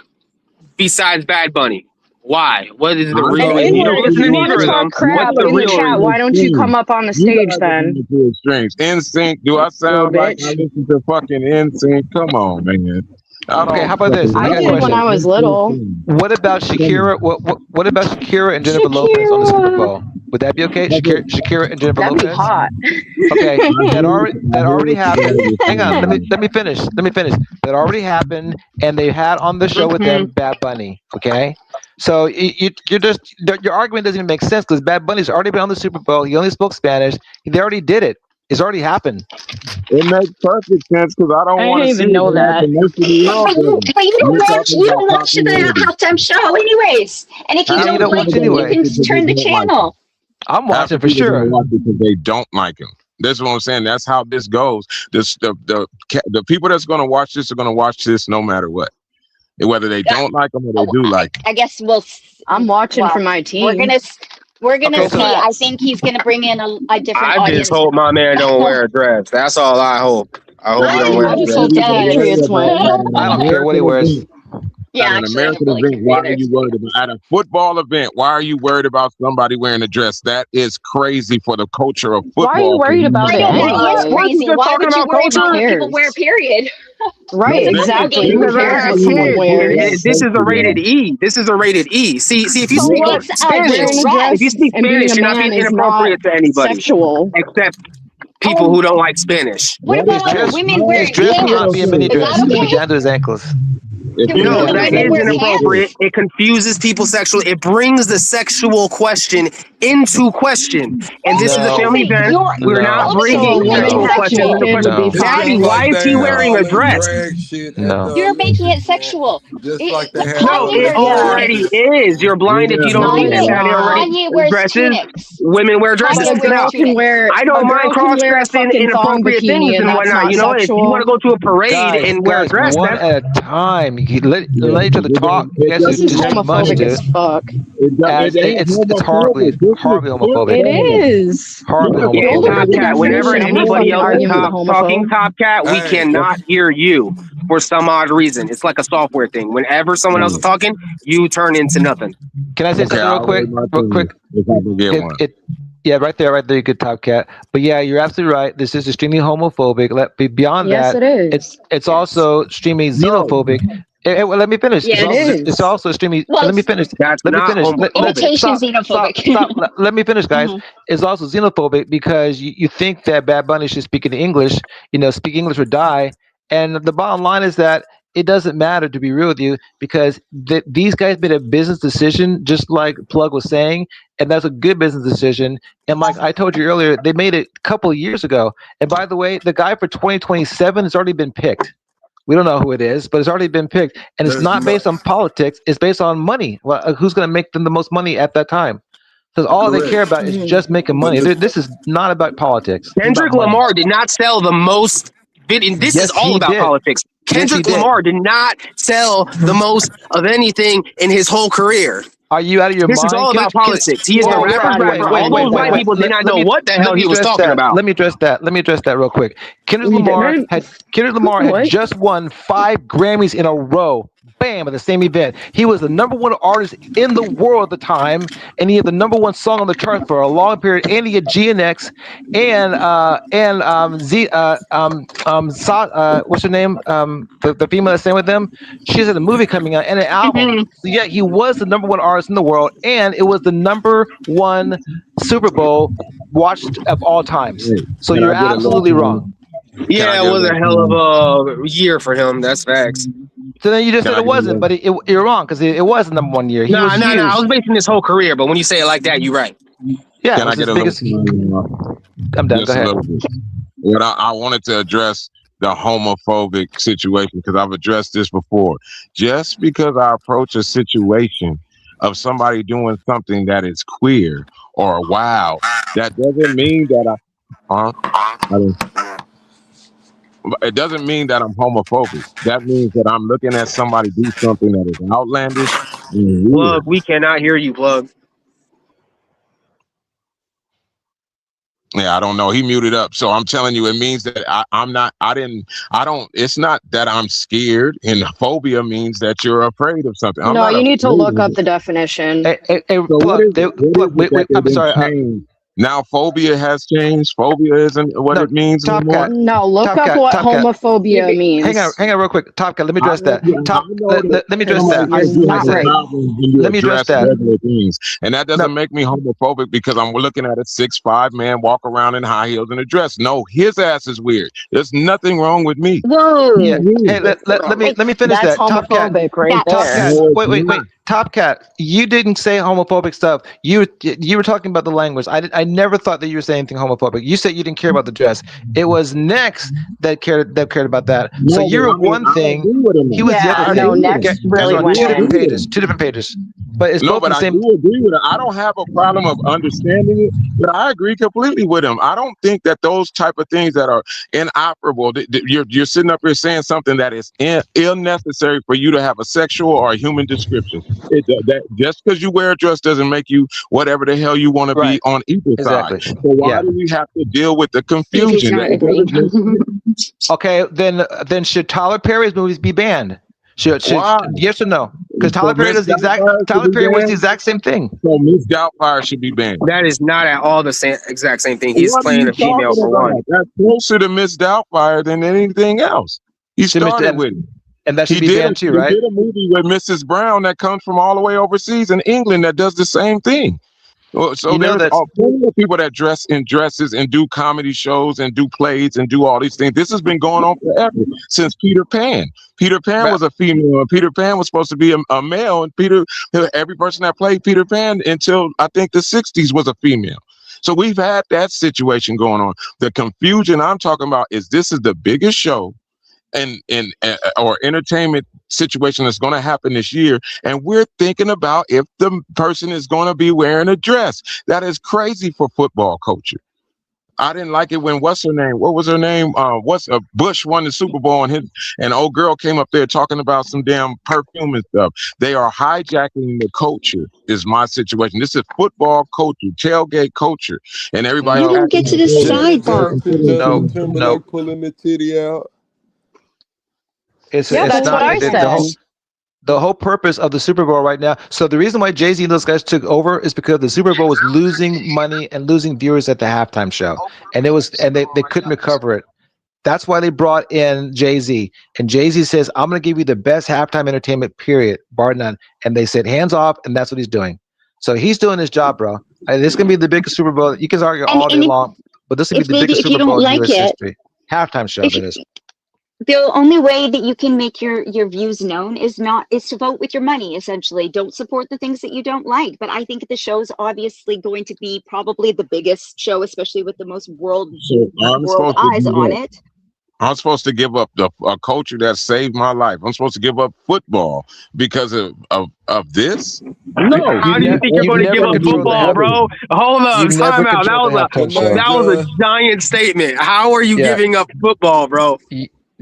besides Bad Bunny? Why? What is the I real And don't reason? You want don't Inward, to if listen see to you want neither to of talk them. you crap What's guys the in the are real chat, reason? why don't you come up on the You stage guys are then? going to extremes. NSYNC. Do I Little sound like I bitch. listen to fucking NSYNC? Come on, man. I Okay, don't how about this? fucking I I got a did when question. I was little. What about Come Shakira? on. What about Shakira and Jennifer Lopez on the Super Shakira. Bowl? Would that be okay? That's it. Shakira and Jennifer That'd be Lopez. hot. Okay, I hear that already what you happened. guys are Hang on, let me saying. let me finish. Let me finish. That already happened, and they had on the show with Mm-hmm. them Bad Bunny. Okay, so you're just your argument doesn't even make sense because Bad Bunny's already been on the Super Bowl. He only spoke Spanish. They already did it. It's already happened. It makes perfect sense because I don't I want didn't to see even it know that. happen. Most of the world doesn't. But You're talking you about don't watch the popularity. halftime show anyways. And if you Yeah, you Half don't the don't like watch people them, gonna you anyway. watch can it because they turn the don't like him. channel. I'm Half the watching for people gonna sure. watch it because they don't like him. That's what I'm saying. That's how this goes. The people that's gonna watch this are gonna watch this no matter what, whether they don't like him or they do like him. I guess we'll. I'm watching for my We're team. gonna Okay, see. so I think he's gonna bring in a different I audience. just hope my man don't wear a dress. That's all I hope. I hope he don't wear I a just dress. hope the Either way, Patriots win. at an I don't care what he American wears. event, Yeah, at an actually, I don't American really event, care why are either. you worried about at a football event? Why are you worried about somebody wearing a dress? That is crazy for the culture of football. Why are you worried about I it know that is anyway? crazy. just Why talking would you about worry culture? about what Who people cares? wear? Period. Right, It's a exactly. game. Who Because I cares have what someone kids. wears? This is a rated E. This is a rated E. See, if you So speak what? It's a Spanish, Wearing a dress. if you dress speak and being Spanish, a you're not man being is not inappropriate to anybody sexual. except people who don't like Spanish. What That is His about dress, women his wearing dress will okay. not be a mini pants? Is dress. that It'll be okay? down to his ankles. If Can it No, has that women is wear nothing to do, inappropriate. It confuses people sexually. It brings the sexual question into question. And this is a No, family event. We're not no, So bringing a woman sexual no, half questions into naked would question. be no. It's Daddy, just fine. why like is they he have wearing a all that dress? drag shit at the No. You're making it Olympics, man. sexual. Just like they have No, the Kanye it wears Olympic Yeah, already tunics. Games. is. You're blind if you don't no, see it's that. Daddy already not. Kanye wears dresses. tunics. Women wear But dresses. Kanye a wears girl Now, can tunics. wear I don't mind a cross-dressing fucking thong inappropriate things bikini and and that's whatnot. not You know, if you want to sexual. go to a parade Guys, and wear a dress, one that's at a time. You yeah, let each other talk. You it guys This do is doesn't too make much, homophobic sense. as dude. fuck. It ain't It's horribly homophobic. This is homophobic. It football. is. Horribly Yes, yeah, Hold it on, homophobic. let Top me is. Cat. Whenever definition. I'm not anybody fucking else is arguing with a talking homophobe. Top Cat, we Hey, cannot hear you for some odd reason. It's like a software thing. Whenever someone else is talking, you turn into nothing. Can I say Okay, something real I'll quick? wait my Real turn quick. if I can get one. Yeah, right there, you could Top Cat. But yeah, you're absolutely right. This is extremely homophobic. Beyond Yes, that, it is. it's also extremely No, xenophobic. Well, let me finish. Yeah, It It's is. also extremely. well, Let me finish. That's Let me not finish. homophobic. imitation Stop. xenophobic. Let me finish, guys. Mhm. It's also xenophobic because you think that Bad Bunny should speak in English. Speak English or die. And the bottom line is that it doesn't matter, to be real with you, because these guys made a business decision, just like Plug was saying, and that's a good business decision. And like I told you earlier, they made it a couple of years ago. And by the way, the guy for 2027 has already been picked. We don't know who it is, but it's already been picked. And it's there's not no based on politics. It's based on money. Well, who's going to make them the most money at that time? Because all they care correct, about is just making but money. This is not about politics. It's about Kendrick money. Lamar did not sell the most. This is Yes, all he about did. politics. Yes, he Kendrick did. Lamar did not sell the most of anything in his whole career. Are you out of your This is mind? all about politics. He is the Get rapper's out of rapper. your All those mind, white bro. people did not know me what the hell he was address talking that. about. Let me address that real quick. Kendrick You Lamar didn't? had What? just won 5 Grammys in a row Bam! At the same event, he was the number one artist in the world at the time, and he had the number one song on the chart for a long period. And he had GNX what's her name? The female that's staying with them. She's in a movie coming out and an album. So yeah, he was the number one artist in the world, and it was the number one Super Bowl watched of all times. So Can you're I get a little absolutely wrong. Yeah, I it get was a a hell little of a year for him. That's facts. So then you just Can said I it get a wasn't, but you're wrong because it was the number one year. He was Nah. I was huge. basing his whole career, but when you say it like that, you're right. Yeah, it Can I was get his a little biggest. I'm done. Go just a ahead. little bit? What I wanted to address the homophobic situation because I've addressed this before. Just because I approach a situation of somebody doing something that is queer or wild, that doesn't mean that it doesn't mean that I'm homophobic. That means that I'm looking at somebody do something that is outlandish and weird. Plug, we cannot hear you, Plug. Yeah, I don't know. He muted up. So I'm telling you, it means that it's not that I'm scared. And phobia means that you're afraid of something. I'm No, not you need to afraid look of up it. the definition. Hey, So Plug. Wait. I'm sorry. Changed? Now phobia has changed. Phobia isn't what No, it means Top anymore. Cat. No, look Top up Cat. what Top Cat. homophobia means. Hang on, real quick. Top Cat. Let me address that. Let me address It's that. it's not right. Let me address that. Regular things. And that doesn't No, make me homophobic because I'm looking at a 6'5" man walk around in high heels and a dress. No, his ass is weird. There's nothing wrong with me. Whoa. yeah. Hey, let me finish That's that. Top Cat. homophobic right That's- Top there. Cat. No, it's Wait. not. Top Cat. You didn't say homophobic stuff. You were talking about the language. I never thought that you were saying anything homophobic. You said you didn't care about the dress. It was Next that cared about that. No, So you're but I mean, one I thing. agree with him. He was the Yeah, other I thing. no, agree with him. Next Those really are went two in. different pages. But it's No, both but the I same. do agree with it. I don't have a problem of understanding it, but I agree completely with him. I don't think that those type of things that are inoperable, you're sitting up here saying something that is unnecessary for you to have a sexual or a human description. That just because you wear a dress doesn't make you whatever the hell you want to be Right. on either Exactly. side. So why Yeah. do we have to deal with the BJ's confusion? not It agreeing. doesn't make sense. Okay. Then should Tyler Perry's movies be banned? Should Why? yes or no? Because So Miss Doubtfire Tyler should be Perry was the banned. exact same thing. So Miss Doubtfire should be banned. That is not at all the exact same thing. He's What are playing you a female talking for about? one. That's closer to Miss Doubtfire than anything else. He Should Mr. started with it. And that should He be did. banned too, He right? did a movie with Mrs. Brown that comes from all the way overseas in England that does the same thing. Well, so You know there's that's plenty of people that dress in dresses and do comedy shows and do plays and do all these things. This has been going on forever since Peter Pan. Peter Pan right. was a female, and Peter Pan was supposed to be a male, and every person that played Peter Pan until I think the 60s was a female. So we've had that situation going on. The confusion I'm talking about is this is the biggest show or entertainment situation that's going to happen this year, and we're thinking about if the person is going to be wearing a dress. That is crazy for football culture. I didn't like it when what's her name? What was her name? Bush won the Super Bowl and old girl came up there talking about some damn perfume and stuff. They are hijacking the culture. Is my situation. This is football culture, tailgate culture, and everybody. You didn't get to decide that. Justin Timberlake pulling the titty out. It's That's not what I said. the whole purpose of the Super Bowl right now. So the reason why Jay-Z and those guys took over is because the Super Bowl was losing money and losing viewers at the halftime show, and they couldn't recover it. That's why they brought in Jay-Z, and Jay-Z says, "I'm going to give you the best halftime entertainment, period, bar none." And they said, "Hands off," and that's what he's doing. So he's doing his job, bro. And this is going to be the biggest Super Bowl. You can argue all day long, but this will be the biggest Super Bowl in U.S. history. Halftime show, that is. The only way that you can make your views known is to vote with your money, essentially. Don't support the things that you don't like. But I think the show's obviously going to be probably the biggest show, especially with the most world eyes on it. I'm supposed to give up a culture that saved my life. I'm supposed to give up football because of this? No. How do you think you're going to give up football, bro? Hold up, time out. That was a giant statement. How are you giving up football, bro?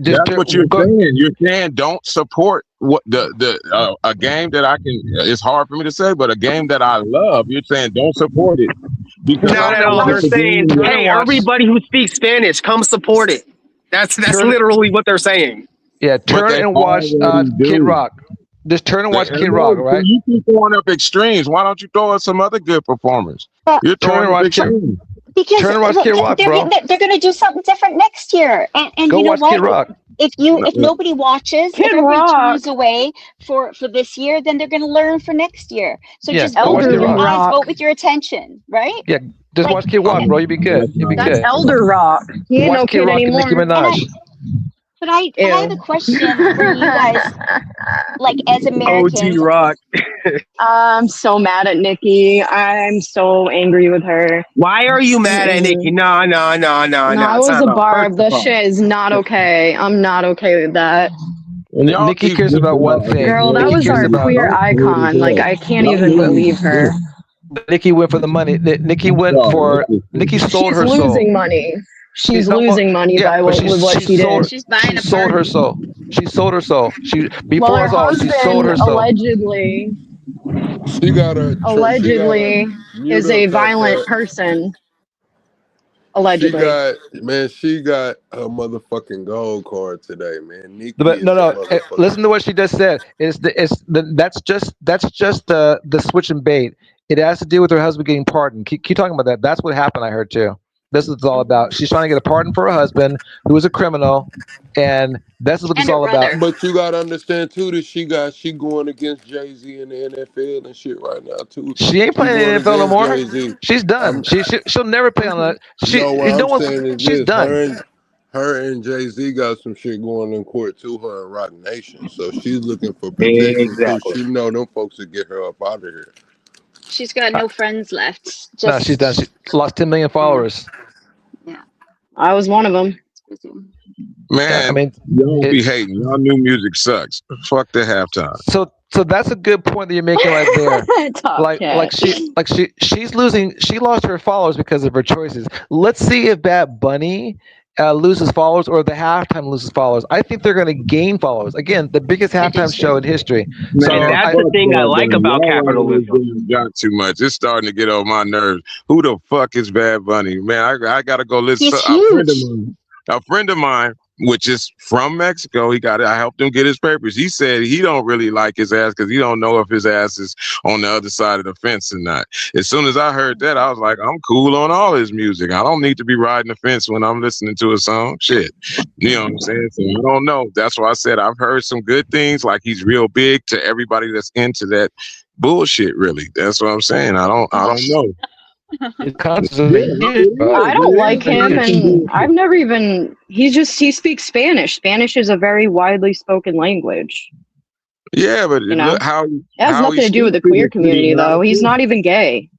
That's what you're saying. You're saying don't support what a game that I can. It's hard for me to say, but a game that I love. You're saying don't support it because not at all. They're saying, hey, everybody who speaks Spanish, come support it. That's literally what they're saying. Yeah, turn and watch Kid Rock. Just turn and watch And Kid Rock, all right? you keep throwing up extremes. Why don't you throw up some other good performers? But You're Turn throwing and up watch Kid. extremes. because Turn and watch Kid Rock, they're bro. going to do something different next year, and Go you know watch Kid what? Rock. If nobody watches, Kid if everybody Rock. tunes away for this year, then they're going to learn for next year. So Yeah, just go vote watch with Kid your Rock. eyes, Rock. vote with your attention, right? Yeah, just Like, watch Kid Rock, bro. You'll be good. You'll be That's good. Elder Rock. He ain't Watch no Kid kid Rock and Nicki anymore. Minaj. but I have a Ew. question for you guys, like as OG Americans. Rock. I'm so mad at Nikki. I'm so angry with her. Why are you mad at Nikki? No. No, it was Time a out. barb. First The of all, shit is not okay. I'm not okay with that. And y'all Nikki keep cares thinking about one about thing. Girl, that Nikki was cares our about. queer icon. Like, I can't even believe her. Nikki went for the money. Nikki went for. Nikki sold She's her soul. losing money. She's No, well, losing money yeah, by but with what she sold. did. She's buying a Sold her party. soul. She sold her soul. She Well, before her us all. She sold husband her soul. allegedly She gotta mute is a up that violent fat. person. She Allegedly. got her motherfucking gold card today, man. Nikki But is no. the motherfucker. Listen to what she just said. That's just the switch and bait. It has to do with her husband getting pardoned. Keep talking about that. That's what happened. I heard too. This is what it's all about. She's trying to get a pardon for her husband, who was a criminal, and that's what it's And her all about. brother. But you gotta understand too that she going against Jay-Z in the NFL and shit right now too. She ain't She playing going in the NFL no against more. Jay-Z. She's done. She'll never play on that. No, what No I'm one's. saying is She's this: done. her and Jay-Z got some shit going in court too. Her and Rock Nation, so she's looking for protection too. exactly. She know them folks to get her up out of here. She's got no friends left. No, she's done. She lost 10 million followers. Yeah. I was one of them. Man, I mean, y'all be hating. Y'all new music sucks. Fuck the halftime. So that's a good point that you're making right there. She's losing. She lost her followers because of her choices. Let's see if Bad Bunny loses followers or the halftime loses followers. I think they're going to gain followers. Again, the biggest halftime show in history. Man, And that's the thing I like about capitalism. Got too much. It's starting to get on my nerves. Who the fuck is Bad Bunny? Man, I gotta go listen. He's to a friend of mine, which is from Mexico. I helped him get his papers. He said he don't really like his ass because he don't know if his ass is on the other side of the fence or not. As soon as I heard that, I was like, I'm cool on all his music. I don't need to be riding the fence when I'm listening to a song. Shit. You know what I'm saying? So I don't know. That's why I said I've heard some good things, like he's real big to everybody that's into that bullshit, really. That's what I'm saying. I don't know. I don't like him, and I've never even. He speaks Spanish. Spanish is a very widely spoken language. Yeah, but You know? look how It has nothing to do with the queer community, though. He's not even gay.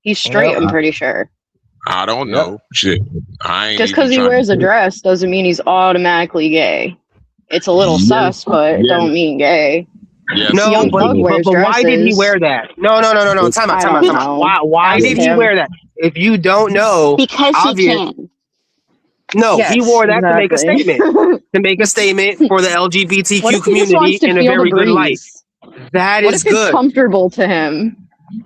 He's straight. I'm pretty sure. I don't know. Shit, I ain't Just because he wears a dress doesn't mean he's automatically gay. It's a little sus, but it don't mean gay. Yes. No, Young but Thug wears why did he dresses. wear that? No. Time I out. don't know. Why Ask did he him. wear that? If you don't know, Because obvious. he can. No, he Yes, wore that to make a exactly. statement. To make a statement for the LGBTQ What if he just wants community to in a feel the very good light. breeze? That What is if it's good. comfortable to him?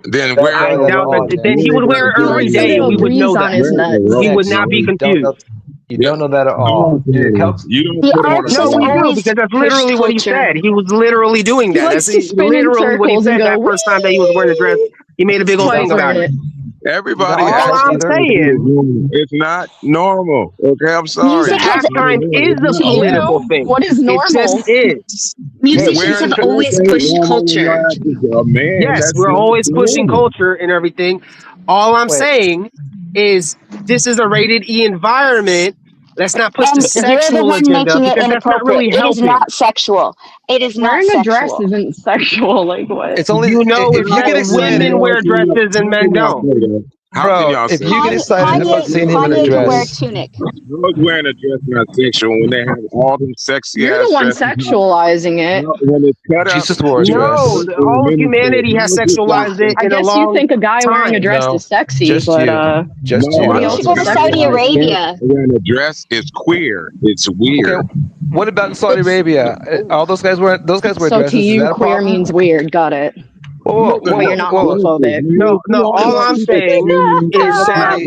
Then Don't where know I that at doubt all, that. man. Then he would wear it He every likes a day, and little we would know breeze on that. his nuts. He would not be confused. You don't know that at all. Dude, you don't The put on arts No, has we do, always because that's pushed literally what he culture. said. He was literally doing He that. likes That's to spin in literally what he circles and said go, that first time that he was wearing a dress. He made a big old twice thing about wearing it. it. Everybody All acts I'm like saying, it's not normal. Okay, I'm sorry. Music the has halftime is a To political you, thing. what is It just normal? is. musicians have always pushed culture. A man, Yes, we're always pushing culture and everything. All I'm saying is this is a rated E environment. Let's not push the And you're the sexual one agenda making it because that's not inappropriate. really It is helping. not sexual. It is not Wearing a dress sexual. isn't sexual. Like what? It's only You know, if you get excited. women wear dresses and men don't. How can Bro, y'all if say you get that? excited about seeing him in a Kanye can wear a dress, tunic. I was wearing a dress not sexual when they have all them sexy You're ass the one dresses. sexualizing it. When it's cut out, Jesus wore a No, dress. all of humanity has sexualized it I in a guess long you think a guy wearing a time. dress No, is sexy, just but you. Just No, you. nobody I else You don't go is to think Saudi sexy. Arabia. wearing a dress is queer. It's weird. Okay, what about in Saudi It's Arabia? All those guys wear So to dresses. Is you, that a queer problem? means weird. Got it. Whoa, But you're not homophobic. No. All I'm saying is that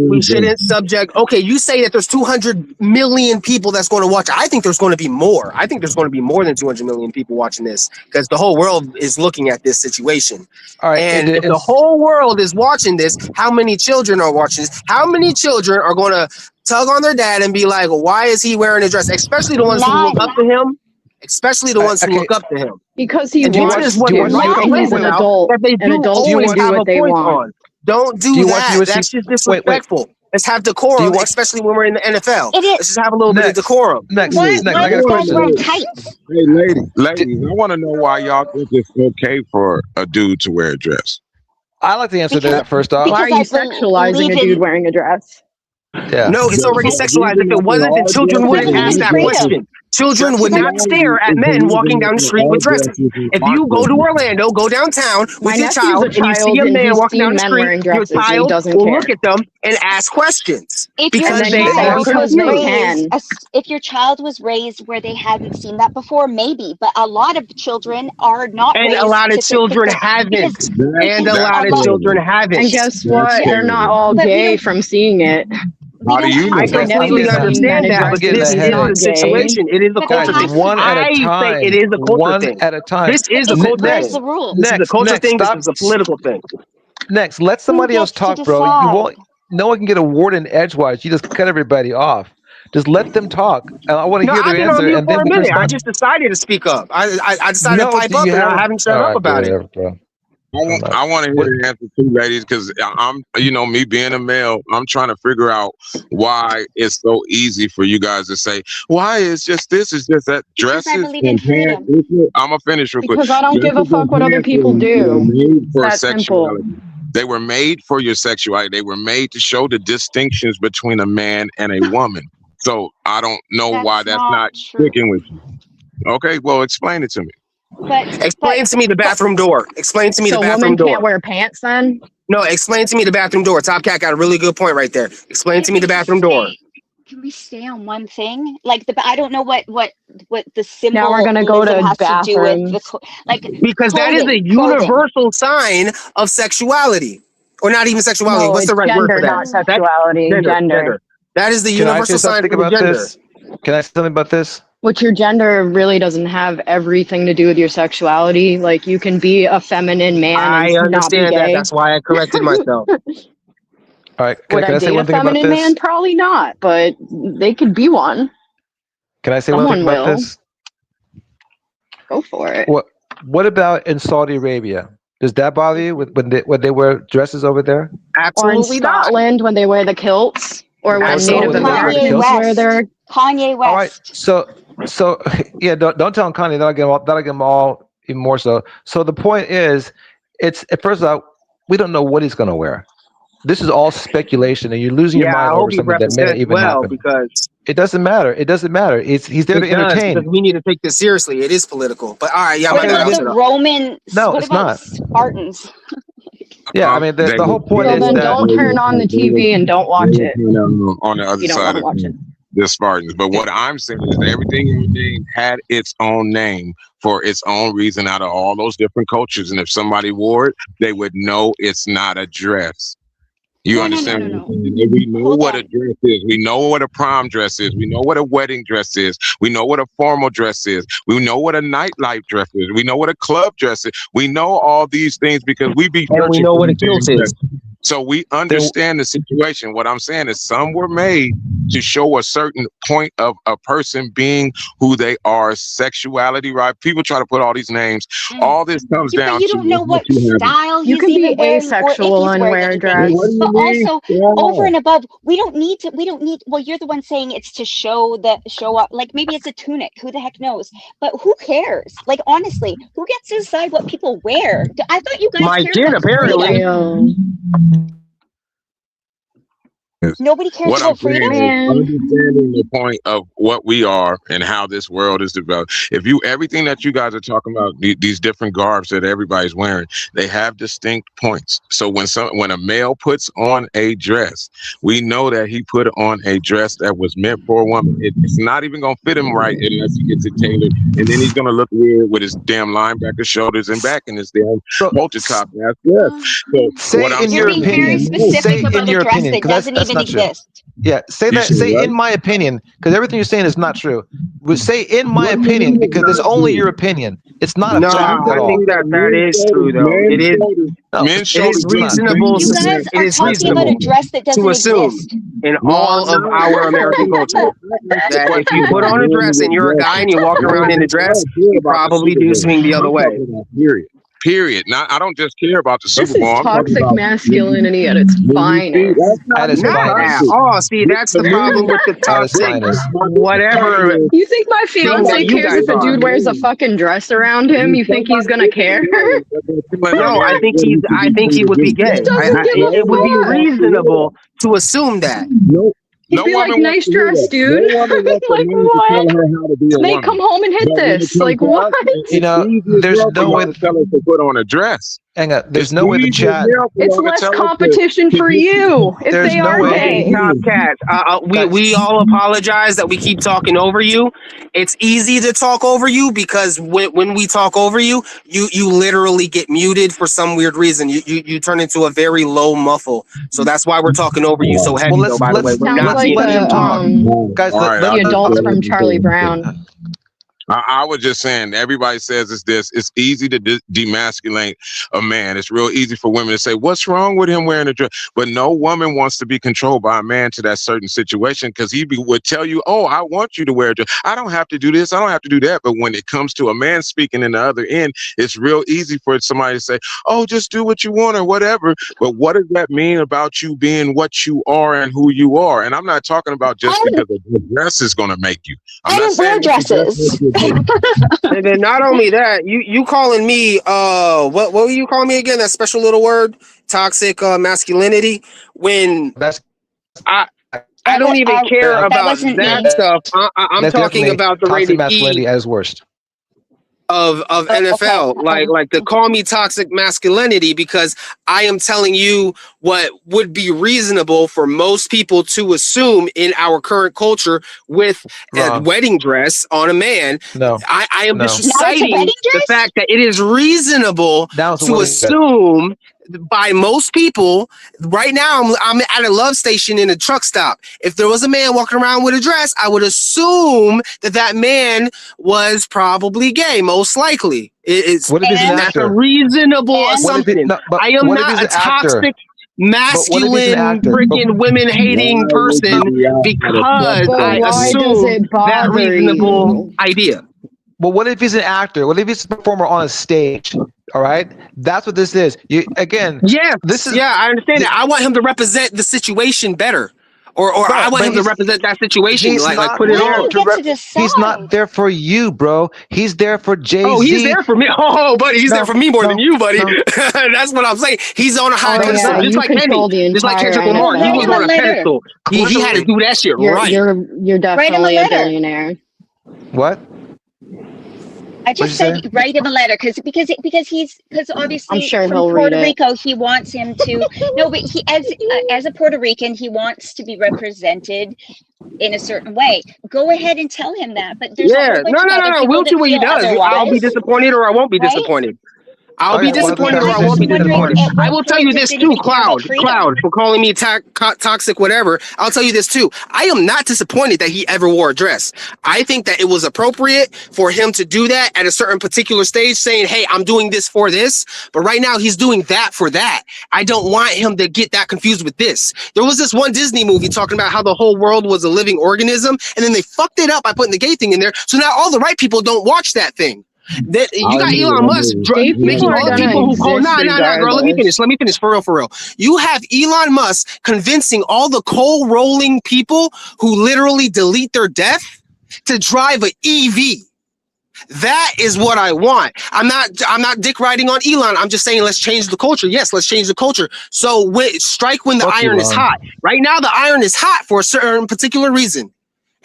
we shouldn't subject. Okay, you say that there's 200 million people that's going to watch. I think there's going to be more. I think there's going to be more than 200 million people watching this because the whole world is looking at this situation. All right, And if the whole world is watching this, how many children are watching this? How many children are going to tug on their dad and be like, "Why is he wearing a dress?" Especially the ones who look up to him. Especially the ones who look up to him. Because he and wants is what to. they rightfully He's an adult. that they An do adult always can do have what a they point want. on. Don't do that. That's just disrespectful. Let's have decorum, especially when we're in the NFL. Let's just have a little bit of decorum. Next, I got a question. Hey, ladies, I want to know why y'all think it's okay for a dude to wear a dress. I like to answer that first off. Why are you sexualizing a dude wearing a dress? Yeah. No, it's already sexualized. If it wasn't, then children wouldn't ask that question. Children would not stare at men walking down the street with dresses. If you go to Orlando, go downtown with your child, and you see a man walking down the street, your child will look at them and ask questions. If your child was raised where they hadn't seen that before, maybe, but a lot of children are not. And a lot of children haven't. And a lot of children haven't. And guess what? They're not all gay from seeing it. How do you know? I completely understand that, but this is the situation. It is a culture thing. One at a time. It is a culture thing. One at a time. This is a culture thing. This is a culture thing. This is a political thing. Next, let somebody else talk, bro. You won't. No one can get a word in edgewise. You just cut everybody off. Just let them talk. And I want to hear their answer. And then for a minute. I just decided to speak up. I decided to pipe up, and I haven't shut up about it. Bro. I want to hear the answer too, ladies, because I'm, me being a male, I'm trying to figure out why it's so easy for you guys to say, why is just this, is just that dresses and pants. I'm gonna finish real quick. Because I don't give a fuck what other people do. That's simple. They were made for your sexuality. They were made to show the distinctions between a man and a woman. So I don't know why that's not sticking with you. Okay, well, explain it to me. Explain to me the bathroom door. Explain to me the bathroom door. So women can't wear pants then? No, explain to me the bathroom door. Top Cat got a really good point right there. Explain to me the bathroom door. Can we stay on one thing? Like I don't know what the symbol. Now we're gonna go to bathroom. Because that is a universal sign of sexuality, or not even sexuality. No, what's the right gender, word for that? Not sexuality. Gender. That is the universal sign of gender. Can I say something about this? Which your gender really doesn't have everything to do with your sexuality. Like you can be a feminine man. I understand that. That's why I corrected myself. All right. Can I say one thing about this? Would I date a feminine man? Probably not, but they could be one. Can I say one thing about this? Go for it. What about in Saudi Arabia? Does that bother you when they wear dresses over there? Absolutely or in Scotland when they wear the kilts, or when Native Americans wear their Kanye West. All right. So yeah, don't tell them Kanye. That'll get them all even more so. So the point is, it's first off, we don't know what he's going to wear. This is all speculation, and you're losing your mind over something that may not even happen. Because it doesn't matter. It doesn't matter. He's there to entertain. Because we need to take this seriously. It is political. But all right, yeah. What about the Romans? No, it's not. Spartans. Yeah, I mean the whole point is then that don't turn on the TV and don't watch it. On the other side of the Spartans. But what I'm saying is everything in the name had its own name for its own reason out of all those different cultures. And if somebody wore it, they would know it's not a dress. You understand? No. We know what a dress is. We know what a prom dress is. We know what a wedding dress is. We know what a formal dress is. We know what a nightlife dress is. We know what a club dress is. We know all these things because we be and we know what a kilt is. So we understand the situation. What I'm saying is some were made to show a certain point of a person being who they are, sexuality, right? People try to put all these names. All this comes down to you don't know what style you can be asexual and wear a dress. But also over and above, we don't need well, you're the one saying it's to show up. Like maybe it's a tunic, who the heck knows? But who cares? Like honestly, who gets to decide what people wear? I thought you guys apparently. Nobody cares What I'm about freedom. saying is Man. understanding the point of what we are and how this world is developed. If you everything that you guys are talking about, these different garbs that everybody's wearing, they have distinct points. So when a male puts on a dress, we know that he put on a dress that was meant for a woman. It's not even gonna fit him right unless he gets it tailored, and then he's gonna look weird with his damn linebacker shoulders and back in his damn So, culture top ass dress. So what say I'm in You're your saying being very opinion, is, say specific in about a your dress opinion, that because doesn't that's even not true. exist. Yeah, say you that. see, Say right? in my opinion, because everything you're saying is not true. Would say in my No, opinion it's because it's not only true. your opinion. It's not a No, fact at I all. think that is true though. No, Men's It shoulders is it's look not. the reasonable. same You as guys men. It are is talking about a reasonable dress that to doesn't assume exist. in No, all I'm of not. our American culture I asked the that if question you put about on a men dress and with you're a guy and dresses. you're walking around in a I dress, don't care you about the probably Super do Bowl. swing the other I'm way. talking about period. Period. Not. I don't just care about the This Super is Bowl. I'm talking toxic about masculinity at its when you see. finest. That's not At its even Not at finest. toxic. all. See, that's To the problem me, with the At its toxic, finest. my biggest problem whatever is You think my thing that fiance you cares guys if a are. dude wears a fucking dress around him? when You think he's somebody gonna isn't care? married, but they're feeling No, unmarried, then he should I be think free he to would do be so. He gay. doesn't give a It would be fuck. reasonable to assume that. No, He'd no be like, woman wants nice to hear dress, that. No dude. woman wants a Like, man to what? tell her how to be a Nate, come woman. home and hit But when it this. comes Like, to what? us, You it's know, easy as there's well for no y'all way. to tell us to put on a dress. Hang on. There's It's no way the easy as chat. hell for It's y'all to less tell us competition to for get you if There's they no are way. Okay, gay. Top Cat. Guys, We all apologize that we keep talking over you. It's easy to talk over you because when we talk over you, you literally get muted for some weird reason. You turn into a very low muffle. So that's why we're talking over you so well, heavy though. By the way, we're Sounds not like being let him mean to you. talk, guys. all right, the I'll just adults let from him Charlie say Brown. it. I was just saying, everybody says it's this. It's easy to demasculate a man. It's real easy for women to say, what's wrong with him wearing a dress? But no woman wants to be controlled by a man to that certain situation because would tell you, oh, I want you to wear a dress. I don't have to do this. I don't have to do that. But when it comes to a man speaking in the other end, it's real easy for somebody to say, oh, just do what you want or whatever. But what does that mean about you being what you are and who you are? And I'm not talking about just because a dress is going to make you. I'm I not don't wear saying that the dress dresses. makes you. And then not only that, you calling me what were you calling me again? That special little word, toxic masculinity. When that's I don't even care That about wasn't that me. stuff. I'm that's talking definitely about the toxic rated E masculinity at its worst. of Okay. NFL, like to call me toxic masculinity because I am telling you what would be reasonable for most people to assume in our current culture with a Wrong. wedding dress on a man. No. I am No. just Now it's a citing wedding the dress? fact that it is reasonable That was a to wedding dress. assume by most people. Right now, I'm at a love station in a truck stop. If there was a man walking around with a dress, I would assume that man was probably gay, most likely. What if he's an That's a actor? reasonable And- What if assumption. but I am what if not he's a an actor? toxic, But what if he's an masculine, actor? freaking women hating Why would person you be out at a because But I why does assume it that bother reasonable you? idea. But what if he's an actor? What if he's a performer on a stage? All right, that's what this is. You again. Yes, This is I understand that. I want him to represent the situation better, or I right, want but him to represent that situation. he's Like not put it there You on. to get to decide. he's not there for you, bro. He's there for Jay-Z. Oh, he's there for me. Oh, buddy, he's there No, for me more no, than you, buddy. no. That's what I'm saying. He's on a high Oh No, he's pedestal, yeah, not. just you like Kenny, control the just like entire Kendrick Lamar. He NFL. was Write him on a a letter. pedestal. He had to do that shit right. You're Write him a definitely a letter. billionaire. What? I What'd you just said say? write him a letter because obviously I'm sure from he'll read Puerto it. Rico he wants him to no, but he as a Puerto Rican he wants to be represented in a certain way. Go ahead and tell him that. But there's a Yeah, whole bunch of other no. people We'll see that what he feel does. I'll be otherwise, disappointed or I won't be right? disappointed. I'll Okay, be well, disappointed or I I'm won't be just wondering disappointed. at I what will tell point you does this too, anybody care about freedom? Cloud, for calling me toxic, whatever. I'll tell you this too. I am not disappointed that he ever wore a dress. I think that it was appropriate for him to do that at a certain particular stage, saying, hey, I'm doing this for this. But right now he's doing that for that. I don't want him to get that confused with this. There was this one Disney movie talking about how the whole world was a living organism, and then they fucked it up by putting the gay thing in there. So now all the right people don't watch that thing. That you got Elon Musk Gay making people are all the gonna people who call exist girl. Let me regardless. finish for real. You have Elon Musk convincing all the coal rolling people who literally delete their death to drive an EV. That is what I want. I'm not dick riding on Elon. I'm just saying let's change the culture. Yes, let's change the culture. So strike when the Fuck iron is Elon. hot. Right now, the iron is hot for a certain particular reason.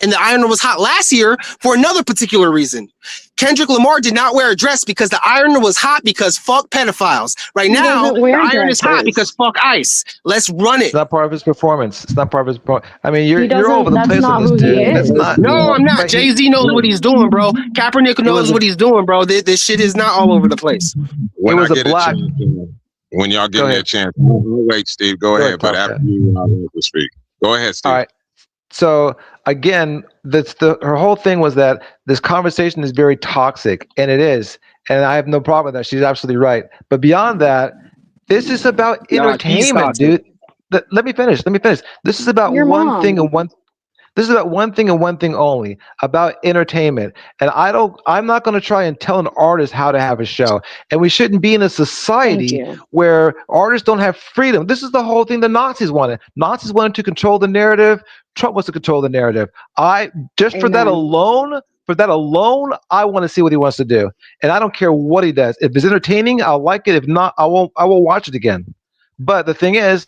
And the iron was hot last year for another particular reason. Kendrick Lamar did not wear a dress because the iron was hot because fuck pedophiles. Right He now, doesn't the wear iron is hot dresses. because fuck ICE. Let's run it. It's not part of his performance. It's not part of his. I mean, you're doesn't- all over the that's place not on this, who he dude. That's is. not. No, I'm not. But Jay-Z knows what he's doing, bro. Kaepernick knows was a- what he's doing, bro. This shit is not all over the place. When was I a get black- chance, when y'all give Go me a ahead. chance, wait, Steve, go Go ahead. ahead, But Top after Cat. you, I'll let you speak. Go ahead, Steve. All right. So again, her whole thing was that this conversation is very toxic, and it is. And I have no problem with that. She's absolutely right. But beyond that, this is about Nah, he's entertainment, toxic. dude. Let me finish. This is about Your one mom. thing and one. This is about one thing and one thing only, about entertainment. And I'm not going to try and tell an artist how to have a show. And we shouldn't be in a Thank society you. where artists don't have freedom. This is the whole thing the Nazis wanted. Nazis wanted to control the narrative. Trump wants to control the narrative. For that alone, I want to see what he wants to do. And I don't care what he does. If it's entertaining, I'll like it. If not, I will watch it again. But the thing is,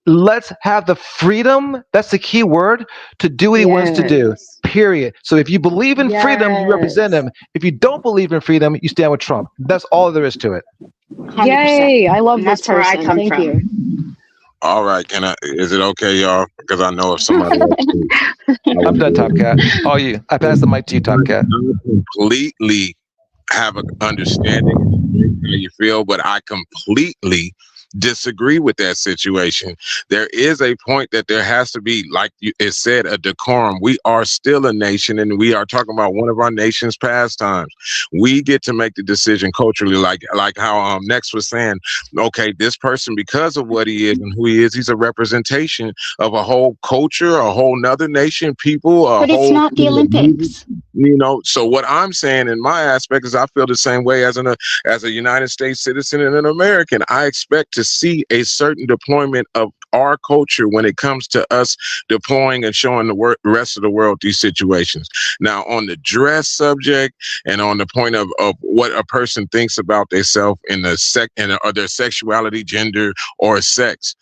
let's have the freedom, that's the key word, to do what he wants to do, Yes. period. So if you believe in freedom, you represent him. If you don't believe in freedom, you stand with Trump. That's all there is to it. 100%. Yay! I love And this that's where I person. come Thank from. you. All right, is it okay, y'all? Because I know if somebody else I'm done, Top Cat. All you. I pass the mic to you, Top Cat. I completely have an understanding of how you feel, but I completely disagree with that situation. There is a point that there has to be, like it said, a decorum. We are still a nation, and we are talking about one of our nation's pastimes. We get to make the decision culturally, like how Next was saying, okay, this person, because of what he is and who he is, he's a representation of a whole culture, a whole nother nation, people, But it's not the Olympics. So what I'm saying in my aspect is I feel the same way as a United States citizen and an American. I expect to see a certain deployment of our culture when it comes to us deploying and showing the rest of the world these situations. Now, on the dress subject and on the point of what a person thinks about themselves in or their sexuality, gender, or sex.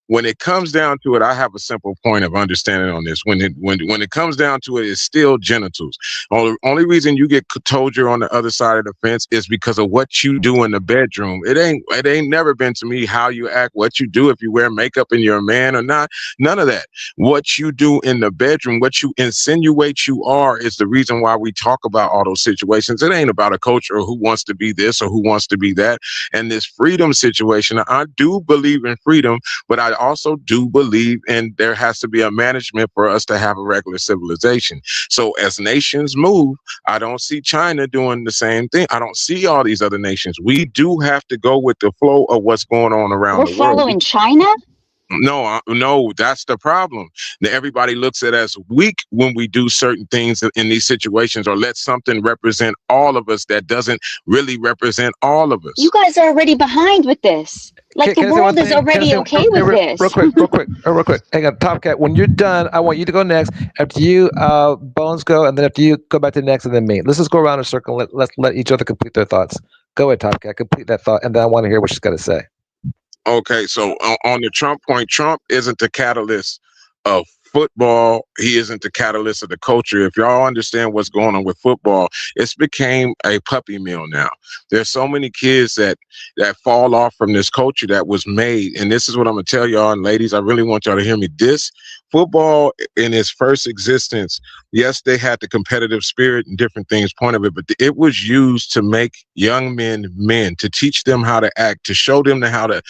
When it comes down to it, I have a simple point of understanding on this. When it comes down to it, it's still genitals. Only reason you get told you're on the other side of the fence is because of what you do in the bedroom. It ain't never been to me how you act, what you do, if you wear makeup and you're a man or not. None of that. What you do in the bedroom, what you insinuate you are, is the reason why we talk about all those situations. It ain't about a culture or who wants to be this or who wants to be that. And this freedom situation, I do believe in freedom, but I also do believe in there has to be a management for us to have a regular civilization. So as nations move, I don't see China doing the same thing. I don't see all these other nations. We do have to go with the flow of what's going on around We're the world. following China? No, that's the problem. Everybody looks at us weak when we do certain things in these situations, or let something represent all of us that doesn't really represent all of us. You guys are already behind with this. Like Can the I say one world is thing? already okay with this. Real quick. Hang on, Top Cat. When you're done, I want you to go next. After you, Bones go, and then after you, go back to next, and then me. Let's just go around in a circle. Let's let each other complete their thoughts. Go ahead, Top Cat. Complete that thought, and then I want to hear what she's got to say. Okay, so on the Trump point, Trump isn't the catalyst of football. He isn't the catalyst of the culture. If y'all understand what's going on with football, it's became a puppy mill now. There's so many kids that fall off from this culture that was made. And this is what I'm going to tell y'all, and ladies, I really want y'all to hear me. This football in its first existence, yes, they had the competitive spirit and different things, point of it, but it was used to make young men, to teach them how to act, to show them how to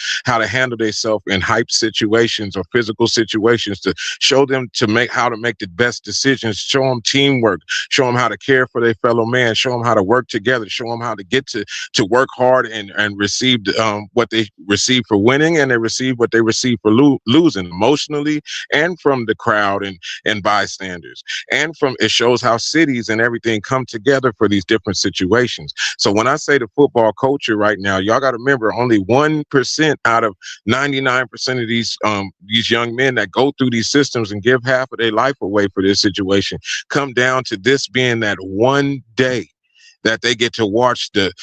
handle themselves in hype situations or physical situations, to show them how to make the best decisions, show them teamwork, show them how to care for their fellow man, show them how to work together, show them how to get to work hard and receive what they receive for winning, and they receive what they receive for losing emotionally, and from the crowd and bystanders, and from it shows how cities and everything come together for these different situations. So when I say the football culture right now, y'all got to remember only 1% out of 99% of these young men that go through these systems and give half of their life away for this situation come down to this being that one day. that they get to watch the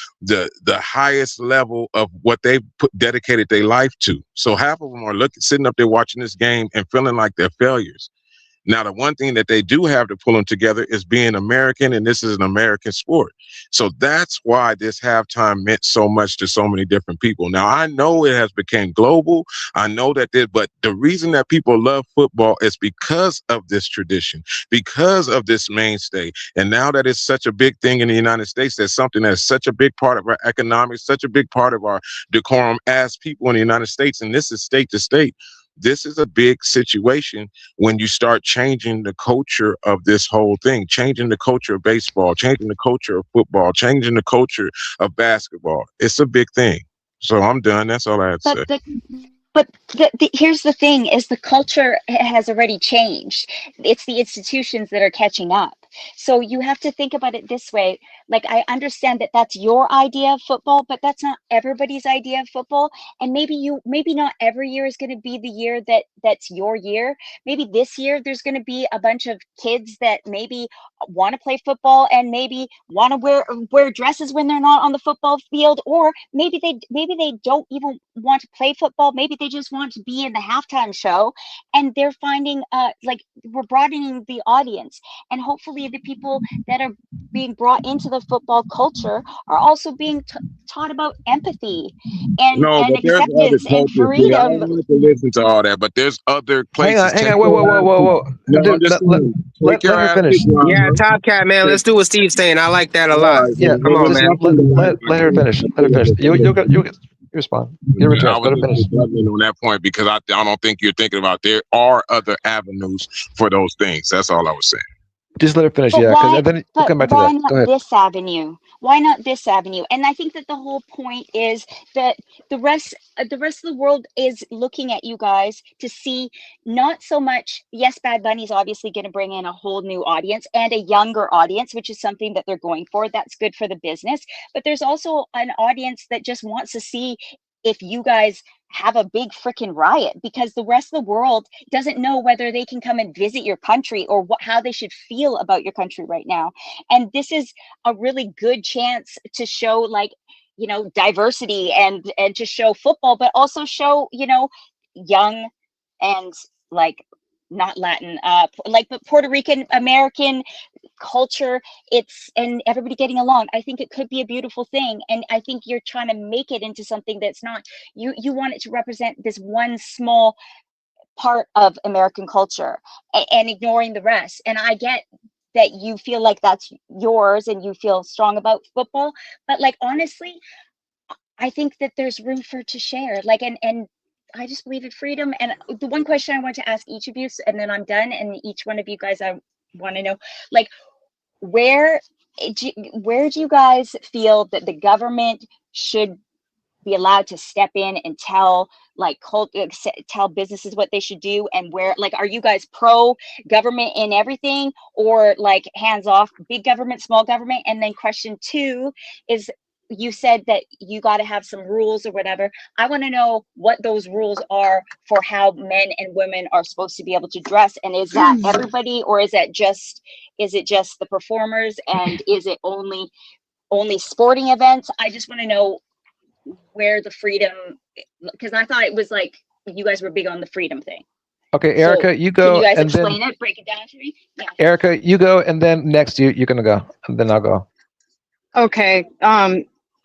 highest level of what they dedicated their life to. So half of them are sitting up there watching this game and feeling like they're failures. Now, the one thing that they do have to pull them together is being American, and this is an American sport. So that's why this halftime meant so much to so many different people. Now, I know it has become global. I know that but the reason that people love football is because of this tradition, because of this mainstay. And now that it's such a big thing in the United States, that's something that's such a big part of our economics, such a big part of our decorum as people in the United States, and this is state to state. This is a big situation when you start changing the culture of this whole thing, changing the culture of baseball, changing the culture of football, changing the culture of basketball. It's a big thing. So I'm done. That's all I had to say. But here's the thing: is the culture has already changed. It's the institutions that are catching up. So you have to think about it this way. Like, I understand that that's your idea of football, but that's not everybody's idea of football. And maybe not every year is going to be the year that's your year. Maybe this year there's going to be a bunch of kids that maybe want to play football and maybe want to wear dresses when they're not on the football field, or maybe they don't even want to play football. Maybe they just want to be in the halftime show, and they're finding like, we're broadening the audience, and hopefully the people that are being brought into the football culture are also being taught about empathy and But there's other acceptance and cultures. Yeah, I freedom. don't have to listen to all that, but there's other places. Hang on, whoa. No, I'm Dude, just saying. let her finish. Yeah, Top Cat, man. Let's do what Steve's saying. I like that a lot. Yeah, Come on, just man. let her finish. Let her finish. You'll get respond. You're I Let her was finish. just bubbling on that point because I don't think you're thinking about there are other avenues for those things. That's all I was saying. Just let her finish, But yeah, why? because then we'll But come back to why that. Go not ahead. this avenue? Why not this avenue? And I think that the whole point is that the rest of the world is looking at you guys to see, not so much. Yes, Bad Bunny's obviously going to bring in a whole new audience and a younger audience, which is something that they're going for. That's good for the business. But there's also an audience that just wants to see if you guys have a big freaking riot, because the rest of the world doesn't know whether they can come and visit your country or how they should feel about your country right now. And this is a really good chance to show, like, diversity and to show football, but also show, young and, like, not Latin, but Puerto Rican American culture, and everybody getting along. I think it could be a beautiful thing, and I think you're trying to make it into something that's not. You want it to represent this one small part of American culture, and ignoring the rest. And I get that you feel like that's yours and you feel strong about football, but, like, honestly, I think that there's room for to share, like, and I just believe in freedom. And the one question I want to ask each of you, and then I'm done, and each one of you guys, I want to know, like, where do you guys feel that the government should be allowed to step in and tell, like, tell businesses what they should do, and where, like, are you guys pro government in everything, or, like, hands off, big government, small government? And then question 2 is, you said that you got to have some rules or whatever. I want to know what those rules are for how men and women are supposed to be able to dress. And is that everybody, or is it just the performers, and is it only sporting events? I just want to know where the freedom, because I thought it was like you guys were big on the freedom thing. Okay, So Erica, you can go, you guys and explain then it, break it down to me? Yeah. Erica, you go, and then next you're gonna go, and then I'll go. Okay.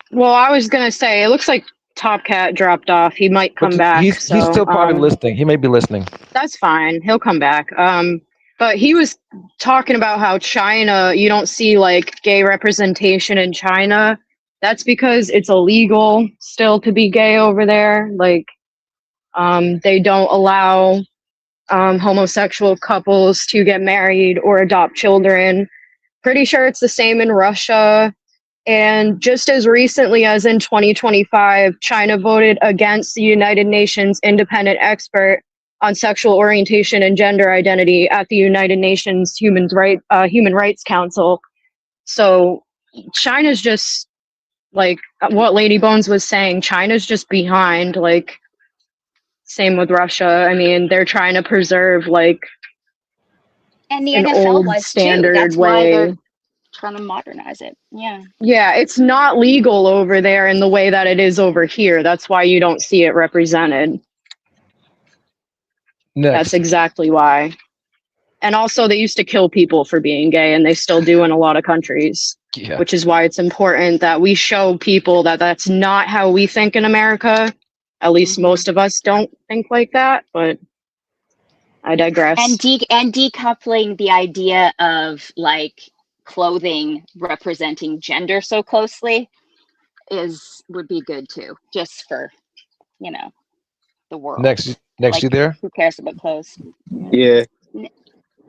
Well, I was gonna say it looks like Top Cat dropped off. He might come But back. he's still probably listening. He may be listening. That's fine. He'll come back. But he was talking about how China, you don't see, like, gay representation in China. That's because it's illegal still to be gay over there. Like, they don't allow homosexual couples to get married or adopt children. Pretty sure it's the same in Russia. And just as recently as in 2025, China voted against the United Nations independent expert on sexual orientation and gender identity at the United Nations Human Rights Council. So China's just, like what Lady Bones was saying, China's just behind. Like, same with Russia. I mean, they're trying to preserve, like, And the an NFL old was too. standard That's why they're way. trying to modernize it. Yeah. Yeah, it's not legal over there in the way that it is over here. That's why you don't see it represented. That's Next. exactly why. And also, they used to kill people for being gay, and they still do in a lot of countries. Yeah. Which is why it's important that we show people that that's not how we think in America. At least most of us don't think like that, but I digress. And decoupling the idea of like clothing representing gender so closely would be good too, just for, you know, the world. Next, like, you there? Who cares about clothes? Yeah.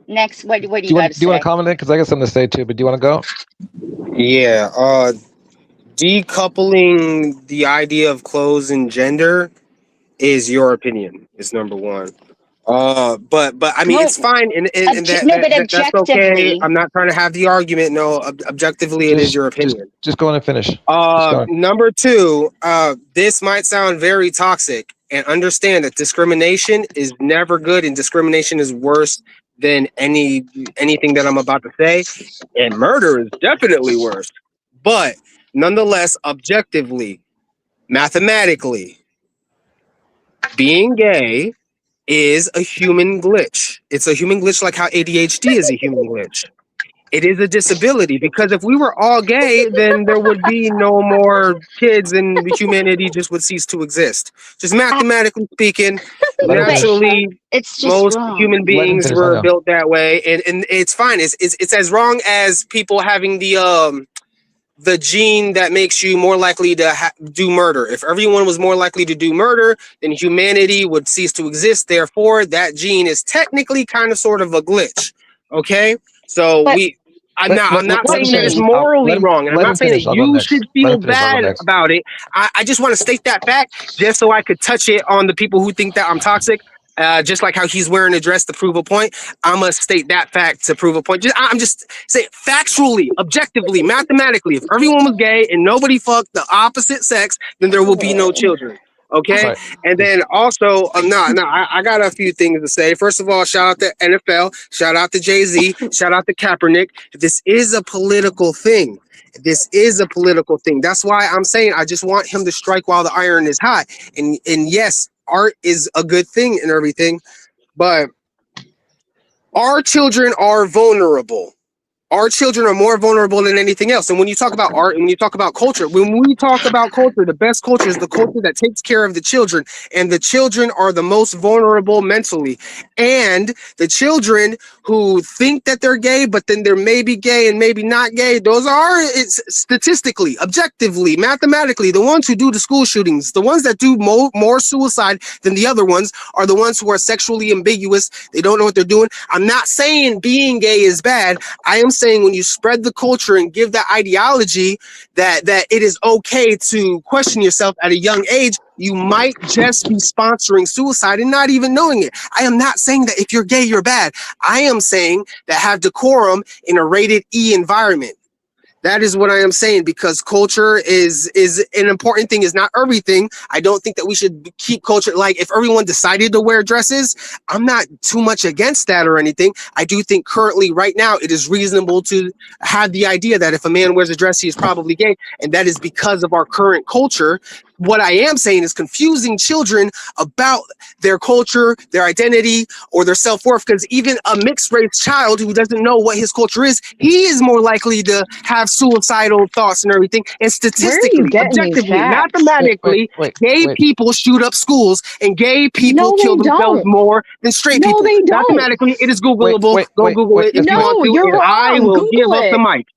Next, what do you got to say? Do you want to comment it? Because I got something to say too, but do you want to go? Yeah. Decoupling the idea of clothes and gender is your opinion. Is number one. But I mean, it's fine, and that's okay. objectively. I'm not trying to have the argument. No, objectively, it is your opinion. Just go on and finish. Number two, this might sound very toxic, and understand that discrimination is never good, and discrimination is worse than anything that I'm about to say, and murder is definitely worse. But nonetheless, objectively, mathematically, being gay is a human glitch. It's a human glitch like how ADHD is a human glitch. It is a disability, because if we were all gay, then there would be no more kids and humanity just would cease to exist. Just mathematically speaking, naturally, most human beings were built that way, and it's fine. It's as wrong as people having the gene that makes you more likely to do murder. If everyone was more likely to do murder, then humanity would cease to exist. Therefore, that gene is technically kind of sort of a glitch. Okay? So I'm not saying that it's morally wrong. And I'm not saying that you should feel bad about it. I just want to state that fact just so I could touch it on the people who think that I'm toxic. Just like how he's wearing a dress to prove a point, I'm gonna state that fact to prove a point. I'm just saying factually, objectively, mathematically, if everyone was gay and nobody fucked the opposite sex, then there will be no children. Okay, right. And then also, I got a few things to say. First of all, shout out to NFL, shout out to Jay-Z, shout out to Kaepernick. This is a political thing. This is a political thing. That's why I'm saying I just want him to strike while the iron is hot. And yes, art is a good thing and everything, but our children are vulnerable. Our children are more vulnerable than anything else. And when you talk about art and when you talk about culture, the best culture is the culture that takes care of the children. And the children are the most vulnerable mentally. And the children who think that they're gay, but then they're maybe gay and maybe not gay, those are statistically, objectively, mathematically, the ones who do the school shootings, the ones that do more suicide than the other ones are the ones who are sexually ambiguous. They don't know what they're doing. I'm not saying being gay is bad. I am saying when you spread the culture and give that ideology that it is okay to question yourself at a young age, you might just be sponsoring suicide and not even knowing it. I am not saying that if you're gay, you're bad. I am saying that have decorum in a rated E environment. That is what I am saying, because culture is an important thing, is not everything. I don't think that we should keep culture, like if everyone decided to wear dresses, I'm not too much against that or anything. I do think currently right now it is reasonable to have the idea that if a man wears a dress, he is probably gay, and that is because of our current culture. What I am saying is confusing children about their culture, their identity, or their self-worth, because even a mixed race child who doesn't know what his culture is, he is more likely to have suicidal thoughts and everything. And statistically, objectively, mathematically, gay people shoot up schools and gay people kill themselves more than straight people. They don't. Mathematically, it is Googleable. Go Google it if you want to, and I will give up the mic.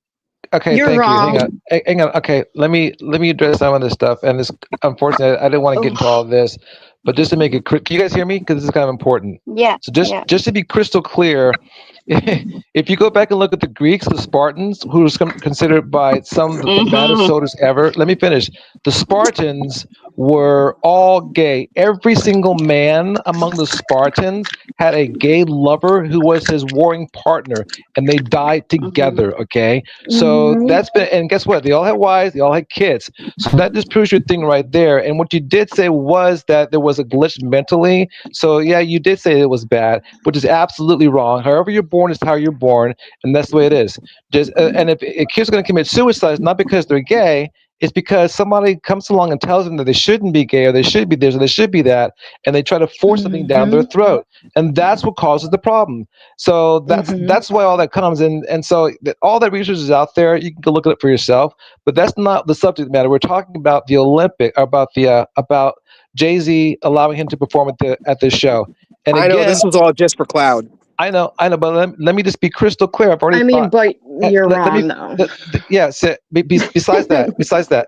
Okay, You're thank wrong. you. Hang on. Okay, let me address some of this stuff. And this, unfortunately, I didn't want to get into all of this, but just to make it, can you guys hear me? Because this is kind of important. Yeah. So just to be crystal clear, if you go back and look at the Greeks, the Spartans, who was considered by some the baddest soldiers ever. Let me finish. The Spartans were all gay. Every single man among the Spartans had a gay lover who was his warring partner, and they died Mhm. together. Okay, so Mhm. that's been, and guess what? They all had wives, they all had kids. So that just proves your thing right there. And what you did say was that there was a glitch mentally. So yeah, you did say it was bad, which is absolutely wrong. However you're born is how you're born, and that's the way it is. Just and if a kid's going to commit suicide, it's not because they're gay. It's because somebody comes along and tells them that they shouldn't be gay or they should be this or they should be that, and they try to force something down their Mhm. throat, and that's what causes the problem. So Mhm. that's why all that comes in, and so all that research is out there. You can go look at it for yourself, but that's not the subject matter. We're talking about the about Jay-Z allowing him to perform at the show. And I know again, this was all just for cloud. I know, but let me just be crystal clear. I've already I mean, thought. but you're Let me. wrong though. Yeah. So, besides He's besides that,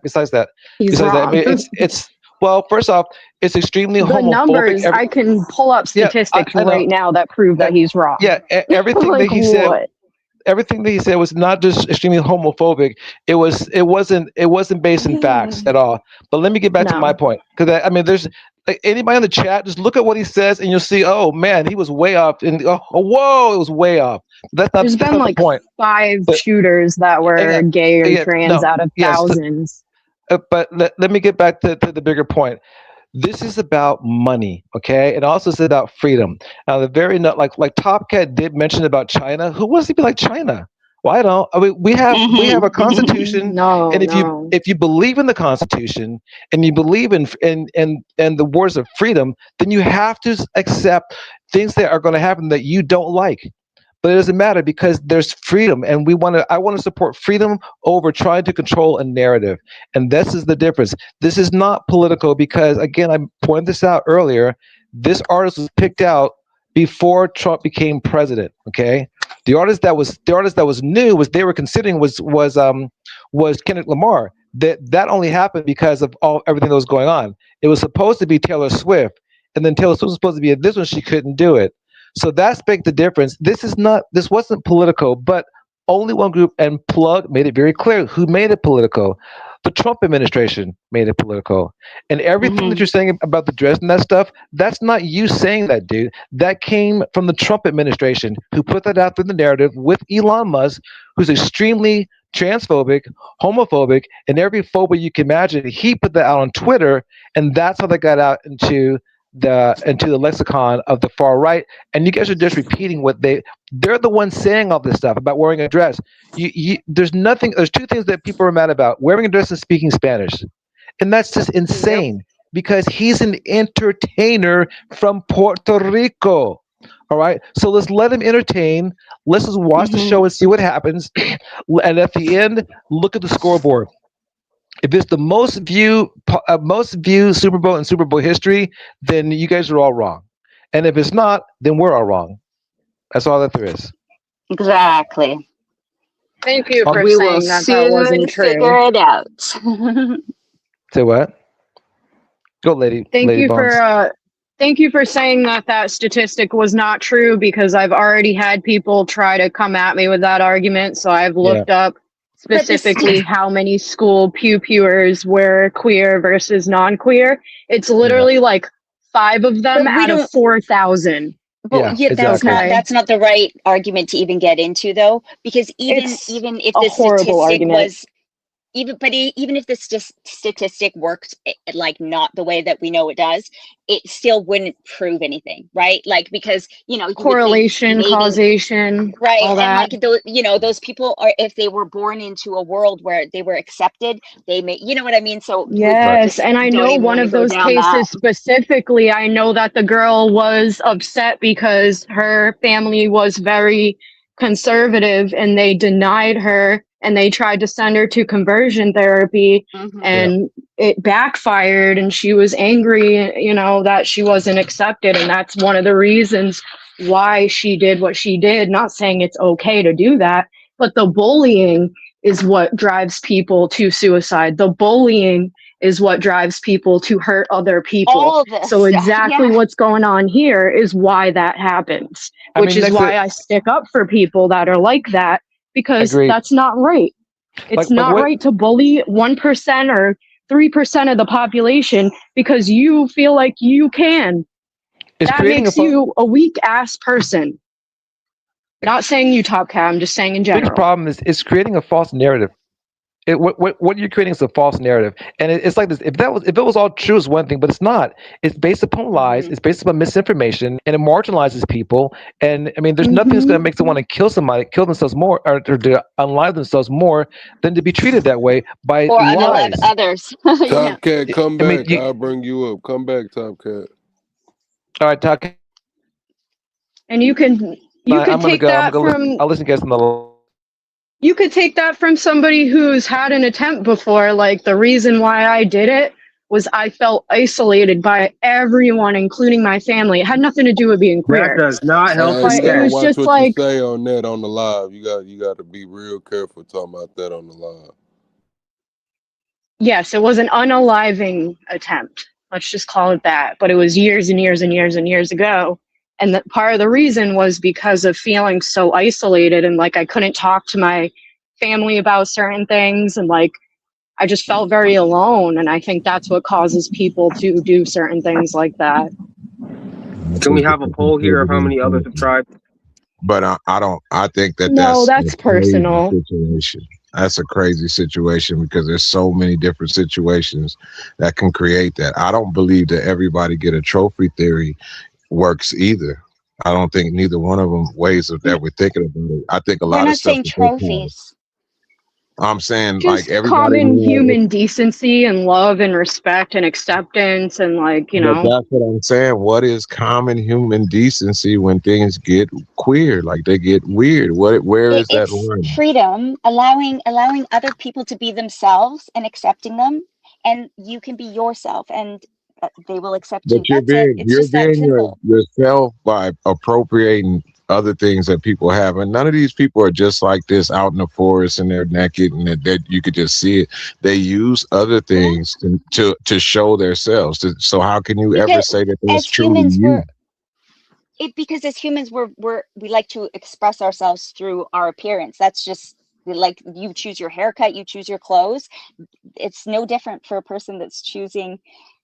I wrong. mean, it's well. First off, it's extremely The homophobic. numbers, I can pull up Yeah, statistics I know. right now that prove that he's wrong. Yeah, everything that Like he said, what? was not just extremely homophobic. It wasn't based in facts at all. But let me get back to my No. point, because I mean, there's like, anybody in the chat, just look at what he says, and you'll see. Oh man, he was way off, and whoa, it was way off. There's That's been not the like point. 5 But shooters that were again, gay or yeah, trans no, out of yes, thousands. but let me get back to the bigger point. This is about money, okay? And also it's about freedom. Now, the very note, like Top Cat did mention about China. Who wants to be like China? Well, I don't. I mean, we have a constitution, No, and no. if you believe in the Constitution and you believe in the words of freedom, then you have to accept things that are going to happen that you don't like. But it doesn't matter because there's freedom, and I want to support freedom over trying to control a narrative, and this is the difference. This is not political because, again, I pointed this out earlier. This artist was picked out before Trump became president. Okay, the artist that was new was they were considering was Kendrick Lamar. That only happened because of everything that was going on. It was supposed to be Taylor Swift, and then Taylor Swift was supposed to be at this one. She couldn't do it. So that's big the difference. This wasn't political, but only one group, and Plug made it very clear who made it political. The Trump administration made it political. And everything that Mhm. you're saying about the dress and that stuff, that's not you saying that, dude. That came from the Trump administration who put that out through the narrative with Elon Musk, who's extremely transphobic, homophobic, and every phobia you can imagine. He put that out on Twitter, and that's how they got out into the lexicon of the far right. And you guys are just repeating what they're the ones saying all this stuff about wearing a dress. There's nothing. There's two things that people are mad about: wearing a dress and speaking Spanish, and that's just Yep. insane because he's an entertainer from Puerto Rico. All right, so let's let him entertain. Let's just watch the Mhm. show and see what happens. And at the end, look at the scoreboard. If it's the most view Super Bowl in Super Bowl history, then you guys are all wrong. And if it's not, then we're all wrong. That's all that there is. Exactly. Thank you Um, for We will saying that that soon wasn't figure true. it out. say what? Go, Thank Lady you for Bonds. thank you for saying that that statistic was not true because I've already had people try to come at me with that argument. So I've Yeah. looked up But this, specifically how many school pewers were queer versus non-queer. It's Yeah. literally like 5 of them but we out of don't. 4,000. But Yeah. yeah, Exactly. Okay. that's not the right argument to even get into though, because even It's even if a the horrible statistic argument. was even if the statistic worked like not the way that we know it does, it still wouldn't prove anything, right? Like because you would think Correlation, maybe causation, right, all and that. like those people are, if they were born into a world where they were accepted, they may, you know what I mean. So we Right. Yes, just and I don't know even one want to of go those down that. cases specifically. I know that the girl was upset because her family was very conservative and they denied her and they tried to send her to conversion therapy Hmm. Yeah. and it backfired and she was angry, that she wasn't accepted. And that's one of the reasons why she did what she did. Not saying it's okay to do that, but the bullying is what drives people to suicide. The bullying is what drives people to hurt other people. All of this So stuff, exactly yeah. what's going on here is why that happens, I which mean, is next to why I stick up for people that are like that because agreed. that's not right. It's Like not what? right to bully 1% or 3% of the population because you feel like you can. It's That creating makes a you a weak ass person. Not saying you, Top Cat, I'm just saying in biggest general. problem is it's creating a false narrative. What you're creating is a false narrative, and it's like this. If it was all true, it's one thing, but it's not. It's based upon lies. Mhm. It's based upon misinformation, and it marginalizes people. And I mean, there's nothing that's going to Mhm. make someone want to kill somebody, kill themselves more, or to unalive themselves more than to be treated that way by Or unalive lies. others. Yeah. Top Cat, come I mean, back. I'll bring you up. Come back, Top Cat. all right, talk. And you could I'm gonna take go. that from I'll listen to you guys on the. you could take that from somebody who's had an attempt before. Like, the reason why I did it was I felt isolated by everyone, including my family. It had nothing to do with being That queer. does not help Hey, the But you it gotta stats. was watch just what you like, say on that on the live. You got to be real careful talking about that on the live. yes, it was an unaliving attempt. Let's just call it that. But it was years and years and years and years ago. And that part of the reason was because of feeling so isolated, and like I couldn't talk to my family about certain things, and like I just felt very alone. And I think that's what causes people to do certain things like that. Can we have a poll here of how many others have tried? But I don't. I think that No, that's a that's crazy personal. situation. That's a crazy situation because there's so many different situations that can create that. I don't believe that everybody get a trophy theory works either. I don't think neither one of them ways of that we're thinking about it. I think a We're lot of not stuff saying that they call. trophies. I'm saying like Just everybody common who has human decency and love and respect and acceptance and like, you but know. that's what I'm saying. What is common human decency when things get queer? Like they get weird. Where is that It's line? freedom, allowing other people to be themselves and accepting them, and you can be yourself, and they will accept But you. That's it. It's you're just that being simple. yourself by appropriating other things that people have, and none of these people are just like this out in the forest and they're naked and that you could just see it. They use other Yeah, things to show themselves. So how can you ever because say that that's as truly humans, you? because as humans we like to express ourselves through our appearance. That's just like you choose your haircut, you choose your clothes. It's no different for a person that's choosing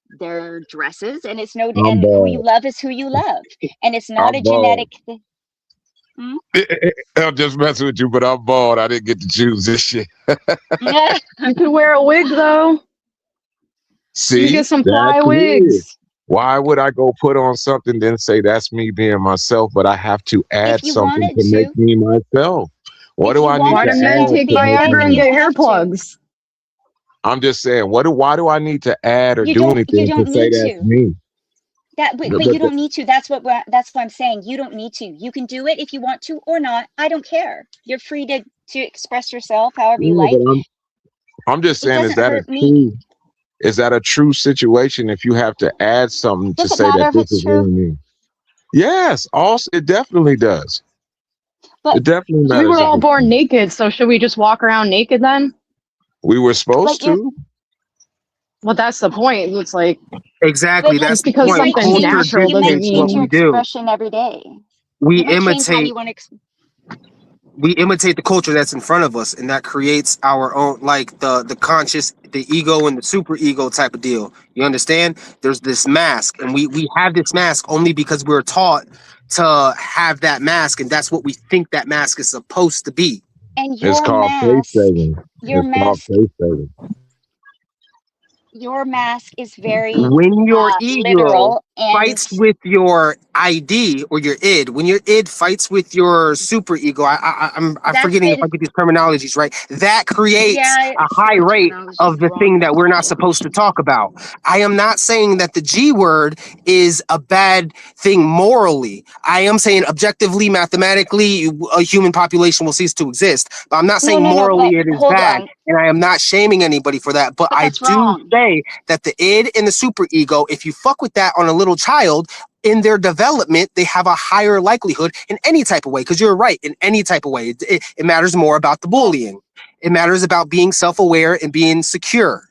their dresses, and I'm and who you bald. love is who you love, and it's not a I'm bald. genetic thing. Hmm? I'm just messing with you, but I'm bald. I didn't get to choose this shit. You could wear a wig though. You See, can get some that's fly weird. wigs. Why would I go put on something then say that's me being myself, but I have to If add you something wanted to make to, me myself? What if do you I need Why wanted to do to, men add don't take to you make Viagra don't and me? get even hair have to. plugs? I'm just saying, why do I need to add or do You anything to don't say need that's to. me? But you don't need to. That's what I'm saying. You don't need to. You can do it if you want to or not. I don't care. You're free to express yourself however you No, like. but I'm just It saying, doesn't hurt me. is that a true situation if you have to add something to Does it say matter that if this it's is really true? me? Yes, also it definitely does. But It definitely We matters were if all it's born true. naked, so should we just walk around naked then? We were supposed but you're to. Well, that's the point. It's like, Exactly, but that's just the because you point. might something's Culture change. natural You doesn't might dictates what change your we mean. do. expression every day. We You might change how imitate you want to. we imitate the culture that's in front of us, and that creates our own, like the conscious, the ego, and the super ego type of deal. You understand? There's this mask, and we have this mask only because we're taught to have that mask, and that's what we think that mask is supposed to be. And It's called face saving. your It's called mask, face saving. your mask is very When your ego literal, and fights with your ID or your id, when your id fights with your super ego, I'm that's forgetting if I been, get these terminologies right. That creates yeah, a high the rate terminology of is the wrong. thing that we're not supposed to talk about. I am not saying that the G word is a bad thing morally. I am saying objectively, mathematically, a human population will cease to exist. But I'm not saying No, morally but it is hold bad, on. and I am not shaming anybody for that. But But I that's do wrong. say that the id and the super ego, if you fuck with that on a little child, in their development, they have a higher likelihood in any type of way. Because you're right, in any type of way, it matters more about the bullying. It matters about being self-aware and being secure.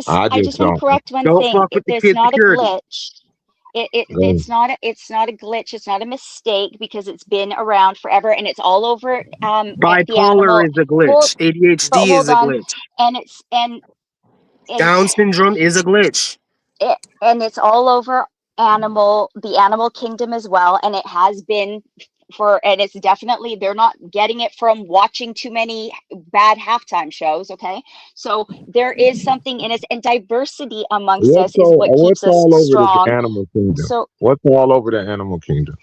I I just just want to don't. correct one Don't thing. fuck with the It's kid's not a security. glitch. It's not a glitch. It's not a mistake, because it's been around forever, and it's all over the Bipolar animal. is a Hold, glitch. but ADHD is hold a on, glitch. and it's and and Down syndrome is a glitch. and it's all over the animal kingdom as well, and it has been and it's definitely, they're not getting it from watching too many bad halftime shows. Okay, so there is something in us, and diversity amongst us is what What's keeps us all over the strong. animal kingdom? So What's all over the animal kingdom?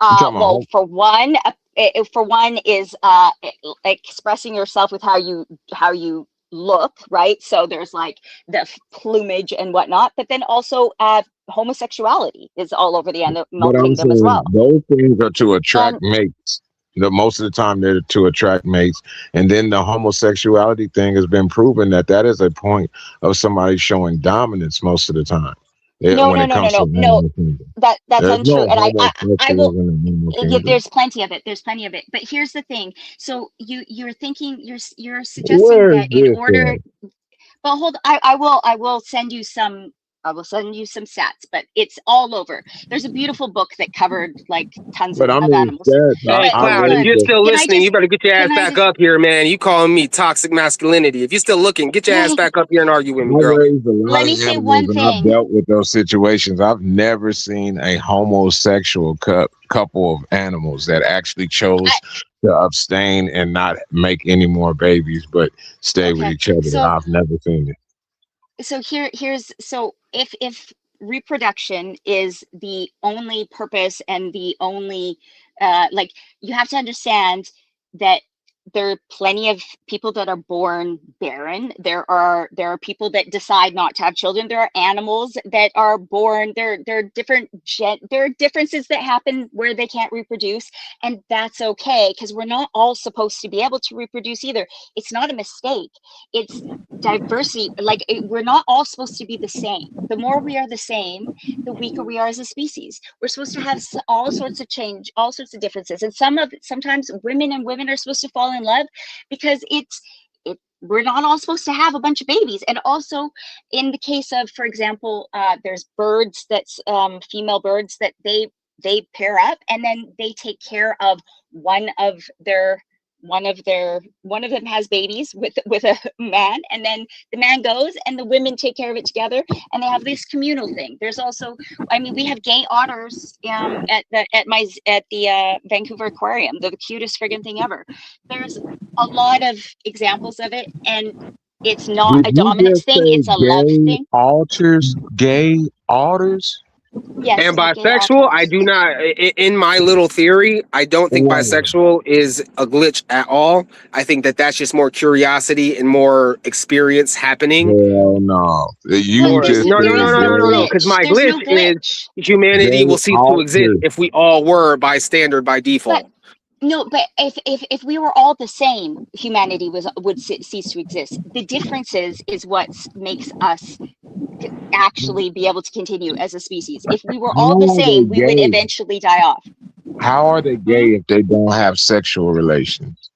You talking about well, for one is expressing yourself with how you look, right? So there's like the plumage and whatnot, but then also homosexuality is all over the animal but I'm kingdom as well. saying those things are to attract And mates. Most of the time they're to attract mates, and then the homosexuality thing has been proven that is a point of somebody showing dominance most of the time. no, When no, it no, no, comes to no, the no. animal kingdom, That's there's untrue. no And I homosexuals will. in the animal Yeah, kingdom. there's plenty of it. There's plenty of it. But here's the thing. So you're thinking, you're suggesting Where is that in this order. at? Well, hold. I will send you some. I will send you some stats, but it's all over. There's a beautiful book that covered like tons But I of mean, animals. stats. Hey, I But Cloud, if look, read you're the. still can I listening, you just better get your ass can I back just up here, man. You calling me toxic masculinity. If you're still looking, get your ass back up here and argue with me, I girl. raised a lot let of me say animals, one and I've thing? dealt with those situations. I've never seen a homosexual couple of animals that actually chose I to abstain and not make any more babies, but stay with okay. each other. So I've never seen it. here's so if reproduction is the only purpose and the only like, you have to understand that there are plenty of people that are born barren. There are people that decide not to have children. There are animals that are born, there are there are differences that happen where they can't reproduce, and that's okay, because we're not all supposed to be able to reproduce either. It's not a mistake, it's diversity. Like, we're not all supposed to be the same. The more we are the same, the weaker we are as a species. We're supposed to have all sorts of change, all sorts of differences, and sometimes women are supposed to fall in love, because we're not all supposed to have a bunch of babies. And also, in the case of, for example, there's birds that's female birds that they pair up, and then they take care of one of them has babies with a man, and then the man goes and the women take care of it together, and they have this communal thing. There's also, I mean, we have gay otters at the Vancouver Aquarium. They're the cutest friggin' thing ever. There's a lot of examples of it, and it's not Did a you dominance just thing, say it's a love gay thing. alters? Gay alters? Yes, And they're gay bisexual, I otters. do not. In my little theory, I don't think Wow. bisexual is a glitch at all. I think that's just more curiosity and more experience happening. Hell no. But You Or just no, no, there no, said is no, no no, no, no. gay, Because glitch. my There's glitch no is glitch. humanity will gay cease to exist alters. if we all were by standard by But default. no, but if we were all the same, humanity would cease to exist. The differences is what makes us actually be able to continue as a species. If we were all the How are they same, we would gay? eventually die off. How are they Hmm? gay if they don't have sexual relations?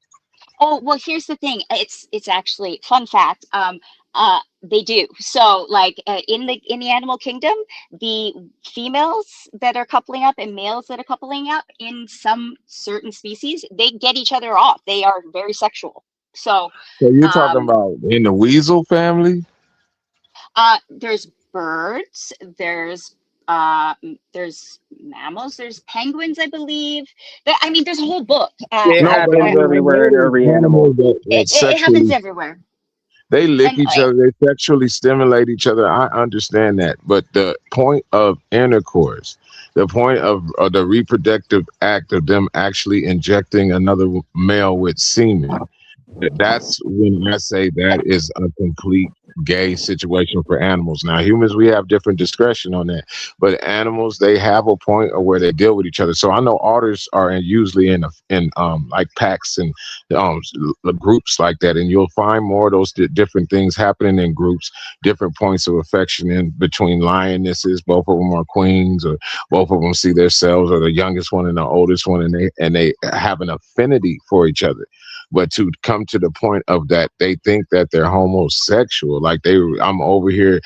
Oh, well, here's the thing. It's actually, fun fact. They do. So, like, in the animal kingdom, the females that are coupling up and males that are coupling up in some certain species, they get each other off. They are very sexual. So, So you're talking um, about in the weasel family? there's birds, there's mammals, there's penguins, I believe. I mean, there's a whole book. It No, but I happens mean, I everywhere know in there's every animal. animals that It happens sexually, everywhere. they lick And each other, they sexually stimulate each other. I understand that. But the point of intercourse, the point of the reproductive act of them actually injecting another male with semen, that's when I say that is a complete gay situation for animals. Now, humans, we have different discretion on that, but animals, they have a point of where they deal with each other. So I know otters are usually in like packs and groups like that, and you'll find more of those different things happening in groups, different points of affection in between lionesses. Both of them are queens, or both of them see themselves, or the youngest one and the oldest one, and they have an affinity for each other. But to come to the point of that, they think that they're homosexual. Like I'm over here,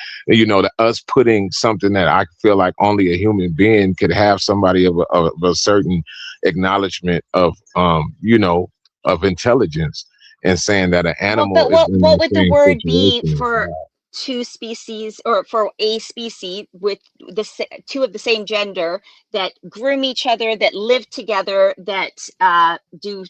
us putting something that I feel like only a human being could have, somebody of a certain acknowledgement of, of intelligence. and saying that an Well, animal but is in what the would the same word be situation. for two species or for a species with two of the same gender that groom each other, that live together, that do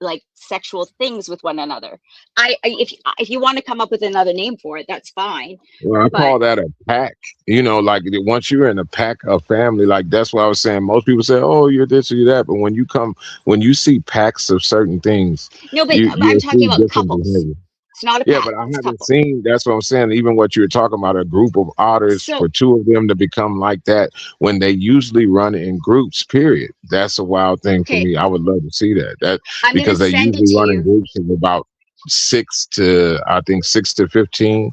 like sexual things with one another? If you want to come up with another name for it, that's fine. Well, I But call that a pack. Like once you're in a pack of family, like that's what I was saying. Most people say, "Oh, you're this or you're that," but when you see packs of certain things, no, but I'm you'll talking see about different couples. behavior. It's not a Yeah, pack, but I it's haven't couple. seen. That's what I'm saying. Even what you were talking about, a group of otters, So for two of them to become like that when they usually run in groups. Period. That's a wild thing for okay, me. I would love to see that. I'm gonna Because they send it usually to run in you. groups of about 6 to 15.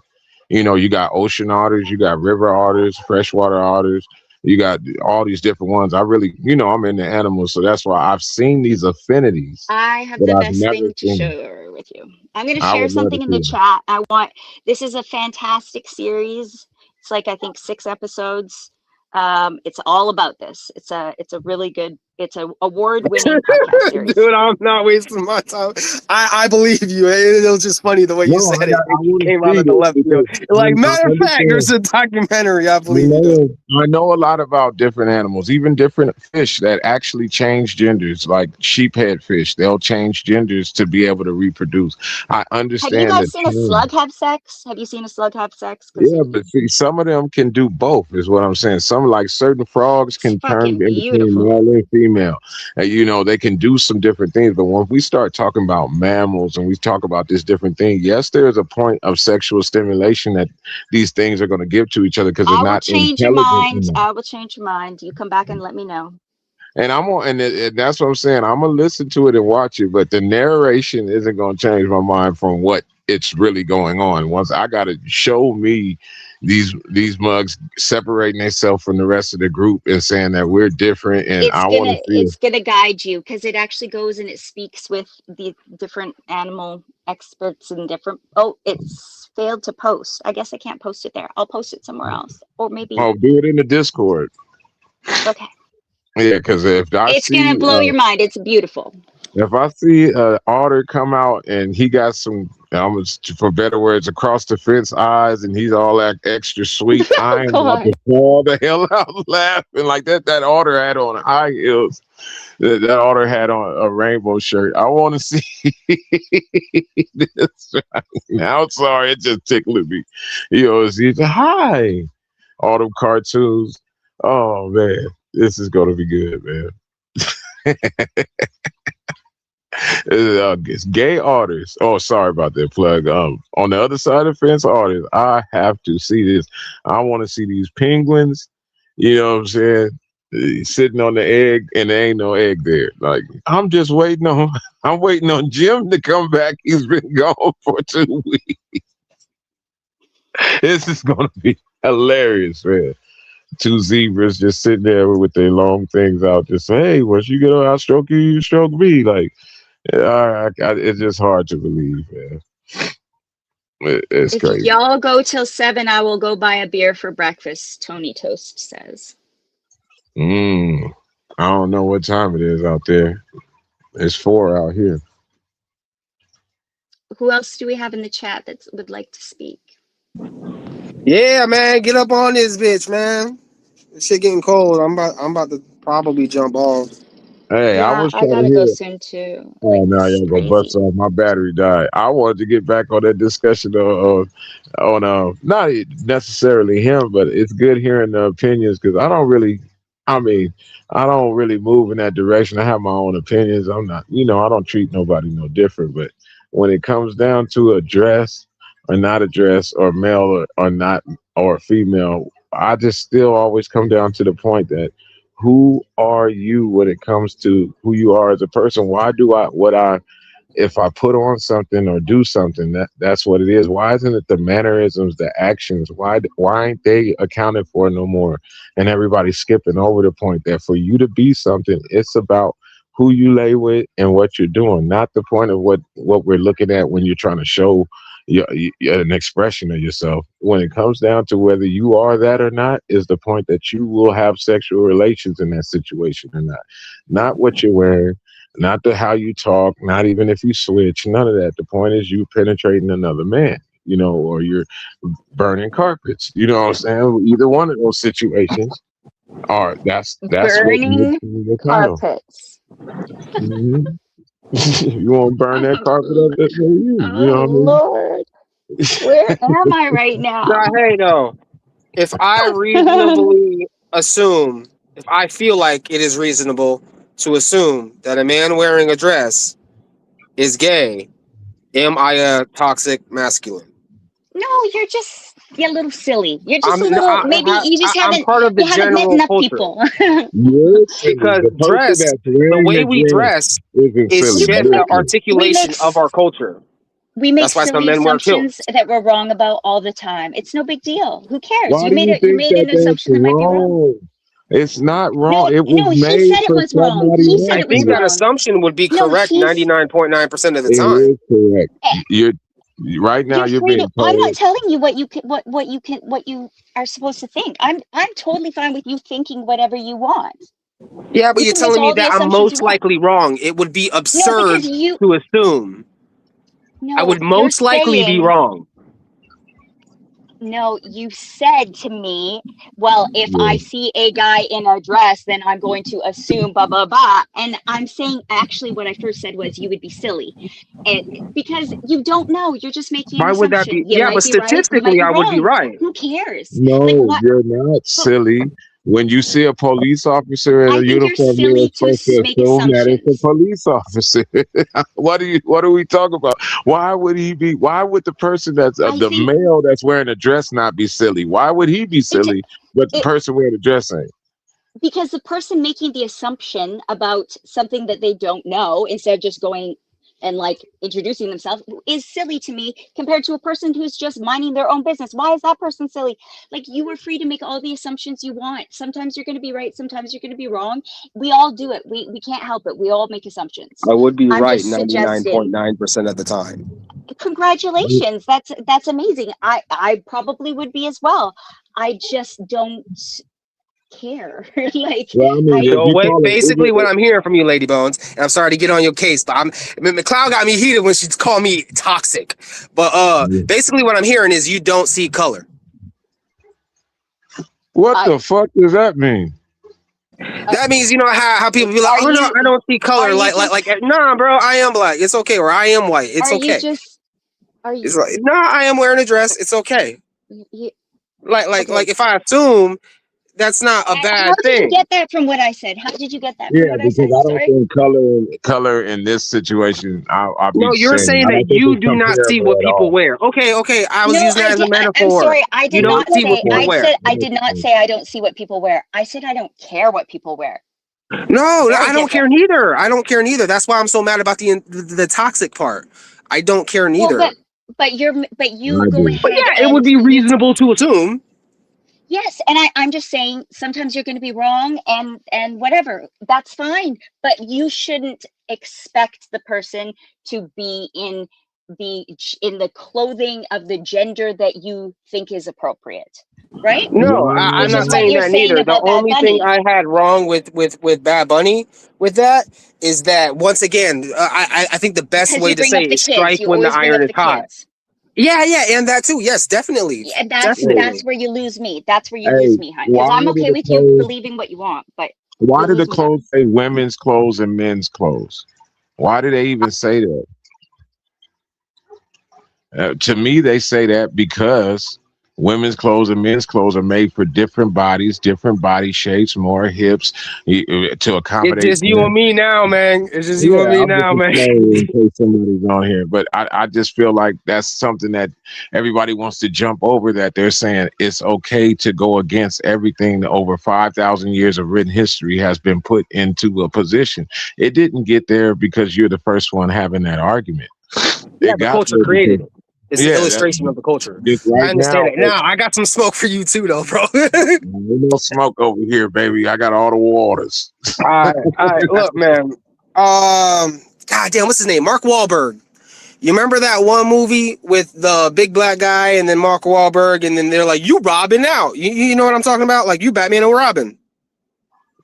You got ocean otters, you got river otters, freshwater otters. You got all these different ones. I really, I'm into animals, so that's why I've seen these affinities, I have but the I've best never thing to seen. share with you. I'm going to I share would love to something in the see them. chat. This is a fantastic series. It's like, I think 6 episodes. It's all about this. It's a really good, it's a award-winning podcast series. Dude, I'm not wasting my time. I believe you. It was just funny the way you No, said it. I It want to came out see of the this left field. because Like, I matter of fact, understand. there's a documentary. I believe you, though. I know a lot about different animals, even different fish that actually change genders, like sheephead fish. They'll change genders to be able to reproduce. I Have you understand the guys seen a change. slug have sex? Have you seen a slug have sex? Because Yeah, but see, some of them can do both, is what I'm saying. Some, like certain frogs, it's can turn fucking in between beautiful. male and female. They can do some different things. But when we start talking about mammals and we talk about this different thing, yes, there is a point of sexual stimulation that these things are going to give to each other because they're I will not change your intelligent mind. enough. I will change your mind. You come back and let me know. And and that's what I'm saying. I'm gonna listen to it and watch it, but the narration isn't gonna change my mind from what it's really going on. Once I gotta show me these mugs separating themselves from the rest of the group and saying that we're different, and I want to see it. It's gonna guide you, because it actually goes and it speaks with the different animal experts and different. Oh, it's failed to post. I guess I can't post it there. I'll post it somewhere else, or maybe. Oh, do it in the Discord. Okay. Yeah, because It's gonna blow your mind. It's beautiful. if I see Otter come out and he got some, for better words, across the fence eyes, and he's all that extra sweet, I am about to God. fall the hell out laughing like that. That Otter had on high heels. That Otter had on a rainbow shirt. I want to see this right now. Sorry, it just tickled me. He's hi, all them cartoons. Oh man, this is gonna be good, man. It's gay artists. Oh, sorry about that plug. On the other side of the fence, artists. I have to see this. I want to see these penguins. You know what I'm saying? Sitting on the egg, and there ain't no egg there. Like I'm just waiting on. I'm waiting on Jim to come back. He's been gone for 2 weeks. This is gonna be hilarious, man. Two zebras just sitting there with their long things out, just say, "Hey, once you get on, I'll stroke you. You stroke me." Like. It's just hard to believe, man. It's If crazy. y'all go till 7, I will go buy a beer for breakfast. Tony Toast says. I don't know what time it is out there. It's 4 out here. Who else do we have in the chat that would like to speak? Yeah, man, get up on this bitch, man. This shit getting cold. I'm about to probably jump off. Hey, I Yeah, was I trying to gotta go hear. soon too. Oh Like, no, this is y'all go bust crazy. off. My battery died. I wanted to get back on that discussion on not necessarily him, but it's good hearing the opinions because I don't really move in that direction. I have my own opinions. I'm not, I don't treat nobody no different. But when it comes down to a dress or not a dress, or male or not, or female, I just still always come down to the point that who are you when it comes to who you are as a person? Why do if I put on something or do something, that's what it is. Why isn't it the mannerisms, the actions? Why ain't they accounted for no more? And everybody's skipping over the point that for you to be something, it's about who you lay with and what you're doing, not the point of what we're looking at when you're trying to show an expression of yourself. When it comes down to whether you are that or not, is the point that you will have sexual relations in that situation or not. Not what you're wearing, Not the how you talk, not even if you switch, none of that. The point is you penetrating another man, or you're burning carpets. You know what I'm saying? Either one of those situations are that's what makes Burning you a tunnel. carpets. Hmm. You want to burn that carpet up? That's for you. You know Oh what I mean? Lord, where am I right Nah, now? hey, no. If I reasonably assume, if I feel like it is reasonable to assume that a man wearing a dress is gay, am I a toxic masculine? No, you're a little silly. You're just I'm a little. Maybe you just I'm haven't part of the you haven't met general enough culture people. You're silly. because The person dress, that's the wearing way the we dress dress, isn't is silly. You can just the You're make silly. we articulation of our culture. make That's why some silly men wear assumptions kilts. that we're wrong about all the time. It's no big deal. Who cares? Why do you You think made that an that's assumption that might be wrong. wrong? It's not No, wrong. It was no, he made said it for was wrong. somebody He else. said I it was think that wrong. assumption would be No, correct he's 99.9% of the It time. is correct. eh, You're right now. you're You're free to. being I'm not told. telling you what you are supposed to think. I'm totally fine with you thinking whatever you want. Yeah, but You you're can make telling me all the that I'm assumptions you most want. likely wrong. It would be No, because absurd to assume. I would you're most likely be saying. wrong. No, you said to me, well, if I Yeah. see a guy in a dress, then I'm going to assume blah, blah, blah. And I'm saying, actually, what I first said was you would be silly. And because you don't know, you're just making an Why would that assumption. be? You Yeah, might but be right, you might statistically, be I would be wrong. right. Who cares? Like, No, what? you're not But silly. When you see a police officer in I a think you're uniform, you're silly to supposed to make assume that it's a assumptions. police officer. What are we talking about? Why would he be? Why would the person that's I the think male that's wearing a dress not be silly? Why would he be it, silly, but the it, person wearing the dress ain't? because the person making the assumption about something that they don't know instead of just going and like introducing themselves is silly to me compared to a person who's just minding their own business. Why is that person silly? Like, you are free to make all the assumptions you want. Sometimes you're going to be right, sometimes you're going to be wrong. We all do it. We can't help it. We all make assumptions. I would be I'm right just suggesting. 99.9% of the time. Congratulations, that's amazing. I probably would be as well. I just don't care. Like, Well, I mean, I if So you what? call Basically, what it, I'm hearing from you, Lady Bones, and I'm sorry to get on your case, but McLeod got me heated when she called me toxic. But basically, what I'm hearing is you don't see color. what I the fuck does that mean? That means how people be like, are oh no, you I don't see are color. you Like just nah, bro, I am black. It's okay. Or I am white. It's are you okay. just are you, It's like nah, I am wearing a dress. It's okay. you Like okay? if I assume that's not a How bad did you thing. get that from what I said? How did you get that from Yeah, what I because said? I don't Sorry. think color in this situation. I'll be No, you're saying saying I that don't think you it's do not see comparable what at people all. wear. Okay. I was No, using that as a I'm metaphor. sorry. I You did don't not see what say. people I wear. said I did not say I don't see what people wear. I said I don't care what people wear. No, Very I don't care different. neither. I don't care neither. That's why I'm so mad about the toxic part. I don't care Well, neither. but you I go do. But ahead yeah, it would and be you. reasonable to assume. Yes, and I'm just saying sometimes you're going to be wrong and whatever. That's fine, but you shouldn't expect the person to be in the clothing of the gender that you think is appropriate, right? No, I'm Which is not what saying you're that saying neither. The about Bad only thing Bunny. I had wrong with Bad Bunny with that is that once again, I think the best Because way you to bring say up it the is kids. strike You when the always bring iron up is the hot. kids. Yeah, and that too. Yes, definitely, Yeah, definitely. that's where you lose me. That's where you lose Hey, me, hon. Because why I'm did okay the with you clothes? believing what you want, but Why you did the lose me there. clothes say women's clothes and men's clothes? Why do they even say that? To me, they say that because women's clothes and men's clothes are made for different bodies, different body shapes, more hips to It's accommodate just you and men. me now, man. It's just you and Yeah, me I'm just now, man. explaining in case somebody's on here, but I just feel like that's something that everybody wants to jump over. That they're saying it's okay to go against everything that over 5,000 years of written history has been put into a position. It didn't get there because you're the first one having that argument. Yeah, It the got culture there because created it. It's the yeah, that's illustration of the culture. just I right understand now. it. Now I got some smoke for you too, though, bro. All Ain't no smoke over here, baby. I got all the waters. right. Look, man. God damn, what's his name? Mark Wahlberg. You remember that one movie with the big black guy and then Mark Wahlberg, and then they're like, "You Robin now." You know what I'm talking about? Like you Batman or Robin.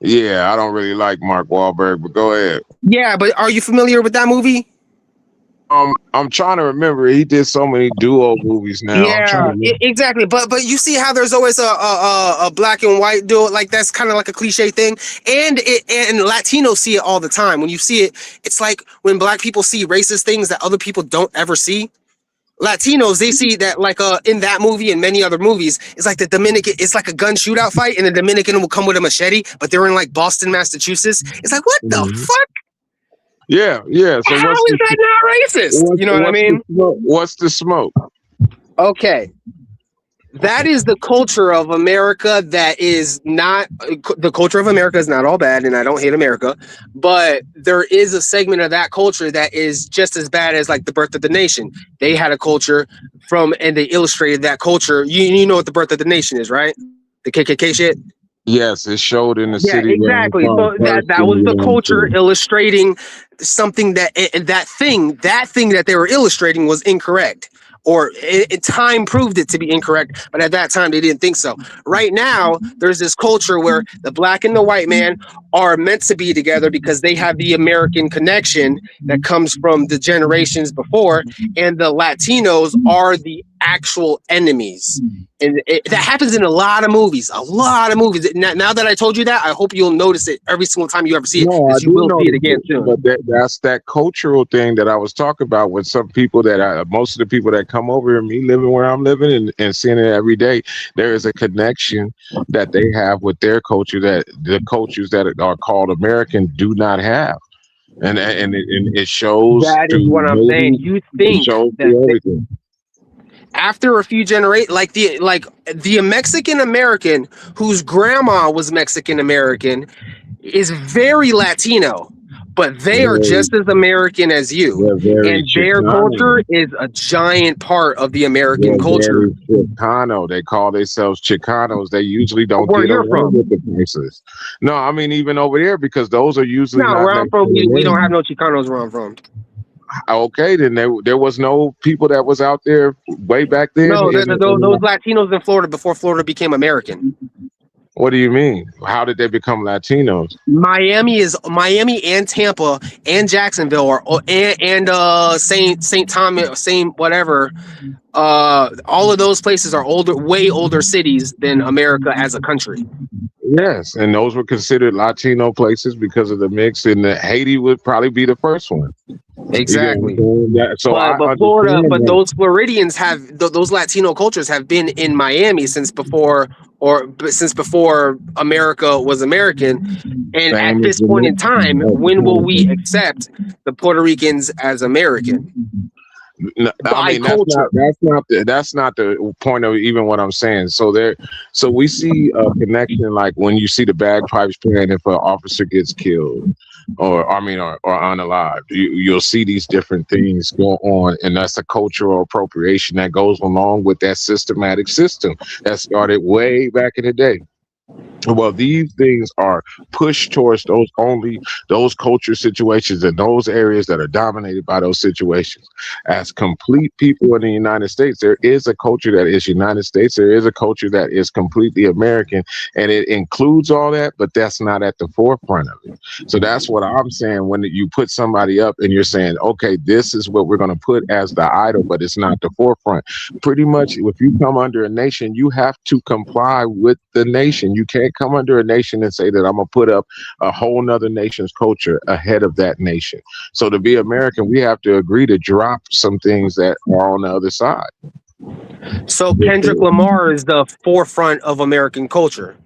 Yeah, I don't really like Mark Wahlberg, but go ahead. Yeah, but are you familiar with that movie? I'm trying to remember. He did so many duo movies now. I'm trying to Yeah, remember. exactly. But you see how there's always a black and white duo, like that's kind of like a cliche thing, and Latinos see it all the time. When you see it, it's like when black people see racist things that other people don't ever see. Latinos, they see that like in that movie and many other movies, it's like the Dominican, it's like a gun shootout fight, and the Dominican will come with a machete, but they're in like Boston, Massachusetts. It's like, what the Mhm. fuck? Yeah. So How is that not racist? You know what I mean? What's the smoke? Okay. That is the culture of America that is not the culture of America is not all bad, and I don't hate America, but there is a segment of that culture that is just as bad as like the Birth of the Nation. They had a culture and they illustrated that culture. You know what the Birth of the Nation is, right? The KKK shit. Yes, it showed in the Yeah, city. exactly. So that was the culture illustrating something that thing that they were illustrating was incorrect, or time proved it to be incorrect. But at that time, they didn't think so. Right now, there's this culture where the black and the white man are meant to be together because they have the American connection that comes from the generations before, and the Latinos are the actual enemies. And that happens in a lot of movies. Now that I told you that, I hope you'll notice it every single time you ever see it, because you will see it again soon. But that's that cultural thing that I was talking about with some people most of the people that come over here, me living where I'm living and seeing it every day, there is a connection that they have with their culture that the cultures that are called American do not have. And it shows. That is what I'm saying. You think that everything. After a few generations, like the Mexican American whose grandma was Mexican American is very Latino, but they are just as American as you, and their culture is a giant part of the American culture. Chicano, they call themselves Chicanos. They usually don't Where get you're along from? with the places. No, I mean even over there, because those are usually No, not where I'm from, we don't have no Chicanos where I'm from. Okay, then there was no people that was out there way back then. No, those Latinos in Florida before Florida became American. What do you mean? How did they become Latinos? Miami and Tampa and Jacksonville and St. Thomas, same whatever. All of those places are way older cities than America as a country. Yes, and those were considered Latino places because of the mix. And Haiti would probably be the first one. Exactly. But Florida, those Floridians those Latino cultures have been in Miami since before America was American. And at this point in time, when will we accept the Puerto Ricans as American? No, I mean that's not the point of even what I'm saying. So we see a connection, like when you see the bagpipes playing if an officer gets killed or unalived, you'll see these different things go on, and that's a cultural appropriation that goes along with that systematic system that started way back in the day. Well, these things are pushed towards those culture situations and those areas that are dominated by those situations. As complete people in the United States, there is a culture that is United States. There is a culture that is completely American, and it includes all that, but that's not at the forefront of it. So that's what I'm saying. When you put somebody up and you're saying, okay, this is what we're going to put as the idol, but it's not the forefront. Pretty much, if you come under a nation, you have to comply with the nation. You can't come under a nation and say that I'm gonna put up a whole nother nation's culture ahead of that nation. So to be American, we have to agree to drop some things that are on the other side. So Kendrick Lamar is the forefront of American culture.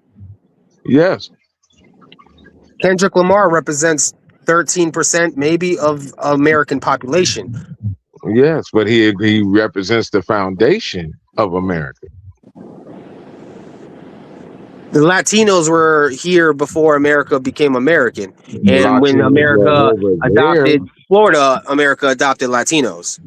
Yes. Kendrick Lamar represents 13% maybe of American population. Yes, but he represents the foundation of America. The Latinos were here before America became American. And when America adopted Florida, America adopted Latinos.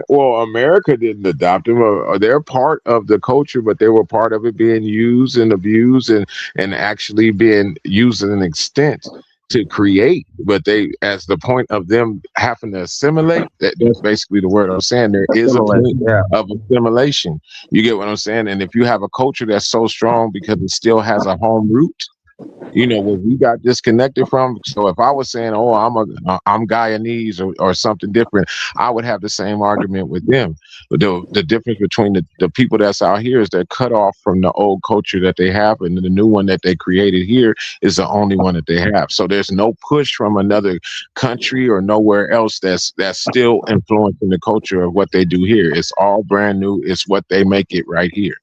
Well, America didn't adopt them. They're part of the culture, but they were part of it being used and abused and actually being used to an extent to create. But they, as the point of them having to assimilate, that's basically the word I'm saying. There is a point of assimilation. You get what I'm saying? And if you have a culture that's so strong because it still has a home root, You know, what we got disconnected from. So if I was saying, "Oh, I'm Guyanese or something different," I would have the same argument with them. But the difference between the people that's out here is they're cut off from the old culture that they have, and the new one that they created here is the only one that they have. So there's no push from another country or nowhere else that's still influencing the culture of what they do here. It's all brand new. It's what they make it right here.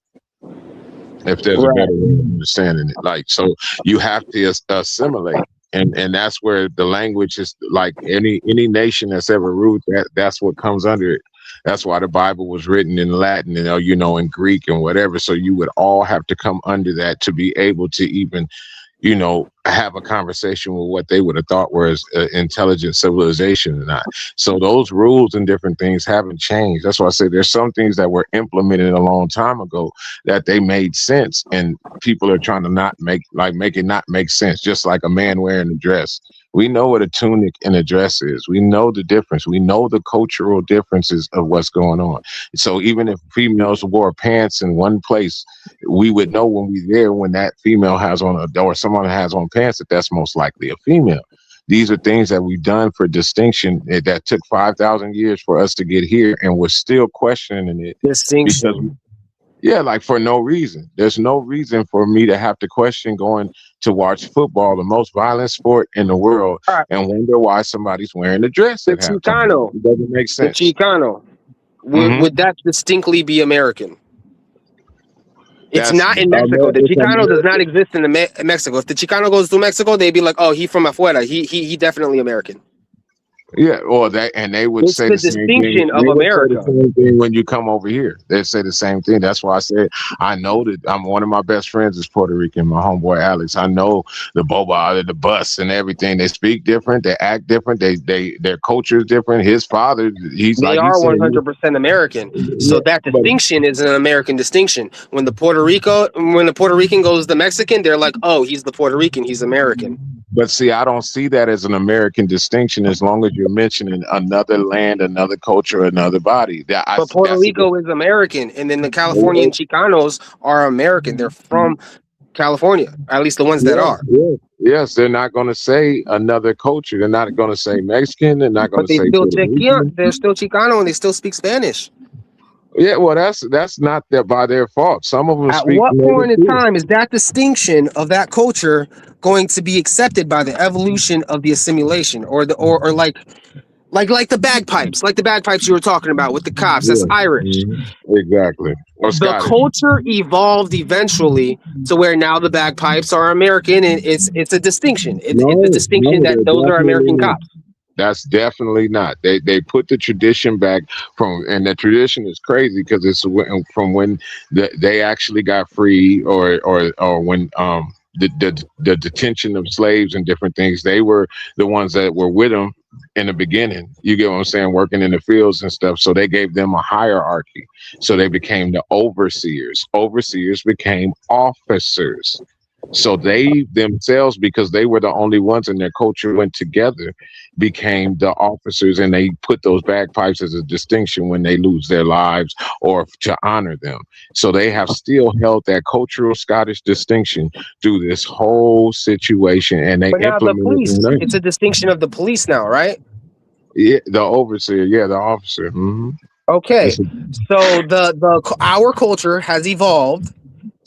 If there's a better way of understanding it, like, so you have to assimilate, and that's where the language is, like any nation that's ever ruled, that's what comes under it. That's why the Bible was written in Latin and in Greek and whatever. So you would all have to come under that to be able to even have a conversation with what they would have thought was intelligent civilization or not. So those rules and different things haven't changed. That's why I say there's some things that were implemented a long time ago that they made sense, and people are trying to make it not make sense. Just like a man wearing a dress. We know what a tunic and a dress is. We know the difference. We know the cultural differences of what's going on. So even if females wore pants in one place, we would know when we're there, when that female has on or someone has on pants, that's most likely a female. These are things that we've done for distinction that took 5,000 years for us to get here, and we're still questioning it. Distinction. Yeah, like for no reason. There's no reason for me to have to question going to watch football, the most violent sport in the world, and wonder why somebody's wearing a dress. The Chicano. It doesn't make sense. The Chicano. Would that distinctly be American? It's not in Mexico. The Chicano does not exist in Mexico. If the Chicano goes to Mexico, they'd be like, "Oh, he from afuera. He definitely American." Yeah, or they would say the same thing. Of America. The same thing when you come over here. They say the same thing. That's why I said I know that one of my best friends is Puerto Rican. My homeboy Alex. I know the boba, the bus, and everything. They speak different. They act different. Their culture is different. His father, they are 100% American. So that distinction is an American distinction. When the Puerto Rican goes to the Mexican, they're like, "Oh, he's the Puerto Rican. He's American." But see, I don't see that as an American distinction as long as you're mentioning another land, another culture, another body. But Puerto Rico is American, and then the Californian Chicanos are American. They're from California, at least the ones that are. Yes, they're not going to say another culture. They're not going to say Mexican. They're not going to say. They're still Chicano, and they still speak Spanish. Yeah, well, that's not by their fault. Some of them. At what point in time is that distinction of that culture going to be accepted by the evolution of the assimilation, or like the bagpipes you were talking about with the cops? That's Irish. Exactly. The culture evolved eventually to where now the bagpipes are American, and it's a distinction. It's a distinction that those are American cops. That's definitely not. They put the tradition back and the tradition is crazy because it's from when they actually got free, or when the detention of slaves and different things. They were the ones that were with them in the beginning. You get what I'm saying? Working in the fields and stuff. So they gave them a hierarchy. So they became the overseers. Overseers became officers. So they themselves, because they were the only ones and their culture went together, became the officers, and they put those bagpipes as a distinction when they lose their lives or to honor them. So they have still held that cultural Scottish distinction through this whole situation, and they implemented it. It's a distinction of the police now, right? Yeah, the overseer. Yeah, the officer. Mm-hmm. Okay, so our culture has evolved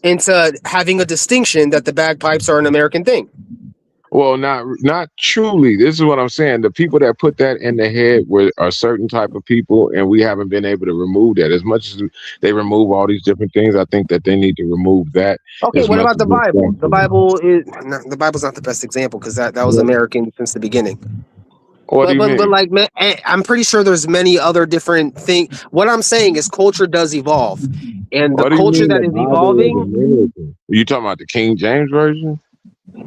into having a distinction that the bagpipes are an American thing. Well, not truly. This is what I'm saying. The people that put that in the head were a certain type of people, and we haven't been able to remove that. As much as they remove all these different things, I think that they need to remove that. Okay, what about the Bible? The Bible's not the best example because that was American since the beginning. But like, I'm pretty sure there's many other different things. What I'm saying is culture does evolve, and the culture that is evolving. Are you talking about the King James Version?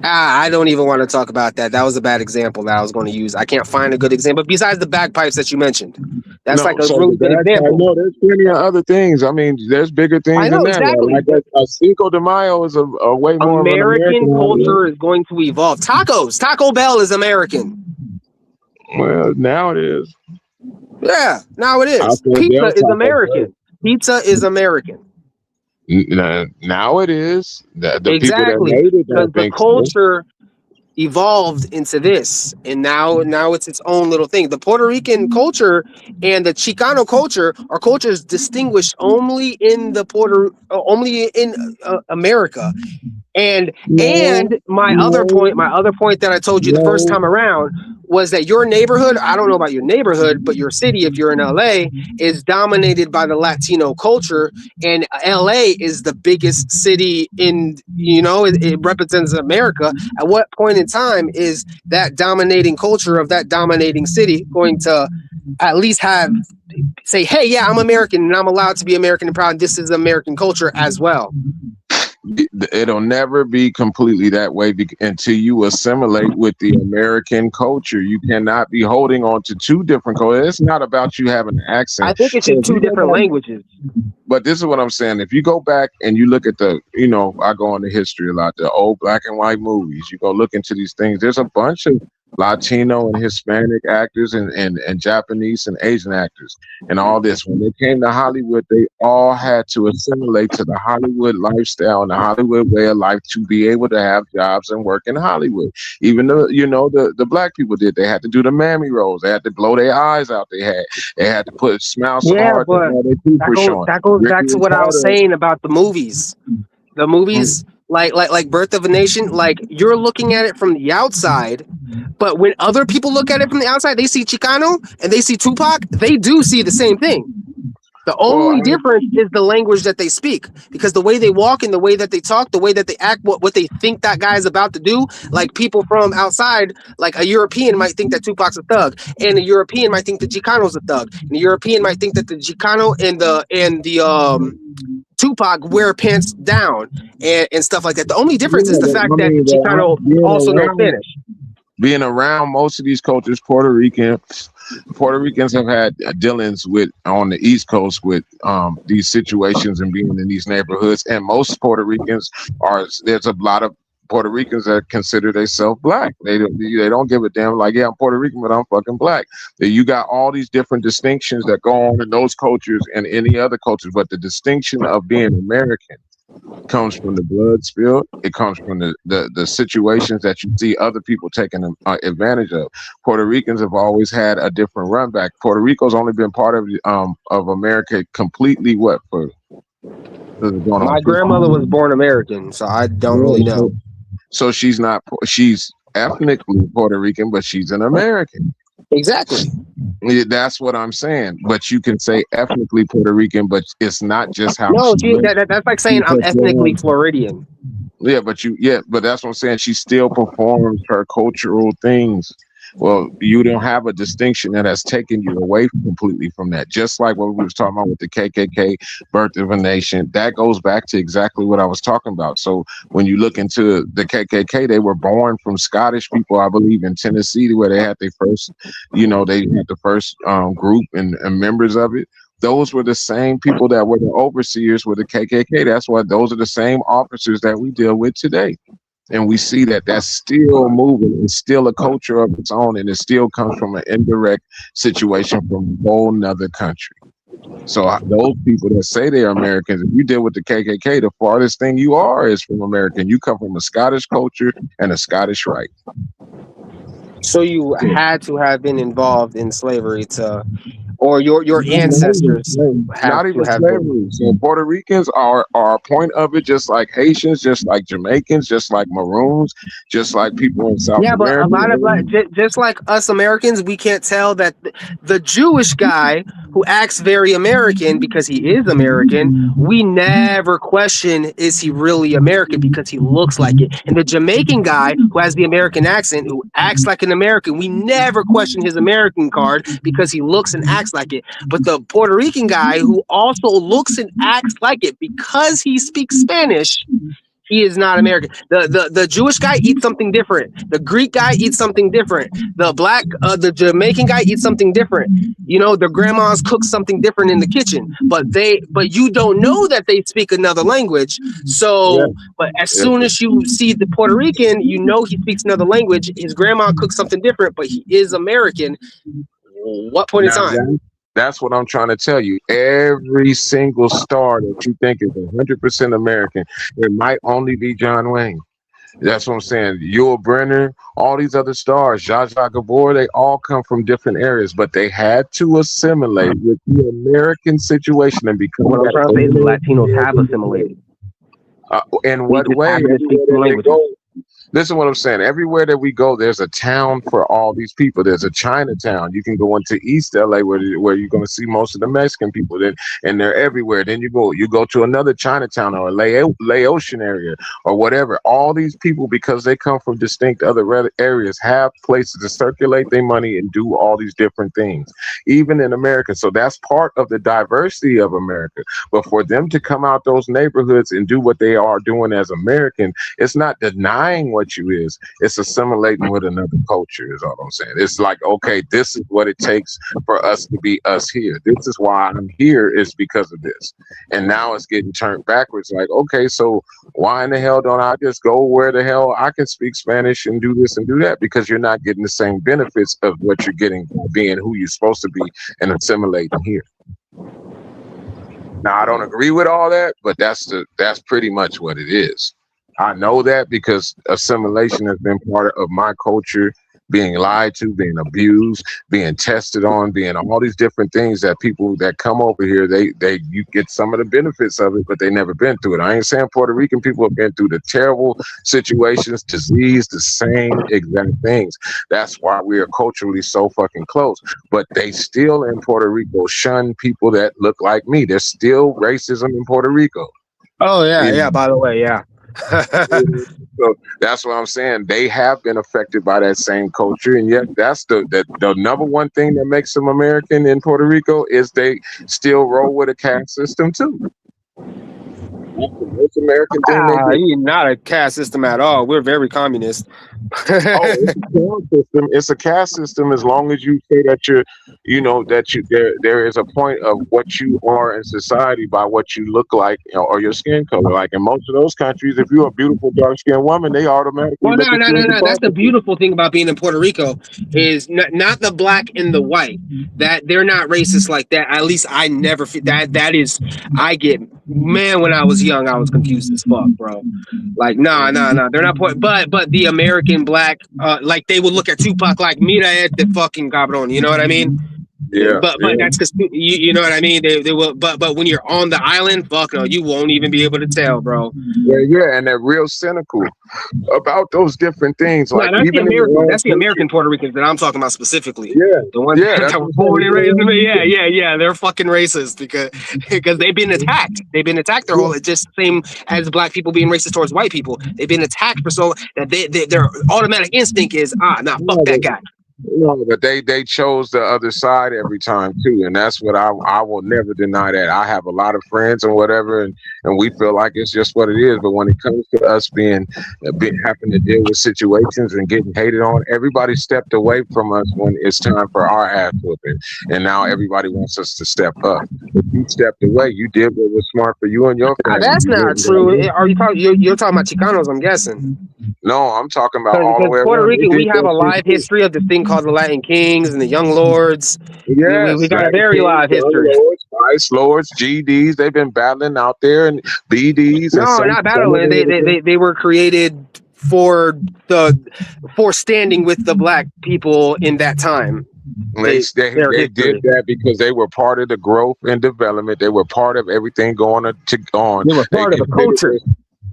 I don't even want to talk about that. That was a bad example that I was going to use. I can't find a good example besides the bagpipes that you mentioned. That's a really good example. No, there's plenty of other things. I mean, there's bigger things than that. Exactly. Like Cinco de Mayo is a way more American culture is going to evolve. Taco Bell is American. Well, now it is. Yeah, now it is. Pizza is American. Pizza is American. Now it is. The people that Exactly, made it because don't the think so. culture evolved into this, and now it's its own little thing. The Puerto Rican culture and the Chicano culture are cultures distinguished only in America. And No, my other no, point that I told you the first no. time around was that your neighborhood, I don't know about your neighborhood, but your city, if you're in LA, is dominated by the Latino culture, and LA is the biggest city in, it represents America. At what point in time is that dominating culture of that dominating city going to at least say, hey, yeah, I'm American and I'm allowed to be American and proud. This is American culture as well. It'll never be completely that way until you assimilate with the American culture. You cannot be holding on to two different cultures. It's not about you having an accent. I think it's So just if you two go different back, languages. but this is what I'm saying. If you go back and you look at I go into history a lot, the old black and white movies, you go look into these things. There's a bunch of Latino and Hispanic actors and Japanese and Asian actors and all this. When they came to Hollywood, they all had to assimilate to the Hollywood lifestyle and the Hollywood way of life to be able to have jobs and work in Hollywood. Even the black people did. They had to do the mammy rolls. They had to blow their eyes out. They had to put smile so Yeah, hard they but had their teeth were showing. that goes Ricky back to what I was Ricardo. saying about the movies. The movies like Birth of a Nation, like you're looking at it from the outside, but when other people look at it from the outside, they see Chicano and they see Tupac, they do see the same thing. The only difference is the language that they speak, because the way they walk and the way that they talk, the way that they act, what they think that guy is about to do, like people from outside, like a European might think that Tupac's a thug, and a European might think that Chicano's a thug, and a European might think that the Chicano and the Tupac wear pants down and stuff like that. The only difference is the fact that the Chicano also knows Spanish. Being around most of these cultures, Puerto Ricans have had dealings with on the East Coast with these situations and being in these neighborhoods. And most Puerto Ricans there's a lot of Puerto Ricans that consider themselves black. They don't give a damn. Like, yeah, I'm Puerto Rican, but I'm fucking black. You got all these different distinctions that go on in those cultures and any other cultures. But the distinction of being American comes from the blood spill. It comes from the situations that you see other people taking advantage of. Puerto Ricans have always had a different run back. Puerto Rico's only been part of America completely My grandmother was born American, so I don't really know. So she's ethnically Puerto Rican, but she's an American. Exactly. That's what I'm saying. But you can say ethnically Puerto Rican, but it's not just how. No, that's like saying I'm ethnically Floridian. Yeah, but that's what I'm saying. She still performs her cultural things. Well, you don't have a distinction that has taken you away completely from that. Just like what we was talking about with the KKK, Birth of a Nation, that goes back to exactly what I was talking about. So when you look into the KKK, they were born from Scottish people, I believe, in Tennessee, where they had their first, group and members of it. Those were the same people that were the overseers with the KKK. That's why those are the same officers that we deal with today. And we see that that's still moving. It's still a culture of its own, and it still comes from an indirect situation from a whole nother country. So those people that say they're Americans, if you deal with the KKK, the farthest thing you are is from American. You come from a Scottish culture and a Scottish rite. So you had to have been involved in slavery or your ancestors not even slavery. So Puerto Ricans are a point of it, just like Haitians, just like Jamaicans, just like Maroons, just like people in South America. Yeah, but a lot of just like us Americans, we can't tell that the Jewish guy who acts very American because he is American, we never question, is he really American, because he looks like it. And the Jamaican guy who has the American accent, who acts like an American, we never question his American card because he looks and acts like it. But the Puerto Rican guy who also looks and acts like it because he speaks Spanish, he is not American. The Jewish guy eats something different. The Greek guy eats something different. The Jamaican guy eats something different. The grandmas cook something different in the kitchen, but you don't know that they speak another language. So, but as soon as you see the Puerto Rican, you know he speaks another language. His grandma cooks something different, but he is American. What point in time? That's what I'm trying to tell you. Every single star that you think is 100% American, it might only be John Wayne. That's what I'm saying. Yul Brynner, all these other stars, Zsa Zsa Gabor, they all come from different areas, but they had to assimilate with the American situation and become. What I'm trying to say is Latinos have assimilated. In what way? Everywhere that they go, Listen to what I'm saying. Everywhere that we go, there's a town for all these people. There's a Chinatown. You can go into East LA where you're going to see most of the Mexican people. And they're everywhere. Then you go to another Chinatown or a Laotian area or whatever. All these people, because they come from distinct other areas, have places to circulate their money and do all these different things, even in America. So that's part of the diversity of America. But for them to come out those neighborhoods and do what they are doing as American, it's not denying what you is, it's assimilating with another culture, is all I'm saying. It's like, okay, this is what it takes for us to be us here. This is why I'm here, is because of this. And now it's getting turned backwards. Like, okay, so why in the hell don't I just go where the hell I can speak Spanish and do this and do that? Because you're not getting the same benefits of what you're getting by being who you're supposed to be and assimilating here. Now, I don't agree with all that, but that's pretty much what it is. I know that because assimilation has been part of my culture, being lied to, being abused, being tested on, being all these different things that people that come over here, you get some of the benefits of it, but they never been through it. I ain't saying Puerto Rican people have been through the terrible situations, disease, the same exact things. That's why we are culturally so fucking close. But they still in Puerto Rico shun people that look like me. There's still racism in Puerto Rico. Oh yeah, by the way, yeah. So that's what I'm saying. They have been affected by that same culture, and yet that's the number one thing that makes them American in Puerto Rico is they still roll with a caste system too. That's the most American thing they do. You're not a caste system at all. We're very communist. It's a caste system as long as you say that there is a point of what you are in society by what you look like, or your skin color. Like in most of those countries, if you're a beautiful dark-skinned woman, they automatically. Well, no. That's the beautiful thing about being in Puerto Rico is not the black and the white. That they're not racist like that. At least I never feel that is. I get, man, when I was young, I was confused as fuck, bro. Like, nah. They're not. But the American black, like they would look at Tupac like, mira este fucking cabrón. You know what I mean? Yeah. But that's because you know what I mean. They will. But when you're on the island, fuck no, you won't even be able to tell, bro. Yeah, and they're real cynical about those different things. Like that's the American Puerto Ricans that I'm talking about specifically. Yeah, the ones that were born and raised. Yeah. They're fucking racist because they've been attacked. They've been attacked their whole. It's just the same as black people being racist towards white people. They've been attacked for so that their automatic instinct is fuck that guy. No, but they chose the other side every time too, and that's what I will never deny that. I have a lot of friends and whatever, and we feel like it's just what it is. But when it comes to us being having to deal with situations and getting hated on, everybody stepped away from us when it's time for our ass whooping, and now everybody wants us to step up. If you stepped away, you did what was smart for you and your family. That's not true. Are you talking? You're talking about Chicanos? I'm guessing. No, I'm talking about all the way Puerto around. Rican, we have a live history of this thing called the Latin Kings and the Young Lords. Yes, we got a very live history. Vice Lords, GDs, they've been battling out there, and BDs. No, not battling. They were created for standing with the black people in that time. They did that because they were part of the growth and development. They were part of everything going on. They were part of the culture.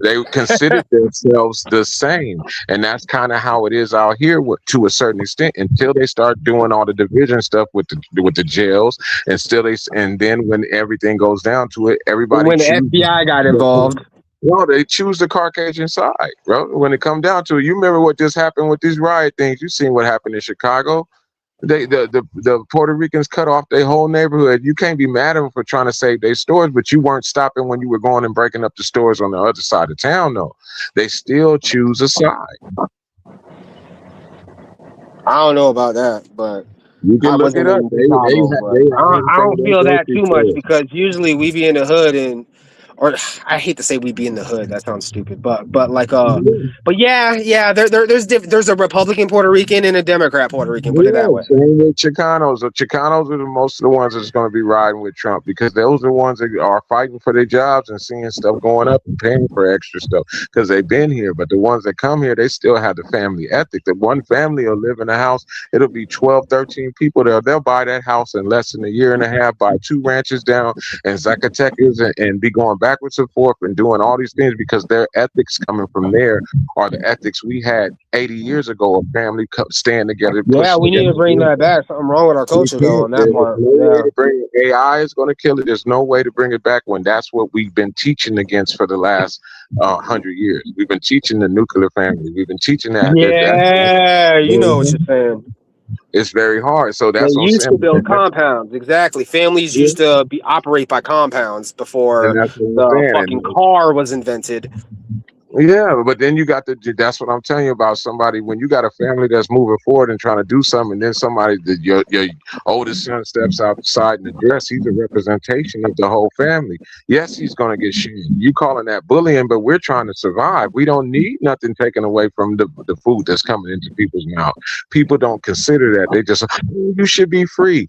They considered themselves the same, and that's kind of how it is out here to a certain extent. Until they start doing all the division stuff with the jails, and then when everything goes down to it, everybody. When the FBI got involved. No, they choose the Caucasian side, bro. When it comes down to it, you remember what just happened with these riot things? You seen what happened in Chicago? The Puerto Ricans cut off their whole neighborhood. You can't be mad at them for trying to save their stores, but you weren't stopping when you were going and breaking up the stores on the other side of town, though. They still choose a side. I don't know about that, but you can look it up. I don't feel that too much because usually we be in the hood and or I hate to say we be in the hood. That sounds stupid, but yeah. There's a Republican Puerto Rican and a Democrat Puerto Rican. Put it that Yeah, way. same with Chicanos. The Chicanos are the most of the ones that's going to be riding with Trump because those are the ones that are fighting for their jobs and seeing stuff going up and paying for extra stuff because they've been here. But the ones that come here, they still have the family ethic. The one family will live in a house. It'll be 12, 13 people there. They'll buy that house in less than a year and a half, buy 2 ranches down in Zacatecas and be going backwards and forth and doing all these things because their ethics coming from there are the ethics we had 80 years ago of family staying together. Yeah, we need to bring that back. Something wrong with our culture though on that part. Yeah. AI is going to kill it. There's no way to bring it back when that's what we've been teaching against for the last 100 years. We've been teaching the nuclear family. We've been teaching that. Yeah, you know what you're saying. It's very hard. So that's they what I'm used saying. to build compounds. Exactly. Families used to operate by compounds before the fucking car was invented. Yeah, but then you got that's what I'm telling you about somebody when you got a family that's moving forward and trying to do something, and then somebody your oldest son steps outside in the dress, he's a representation of the whole family. Yes, he's gonna get shamed. You calling that bullying, but we're trying to survive. We don't need nothing taken away from the food that's coming into people's mouth. People don't consider that. They just you should be free.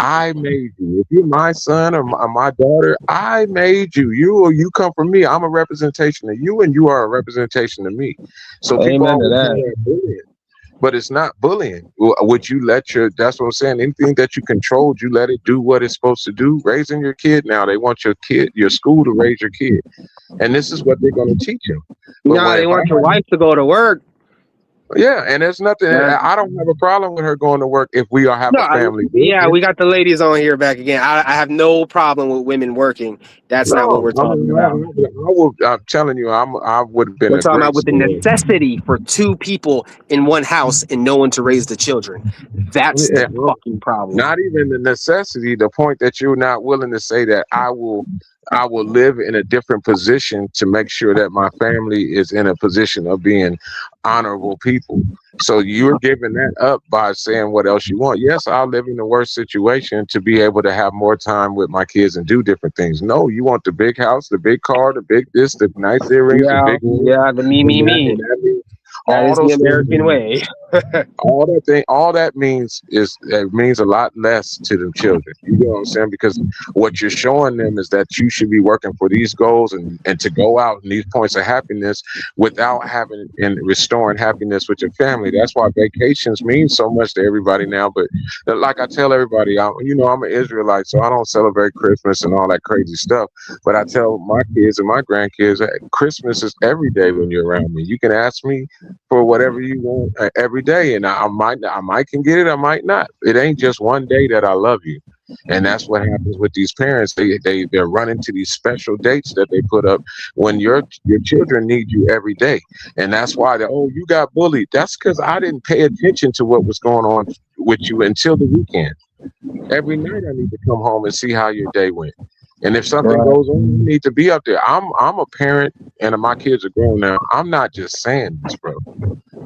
I made you. If you're my son or my daughter, I made you. You come from me. I'm a representation of you, and you are a representation of me. So people always say that bullying, but it's not bullying. Would you let that's what I'm saying. Anything that you controlled, you let it do what it's supposed to do. Raising your kid now, they want your school to raise your kid, and this is what they're going to teach you. No, they want your wife to go to work. Yeah, and there's nothing. I don't have a problem with her going to work if we have a family. We got the ladies on here back again. I have no problem with women working. That's not what we're talking about. I'm telling you, I would have been. We're talking about with the necessity for 2 people in one house and no one to raise the children. That's the fucking problem. Not even the necessity. The point that you're not willing to say that I will live in a different position to make sure that my family is in a position of being honorable people. So you're giving that up by saying what else you want. Yes, I'll live in the worst situation to be able to have more time with my kids and do different things. No, you want the big house, the big car, the big this, the nice earrings, the big the me. That is the American way. all that means is it means a lot less to the children. You know what I'm saying? Because what you're showing them is that you should be working for these goals and to go out in these points of happiness without having and restoring happiness with your family. That's why vacations mean so much to everybody now. But like I tell everybody, I'm an Israelite, so I don't celebrate Christmas and all that crazy stuff. But I tell my kids and my grandkids that Christmas is every day when you're around me. You can ask me for whatever you want every day, and I might can get it, I might not. It ain't just one day that I love you. And that's what happens with these parents. They're running to these special dates that they put up when your children need you every day. And that's why you got bullied. That's because I didn't pay attention to what was going on with you until the weekend. Every night I need to come home and see how your day went. And if something goes on, you need to be up there. I'm a parent, and my kids are grown now. I'm not just saying this, bro.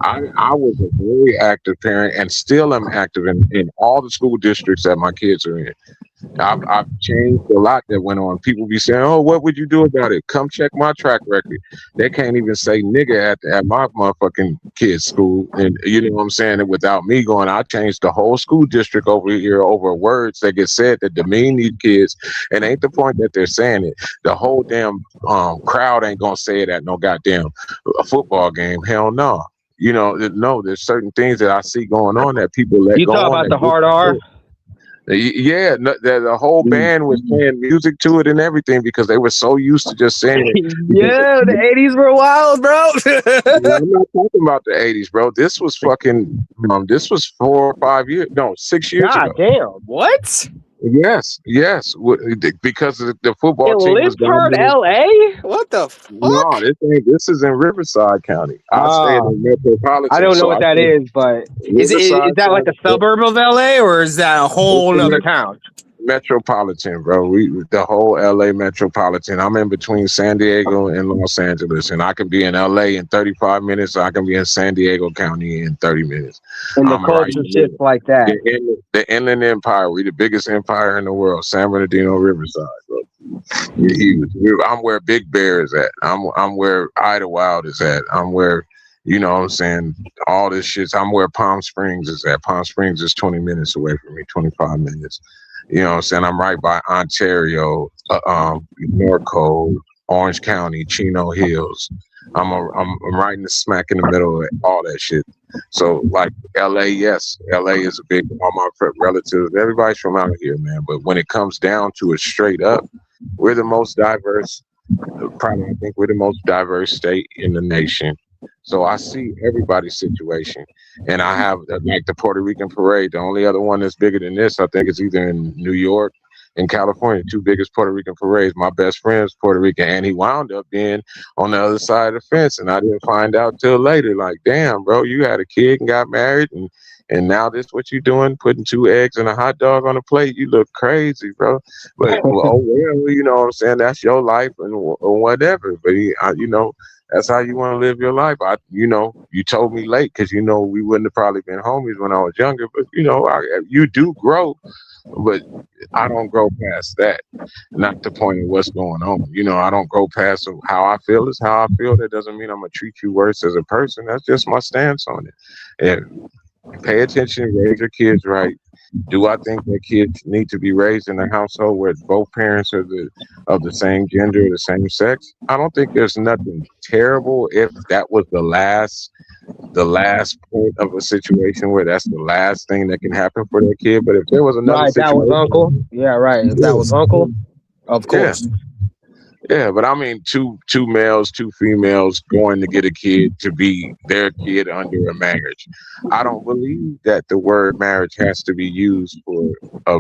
I was a very active parent and still am active in all the school districts that my kids are in. I've changed a lot that went on. People be saying, "Oh, what would you do about it?" Come check my track record. They can't even say nigga at my motherfucking kids' school, and you know what I'm saying. And without me going, I changed the whole school district over here over words that get said that demean these kids. And ain't the point that they're saying it. The whole damn crowd ain't gonna say it at no goddamn football game. Hell no. No, there's certain things that I see going on that people let go on. You talk about the hard R? Yeah, the whole band was playing music to it and everything because they were so used to just saying it. Yeah, the 80s were wild, bro. I'm not talking about the 80s, bro. This was fucking, this was 6 years ago. God damn, what? Yes, because the football team was Lippard, LA? What the fuck? No, this is in Riverside County. I stay in the metropolitan. I don't know what that is, but is that like a suburb of LA or is that a whole other town? Metropolitan, bro. The whole LA metropolitan. I'm in between San Diego and Los Angeles, and I can be in LA in 35 minutes. I can be in San Diego County in 30 minutes. And the culture shifts like that. The Inland Empire. We the biggest empire in the world. San Bernardino, Riverside, bro. I'm where Big Bear is at. I'm where Idlewild is at. I'm where, you know what I'm saying, all this shit. I'm where Palm Springs is at. Palm Springs is 20 minutes away from me, 25 minutes. You know what I'm saying? I'm right by Ontario, Norco, Orange County, Chino Hills. I'm right in the smack in the middle of all that shit. So like LA, yes, LA is a big, all my relatives, everybody's from out here, man. But when it comes down to it straight up, we're the most diverse, probably I think we're the most diverse state in the nation. So I see everybody's situation. And I have like the Puerto Rican parade. The only other one that's bigger than this, I think, is either in New York and California, two biggest Puerto Rican parades. My best friend's Puerto Rican, and he wound up being on the other side of the fence. And I didn't find out till later. Like, damn, bro, you had a kid and got married, and now this what you doing? Putting 2 eggs and a hot dog on a plate? You look crazy, bro. But well, oh well, you know what I'm saying? That's your life and or whatever. But you know, that's how you want to live your life. You know, you told me late because you know we wouldn't have probably been homies when I was younger. But you know, you do grow, but I don't grow past that. Not the point of what's going on. You know, I don't go past how I feel is how I feel. That doesn't mean I'm gonna treat you worse as a person. That's just my stance on it. And pay attention, raise your kids right. Do I think that kids need to be raised in a household where both parents are of the same gender, the same sex? I don't think there's nothing terrible if that was the last point of a situation where that's the last thing that can happen for their kid. But if there was another Right, that situation, was uncle. Yeah, right. If that was uncle, of course. Yeah, but I mean, two males, 2 females going to get a kid to be their kid under a marriage. I don't believe that the word marriage has to be used for a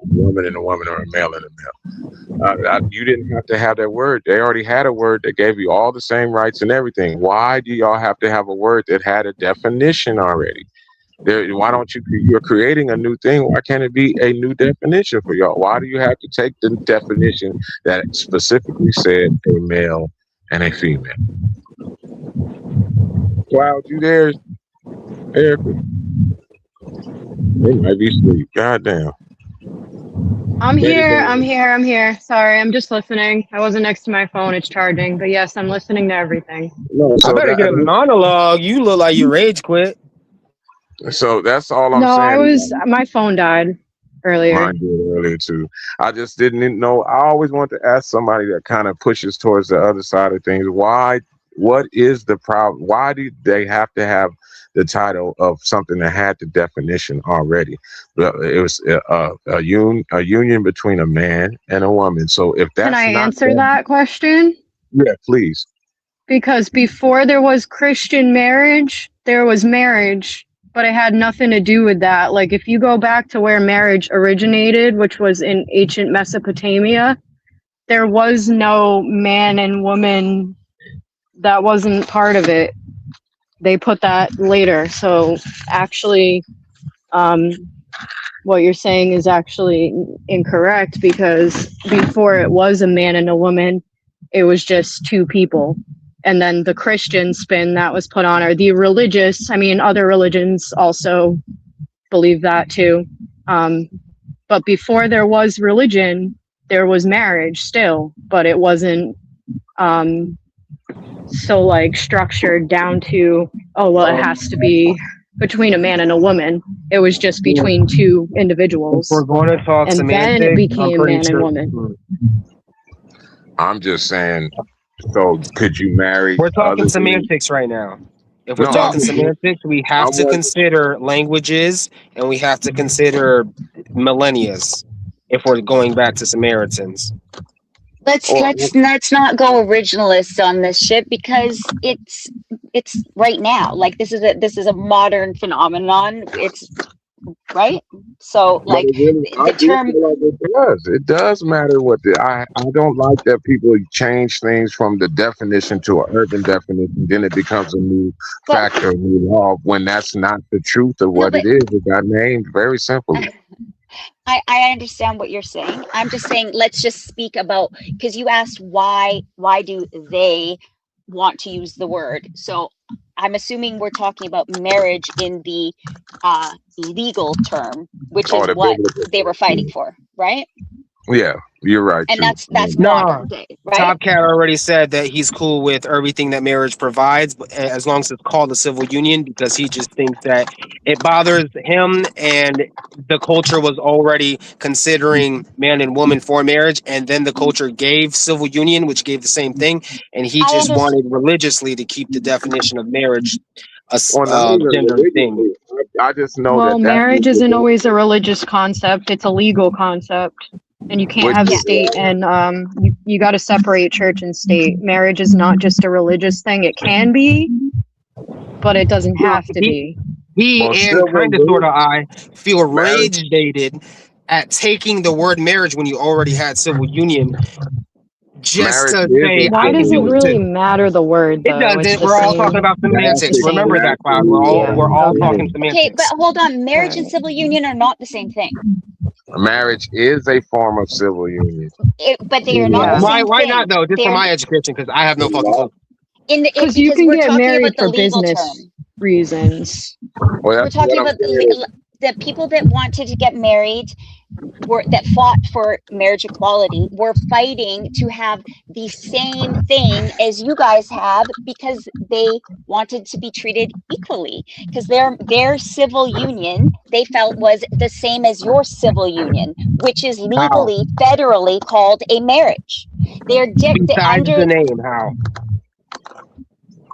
woman and a woman or a male and a male. You didn't have to have that word. They already had a word that gave you all the same rights and everything. Why do y'all have to have a word that had a definition already? Why don't you're creating a new thing? Why can't it be a new definition for y'all? Why do you have to take the definition that specifically said a male and a female? Cloud, you there? Eric? They might be asleep. Goddamn. I'm here. Sorry, I'm just listening. I wasn't next to my phone. It's charging. But yes, I'm listening to everything. No, I better get a monologue. You look like you rage quit. So that's all I'm saying. My phone died earlier. Mine did earlier too. I just didn't know. I always want to ask somebody that kind of pushes towards the other side of things. What is the problem? Why do they have to have the title of something that had the definition already? It was a union between a man and a woman. So if that's Can I answer that question? Yeah, please. Because before there was Christian marriage, there was marriage, but it had nothing to do with that. Like if you go back to where marriage originated, which was in ancient Mesopotamia, there was no man and woman. That wasn't part of it. They put that later. So actually, what you're saying is actually incorrect, because before it was a man and a woman, it was just 2 people. And then the Christian spin that was put on, or the religious, I mean, other religions also believe that too. But before there was religion, there was marriage still, but it wasn't so like structured down to, oh, well, it has to be between a man and a woman. It was just between 2 individuals. If we're going to talk and semantics, then it became man and woman. I'm just saying, so could you marry? We're talking semantics right now. If we're talking semantics, we have to consider languages and we have to consider millennias if we're going back to Samaritans. Let's not go originalists on this shit, because it's right now. Like this is a modern phenomenon. It's right. So like the term. It does matter what I don't like that people change things from the definition to an urban definition. Then it becomes a new factor, a new law, when that's not the truth of what it is. It got named very simply. I understand what you're saying. I'm just saying, let's just speak about, because you asked why do they want to use the word. So I'm assuming we're talking about marriage in the legal term, which is what they were fighting for, right? Yeah, you're right. And too. that's No, modern day, right? Top Cat already said that he's cool with everything that marriage provides, but as long as it's called a civil union, because he just thinks that it bothers him, and the culture was already considering man and woman for marriage, and then the culture gave civil union, which gave the same thing, and he I just understand. wanted religiously to keep the definition of marriage a Well, not even gender thing. religiously. I just know Well, that marriage is isn't always a religious concept; it's a legal concept, and you can't which have Yeah. is state and you got to separate church and state. Marriage is not just a religious thing; it can be, but it doesn't have to be. He well, and civil kind of sort of I feel marriage. rage baited at taking the word marriage when you already had civil union, just Marriage to is say a Why I can does civil it do it union. really too. matter the word It though? It's doesn't. the We're all talking same. about It's the semantics. same. Remember that, Cloud. We're Yeah. all talking Okay. Okay, but semantics. hold on. Marriage and Alright. civil union are not the same thing. Marriage is a form of civil union. But they are In not the Yeah. law, Why? same Why thing. not though? Just for They're my education, because I have no in fucking law. clue. Because you because can we're get talking about married the for legal business term. reasons. Well, We're that's what talking I'm about saying. the people that wanted to get married that fought for marriage equality were fighting to have the same thing as you guys have because they wanted to be treated equally because their civil union they felt was the same as your civil union, which is How? legally federally called a marriage. They're Besides under. the name, how?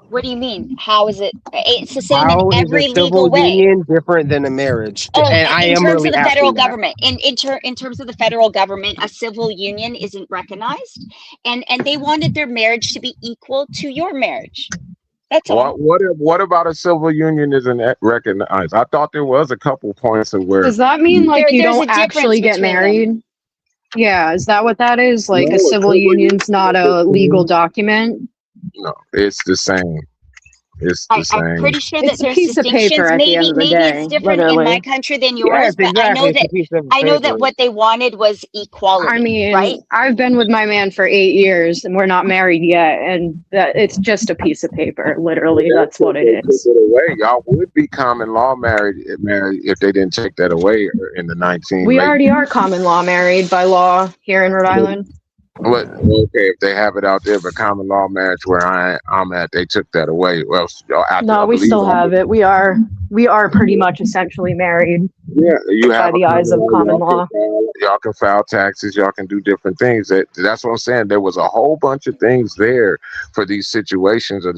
What do you mean? How is it? It's the same in How is a every civil legal way. union different than a marriage? Oh, And I in am terms of really the federal asking that. government, in terms of the federal government, a civil union isn't recognized, and they wanted their marriage to be equal to your marriage. That's all. What about a civil union isn't recognized? I thought there was a couple points of where Does that mean like you There's don't a difference actually get between married? them. Yeah, is that what that is? Like no, a a civil civil union union's not is the a legal same. document? No, it's the same. It's the I'm same. pretty sure that It's a there's piece of paper distinctions. at the end of the Maybe it's day, different in my literally. country than Yes, yours, but exactly. It's a piece of I know that paper. what they wanted was I equality, right? mean, I've been with my man for 8 years and we're not married yet, and that it's just a piece of paper, literally. That's what it They took is. it away. Y'all would be common law married if they didn't take that away in the 19 We late. already are common law married by law here in Rhode Island. But okay, if they have it out there, but common law marriage where I'm at, they took that away. Well, I No, we believe still have it. We are pretty much essentially married yeah, you by have a the eyes common of law. common law. Y'all can file taxes. Y'all can do different things. That's what I'm saying. There was a whole bunch of things there for these situations or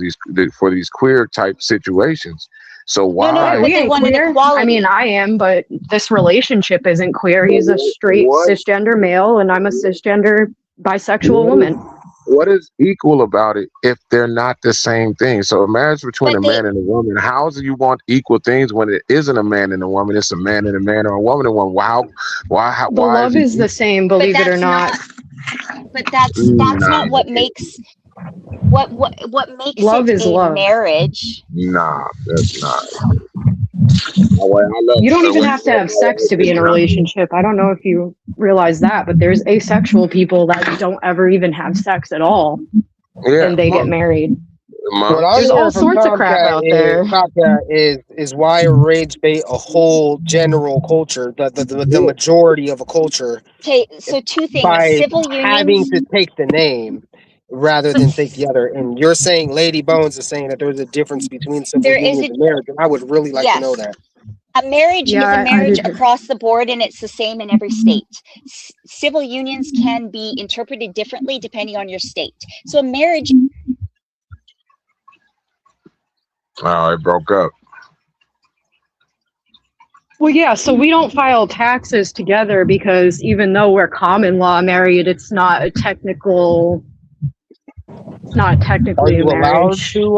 for these queer type situations. So No, why? Right, but we they ain't wanted queer. I equality. mean, I am, but this relationship isn't queer. He's a straight What? cisgender male, and I'm a cisgender bisexual What woman. What is equal about it if they're not the same thing? So a marriage between But a man and a woman, how do you want equal things when it isn't a man and a woman? It's a man and a man or a woman and a woman. Why The is love it is the same, believe it or that's not. but that's nah, not what makes what makes Love it is a love. marriage. nah, that's not. I love You don't even when have to have sex to be in a relationship. I don't know if you realize that, but there's asexual people that don't ever even have sex at all, yeah, and they get married. What I'm There's all hearing from sorts of crap out there. Tomcat is why rage bait a whole general culture, the majority of a culture, Okay, so two things. by Civil having unions. to take the name rather than take the other. And you're saying Lady Bones is saying that there's a difference between civil There is unions and marriage, and I would really like to know yes. that. A marriage Yeah, is a I marriage do too. across the board, and it's the same in every state. Civil unions can be interpreted differently depending on your state. So a marriage. Oh, it broke up. Well, yeah, so we don't file taxes together because even though we're common law married, it's not Are technically a you allowed marriage. to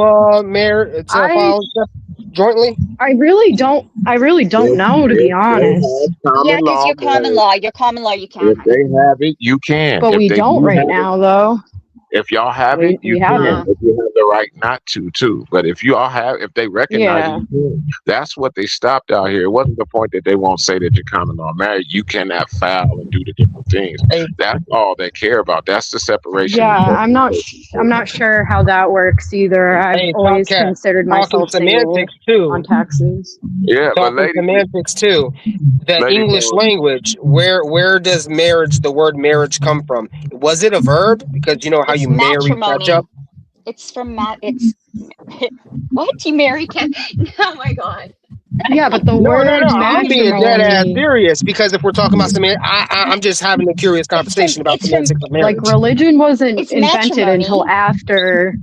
file stuff jointly? I really don't know, to be honest. Yeah, because your common law, you can. If they have it, you can. But If we they don't do right have it, now, though. if y'all have it, you We can. haven't. If you have the right not to too. But if you all have, if they recognize it, that's what they stopped out here. It wasn't the point that they won't say that you're common law married. You cannot foul and do the different things. That's all they care about. That's the separation. Yeah, I'm not sure how that works either. I've always considered myself single semantics too. on taxes. Yeah, but Talking semantics too. The English language, where does marriage, the word marriage, come from? Was it a verb? Because you know how It's you marry, matrimony. catch up. It's from it's what you marry? Oh my god. Yeah, but the word I'm being dead ass matrimony, serious because if we're talking about semantics, I'm just having a curious conversation about semantics of marriage. like religion wasn't It's invented matrimony. until after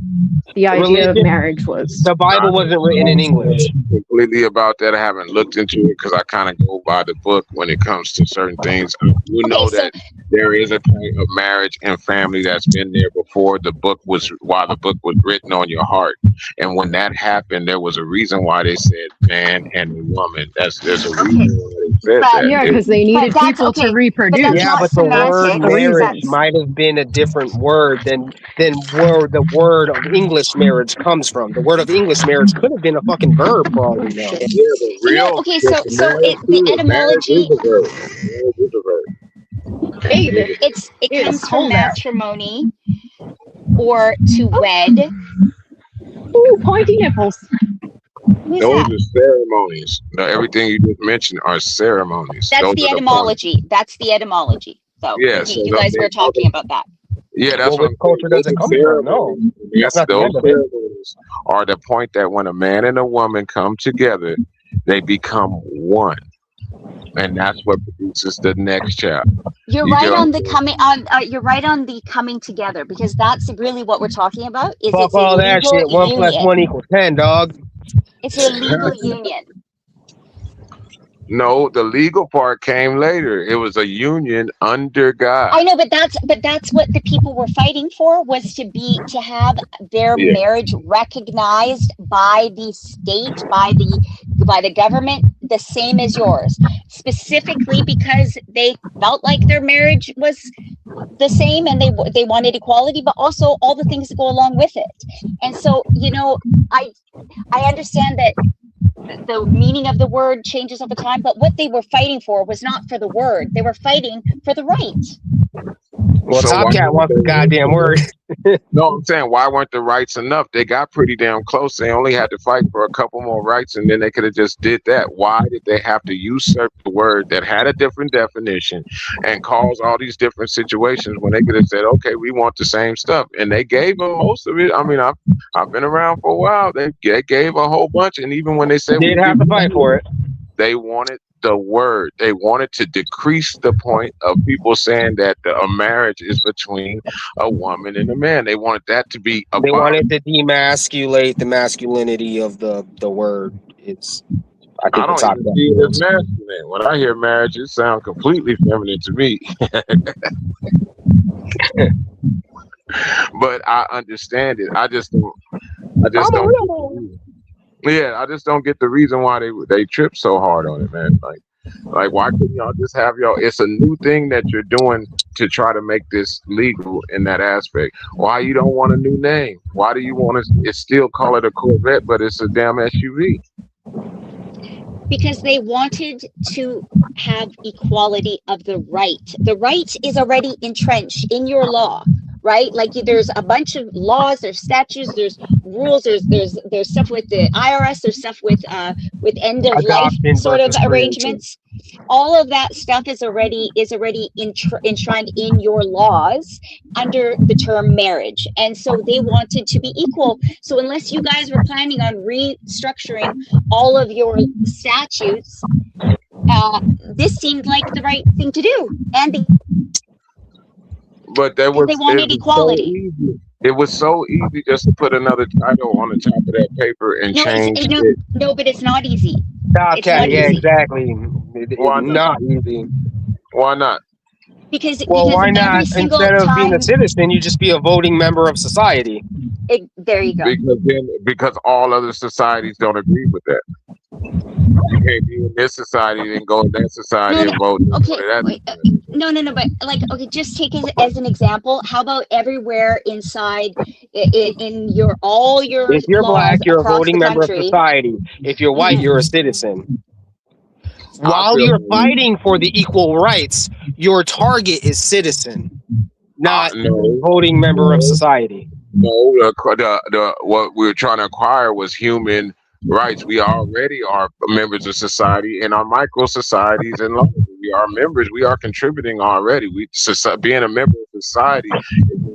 the idea of marriage was. The Bible wasn't written in English. Completely about that. I haven't looked into it because I kind of go by the book when it comes to certain things. You know that there is a point of marriage and family that's been there before the book was, while the book was written on your heart. And when that happened, there was a reason why they said man and woman. There's a reason why they said that. Yeah, because they needed people to reproduce. Yeah, but the word marriage might have been a different word than where the word of English marriage comes from. The word of English marriage could have been a fucking verb for all we know. Yeah, but real. Okay, so the etymology. It comes from matrimony or to wed. Ooh, pointy nipples. Those are ceremonies. Now, everything you just mentioned are ceremonies. That's Those the are etymology. That's the etymology. So you guys were talking about that. Yeah, that's what culture does it come from? No, yes, those ceremonies are the point that when a man and a woman come together, they become one, and that's what produces the next child. You're right on the coming on. You're right on the coming together, because that's really what we're talking about. Is fuck it's all a that legal shit? 1 union. + 1 = 10, dog. It's a legal union. No, the legal part came later. It was a union under God. I know, but that's what the people were fighting for, was to have their marriage recognized by the state, by the government, the same as yours, specifically because they felt like their marriage was the same and they wanted equality, but also all the things that go along with it. And so, I understand that the meaning of the word changes over time, but what they were fighting for was not for the word. They were fighting for the right. Well, so Top Cat wants the goddamn word. No, I'm saying, why weren't the rights enough? They got pretty damn close. They only had to fight for a couple more rights, and then they could have just did that. Why did they have to usurp the word that had a different definition and cause all these different situations when they could have said, okay, we want the same stuff? And they gave them most of it. I mean, I've been around for a while. They gave a whole bunch, and even when they said they did have to fight for it, they wanted the word. They wanted to decrease the point of people saying that a marriage is between a woman and a man. They wanted that to be they wanted to demasculate the masculinity of the word. I don't even see it as masculine. When I hear marriage, it sounds completely feminine to me. But I understand it. I just don't get the reason why they trip so hard on it, man. Like why couldn't y'all just have y'all? It's a new thing that you're doing to try to make this legal in that aspect. Why you don't want a new name? Why do you want to still call it a Corvette, but it's a damn SUV? Because they wanted to have equality of the right. The right is already entrenched in your law. Right, like there's a bunch of laws, there's statutes, there's rules, there's stuff with the IRS, there's stuff with end of life sort of arrangements. All of that stuff is already enshrined in your laws under the term marriage, and so they wanted to be equal. So unless you guys were planning on restructuring all of your statutes, this seemed like the right thing to do, and But they wanted equality. It was so easy just to put another title on the top of that paper and change it. No, but it's not easy. Okay, yeah, exactly. Why not easy? Why not? Because why not? Instead of being a citizen, you just be a voting member of society. There you go. Because all other societies don't agree with that. You can't be in this society and go in that society No, and vote. And okay, go to that. wait, no, but like, okay, just take as an example. How about everywhere inside in your all your If you're laws black, you're a across voting the member of country? society. If you're white, Mhm. you're a citizen. I While feel you're fighting for the equal rights, your target is citizen, not no, voting member of society. no. What we were trying to acquire was human rights. We already are members of society in our micro societies and laws. We are members. We are contributing already. Being a member of society is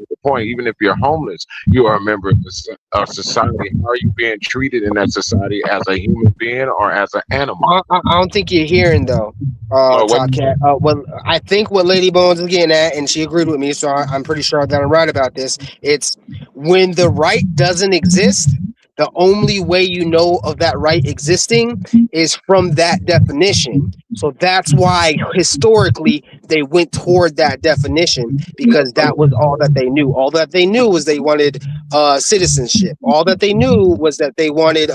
the point. Even if you're homeless, you are a member of society. How are you being treated in that society as a human being or as an animal? I don't think you're hearing though, What? Top Cat. Well, I think what Lady Bones is getting at, and she agreed with me, so I'm pretty sure that I'm right about this. It's when the right doesn't exist. The only way you know of that right existing is from that definition. So that's why historically they went toward that definition, because that was all that they knew. All that they knew was they wanted citizenship. All that they knew was that they wanted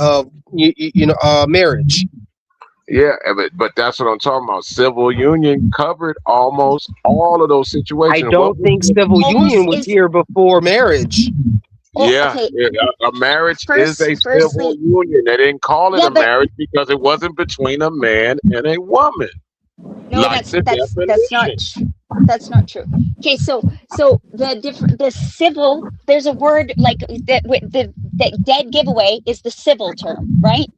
marriage. Yeah, but that's what I'm talking about. Civil union covered almost all of those I situations. don't think civil union was here before marriage. Yeah, okay. a marriage is a civil Firstly, union. They didn't call it yeah, a but marriage because it wasn't between a man and a woman. no, Like the definition. that's not true. Okay, so the civil, there's a word like that dead giveaway is the civil term, right?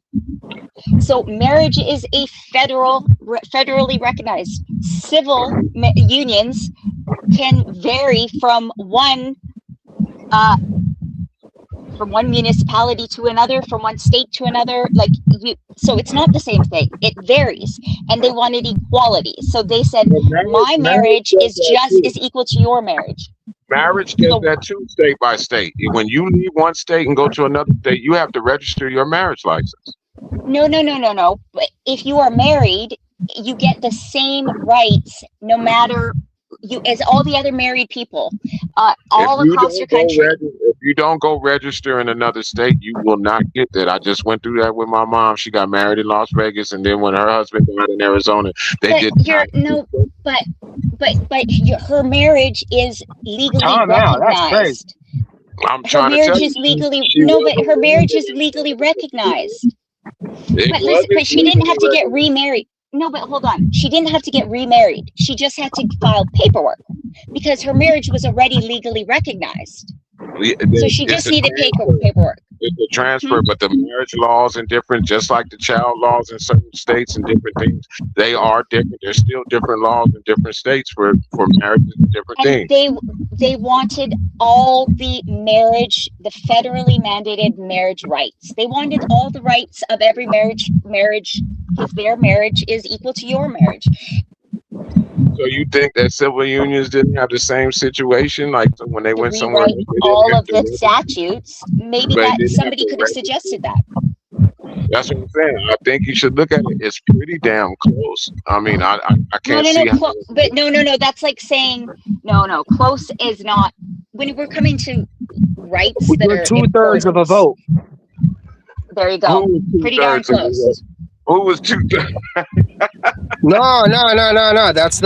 So marriage is a federally recognized. Civil unions can vary from one municipality to another, from one state to another. So it's not the same thing. It varies, and they wanted equality. So they said, my marriage is equal to your marriage. Marriage does that too, state by state. When you leave one state and go to another state, you have to register your marriage license. No. But if you are married, you get the same rights no matter as all the other married people all across your country. If you don't go register in another state, you will not get that. I just went through that with my mom. She got married in Las Vegas, and then when her husband died in Arizona, her marriage is legally recognized. I'm trying to tell you. Her marriage is legally recognized. But she didn't have to get remarried. No, but hold on. She didn't have to get remarried. She just had to file paperwork because her marriage was already legally recognized. So she just needed paperwork. It's a transfer, but the marriage laws and different, just like the child laws in certain states and different things, they are different. There's still different laws in different states for marriages and different things. They wanted all the federally mandated marriage rights. They wanted all the rights of every marriage, because their marriage is equal to your marriage. So you think that civil unions didn't have the same situation, like when they went somewhere? All of the statutes. Maybe somebody could have suggested that. That's what I'm saying. I think you should look at it. It's pretty damn close. I mean, I can't see. But no. That's like saying no. Close is not. When we're coming to rights that are 2/3 of a vote. There you go. Pretty darn close. Who was 2/3? No. That's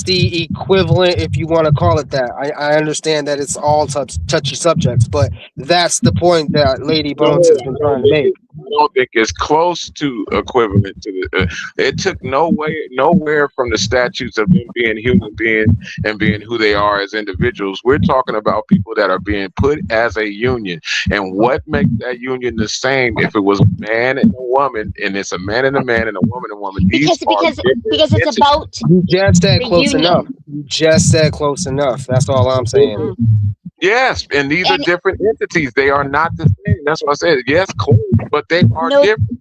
the equivalent, if you want to call it that. I understand that it's all touchy subjects, but that's the point that Lady Bones has been trying to make. I don't think it's close to equivalent to the. It took nowhere from the statutes of them being human beings and being who they are as individuals. We're talking about people that are being put as a union, and what makes that union the same if it was a man and a woman, and it's a man and a man and a woman and a woman. Because it's about. You just said close enough. You just said close enough. That's all I'm saying. Mm-hmm. Yes, and these are different entities. They are not the same. That's what I said. Yes, close, but they are different.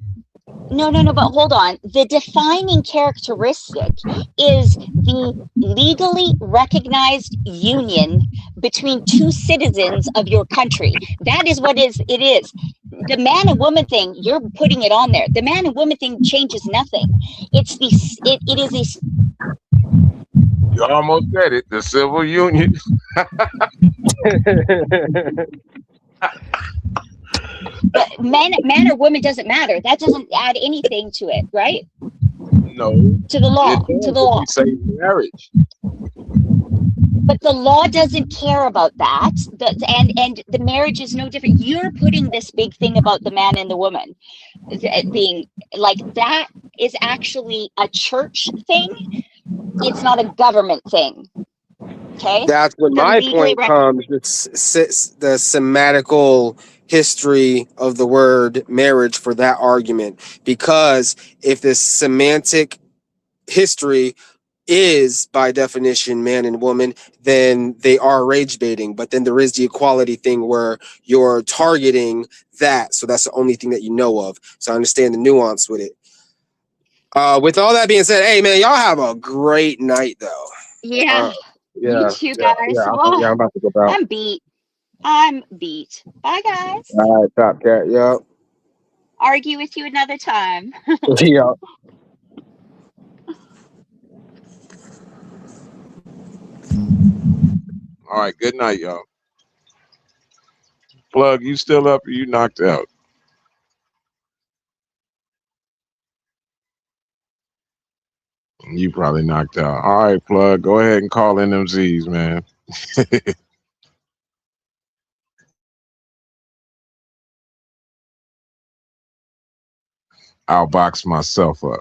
No, but hold on. The defining characteristic is the legally recognized union between two citizens of your country. That is what it is. The man and woman thing, you're putting it on there. The man and woman thing changes nothing. It is a. You almost said it. The civil union. But man or woman doesn't matter. That doesn't add anything to it, right? No, To the law, it does to the if law. we say marriage. But the law doesn't care about that. And the marriage is no different. You're putting this big thing about the man and the woman being like that is actually a church thing. It's not a government thing. Okay. That's when They're my legally point comes. It's the sematical history of the word marriage for that argument. Because if the semantic history is by definition man and woman, then they are rage baiting. But then there is the equality thing where you're targeting that. So that's the only thing that you know of. So I understand the nuance with it. With all that being said, hey man, y'all have a great night though. Yeah. You Yeah, too, guys. I'm about to go out. I'm beat. I'm beat. Bye, guys. All right, Top Cat. Yep. Argue with you another time. Yeah. All right, good night, y'all. Plug, you still up or you knocked out? You probably knocked out. All right, Plug, go ahead and call in them Z's, man. I'll box myself up.